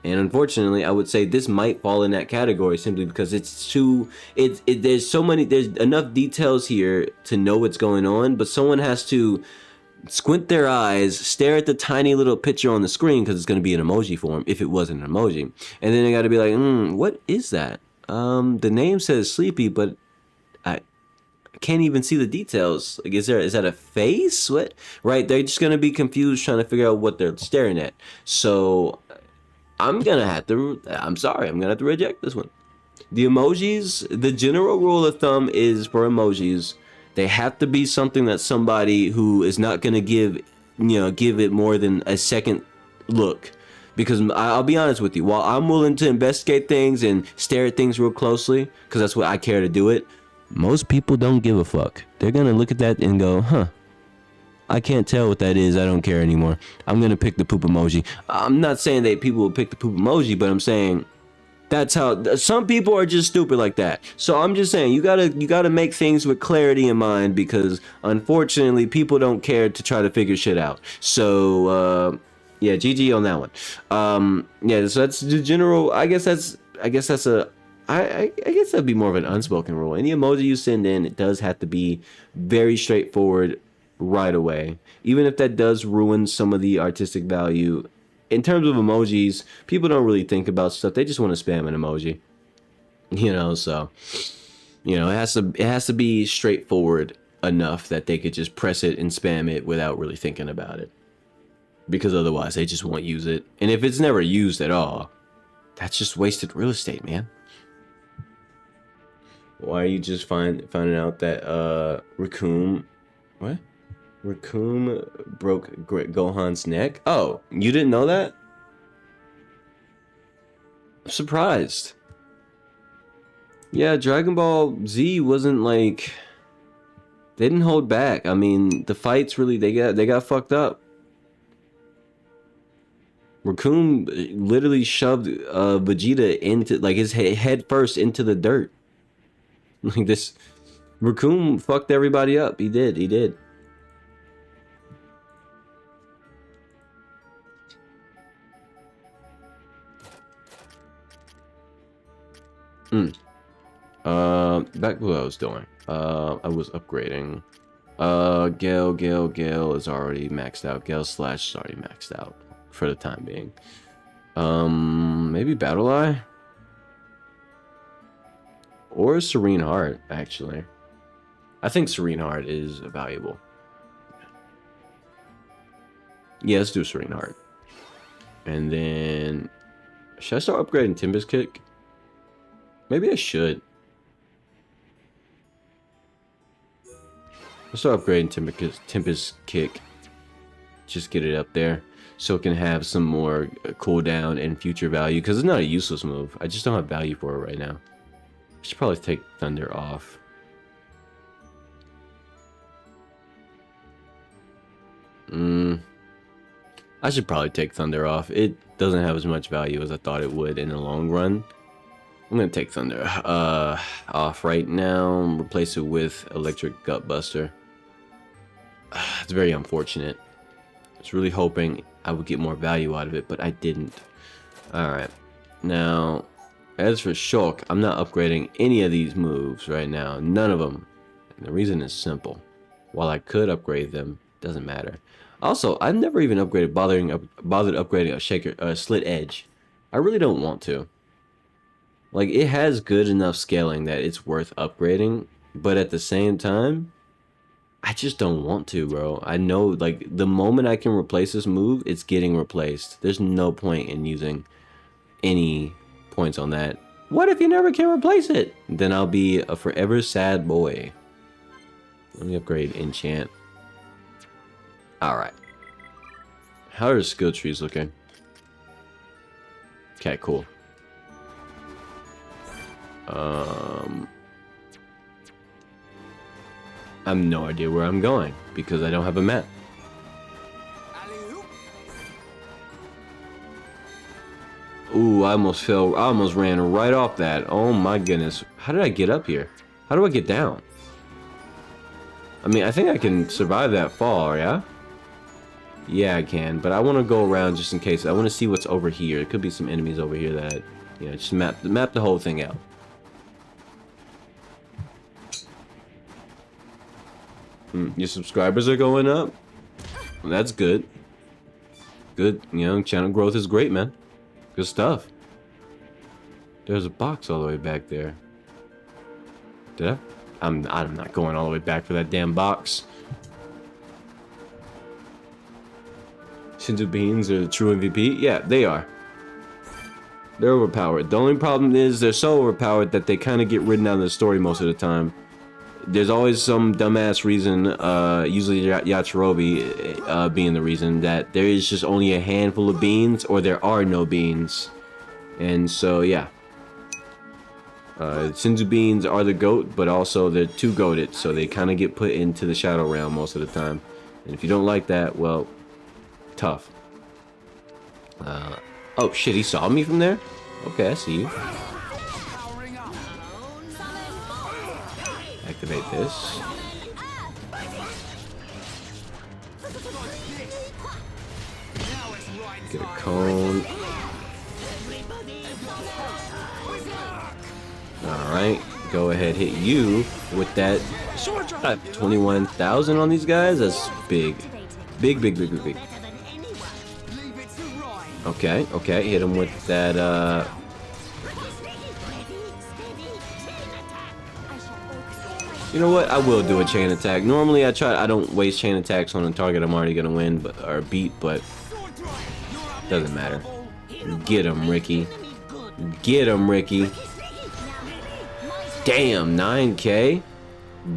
And unfortunately, I would say this might fall in that category simply because there's enough details here to know what's going on, but someone has to squint their eyes, stare at the tiny little picture on the screen because it's going to be an emoji form if it wasn't an emoji. And then they got to be like, what is that? The name says sleepy, but I can't even see the details. Like, is that a face? What? Right? They're just going to be confused trying to figure out what they're staring at. So I'm gonna have to reject this one. The emojis, the general rule of thumb is for emojis, they have to be something that somebody who is not gonna give it more than a second look. Because I'll be honest with you, while I'm willing to investigate things and stare at things real closely, because that's what I care to do it, most people don't give a fuck. They're gonna look at that and go, huh, I can't tell what that is. I don't care anymore. I'm going to pick the poop emoji. I'm not saying that people will pick the poop emoji, but I'm saying That's how some people are just stupid like that. So I'm just saying you gotta make things with clarity in mind, because unfortunately people don't care to try to figure shit out. So yeah, GG on that one. Yeah, so that's the general. I guess that's a. I guess that'd be more of an unspoken rule. Any emoji you send in, it does have to be very straightforward right away. Even if that does ruin some of the artistic value. In terms of emojis, people don't really think about stuff. They just want to spam an emoji. You know, so it has to be straightforward enough that they could just press it and spam it without really thinking about it. Because otherwise they just won't use it. And if it's never used at all, that's just wasted real estate, man. Why are you just finding out that Raccoon broke Gohan's neck? Oh, you didn't know that? I'm surprised. Yeah, Dragon Ball Z wasn't like, they didn't hold back. I mean, the fights really, they got fucked up. Raccoon literally shoved Vegeta into, like, his head first into the dirt. Like this, Raccoon fucked everybody up. He did. Back to what I was doing. I was upgrading. Gale is already maxed out. Gale Slash is already maxed out for the time being. Maybe Battle Eye? Or Serene Heart, actually. I think Serene Heart is valuable. Yeah, let's do Serene Heart. And then, should I start upgrading Timbus Kick? Maybe I should. Let's start upgrading Timbus Kick. Just get it up there, so it can have some more cooldown and future value. Because it's not a useless move. I just don't have value for it right now. I should probably take Thunder off. I should probably take Thunder off. It doesn't have as much value as I thought it would in the long run. I'm gonna take Thunder off right now and replace it with Electric Gutbuster. It's very unfortunate. I was really hoping I would get more value out of it, but I didn't. Alright. Now, as for Shulk, I'm not upgrading any of these moves right now. None of them. And the reason is simple. While I could upgrade them, doesn't matter. Also, I've never even bothered upgrading a Slit Edge. I really don't want to. Like, it has good enough scaling that it's worth upgrading, but at the same time, I just don't want to, bro. I know, like, the moment I can replace this move, it's getting replaced. There's no point in using any points on that. What if you never can replace it? Then I'll be a forever sad boy. Let me upgrade Enchant. Alright. How are the skill trees looking? Okay, cool. I have no idea where I'm going because I don't have a map. Ooh, I almost ran right off that. Oh my goodness. How did I get up here? How do I get down? I mean, I think I can survive that fall, yeah? Yeah, I can, but I want to go around just in case. I want to see what's over here. There could be some enemies over here that, you know, just map the whole thing out. Your subscribers are going up? Well, that's good. Good, you know, channel growth is great, man. Good stuff. There's a box all the way back there. Did I? I'm not going all the way back for that damn box. Shinzu Beans are the true MVP? Yeah, they are. They're overpowered. The only problem is they're so overpowered that they kind of get ridden out of the story most of the time. There's always some dumbass reason, usually Yachirobe being the reason, that there is just only a handful of beans or there are no beans. And so, yeah. Shinzu Beans are the GOAT, but also they're too goated, so they kind of get put into the Shadow Realm most of the time. And if you don't like that, well, tough. Oh shit, he saw me from there? Okay, I see you. Activate this. Get a cone. Alright, go ahead, hit you with that. 21,000 on these guys? That's big. Big. Okay, hit him with that, You know what? I will do a chain attack. Normally I don't waste chain attacks on a target I'm already gonna win or beat, but doesn't matter. Get him, Ricky. Get him, Ricky. Damn, 9K.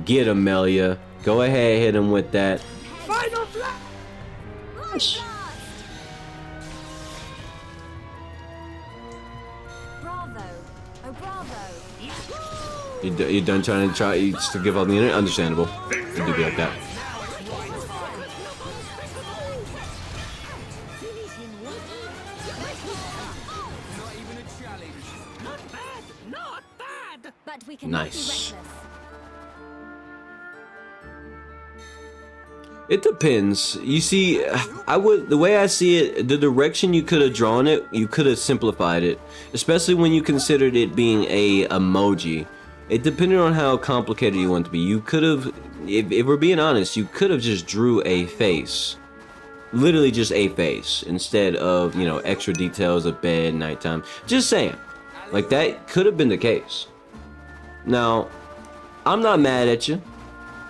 Get him, Melia. Go ahead, hit him with that. Final flash. Bravo. Oh, bravo. You done trying to give up the internet? Understandable. It do be like that. But we can Nice. It depends. You see, the way I see it, the direction you could have drawn it, you could have simplified it, especially when you considered it being a emoji. It depended on how complicated you want it to be. You could have, if we're being honest, you could have just drew a face. Literally just a face instead of, you know, extra details of bed, nighttime. Just saying. Like, that could have been the case. Now, I'm not mad at you.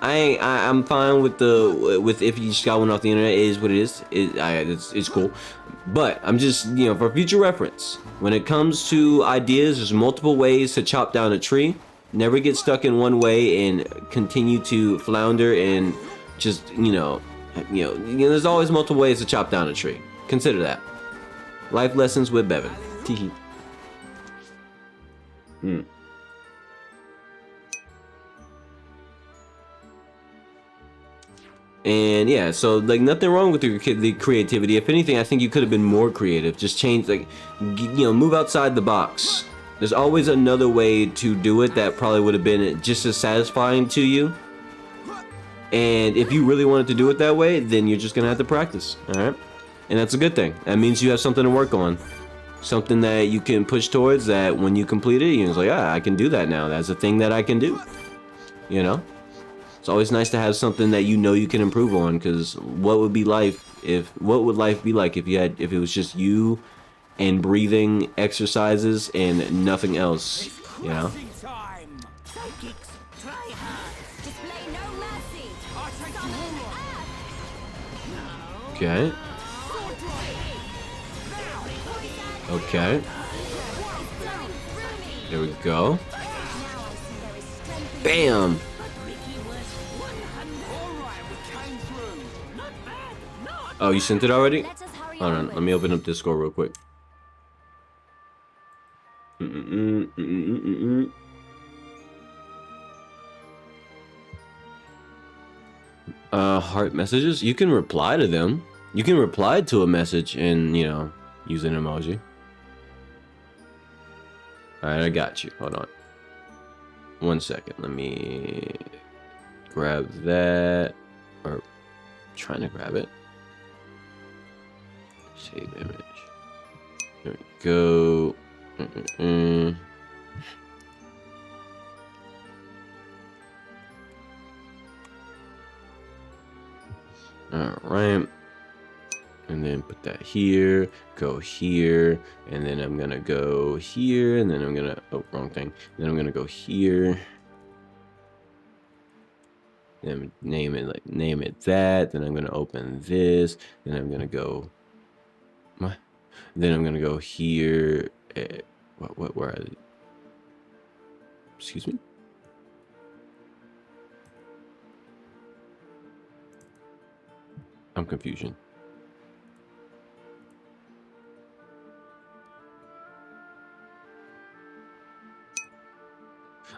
I'm fine with if you just got one off the internet. It is what it is. It's cool. But I'm just, you know, for future reference, when it comes to ideas, there's multiple ways to chop down a tree. Never get stuck in one way and continue to flounder and just, you know, there's always multiple ways to chop down a tree. Consider that. Life lessons with Bevan. Teehee. And yeah, so like nothing wrong with the creativity. If anything, I think you could have been more creative. Just change, like, you know, move outside the box. There's always another way to do it that probably would have been just as satisfying to you. And if you really wanted to do it that way, then you're just gonna have to practice. All right, and that's a good thing. That means you have something to work on, something that you can push towards. That when you complete it, you're like, I can do that now. That's a thing that I can do. You know. It's always nice to have something that you know you can improve on, because what would life be like if it was just you and breathing exercises and nothing else, you know? Okay. Okay. There we go. Bam! Oh, you sent it already? Hold on, let me open up Discord real quick. Heart messages? You can reply to them. You can reply to a message and, you know, use an emoji. Alright, I got you. Hold on. 1 second. Let me grab that. Or trying to grab it. Save image. There we go. Alright. And then put that here. Go here. And then I'm gonna go here. And then I'm gonna... Oh, wrong thing. Then I'm gonna go here. Then name it that. Then I'm gonna open this. Then I'm gonna go... What? Then I'm gonna go here. Where are they? Excuse me? I'm confusion.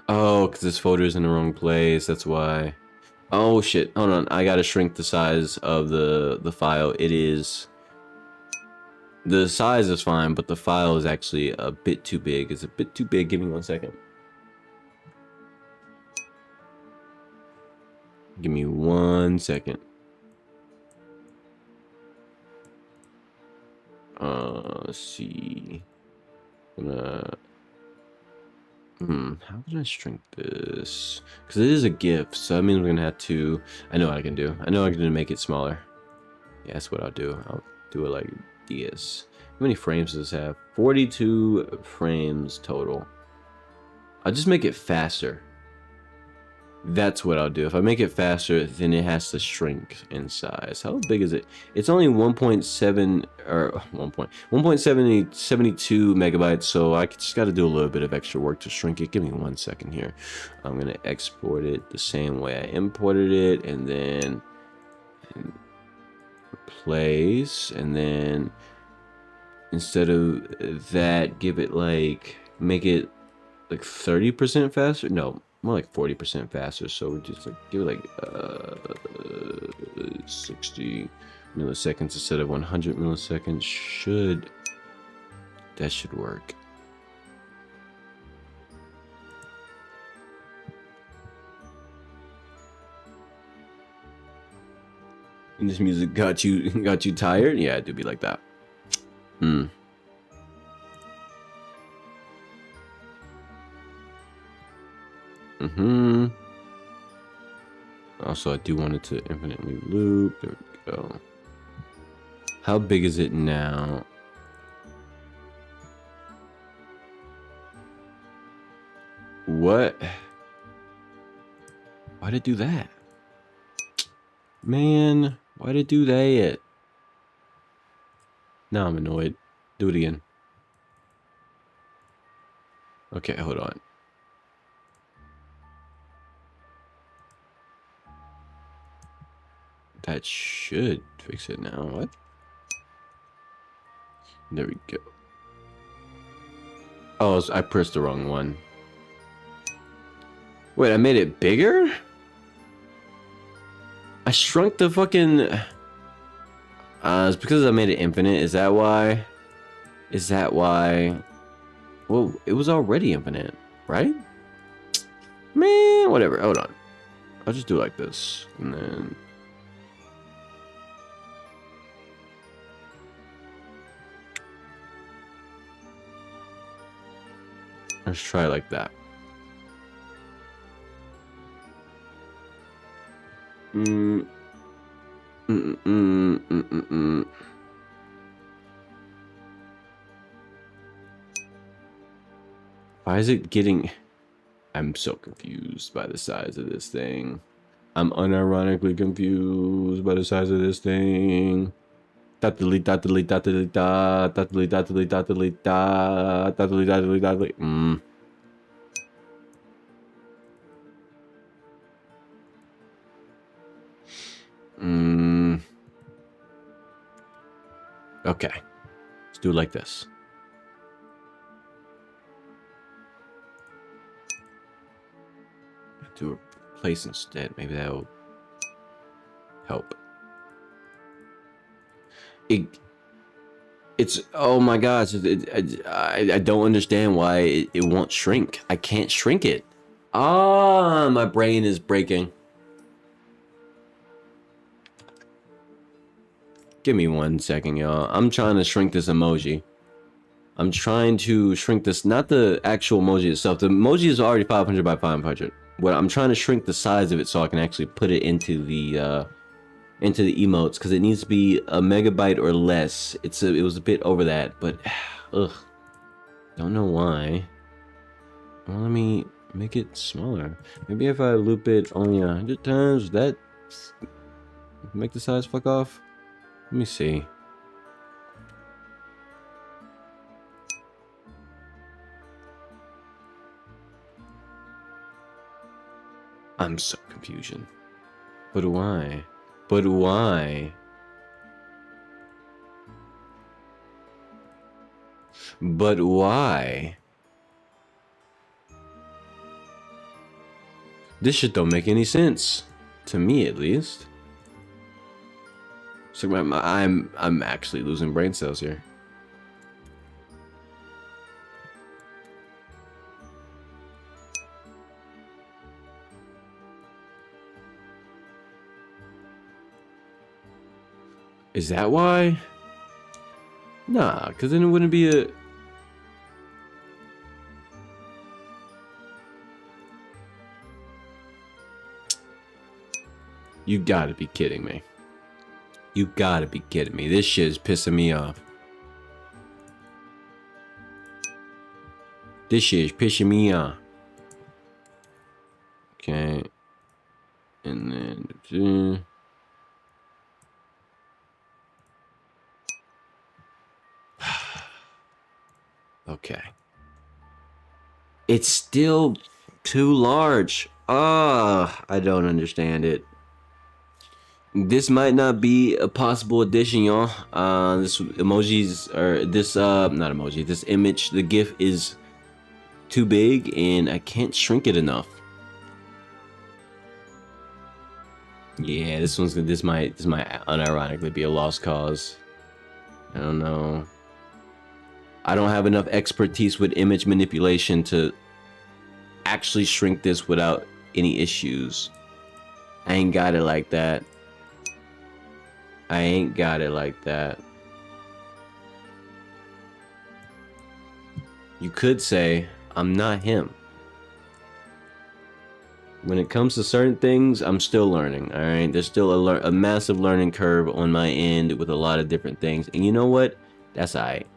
Oh, because this folder is in the wrong place. That's why. Oh shit! Hold on. I gotta shrink the size of the file. It is. The size is fine, but the file is actually a bit too big. It's a bit too big. Give me 1 second. Give me 1 second. Let's see. How can I shrink this? Because it is a GIF, so that means we're gonna have to. I know what I can do. I know I can do to make it smaller. Yeah, that's what I'll do. I'll do it like this. How many frames does this have? 42 frames total. I'll just make it faster. That's what I'll do. If I make it faster, then it has to shrink in size. How big is it? It's only 1.7 or 1.72 megabytes, so I just got to do a little bit of extra work to shrink it. Give me 1 second here. I'm gonna export it the same way I imported it, and then replace, and then instead of that, give it like, make it like 30% faster. No, more like 40% faster. So we just like give it like 60 milliseconds instead of 100 milliseconds. That should work. And this music got you tired? Yeah, it do be like that. Also, I do want it to infinitely loop. There we go. How big is it now? What? Why'd it do that? Man, why'd it do that? Now I'm annoyed. Do it again. Okay, hold on. That should fix it now. What? There we go. Oh, I pressed the wrong one. Wait, I made it bigger? I shrunk the fucking... it's because I made it infinite. Is that why? Is that why? Well, it was already infinite, right? Man, whatever. Hold on. I'll just do it like this. And then... let's try it like that. Why is it getting... I'm so confused by the size of this thing. I'm unironically confused by the size of this thing. Delete, delete, delete, delete, delete, delete, delete, delete, delete, delete, delete. Okay, let's do it like this. Do a place instead. Maybe that'll help. It's oh my gosh! I don't understand why it won't shrink. I can't shrink it. Ah, my brain is breaking. Give me 1 second, y'all. I'm trying to shrink this emoji. I'm trying to shrink this, not the actual emoji itself. The emoji is already 500 by 500. What I'm trying to shrink the size of it so I can actually put it into the emotes, because it needs to be a megabyte or less. It was a bit over that, but ugh, don't know why. Well, let me make it smaller. Maybe if I loop it only 100 times, that make the size fuck off. Let me see. I'm so confusion. But why? But why? But why? This shit don't make any sense. To me, at least. So I'm actually losing brain cells here. Is that why? Nah, because then it wouldn't be a... You gotta be kidding me. You gotta be kidding me. This shit is pissing me off. This shit is pissing me off. Okay. And then... Okay. It's still too large. Ah, I don't understand it. This might not be a possible addition, y'all. This emojis, or this, not emoji, this image, the GIF is too big and I can't shrink it enough. Yeah, this might unironically be a lost cause. I don't know. I don't have enough expertise with image manipulation to actually shrink this without any issues. I ain't got it like that. I ain't got it like that. You could say, I'm not him. When it comes to certain things, I'm still learning, alright? There's still a massive learning curve on my end with a lot of different things. And you know what? That's alright.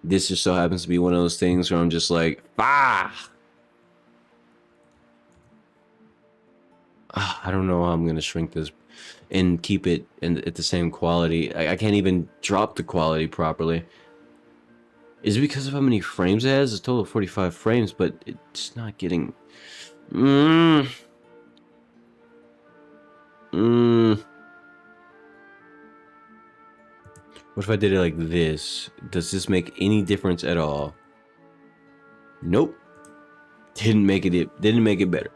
This just so happens to be one of those things where I'm just like, I don't know how I'm going to shrink this and keep it at the same quality. I can't even drop the quality properly. Is it because of how many frames it has? It's a total of 45 frames, but it's not getting... What if I did it like this? Does this make any difference at all? Nope. Didn't make it better.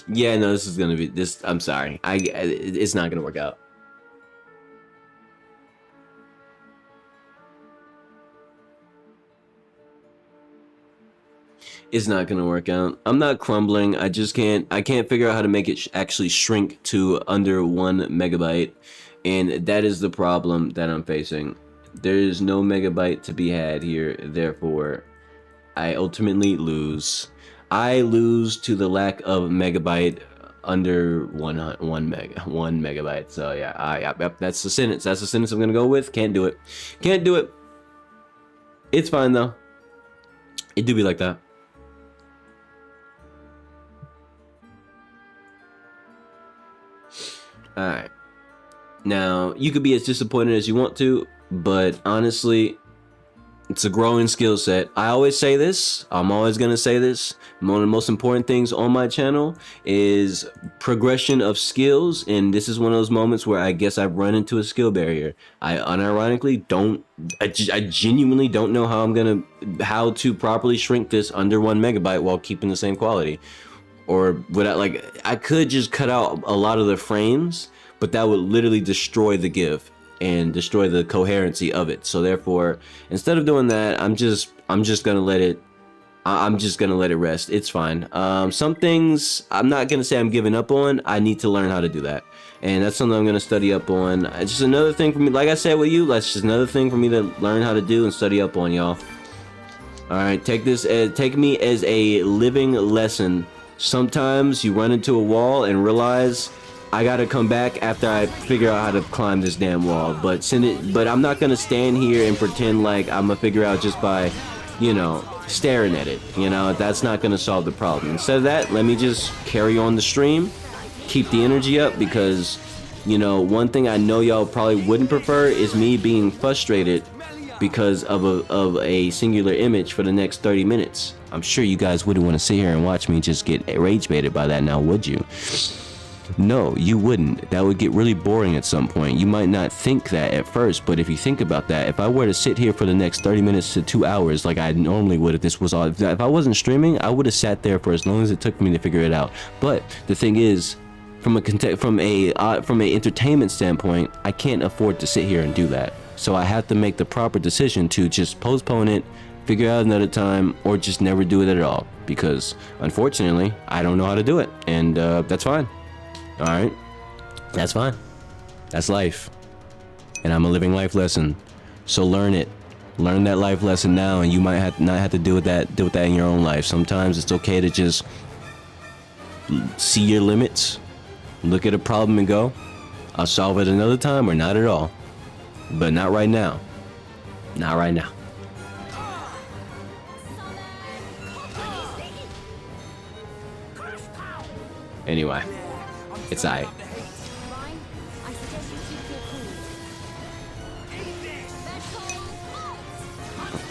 Yeah, no, this is gonna be this. I'm sorry. It's not gonna work out. It's not gonna work out. I'm not crumbling. I can't figure out how to make it actually shrink to under 1 megabyte. And that is the problem that I'm facing. There is no megabyte to be had here. Therefore, I ultimately lose. I lose to the lack of megabyte under 1 megabyte. So yeah, yep, that's the sentence. That's the sentence I'm gonna go with. Can't do it. Can't do it. It's fine though. It do be like that. All right. Now, you could be as disappointed as you want to, but honestly, it's a growing skill set. I always say this. I'm always going to say this. One of the most important things on my channel is progression of skills, and this is one of those moments where I guess I've run into a skill barrier. I unironically don't... I genuinely don't know how to properly shrink this under 1 megabyte while keeping the same quality. Or without, like, I could just cut out a lot of the frames, but that would literally destroy the GIF and destroy the coherency of it. So therefore, instead of doing that, I'm just gonna let it rest. It's fine. Some things I'm not gonna say I'm giving up on. I need to learn how to do that, and that's something I'm gonna study up on. It's just another thing for me. Like I said with you, that's just another thing for me to learn how to do and study up on, y'all. All right, take me as a living lesson. Sometimes you run into a wall and realize I gotta come back after I figure out how to climb this damn wall. But I'm not gonna stand here and pretend like I'm gonna figure out just by, you know, staring at it. You know, that's not gonna solve the problem. Instead of that, let me just carry on the stream, keep the energy up, because, you know, one thing I know y'all probably wouldn't prefer is me being frustrated because of a singular image for the next 30 minutes. I'm sure you guys wouldn't want to sit here and watch me just get rage baited by that now, would you? No, you wouldn't. That would get really boring at some point. You might not think that at first, but if you think about that, if I were to sit here for the next 30 minutes to 2 hours like I normally would if this was all, if I wasn't streaming, I would have sat there for as long as it took me to figure it out. But the thing is, from a entertainment standpoint, I can't afford to sit here and do that. So I have to make the proper decision to just postpone it, figure out another time, or just never do it at all, because unfortunately I don't know how to do it, and that's fine. All right, that's fine. That's life. And I'm a living life lesson. So learn it. Learn that life lesson now, and you might not have to deal with that in your own life. Sometimes it's okay to just see your limits, look at a problem and go, I'll solve it another time or not at all. But not right now. Not right now. Anyway, it's aight.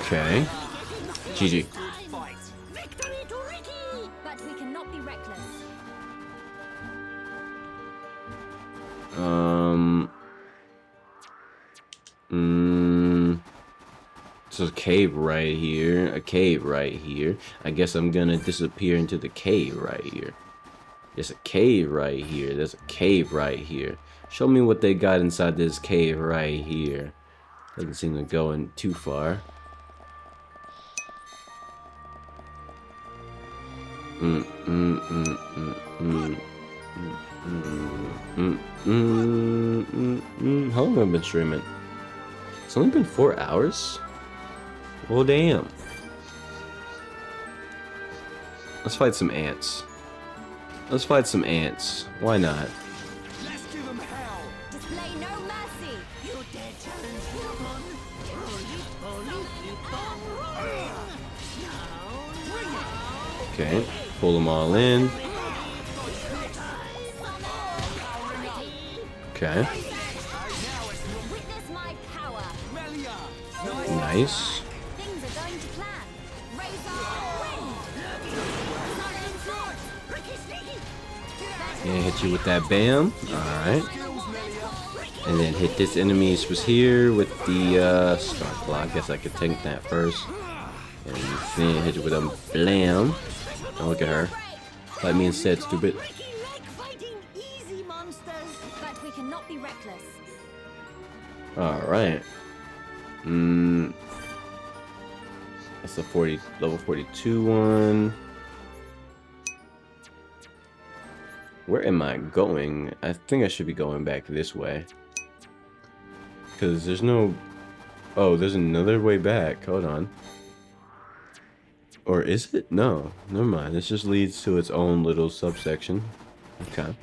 Okay. GG. But we cannot be reckless. There's a cave right here. A cave right here. I guess I'm gonna disappear into the cave right here. There's a cave right here. There's a cave right here. Show me what they got inside this cave right here. Doesn't seem to go in too far. How long have I been streaming? It's only been 4 hours? Well, damn. Let's fight some ants. Let's fight some ants. Why not? Let's give them hell. Display no mercy. You dare challenge human? Okay, pull them all in. Okay. Witness my power. Nice. Things are going to plan. Raise our wind. Yeah, hit you with that bam. Alright. And then hit this enemy was here with the start block. I guess I could take that first. And then hit you with a blam. Oh, look at her. Fight me instead, stupid. But we cannot be reckless. Alright. That's the level 42 one. Where am I going? I think I should be going back this way. Because there's no... Oh, there's another way back. Hold on. Or is it? No. Never mind. This just leads to its own little subsection. Okay.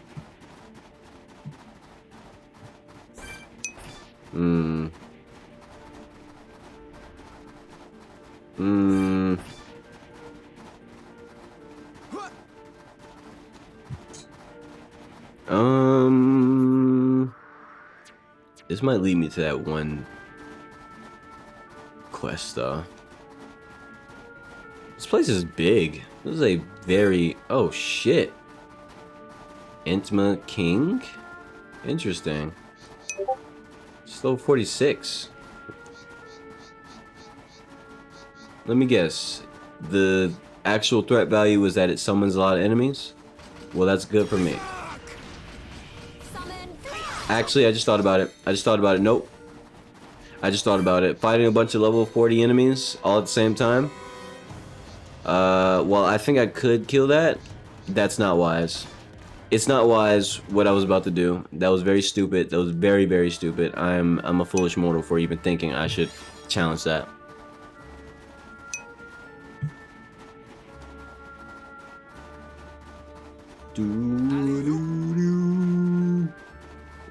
This might lead me to that one quest though. This place is big. This is a very... Oh shit. Entma King? Interesting. It's level 46. Let me guess. The actual threat value is that it summons a lot of enemies? Well, that's good for me. Actually, I just thought about it. Nope. I just thought about it. Fighting a bunch of level 40 enemies all at the same time. Well, I think I could kill that. That's not wise. It's not wise what I was about to do. That was very stupid. That was very, very stupid. I'm a foolish mortal for even thinking I should challenge that.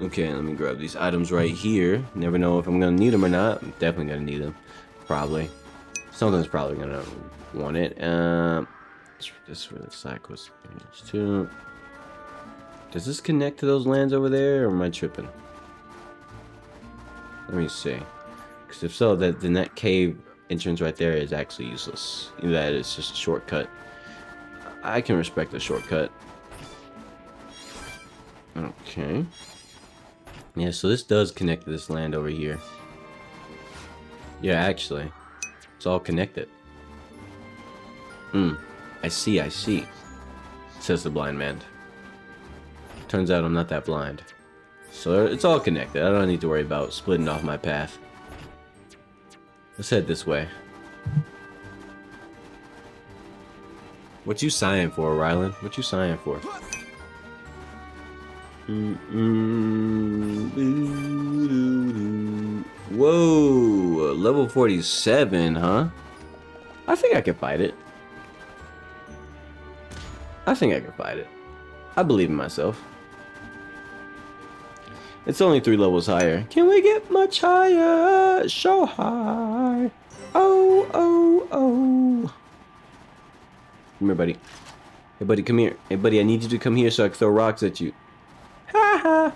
Okay, let me grab these items right here. Never know if I'm gonna need them or not. I'm definitely gonna need them. Probably. Something's probably gonna want it. This is where the side quest is too. Does this connect to those lands over there, or am I tripping? Let me see. Because if so, then that cave entrance right there is actually useless. That is just a shortcut. I can respect a shortcut. Okay. Yeah, so this does connect to this land over here. Yeah, actually. It's all connected. I see. Says the blind man. Turns out I'm not that blind. So it's all connected. I don't need to worry about splitting off my path. Let's head this way. What you sighing for, Rylan? What you sighing for? Whoa, level 47, huh? I think I can fight it. I think I can fight it. I believe in myself. It's only 3 levels higher. Can we get much higher? So high. Oh, oh, oh. Come here, buddy. Hey, buddy, come here. Hey, buddy, I need you to come here so I can throw rocks at you. Ha ha.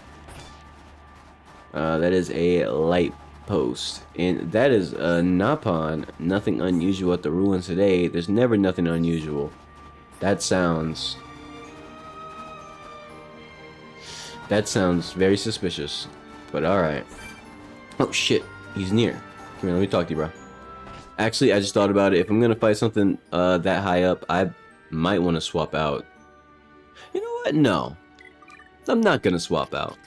That is a light post. And that is a Napon. Nothing unusual at the ruins today. There's never nothing unusual. That sounds very suspicious. But alright. Oh shit. He's near. Come here, let me talk to you, bro. Actually, I just thought about it. If I'm gonna fight something that high up, I might want to swap out. You know what? No. I'm not gonna swap out.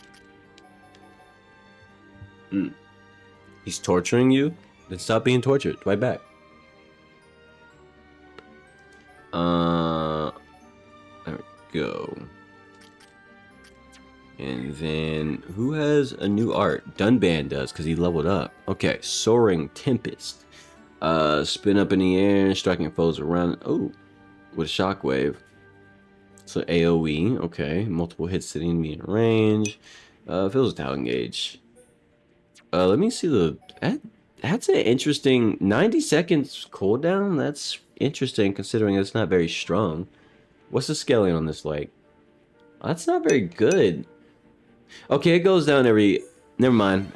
He's torturing you? Then stop being tortured. Right back. There we go. And then, who has a new art? Dunban does, because he leveled up. Okay, Soaring Tempest. Spin up in the air, striking foes around. Oh, with a shockwave. So AoE, okay. Multiple hits to the enemy in range. Fills a talent gauge. Let me see the... That's an interesting... 90 seconds cooldown? That's interesting, considering it's not very strong. What's the scaling on this like? That's not very good. Okay, it goes down every... Never mind.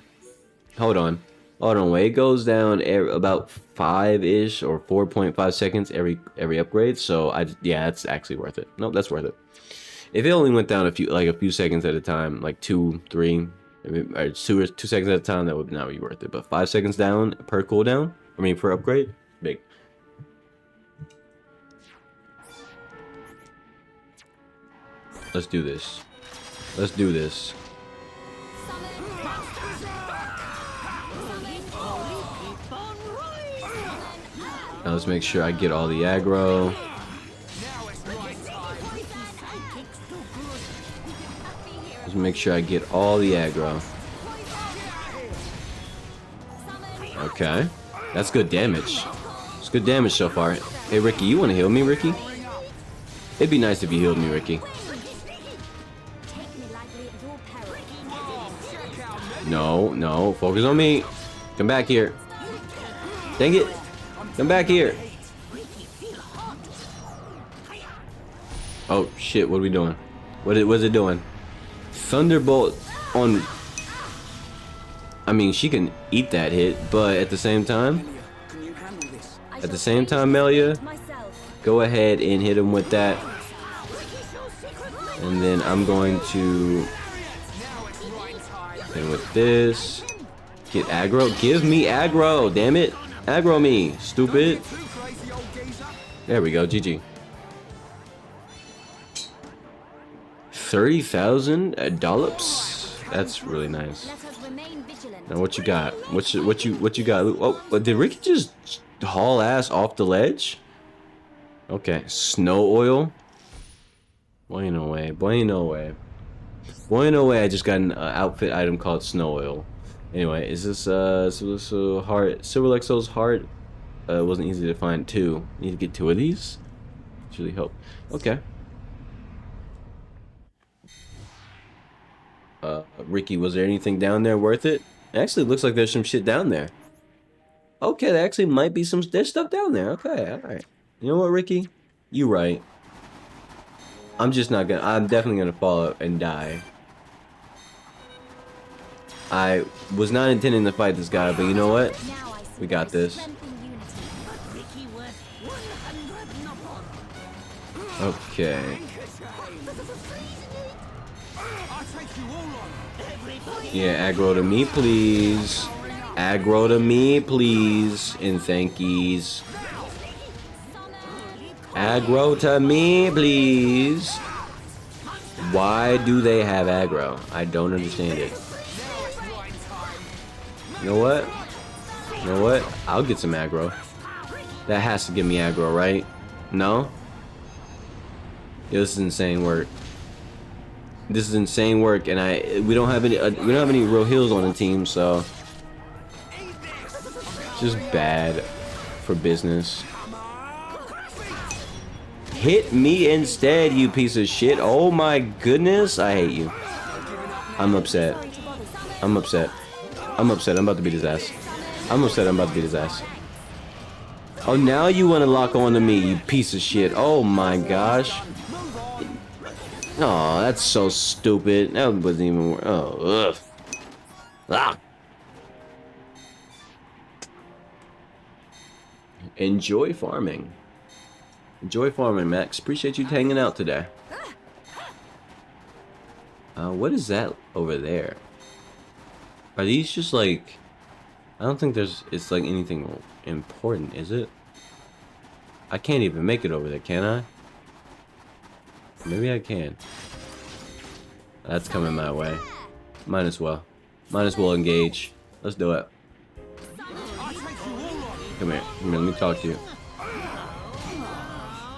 Hold on. Hold on, wait. It goes down about 5-ish or 4.5 seconds every upgrade. So, yeah, that's actually worth it. Nope, that's worth it. If it only went down a few seconds at a time, like 2, 3... or 2 seconds at a time, that would not be worth it. But 5 seconds down per cooldown, I mean per upgrade, big. Let's do this. Let's do this. Now let's make sure I get all the aggro. Let's make sure I get all the aggro. Okay. That's good damage. It's good damage so far. Hey, Ricky, you want to heal me, Ricky? It'd be nice if you healed me, Ricky. No, no. Focus on me. Come back here. Dang it. Come back here. Oh, shit. What are we doing? What is it doing? Thunderbolt on... I mean, she can eat that hit, but at the same time... Melia, go ahead and hit him with that. And then I'm going to... hit him with this. Get aggro. Give me aggro, damn it. Aggro me, stupid. There we go, GG. 30,000 dollops. That's really nice. Now what you got? What you got? Oh, did Ricky just haul ass off the ledge? Okay, snow oil. Bueno way, bueno way. Bueno way, I just got an outfit item called snow oil. Anyway, is this heart? Silver Lexo's heart wasn't easy to find too. Need to get 2 of these? It's really help. Okay. Ricky, was there anything down there worth it? It actually looks like there's some shit down there. Okay, there actually might be there's stuff down there. Okay, alright. You know what, Ricky? You right. I'm definitely gonna fall up and die. I was not intending to fight this guy, but you know what? We got this. Okay. Yeah, aggro to me, please. Aggro to me, please. And thankies. Aggro to me, please. Why do they have aggro? I don't understand it. You know what? You know what? I'll get some aggro. That has to give me aggro, right? No? Yo, this is insane work. This is insane work, and we don't have any real heals on the team, so it's just bad for business. Hit me instead, you piece of shit. Oh my goodness, I hate you. I'm upset. I'm upset. I'm upset. I'm about to beat his ass. I'm upset. I'm about to beat his ass. Oh, now you want to lock on to me, you piece of shit. Oh my gosh. Oh, that's so stupid. That wasn't even. Oh, ugh. Ah. Enjoy farming. Enjoy farming, Max. Appreciate you hanging out today. What is that over there? Are these just like... I don't think it's like anything important, is it? I can't even make it over there, can I? Maybe I can. That's coming my way. Might as well. Might as well engage. Let's do it. Come here. Come here, let me talk to you.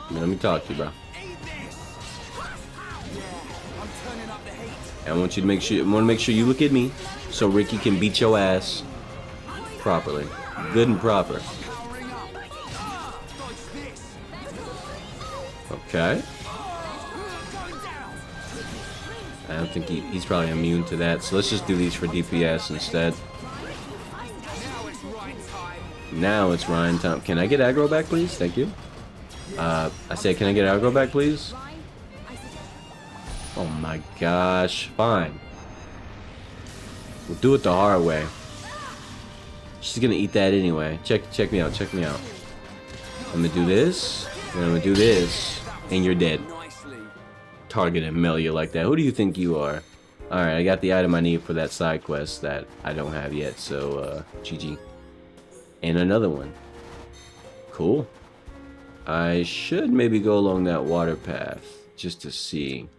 Come here, let me talk to you, bro. I want you to make sure. I want to make sure you look at me, so Ricky can beat your ass properly, good and proper. Okay. I don't think he's probably immune to that, so let's just do these for DPS instead. Now it's Ryan time. Can I get aggro back, please? Thank you. I said, can I get aggro back, please? Oh my gosh. Fine. We'll do it the hard way. She's gonna eat that anyway. Check me out. Check me out. I'm gonna do this. And I'm gonna do this. And you're dead. Target and mail you like that. Who do you think you are? Alright, I got the item I need for that side quest that I don't have yet. So, GG. And another one. Cool. I should maybe go along that water path. Just to see.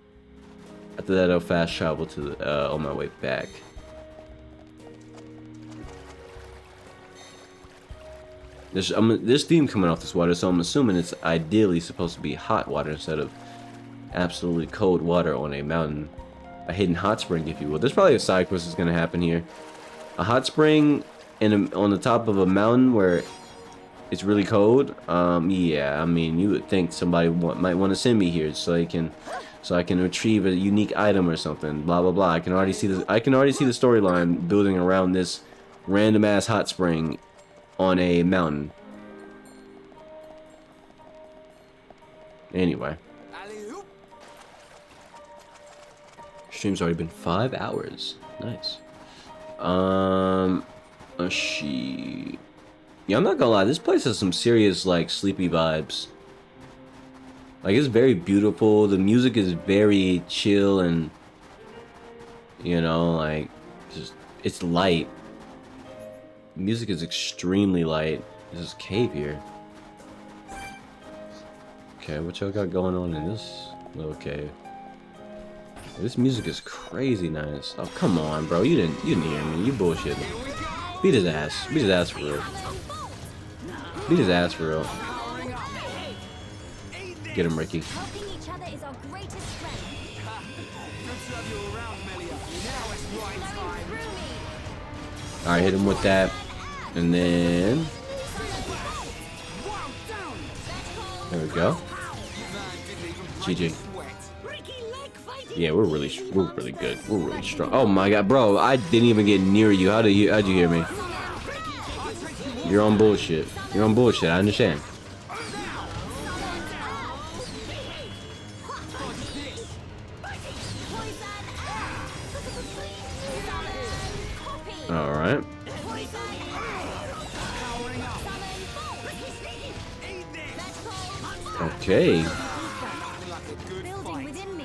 After that, I'll fast travel to the, on my way back. There's steam coming off this water, so I'm assuming it's ideally supposed to be hot water instead of absolutely cold water on a mountain. A hidden hot spring, if you will. There's probably a side quest that's going to happen here. A hot spring on the top of a mountain where it's really cold. Yeah, I mean, you would think somebody might want to send me here so I can retrieve a unique item or something. Blah blah blah. I can already see the storyline building around this random ass hot spring on a mountain. Anyway. Stream's already been 5 hours. Nice. She... Yeah, I'm not gonna lie. This place has some serious, like, sleepy vibes. Like, it's very beautiful. The music is very chill and... You know, like... Just... It's light. The music is extremely light. There's this cave here. Okay, what y'all got going on in this little cave? This music is crazy nice. Oh, come on, bro. You didn't hear me. You bullshitting. Beat his ass. Beat his ass for real. Beat his ass for real. Get him, Ricky. Alright, hit him with that. And then... There we go. GG. Yeah, we're really good. We're really strong. Oh my god, bro! I didn't even get near you. How'd you hear me? You're on bullshit. You're on bullshit. I understand. All right. Okay.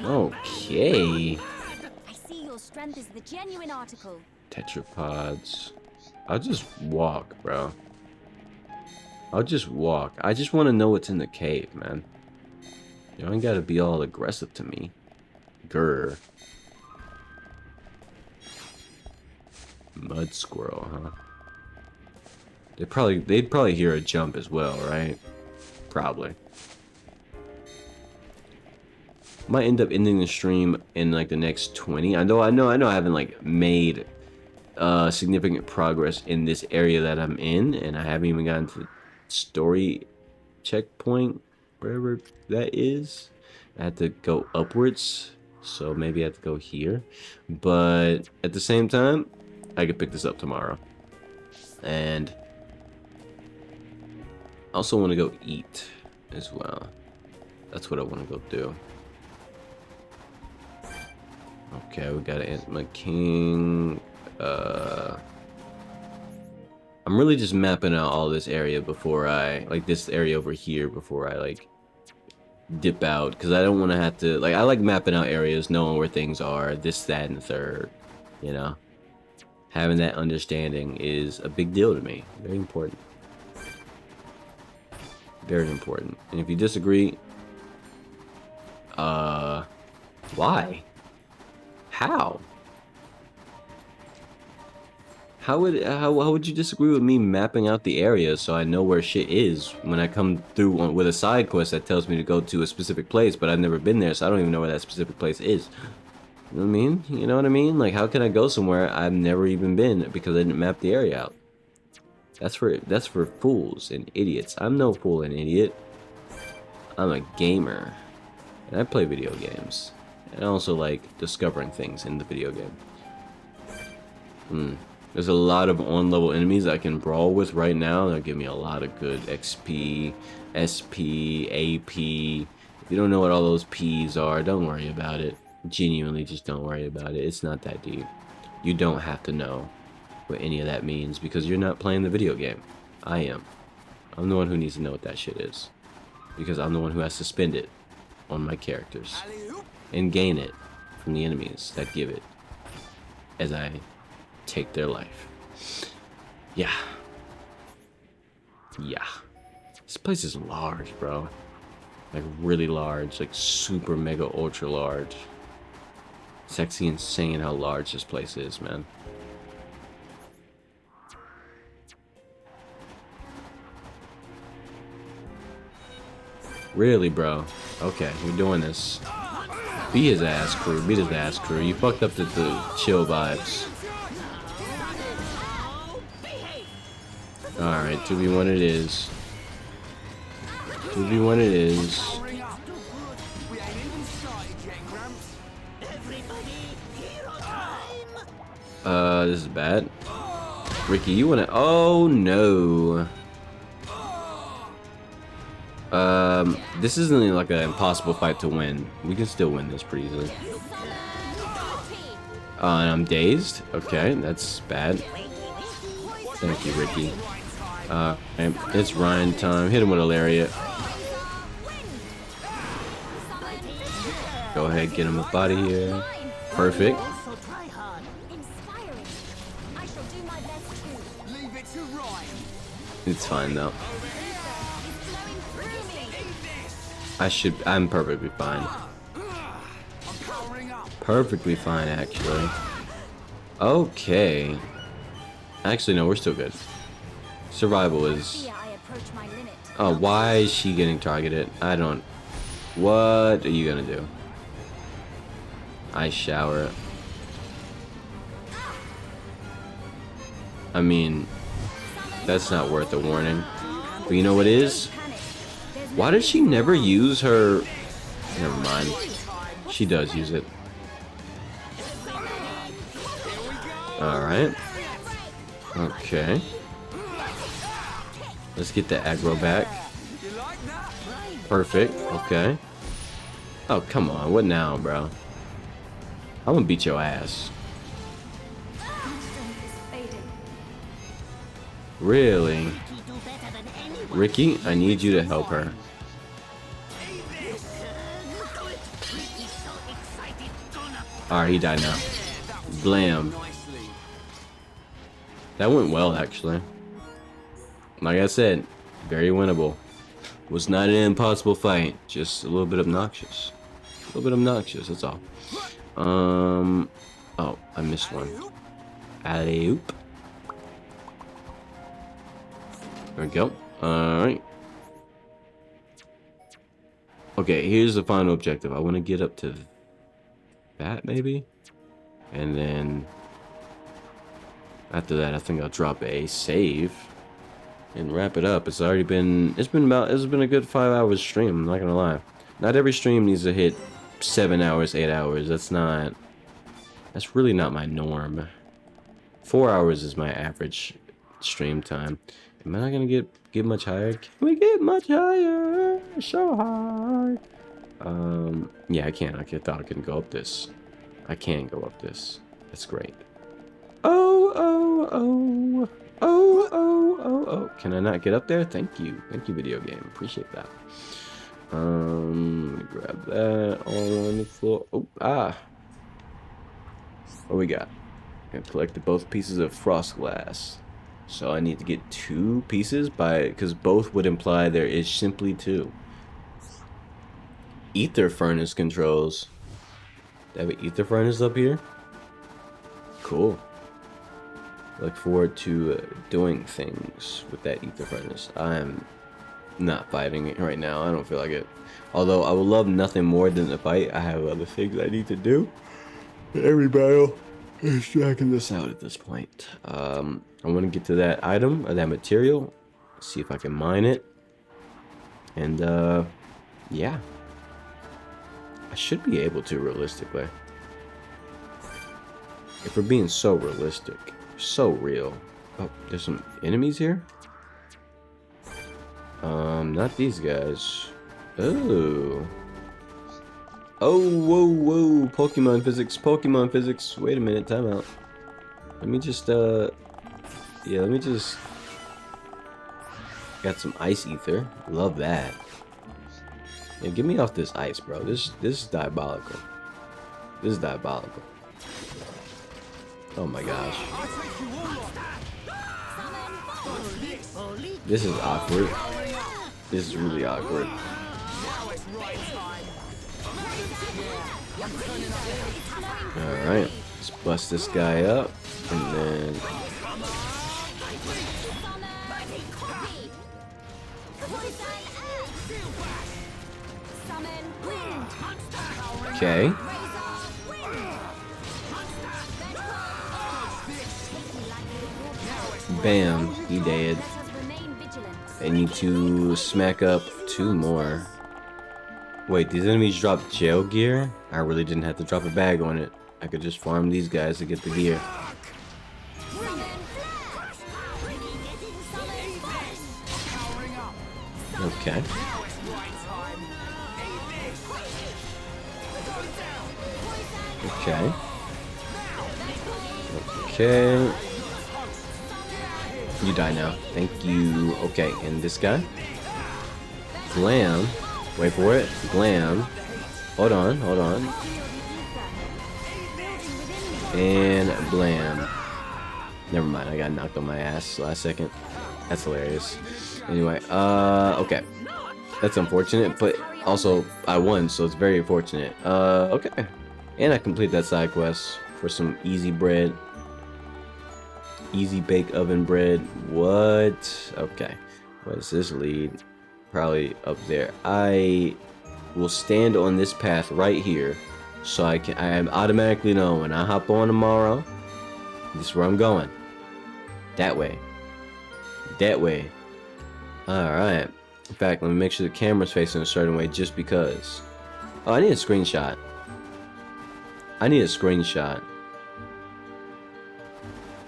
Okay. I see your strength is the genuine article. Tetrapods. I'll just walk, bro. I'll just walk. I just want to know what's in the cave, man. You ain't gotta be all aggressive to me. Grr. Mud squirrel, huh? They'd probably hear a jump as well, right? Probably. Might end up ending the stream in like the next 20. I know I haven't like made significant progress in this area that I'm in, and I haven't even gotten to the story checkpoint, wherever that is. I had to go upwards, so maybe I have to go here. But at the same time, I could pick this up tomorrow. And I also want to go eat as well. That's what I want to go do. Okay, we gotta answer my king. I'm really just mapping out all this area before I, like this area over here, before I like dip out, because I don't want to have to, like, I like mapping out areas, knowing where things are, this, that, and the third, you know. Having that understanding is a big deal to me. Very important. Very important. And if you disagree, why? How? How would you disagree with me mapping out the area so I know where shit is when I come through with a side quest that tells me to go to a specific place, but I've never been there, so I don't even know where that specific place is. You know what I mean? You know what I mean? Like, how can I go somewhere I've never even been because I didn't map the area out? That's for fools and idiots. I'm no fool and idiot. I'm a gamer, and I play video games, and I also like discovering things in the video game. There's a lot of on-level enemies I can brawl with right now. They'll give me a lot of good XP, SP, AP. If you don't know what all those P's are, don't worry about it. Genuinely, just don't worry about it. It's not that deep. You don't have to know what any of that means because you're not playing the video game. I am. I'm the one who needs to know what that shit is, because I'm the one who has to spend it on my characters and gain it from the enemies that give it as I take their life. Yeah. This place is large, bro. Like really large, like super mega ultra large. It's actually insane how large this place is, man. Really, bro? Okay, we're doing this. Beat his ass, crew. Beat his ass, crew. You fucked up the chill vibes. Alright, 2v1 it is. 2v1 it is. This is bad. Ricky, you wanna... Oh, no. This isn't like an impossible fight to win. We can still win this pretty easily. And I'm dazed. Okay, that's bad. Thank you, Ricky. It's Ryan time. Hit him with a lariat. Go ahead, get him up out of here. Perfect. It's fine though. I'm perfectly fine. Perfectly fine, actually. Okay. Actually, no, we're still good. Survival is... Oh, why is she getting targeted? I don't... What are you gonna do? Ice shower. I mean, that's not worth a warning. But you know what is? Why does she never use her... Never mind. She does use it. Alright. Okay. Let's get the aggro back. Perfect. Okay. Oh, come on. What now, bro? I'm gonna beat your ass. Really? Ricky, I need you to help her. Alright, he died now. Blam. That went well, actually. Like I said, very winnable. Was not an impossible fight, just a little bit obnoxious. A little bit obnoxious, that's all. Oh, I missed one. Alley-oop. There we go. Alright. Okay, here's the final objective. I want to get up to that, maybe? And then after that, I think I'll drop a save and wrap it up. It's been a good 5 hours stream, I'm not gonna lie. Not every stream needs to hit 7 hours, 8 hours. That's really not my norm. 4 hours is my average stream time. Am I not gonna get much higher? Can we get much higher? So high. Yeah, I can't. I thought I couldn't go up this. I can go up this. That's great. Oh. Can I not get up there? Thank you, video game. Appreciate that. Let me grab that all on the floor. What we got? I collected both pieces of frost glass. So I need to get 2 pieces because both would imply there is simply 2. Ether furnace controls. They have an ether furnace up here? Cool. Look forward to doing things with that ether furnace. I'm not fighting it right now. I don't feel like it. Although I would love nothing more than to fight. I have other things I need to do. Every battle is dragging this out at this point. I want to get to that item or that material. See if I can mine it. And yeah. I should be able to realistically. If we're being so realistic. So real. Oh, there's some enemies here? Not these guys. Oh. Oh, whoa. Pokemon physics. Wait a minute, time out. Let me just, got some ice ether. Love that. Yeah, get me off this ice, bro. This is diabolical. Oh my gosh. This is awkward. This is really awkward. Alright, let's bust this guy up, and then... Okay. Bam, he dead. I need to smack up 2 more. Wait, these enemies drop gel gear? I really didn't have to drop a bag on it. I could just farm these guys to get the gear. Okay. Okay. You die now. Thank you. Okay, and this guy? Glam. Wait for it. Glam. Hold on. And blam. Never mind, I got knocked on my ass last second. That's hilarious. Anyway, okay. That's unfortunate, but also I won, so it's very fortunate. Okay. And I completed that side quest for some easy bread. Easy bake oven bread. What? Okay. What does this lead? Probably up there. I will stand on this path right here, so I automatically know when I hop on tomorrow, this is where I'm going. That way. Alright. In fact, let me make sure the camera's facing a certain way just because. Oh, I need a screenshot.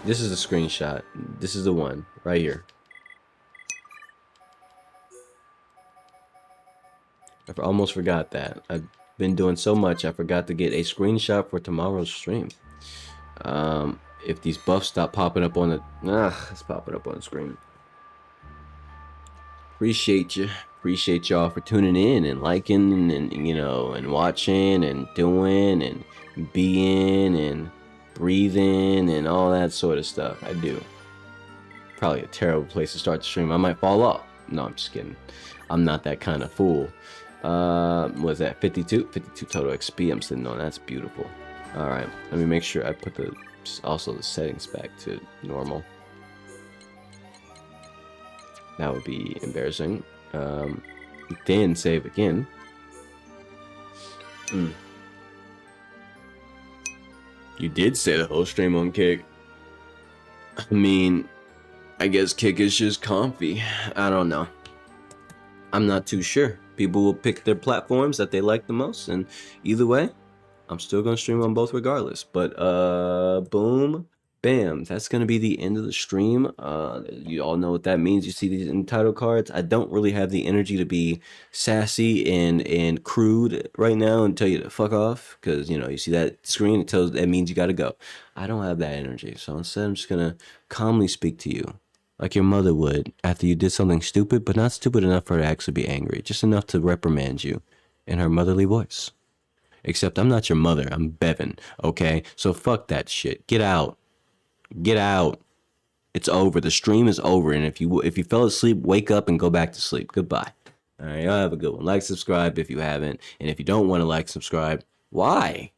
This is a screenshot. This is the one right here. I almost forgot that. I've been doing so much, I forgot to get a screenshot for tomorrow's stream. If these buffs stop popping up on the... it's popping up on the screen. Appreciate you. Appreciate y'all for tuning in and liking and you know, and watching and doing and being and breathing and all that sort of stuff. I do. Probably a terrible place to start the stream. I might fall off. No, I'm just kidding. I'm not that kind of fool. Was that 52 total XP I'm sitting on? That's beautiful. All right, let me make sure I put the settings back to normal. That would be embarrassing. Then save again. You did say the whole stream on Kick. I mean, I guess Kick is just comfy. I don't know. I'm not too sure. People will pick their platforms that they like the most, and either way, I'm still gonna stream on both regardless. But boom, bam, that's gonna be the end of the stream. You all know what that means. You see these entitled cards. I don't really have the energy to be sassy and crude right now and tell you to fuck off, because you know, you see that screen, that means you gotta go. I don't have that energy, so instead I'm just gonna calmly speak to you like your mother would after you did something stupid, but not stupid enough for her to actually be angry, just enough to reprimand you in her motherly voice. Except I'm not your mother, I'm Bevan, okay? So fuck that shit. Get out. Get out. It's over. The stream is over, and if you fell asleep, wake up and go back to sleep. Goodbye. All right, y'all have a good one. Like, subscribe if you haven't, and if you don't want to like, subscribe, why?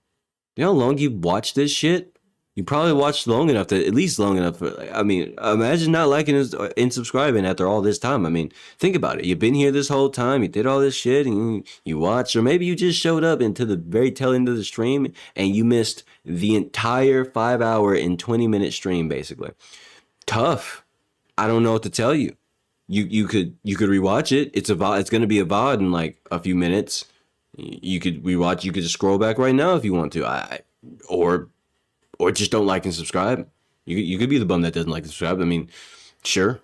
You know how long you've watched this shit? You probably watched long enough to, at least long enough for, I mean, imagine not liking and subscribing after all this time. I mean, think about it. You've been here this whole time. You did all this shit and you watched, or maybe you just showed up into the very tail end of the stream and you missed the entire 5-hour and 20-minute stream, basically. Tough. I don't know what to tell you. You could rewatch it. It's going to be a VOD in like a few minutes. You could rewatch. You could just scroll back right now if you want to. Or just don't like and subscribe. You could be the bum that doesn't like and subscribe. I mean, sure.